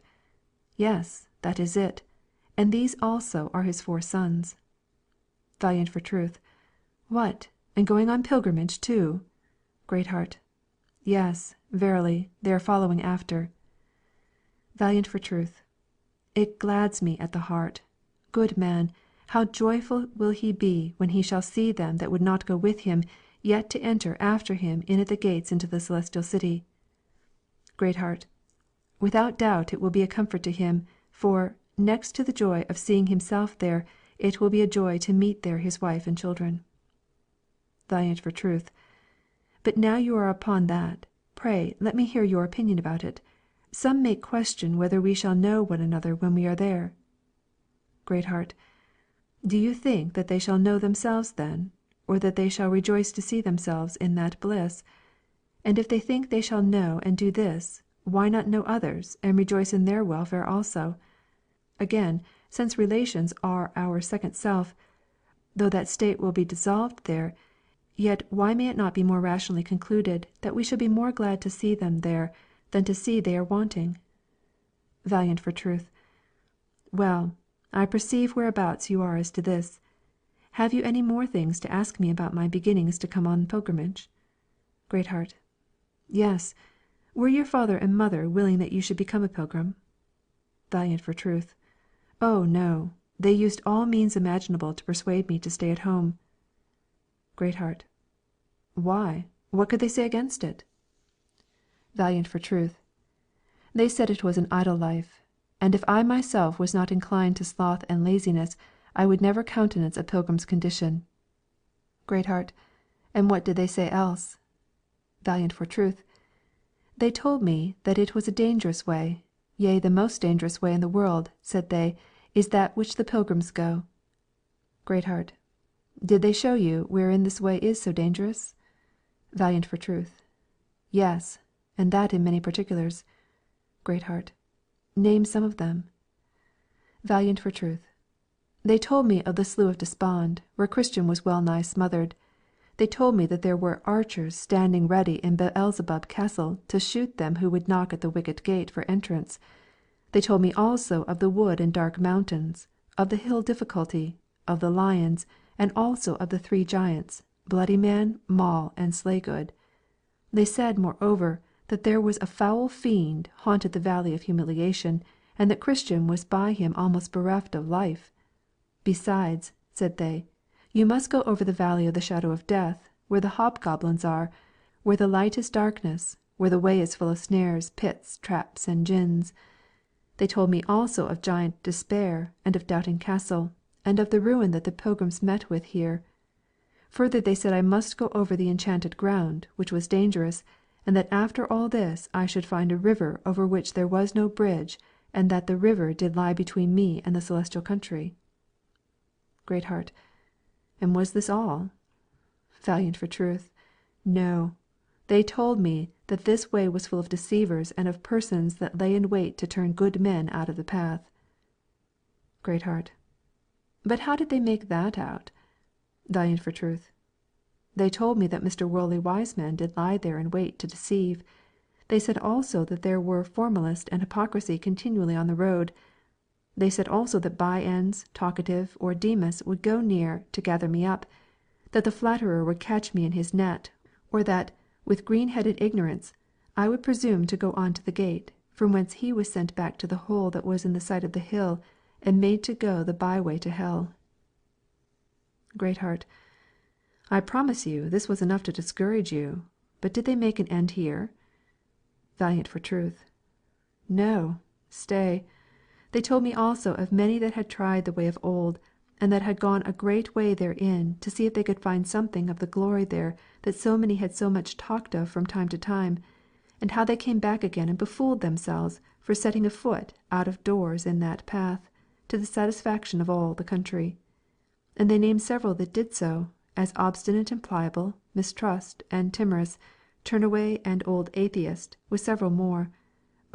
Yes, that is it, and these also are his 4 sons. Valiant for truth. What, and going on pilgrimage too? Greatheart. Yes, verily, they are following after. Valiant for truth. It glads me at the heart. Good man, how joyful will he be when he shall see them that would not go with him, yet to enter after him in at the gates into the celestial city. Greatheart. Without doubt it will be a comfort to him, for, next to the joy of seeing himself there, it will be a joy to meet there his wife and children. Valiant for truth. But now you are upon that, pray let me hear your opinion about it. Some make question whether we shall know one another when we are there. Greatheart. Do you think that they shall know themselves then, or that they shall rejoice to see themselves in that bliss? And if they think they shall know and do this, why not know others, and rejoice in their welfare also? Again, since relations are our second self, though that state will be dissolved there, yet why may it not be more rationally concluded that we shall be more glad to see them there than to see they are wanting? Valiant for truth. Well, I perceive whereabouts you are as to this. Have you any more things to ask me about my beginnings to come on pilgrimage? Greatheart. Yes. Were your father and mother willing that you should become a pilgrim? Valiant for truth. Oh no, they used all means imaginable to persuade me to stay at home. Greatheart. Why, what could they say against it? Valiant for truth. They said it was an idle life, and if I myself was not inclined to sloth and laziness, I would never countenance a pilgrim's condition. Greatheart. And what did they say else? Valiant for truth. They told me that it was a dangerous way, yea, the most dangerous way in the world, said they, is that which the pilgrims go. Greatheart. Did they show you wherein this way is so dangerous? Valiant for truth. Yes, and that in many particulars. Greatheart. Name some of them. Valiant for truth. They told me of the Slough of Despond, where Christian was well nigh smothered. They told me that there were archers standing ready in Beelzebub Castle to shoot them who would knock at the wicket gate for entrance. They told me also of the wood and dark mountains, of the hill Difficulty, of the lions, and also of the three giants, Bloody Man, Mall, and Slaygood. They said, moreover, that there was a foul fiend haunted the valley of humiliation, and that Christian was by him almost bereft of life. Besides, said they, you must go over the valley of the shadow of death, where the hobgoblins are, where the light is darkness, where the way is full of snares, pits, traps, and gins. They told me also of Giant Despair, and of Doubting Castle, and of the ruin that the pilgrims met with here. Further they said I must go over the enchanted ground, which was dangerous, and that after all this I should find a river over which there was no bridge, and that the river did lie between me and the celestial country. Greatheart. And was this all? Valiant for truth. No. They told me that this way was full of deceivers and of persons that lay in wait to turn good men out of the path. Greatheart. But how did they make that out? Valiant for truth. They told me that Mr. Worldly Wiseman did lie there and wait to deceive. They said also that there were formalist and hypocrisy continually on the road. They said also that By-ends, Talkative, or Demas would go near to gather me up, that the flatterer would catch me in his net, or that, with green-headed ignorance, I would presume to go on to the gate, from whence he was sent back to the hole that was in the side of the hill, and made to go the by-way to hell. Greatheart. I promise you this was enough to discourage you, but did they make an end here? Valiant for truth. No, stay. They told me also of many that had tried the way of old, and that had gone a great way therein to see if they could find something of the glory there that so many had so much talked of from time to time, and how they came back again and befooled themselves for setting a foot out of doors in that path, to the satisfaction of all the country. And they named several that did so, as Obstinate and Pliable, Mistrust, and Timorous, Turnaway, and Old Atheist, with several more,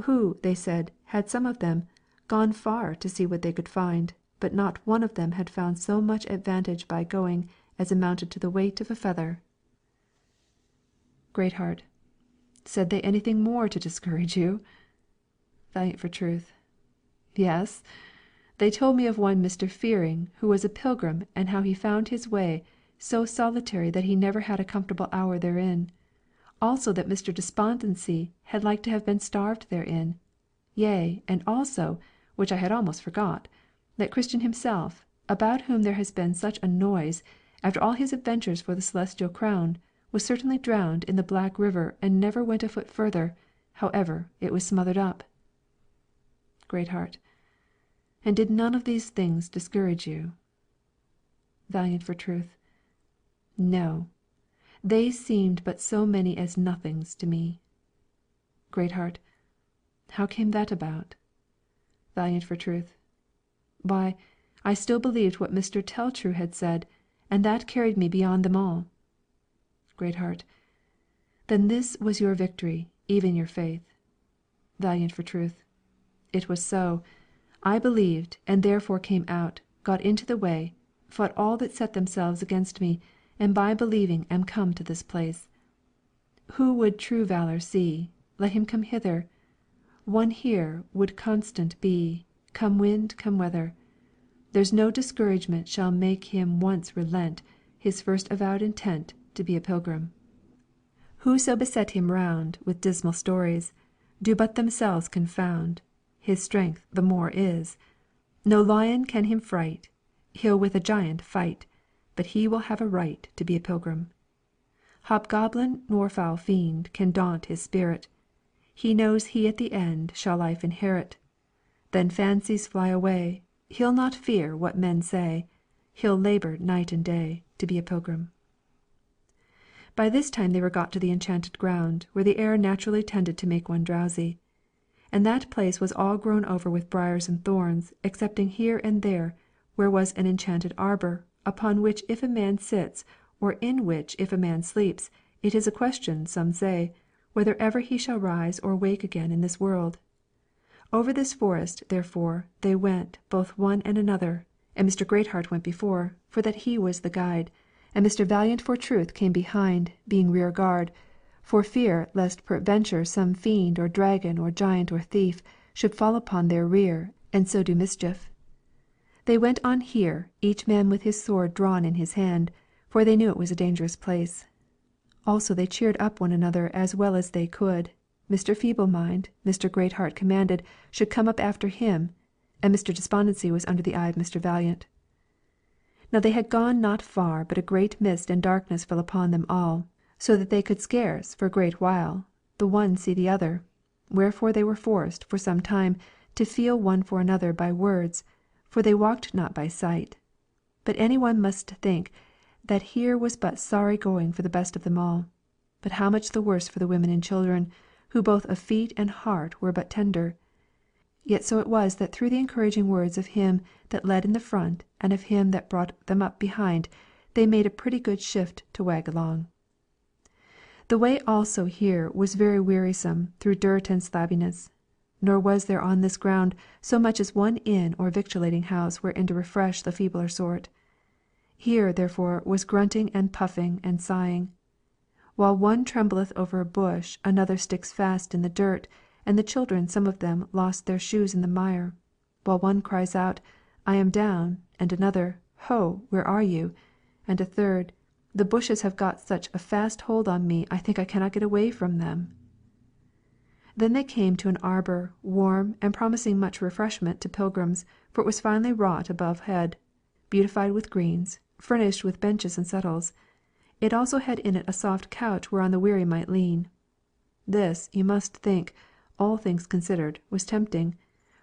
who, they said, had some of them gone far to see what they could find, but not one of them had found so much advantage by going as amounted to the weight of a feather. Greatheart. Said they anything more to discourage you? Valiant for truth. Yes. They told me of one Mr. Fearing, who was a pilgrim, and how he found his way so solitary that he never had a comfortable hour therein. Also that Mr. Despondency had like to have been starved therein. Yea, and also, which I had almost forgot, that Christian himself, about whom there has been such a noise, after all his adventures for the celestial crown, was certainly drowned in the Black River and never went a foot further, however it was smothered up. Greatheart. And did none of these things discourage you? Valiant for truth. No, they seemed but so many as nothings to me. Greatheart. How came that about? Valiant for truth. Why, I still believed what Mr. Teltrue had said, and that carried me beyond them all. Greatheart. Then this was your victory, even your faith. Valiant for truth. It was so. I believed, and therefore came out, got into the way, fought all that set themselves against me, and by believing am come to this place. Who would true valour see, let him come hither. One here would constant be, come wind, come weather. There's no discouragement shall make him once relent his first avowed intent to be a pilgrim. Whoso beset him round with dismal stories, do but themselves confound, his strength the more is. No lion can him fright, he'll with a giant fight, but he will have a right to be a pilgrim. Hobgoblin nor foul fiend can daunt his spirit, he knows he at the end shall life inherit. Then fancies fly away, he'll not fear what men say, he'll labour night and day to be a pilgrim. By this time they were got to the enchanted ground, where the air naturally tended to make one drowsy. And that place was all grown over with briars and thorns, excepting here and there, where was an enchanted arbour, upon which if a man sits, or in which if a man sleeps, it is a question, some say, whether ever he shall rise or wake again in this world. Over this forest, therefore, they went, both one and another, and Mr. Greatheart went before, for that he was the guide, and Mr. Valiant for truth came behind, being rear guard, for fear lest peradventure some fiend or dragon or giant or thief should fall upon their rear, and so do mischief. They went on here, each man with his sword drawn in his hand, for they knew it was a dangerous place. Also they cheered up one another as well as they could. Mr. Feeble-mind, Mr. Greatheart commanded, should come up after him, and Mr. Despondency was under the eye of Mr. Valiant. Now they had gone not far, but a great mist and darkness fell upon them all, so that they could scarce, for a great while, the one see the other, wherefore they were forced, for some time, to feel one for another by words, for they walked not by sight. But any one must think that here was but sorry going for the best of them all, but how much the worse for the women and children, who both of feet and heart were but tender. Yet so it was that through the encouraging words of him that led in the front and of him that brought them up behind, they made a pretty good shift to wag along. The way also here was very wearisome through dirt and slabbiness, nor was there on this ground so much as one inn or victualling house wherein to refresh the feebler sort. Here, therefore, was grunting and puffing and sighing. While one trembleth over a bush, another sticks fast in the dirt, and the children some of them lost their shoes in the mire, while one cries out, I am down, and another, Ho, where are you? And a third, The bushes have got such a fast hold on me I think I cannot get away from them. Then they came to an arbour, warm, and promising much refreshment to pilgrims, for it was finely wrought above head, beautified with greens, furnished with benches and settles. It also had in it a soft couch whereon the weary might lean. This, you must think, all things considered, was tempting,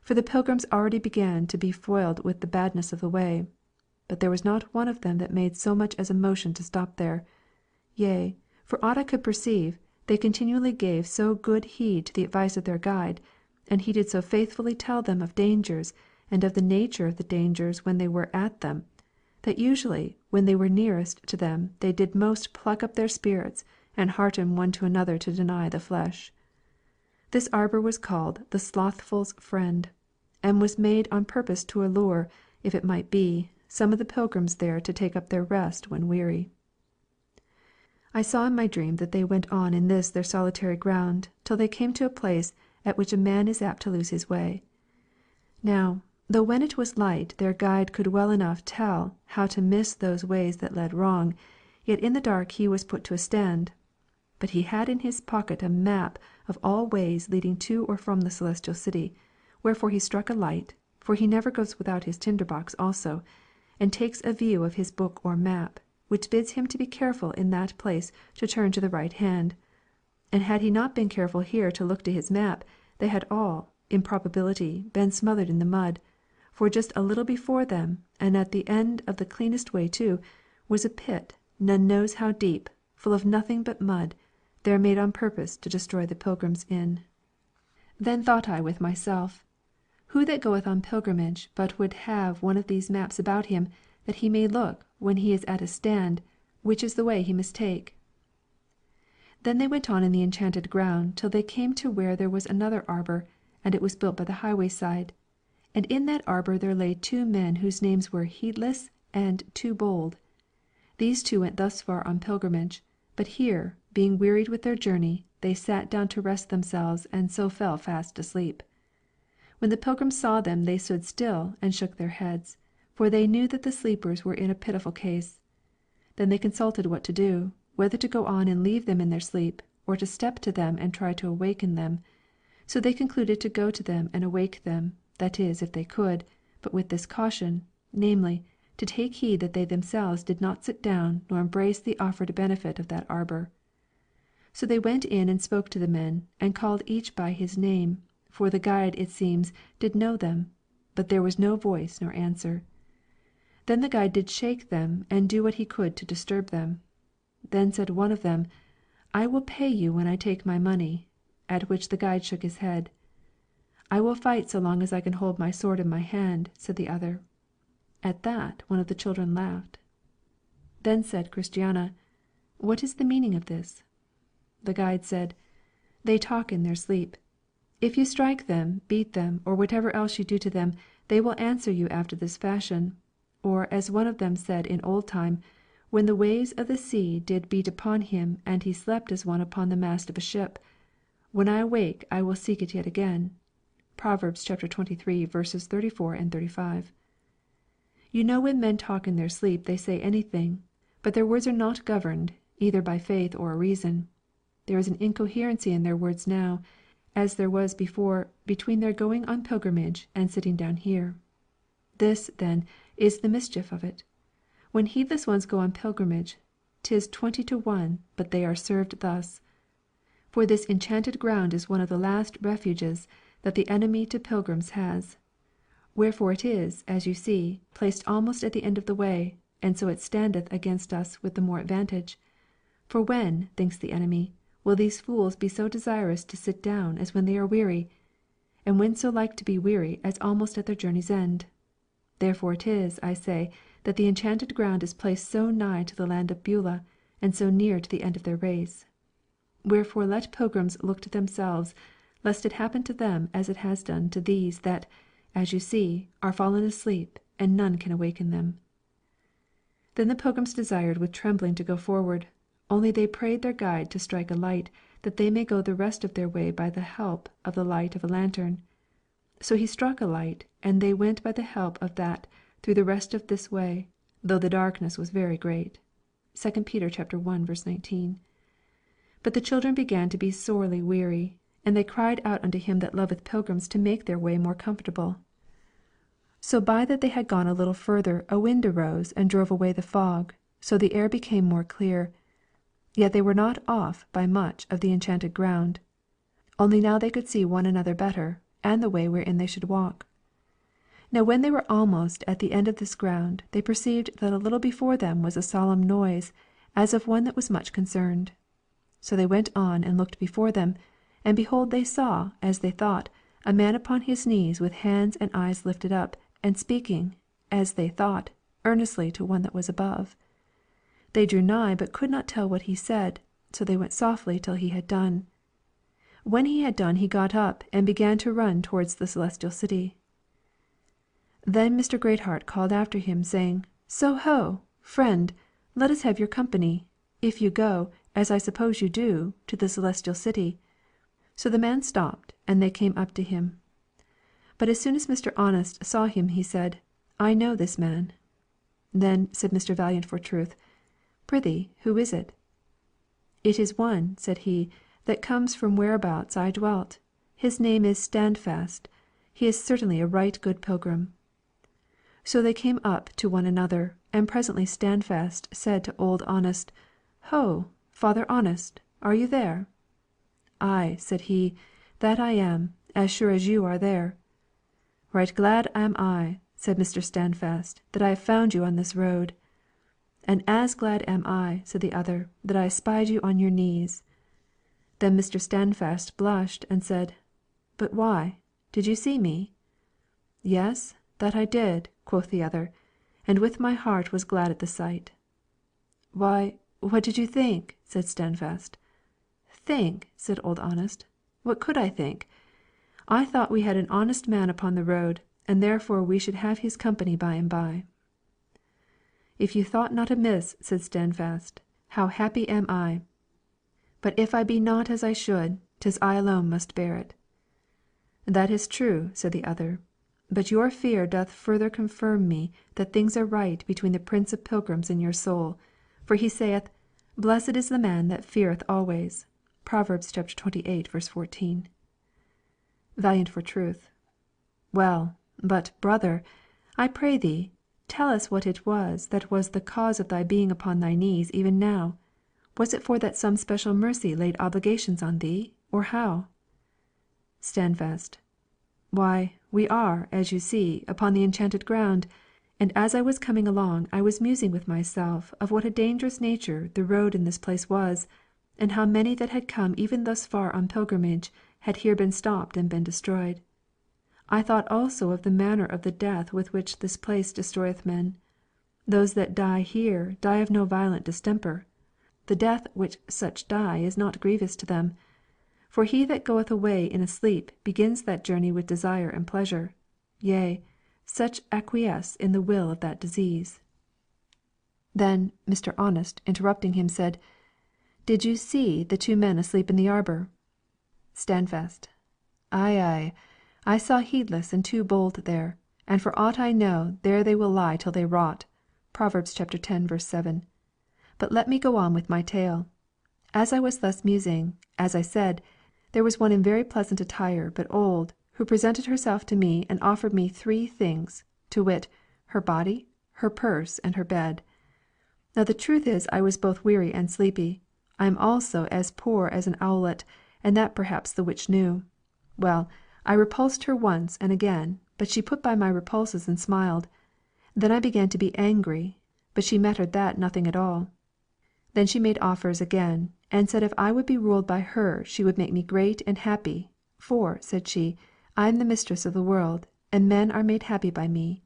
for the pilgrims already began to be foiled with the badness of the way. But there was not one of them that made so much as a motion to stop there. Yea, for aught I could perceive, they continually gave so good heed to the advice of their guide, and he did so faithfully tell them of dangers, and of the nature of the dangers when they were at them, that usually when they were nearest to them they did most pluck up their spirits, and hearten one to another to deny the flesh. This arbour was called the Slothful's Friend, and was made on purpose to allure, if it might be, some of the pilgrims there to take up their rest when weary. I saw in my dream that they went on in this their solitary ground till they came to a place at which a man is apt to lose his way. Now, though when it was light their guide could well enough tell how to miss those ways that led wrong, yet in the dark he was put to a stand. But he had in his pocket a map of all ways leading to or from the Celestial City, wherefore he struck a light, for he never goes without his tinder box also, and takes a view of his book or map, which bids him to be careful in that place to turn to the right hand. And had he not been careful here to look to his map, they had all, in probability, been smothered in the mud, for just a little before them, and at the end of the cleanest way too, was a pit, none knows how deep, full of nothing but mud, there made on purpose to destroy the pilgrims in. Then thought I with myself, who that goeth on pilgrimage but would have one of these maps about him, that he may look, when he is at a stand, which is the way he must take? Then they went on in the enchanted ground till they came to where there was another arbour, and it was built by the highway side. And in that arbour there lay two men whose names were Heedless and Too Bold. These two went thus far on pilgrimage, but here, being wearied with their journey, they sat down to rest themselves and so fell fast asleep. When the pilgrims saw them they stood still and shook their heads, for they knew that the sleepers were in a pitiful case. Then they consulted what to do, whether to go on and leave them in their sleep, or to step to them and try to awaken them. So they concluded to go to them and awake them, that is, if they could, but with this caution, namely, to take heed that they themselves did not sit down nor embrace the offered benefit of that arbour. So they went in and spoke to the men, and called each by his name, for the guide, it seems, did know them, but there was no voice nor answer. Then the guide did shake them and do what he could to disturb them. Then said one of them, I will pay you when I take my money, at which the guide shook his head. I will fight so long as I can hold my sword in my hand, said the other. At that one of the children laughed. Then said Christiana, What is the meaning of this? The guide said, They talk in their sleep. If you strike them, beat them, or whatever else you do to them, they will answer you after this fashion. Or as one of them said in old time, when the waves of the sea did beat upon him, and he slept as one upon the mast of a ship, when I awake I will seek it yet again. Proverbs 23:34, 35. You know when men talk in their sleep they say anything, but their words are not governed either by faith or reason. There is an incoherency in their words now, as there was before between their going on pilgrimage and sitting down here. This, then, is the mischief of it. When heedless ones go on pilgrimage, 'tis 20 to 1 but they are served thus. For this enchanted ground is one of the last refuges that the enemy to pilgrims has. Wherefore it is, as you see, placed almost at the end of the way, and so it standeth against us with the more advantage. For when, thinks the enemy, will these fools be so desirous to sit down as when they are weary? And when so like to be weary as almost at their journey's end? Therefore it is, I say, that the enchanted ground is placed so nigh to the land of Beulah, and so near to the end of their race. Wherefore let pilgrims look to themselves, lest it happen to them as it has done to these that, as you see, are fallen asleep, and none can awaken them. Then the pilgrims desired with trembling to go forward, only they prayed their guide to strike a light, that they may go the rest of their way by the help of the light of a lantern. So he struck a light, and they went by the help of that through the rest of this way, though the darkness was very great. 2 Peter 1:19. But the children began to be sorely weary, and they cried out unto him that loveth pilgrims to make their way more comfortable. So by that they had gone a little further a wind arose and drove away the fog, so the air became more clear. Yet they were not off by much of the enchanted ground. Only now they could see one another better, and the way wherein they should walk. Now when they were almost at the end of this ground, they perceived that a little before them was a solemn noise, as of one that was much concerned. So they went on and looked before them, and behold they saw, as they thought, a man upon his knees with hands and eyes lifted up, and speaking, as they thought, earnestly to one that was above. They drew nigh, but could not tell what he said, so they went softly till he had done. When he had done he got up, and began to run towards the celestial city. Then Mr. Greatheart called after him, saying, So ho, friend, let us have your company, if you go, as I suppose you do, to the celestial city. So the man stopped, and they came up to him. But as soon as Mr. Honest saw him, he said, I know this man. Then said Mr. Valiant for truth, Prithee, who is it? It is one, said he, that comes from whereabouts I dwelt. His name is Standfast. He is certainly a right good pilgrim. So they came up to one another, and presently Standfast said to Old Honest, Ho, Father Honest, are you there? Ay, said he, that I am, as sure as you are there. Right glad am I, said Mr. Standfast, that I have found you on this road. And as glad am I, said the other, that I espied you on your knees. Then Mr. Standfast blushed, and said, But why? Did you see me? Yes, that I did, quoth the other, and with my heart was glad at the sight. Why, what did you think? said Standfast. Think, said Old Honest. What could I think? I thought we had an honest man upon the road, and therefore we should have his company by and by. If you thought not amiss, said Standfast, how happy am I! But if I be not as I should, 'tis I alone must bear it. That is true, said the other. But your fear doth further confirm me that things are right between the Prince of Pilgrims and your soul. For he saith, Blessed is the man that feareth always. Proverbs 28:14. Valiant for truth. Well, but, brother, I pray thee, tell us what it was that was the cause of thy being upon thy knees even now. Was it for that some special mercy laid obligations on thee, or how? Standfast. Why, we are, as you see, upon the enchanted ground, and as I was coming along I was musing with myself of what a dangerous nature the road in this place was, and how many that had come even thus far on pilgrimage had here been stopped and been destroyed. I thought also of the manner of the death with which this place destroyeth men. Those that die here die of no violent distemper. The death which such die is not grievous to them. For he that goeth away in a sleep begins that journey with desire and pleasure. Yea, such acquiesce in the will of that disease. Then Mr. Honest, interrupting him, said, Did you see the two men asleep in the arbour? Standfast. Ay, ay, I saw Heedless and Too bold there, and for aught I know there they will lie till they rot. Proverbs 10:7. But let me go on with my tale. As I was thus musing, as I said, there was one in very pleasant attire, but old, who presented herself to me and offered me 3 things, to wit, her body, her purse, and her bed. Now the truth is I was both weary and sleepy. I am also as poor as an owlet, and that perhaps the witch knew. Well, I repulsed her once and again, but she put by my repulses and smiled. Then I began to be angry, but she mattered that nothing at all. Then she made offers again, and said if I would be ruled by her she would make me great and happy, for, said she, I am the mistress of the world, and men are made happy by me.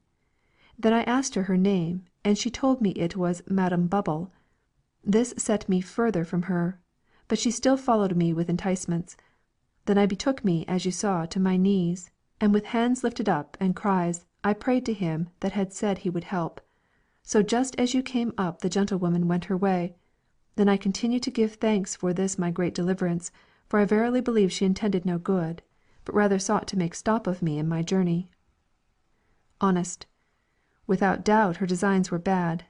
Then I asked her name, and she told me it was Madam Bubble. This set me further from her, but she still followed me with enticements. Then I betook me, as you saw, to my knees, and with hands lifted up and cries, I prayed to him that had said he would help. So just as you came up the gentlewoman went her way. Then I continued to give thanks for this my great deliverance, for I verily believe she intended no good, but rather sought to make stop of me in my journey. Honest. Without doubt her designs were bad.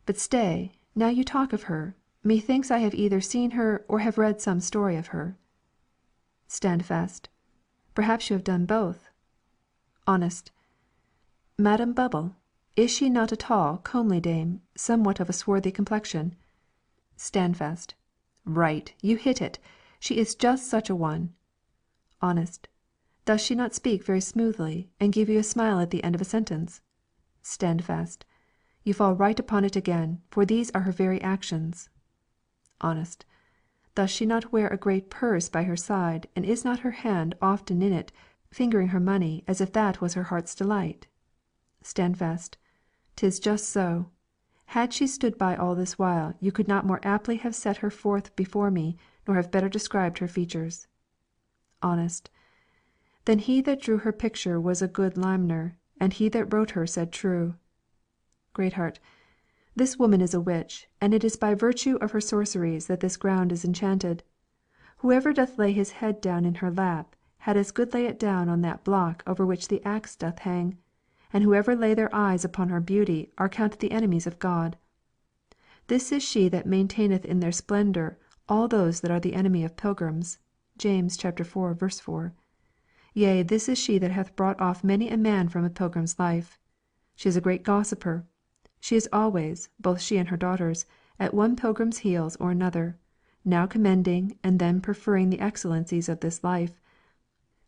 But stay, now you talk of her, methinks I have either seen her or have read some story of her. Standfast. Perhaps you have done both. Honest. Madam Bubble, is she not a tall, comely dame, somewhat of a swarthy complexion? Standfast. Right, you hit it. She is just such a one. Honest. Does she not speak very smoothly, and give you a smile at the end of a sentence? Standfast. You fall right upon it again, for these are her very actions. Honest. Does she not wear a great purse by her side, and is not her hand often in it, fingering her money as if that was her heart's delight? Standfast. 'Tis just so. Had she stood by all this while, you could not more aptly have set her forth before me, nor have better described her features. Honest. Then he that drew her picture was a good limner, and he that wrote her said true. Greatheart. This woman is a witch, and it is by virtue of her sorceries that this ground is enchanted. Whoever doth lay his head down in her lap, had as good lay it down on that block over which the axe doth hang, and whoever lay their eyes upon her beauty are counted the enemies of God. This is she that maintaineth in their splendour all those that are the enemy of pilgrims. James 4:4. Yea, this is she that hath brought off many a man from a pilgrim's life. She is a great gossiper. She is always, both she and her daughters, at one pilgrim's heels or another, now commending and then preferring the excellencies of this life.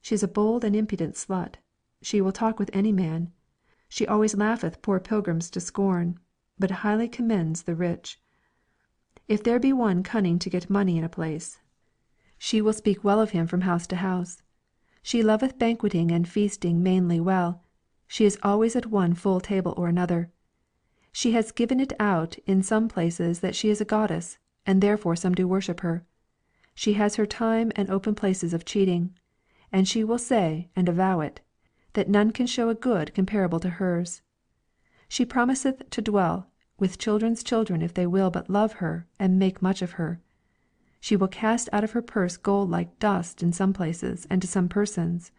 She is a bold and impudent slut. She will talk with any man. She always laugheth poor pilgrims to scorn, but highly commends the rich. If there be one cunning to get money in a place, she will speak well of him from house to house. She loveth banqueting and feasting mainly well. She is always at one full table or another. She has given it out in some places that she is a goddess, and therefore some do worship her. She has her time and open places of cheating, and she will say, and avow it, that none can show a good comparable to hers. She promiseth to dwell with children's children if they will but love her and make much of her. She will cast out of her purse gold like dust in some places and to some persons.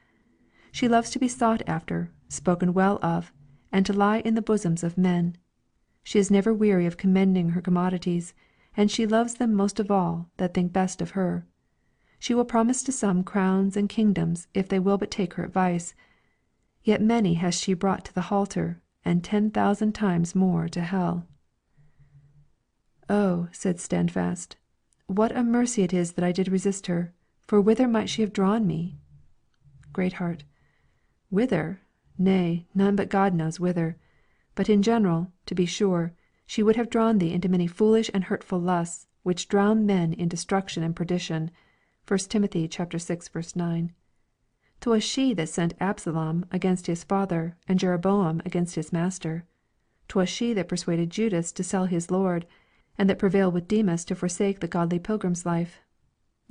She loves to be sought after, spoken well of, and to lie in the bosoms of men. She is never weary of commending her commodities, and she loves them most of all that think best of her. She will promise to some crowns and kingdoms if they will but take her advice. Yet many has she brought to the halter, and 10,000 times more to hell. Oh, said Standfast, what a mercy it is that I did resist her, for whither might she have drawn me? Greatheart. Whither? Nay, none but God knows whither. But in general, to be sure, she would have drawn thee into many foolish and hurtful lusts, which drown men in destruction and perdition. 1 Timothy 6:9. 'Twas she that sent Absalom against his father, and Jeroboam against his master. 'Twas she that persuaded Judas to sell his Lord, and that prevailed with Demas to forsake the godly pilgrim's life.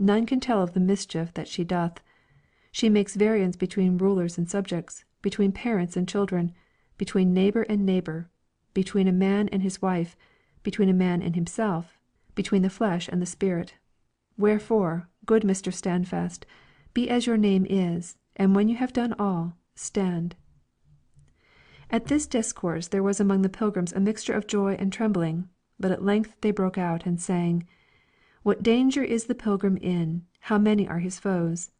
None can tell of the mischief that she doth. She makes variance between rulers and subjects, between parents and children, between neighbour and neighbour, between a man and his wife, between a man and himself, between the flesh and the spirit. Wherefore, good Mr. Standfast, be as your name is, and when you have done all, stand." At this discourse there was among the pilgrims a mixture of joy and trembling, but at length they broke out and sang: "What danger is the pilgrim in? How many are his foes?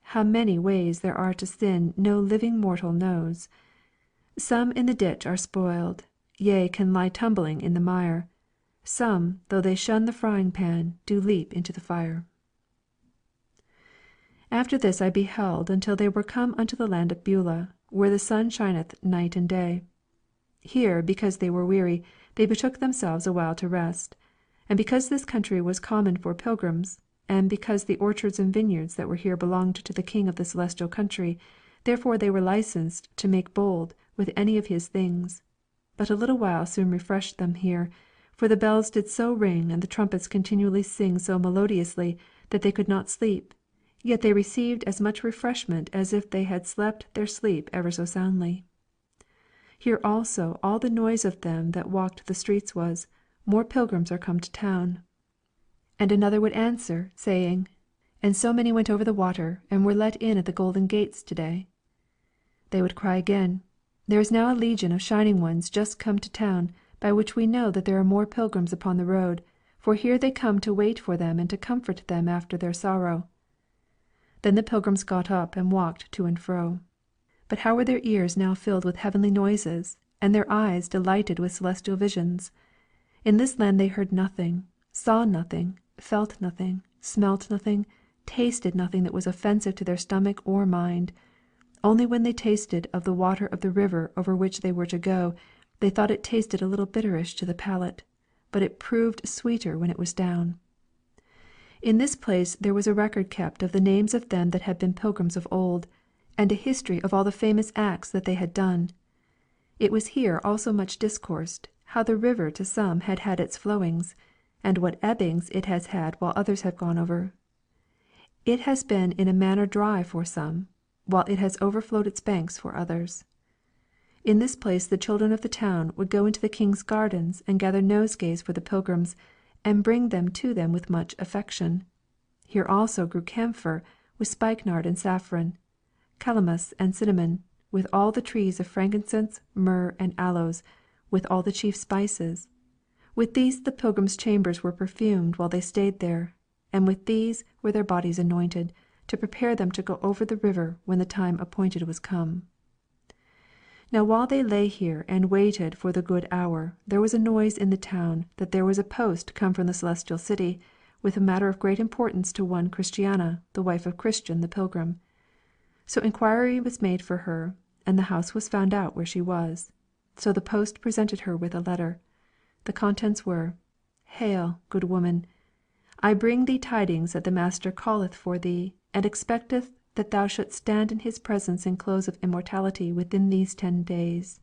How many ways there are to sin No living mortal knows. Some in the ditch are spoiled, yea, can lie tumbling in the mire. Some, though they shun the frying pan, do leap into the fire." After this I beheld until they were come unto the land of Beulah, where the sun shineth night and day. Here, because they were weary, they betook themselves a while to rest. And because this country was common for pilgrims, and because the orchards and vineyards that were here belonged to the King of the Celestial Country, therefore they were licensed to make bold with any of his things. But a little while soon refreshed them here, for the bells did so ring and the trumpets continually sing so melodiously that they could not sleep, yet they received as much refreshment as if they had slept their sleep ever so soundly. Here also all the noise of them that walked the streets was, "More pilgrims are come to town." And another would answer, saying, "And so many went over the water, and were let in at the golden gates to day." They would cry again, "There is now a legion of shining ones just come to town, by which we know that there are more pilgrims upon the road, for here they come to wait for them and to comfort them after their sorrow." Then the pilgrims got up and walked to and fro. But how were their ears now filled with heavenly noises, and their eyes delighted with celestial visions! In this land they heard nothing, saw nothing, felt nothing, smelt nothing, tasted nothing that was offensive to their stomach or mind. Only when they tasted of the water of the river over which they were to go, they thought it tasted a little bitterish to the palate, but it proved sweeter when it was down. In this place there was a record kept of the names of them that had been pilgrims of old, and a history of all the famous acts that they had done. It was here also much discoursed, how the river to some had had its flowings, and what ebbings it has had while others have gone over. It has been in a manner dry for some, while it has overflowed its banks for others. In this place the children of the town would go into the king's gardens and gather nosegays for the pilgrims, and bring them to them with much affection. Here also grew camphor, with spikenard and saffron, calamus and cinnamon, with all the trees of frankincense, myrrh, and aloes, with all the chief spices. With these the pilgrims' chambers were perfumed while they stayed there, and with these were their bodies anointed, to prepare them to go over the river when the time appointed was come. Now while they lay here and waited for the good hour, there was a noise in the town that there was a post come from the Celestial City, with a matter of great importance to one Christiana, the wife of Christian the pilgrim. So inquiry was made for her, and the house was found out where she was. So the post presented her with a letter. The contents were: "Hail, good woman! I bring thee tidings that the Master calleth for thee, and expecteth that thou shouldst stand in his presence in close of immortality within these 10 days."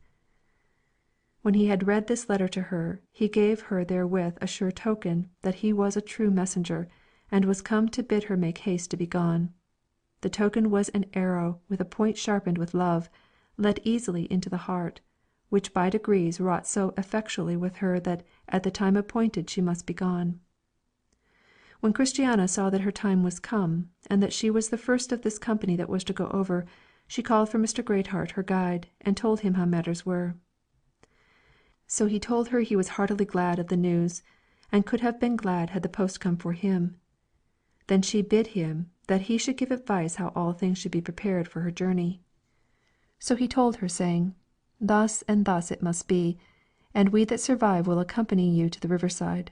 When he had read this letter to her, he gave her therewith a sure token that he was a true messenger, and was come to bid her make haste to be gone. The token was an arrow with a point sharpened with love, let easily into the heart, which by degrees wrought so effectually with her that at the time appointed she must be gone. When Christiana saw that her time was come, and that she was the first of this company that was to go over, she called for Mr. Greatheart her guide, and told him how matters were. So he told her he was heartily glad of the news, and could have been glad had the post come for him. Then she bid him that he should give advice how all things should be prepared for her journey. So he told her, saying, "Thus and thus it must be, and we that survive will accompany you to the riverside."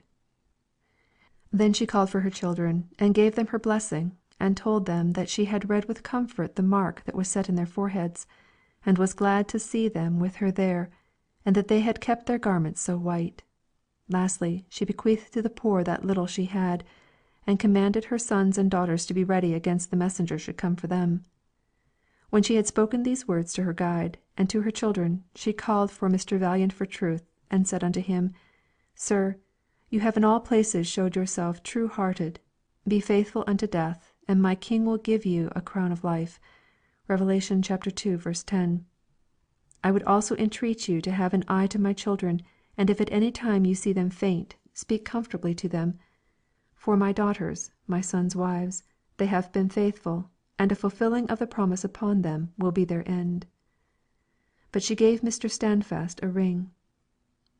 Then she called for her children, and gave them her blessing, and told them that she had read with comfort the mark that was set in their foreheads, and was glad to see them with her there, and that they had kept their garments so white. Lastly, she bequeathed to the poor that little she had, and commanded her sons and daughters to be ready against the messenger should come for them. When she had spoken these words to her guide, and to her children, she called for Mr. Valiant for truth, and said unto him, "Sir, you have in all places showed yourself true hearted. Be faithful unto death, and my King will give you a crown of life. Rev. 2:10. I would also entreat you to have an eye to my children, and if at any time you see them faint, speak comfortably to them. For my daughters, my sons' wives, they have been faithful, and a fulfilling of the promise upon them will be their end. But she gave Mr. Standfast a ring.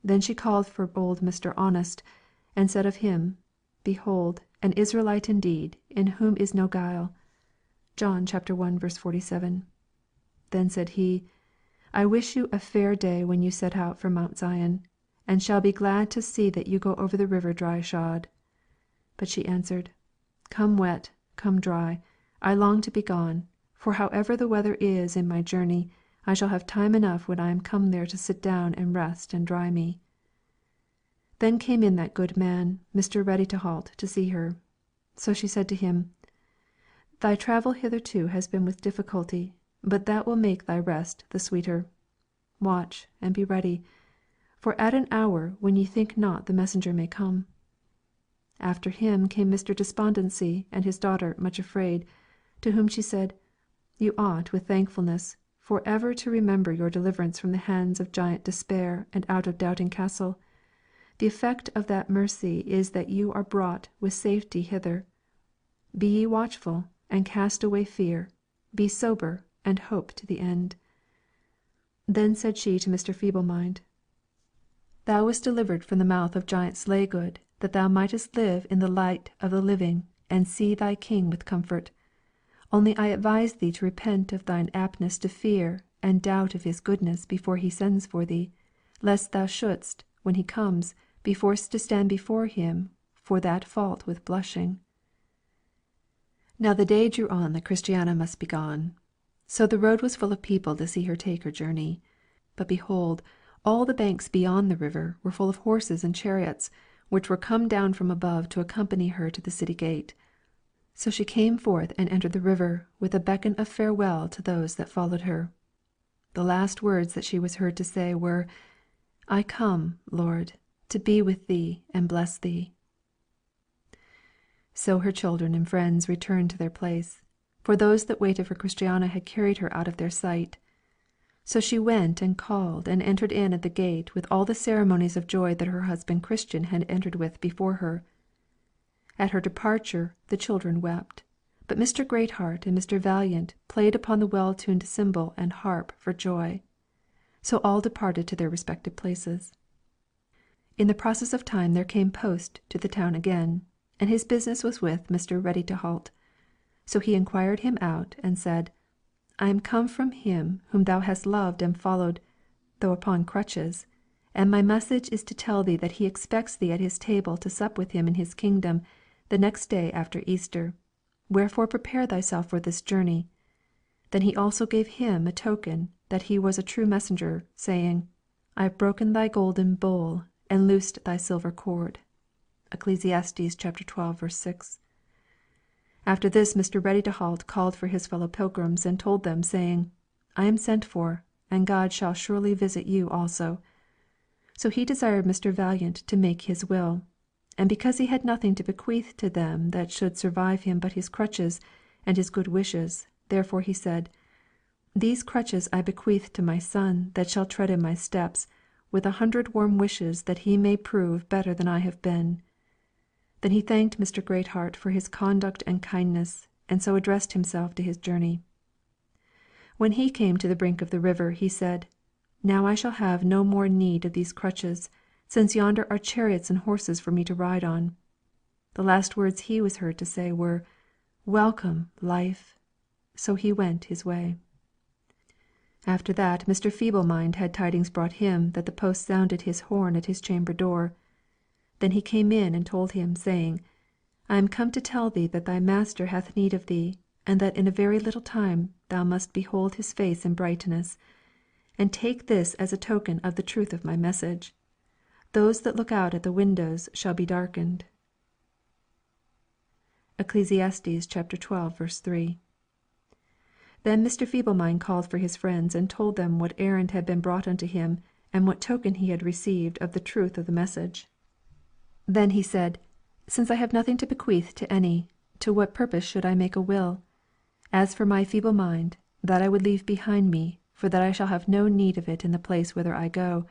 Then she called for old Mr. Honest, and said of him, Behold, an Israelite indeed, in whom is no guile. John 1:47. Then said he, I wish you a fair day when you set out for Mount Zion, and shall be glad to see that you go over the river dry shod. But she answered, Come wet, come dry, I long to be gone, for however the weather is in my journey, I shall have time enough when I am come there to sit down and rest and dry me. Then came in that good man, Mr. Ready to halt, to see her. So she said to him, Thy travel hitherto has been with difficulty, but that will make thy rest the sweeter. Watch, and be ready, for at an hour when ye think not the messenger may come. After him came Mr. Despondency and his daughter Much Afraid, to whom she said, You ought with thankfulness for ever to remember your deliverance from the hands of Giant Despair and out of Doubting Castle. The effect of that mercy is that you are brought with safety hither. Be ye watchful, and cast away fear, be sober, and hope to the end. Then said she to Mr. Feeblemind, Thou wast delivered from the mouth of Giant Slaygood, that thou mightest live in the light of the living, and see thy King with comfort. Only I advise thee to repent of thine aptness to fear and doubt of his goodness before he sends for thee, lest thou shouldst, when he comes, be forced to stand before him for that fault with blushing. Now the day drew on that Christiana must be gone. So the road was full of people to see her take her journey. But behold, all the banks beyond the river were full of horses and chariots, which were come down from above to accompany her to the city gate. So she came forth and entered the river, with a beckon of farewell to those that followed her. The last words that she was heard to say were, I come, Lord, to be with thee and bless thee. So her children and friends returned to their place, for those that waited for Christiana had carried her out of their sight. So she went and called and entered in at the gate with all the ceremonies of joy that her husband Christian had entered with before her. At her departure the children wept, but Mr. Greatheart and Mr. Valiant played upon the well-tuned cymbal and harp for joy. So all departed to their respective places. In the process of time there came post to the town again, and his business was with Mr. Ready to halt. So he inquired him out, and said, I am come from him whom thou hast loved and followed, though upon crutches, and my message is to tell thee that he expects thee at his table to sup with him in his kingdom the next day after Easter. Wherefore prepare thyself for this journey. Then he also gave him a token that he was a true messenger, saying, I have broken thy golden bowl, and loosed thy silver cord. Ecclesiastes 12:6. After this Mr. Ready to halt called for his fellow pilgrims, and told them, saying, I am sent for, and God shall surely visit you also. So he desired Mr. Valiant to make his will, and because he had nothing to bequeath to them that should survive him but his crutches and his good wishes, therefore he said, These crutches I bequeath to my son that shall tread in my steps, with 100 warm wishes that he may prove better than I have been. Then he thanked Mr. Greatheart for his conduct and kindness, and so addressed himself to his journey. When he came to the brink of the river, he said, Now I shall have no more need of these crutches, since yonder are chariots and horses for me to ride on. The last words he was heard to say were, Welcome, life. So he went his way. After that Mr. Feeblemind had tidings brought him that the post sounded his horn at his chamber door. Then he came in and told him, saying, I am come to tell thee that thy master hath need of thee, and that in a very little time thou must behold his face in brightness. And take this as a token of the truth of my message. Those that look out at the windows shall be darkened. Ecclesiastes 12:3. Then Mr. Feeblemind called for his friends, and told them what errand had been brought unto him, and what token he had received of the truth of the message. Then he said, since I have nothing to bequeath to any, to what purpose should I make a will? As for my feeble mind, that I would leave behind me, for that I shall have no need of it in the place whither I go,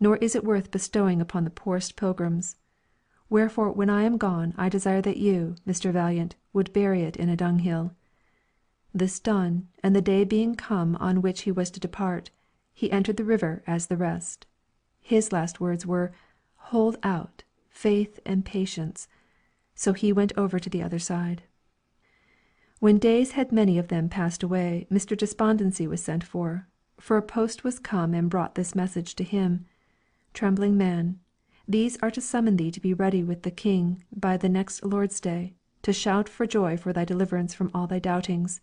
nor is it worth bestowing upon the poorest pilgrims. Wherefore when I am gone I desire that you, Mr. Valiant, would bury it in a dunghill." This done, and the day being come on which he was to depart, he entered the river as the rest. His last words were, "Hold out, faith and patience." So he went over to the other side. When days had many of them passed away, Mr. Despondency was sent for a post was come and brought this message to him: "Trembling man, these are to summon thee to be ready with the King by the next Lord's Day, to shout for joy for thy deliverance from all thy doubtings.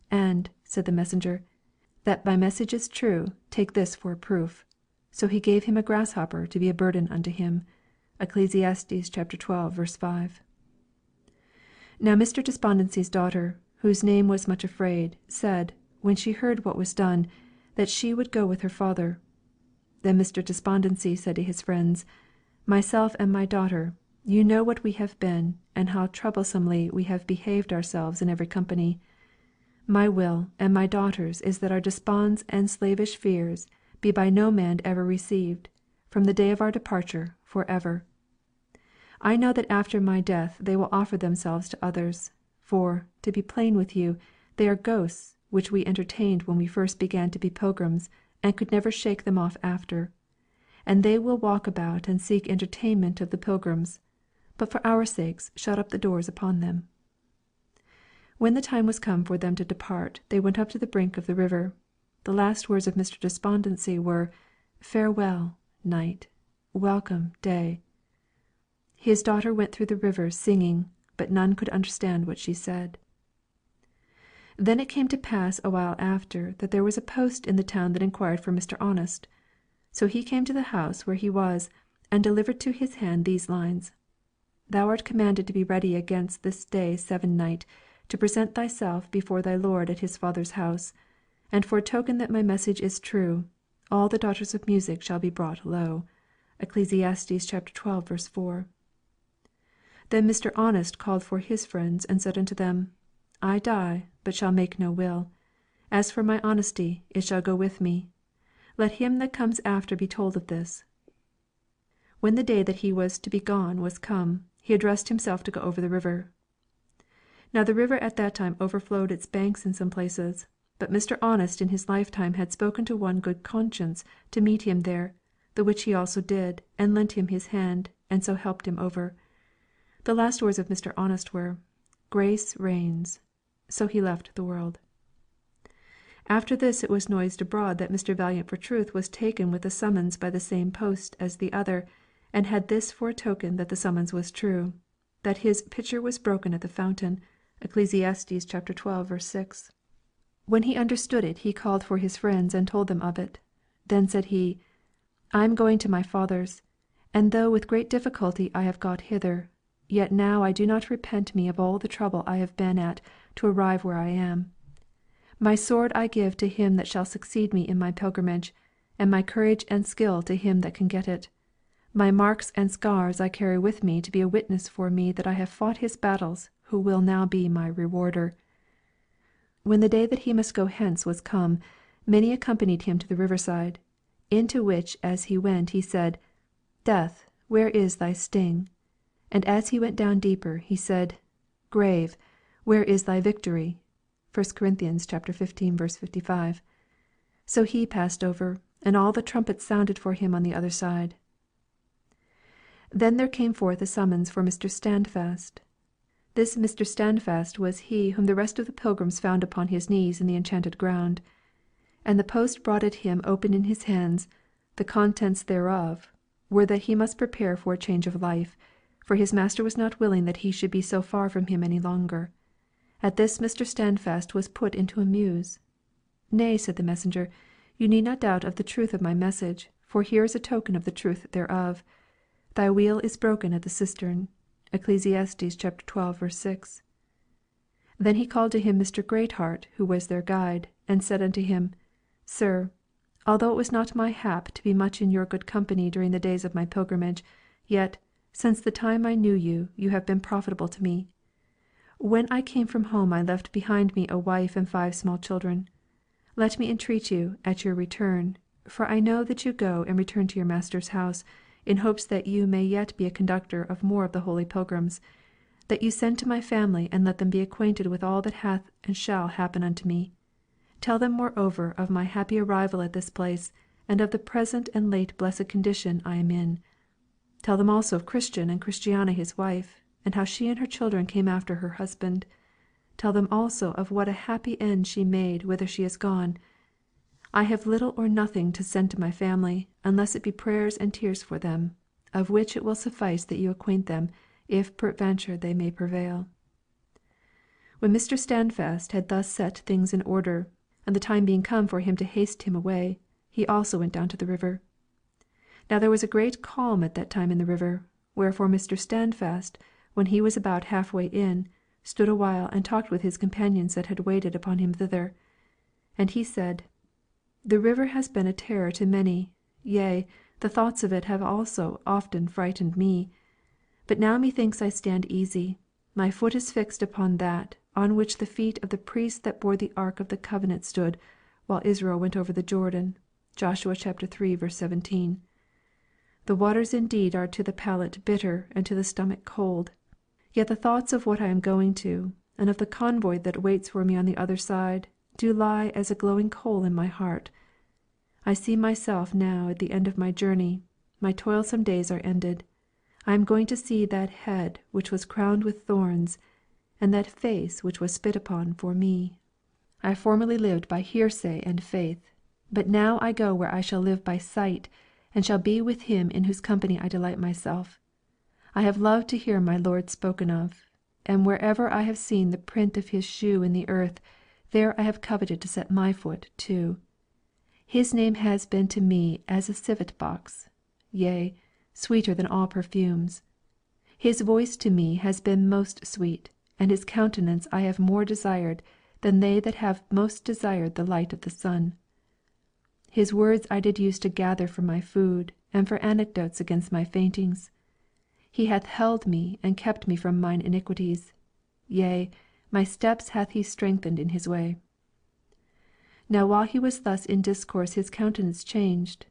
And," said the messenger, "that my message is true, take this for a proof." So he gave him a grasshopper to be a burden unto him. Ecclesiastes 12:5. Now Mr. Despondency's daughter, whose name was Much afraid, said, when she heard what was done, that she would go with her father. Then Mr. Despondency said to his friends, "Myself and my daughter, you know what we have been, and how troublesomely we have behaved ourselves in every company. My will and my daughter's is that our desponds and slavish fears be by no man ever received, from the day of our departure, for ever. I know that after my death they will offer themselves to others, for, to be plain with you, they are ghosts which we entertained when we first began to be pilgrims, and could never shake them off after. And they will walk about and seek entertainment of the pilgrims, but for our sakes shut up the doors upon them." When the time was come for them to depart, they went up to the brink of the river. The last words of Mr. Despondency were, "Farewell, night; welcome, day." His daughter went through the river singing, but none could understand what she said. Then it came to pass a while after that there was a post in the town that inquired for Mr. Honest. So he came to the house where he was, and delivered to his hand these lines: "Thou art commanded to be ready against this day sevennight, to present thyself before thy lord at his father's house. And for a token that my message is true, all the daughters of music shall be brought low." Ecclesiastes 12:4. Then Mr. Honest called for his friends, and said unto them, "I die, but shall make no will. As for my honesty, it shall go with me. Let him that comes after be told of this." When the day that he was to be gone was come, he addressed himself to go over the river. Now the river at that time overflowed its banks in some places, but Mr. Honest in his lifetime had spoken to one Good Conscience to meet him there, the which he also did, and lent him his hand, and so helped him over. The last words of Mr. Honest were, "Grace reigns." So he left the world. After this it was noised abroad that Mr. Valiant for truth was taken with a summons by the same post as the other, and had this for a token that the summons was true, that his pitcher was broken at the fountain. Ecclesiastes 12:6. When he understood it, he called for his friends and told them of it. Then said he, "I am going to my father's, and though with great difficulty I have got hither, yet now I do not repent me of all the trouble I have been at to arrive where I am. My sword I give to him that shall succeed me in my pilgrimage, and my courage and skill to him that can get it. My marks and scars I carry with me to be a witness for me that I have fought his battles, who will now be my rewarder." When the day that he must go hence was come, many accompanied him to the riverside, into which as he went he said, "Death, where is thy sting?" And as he went down deeper, he said, "Grave, where is thy victory?" 1 Corinthians 15:55. So he passed over, and all the trumpets sounded for him on the other side. Then there came forth a summons for Mr. Standfast. This Mr. Standfast was he whom the rest of the pilgrims found upon his knees in the enchanted ground. And the post brought it him open in his hands. The contents thereof were that he must prepare for a change of life, for his master was not willing that he should be so far from him any longer. At this Mr. Standfast was put into a muse. "Nay," said the messenger, "you need not doubt of the truth of my message, for here is a token of the truth thereof. Thy wheel is broken at the cistern." Ecclesiastes 12:6. Then he called to him Mr. Greatheart, who was their guide, and said unto him, "Sir, although it was not my hap to be much in your good company during the days of my pilgrimage, yet, Since the time I knew you, you have been profitable to me. When I came from home I left behind me a wife and 5 small children. Let me entreat you, at your return, for I know that you go and return to your Master's house, in hopes that you may yet be a conductor of more of the holy pilgrims, that you send to my family and let them be acquainted with all that hath and shall happen unto me. Tell them moreover of my happy arrival at this place, and of the present and late blessed condition I am in. Tell them also of Christian and Christiana his wife, and how she and her children came after her husband. Tell them also of what a happy end she made whither she is gone. I have little or nothing to send to my family, unless it be prayers and tears for them, of which it will suffice that you acquaint them, if peradventure they may prevail." When Mr. Standfast had thus set things in order, and the time being come for him to haste him away, he also went down to the river. Now there was a great calm at that time in the river, wherefore Mr. Standfast, when he was about half way in, stood a while and talked with his companions that had waited upon him thither. And he said, "The river has been a terror to many, yea, the thoughts of it have also often frightened me. But now methinks I stand easy, my foot is fixed upon that, on which the feet of the priests that bore the ark of the covenant stood, while Israel went over the Jordan." Joshua 3:17. "The waters indeed are to the palate bitter, and to the stomach cold. Yet the thoughts of what I am going to, and of the convoy that waits for me on the other side, do lie as a glowing coal in my heart. I see myself now at the end of my journey, my toilsome days are ended. I am going to see that head which was crowned with thorns, and that face which was spit upon for me. I formerly lived by hearsay and faith, but now I go where I shall live by sight, and shall be with him in whose company I delight myself. I have loved to hear my Lord spoken of, and wherever I have seen the print of his shoe in the earth, there I have coveted to set my foot too. His name has been to me as a civet box, yea, sweeter than all perfumes. His voice to me has been most sweet, and his countenance I have more desired than they that have most desired the light of the sun. His words I did use to gather for my food, and for anecdotes against my faintings. He hath held me and kept me from mine iniquities. Yea, my steps hath he strengthened in his way." Now while he was thus in discourse his countenance changed.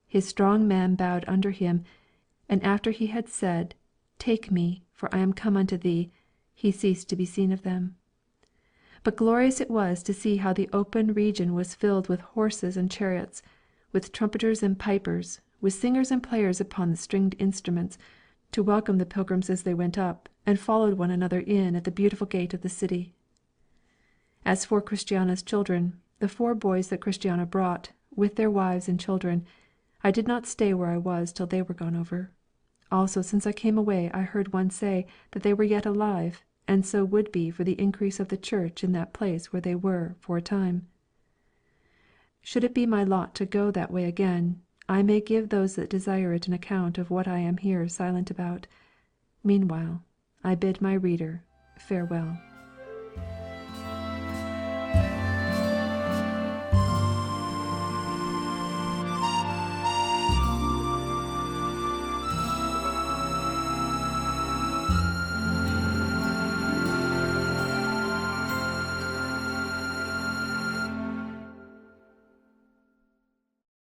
His strong man bowed under him, and after he had said, "Take me, for I am come unto thee," he ceased to be seen of them. But glorious it was to see how the open region was filled with horses and chariots, with trumpeters and pipers, with singers and players upon the stringed instruments, to welcome the pilgrims as they went up, and followed one another in at the beautiful gate of the city. As for Christiana's children, the 4 boys that Christiana brought, with their wives and children, I did not stay where I was till they were gone over. Also since I came away I heard one say that they were yet alive, and so would be for the increase of the church in that place where they were for a time. Should it be my lot to go that way again, I may give those that desire it an account of what I am here silent about. Meanwhile, I bid my reader farewell.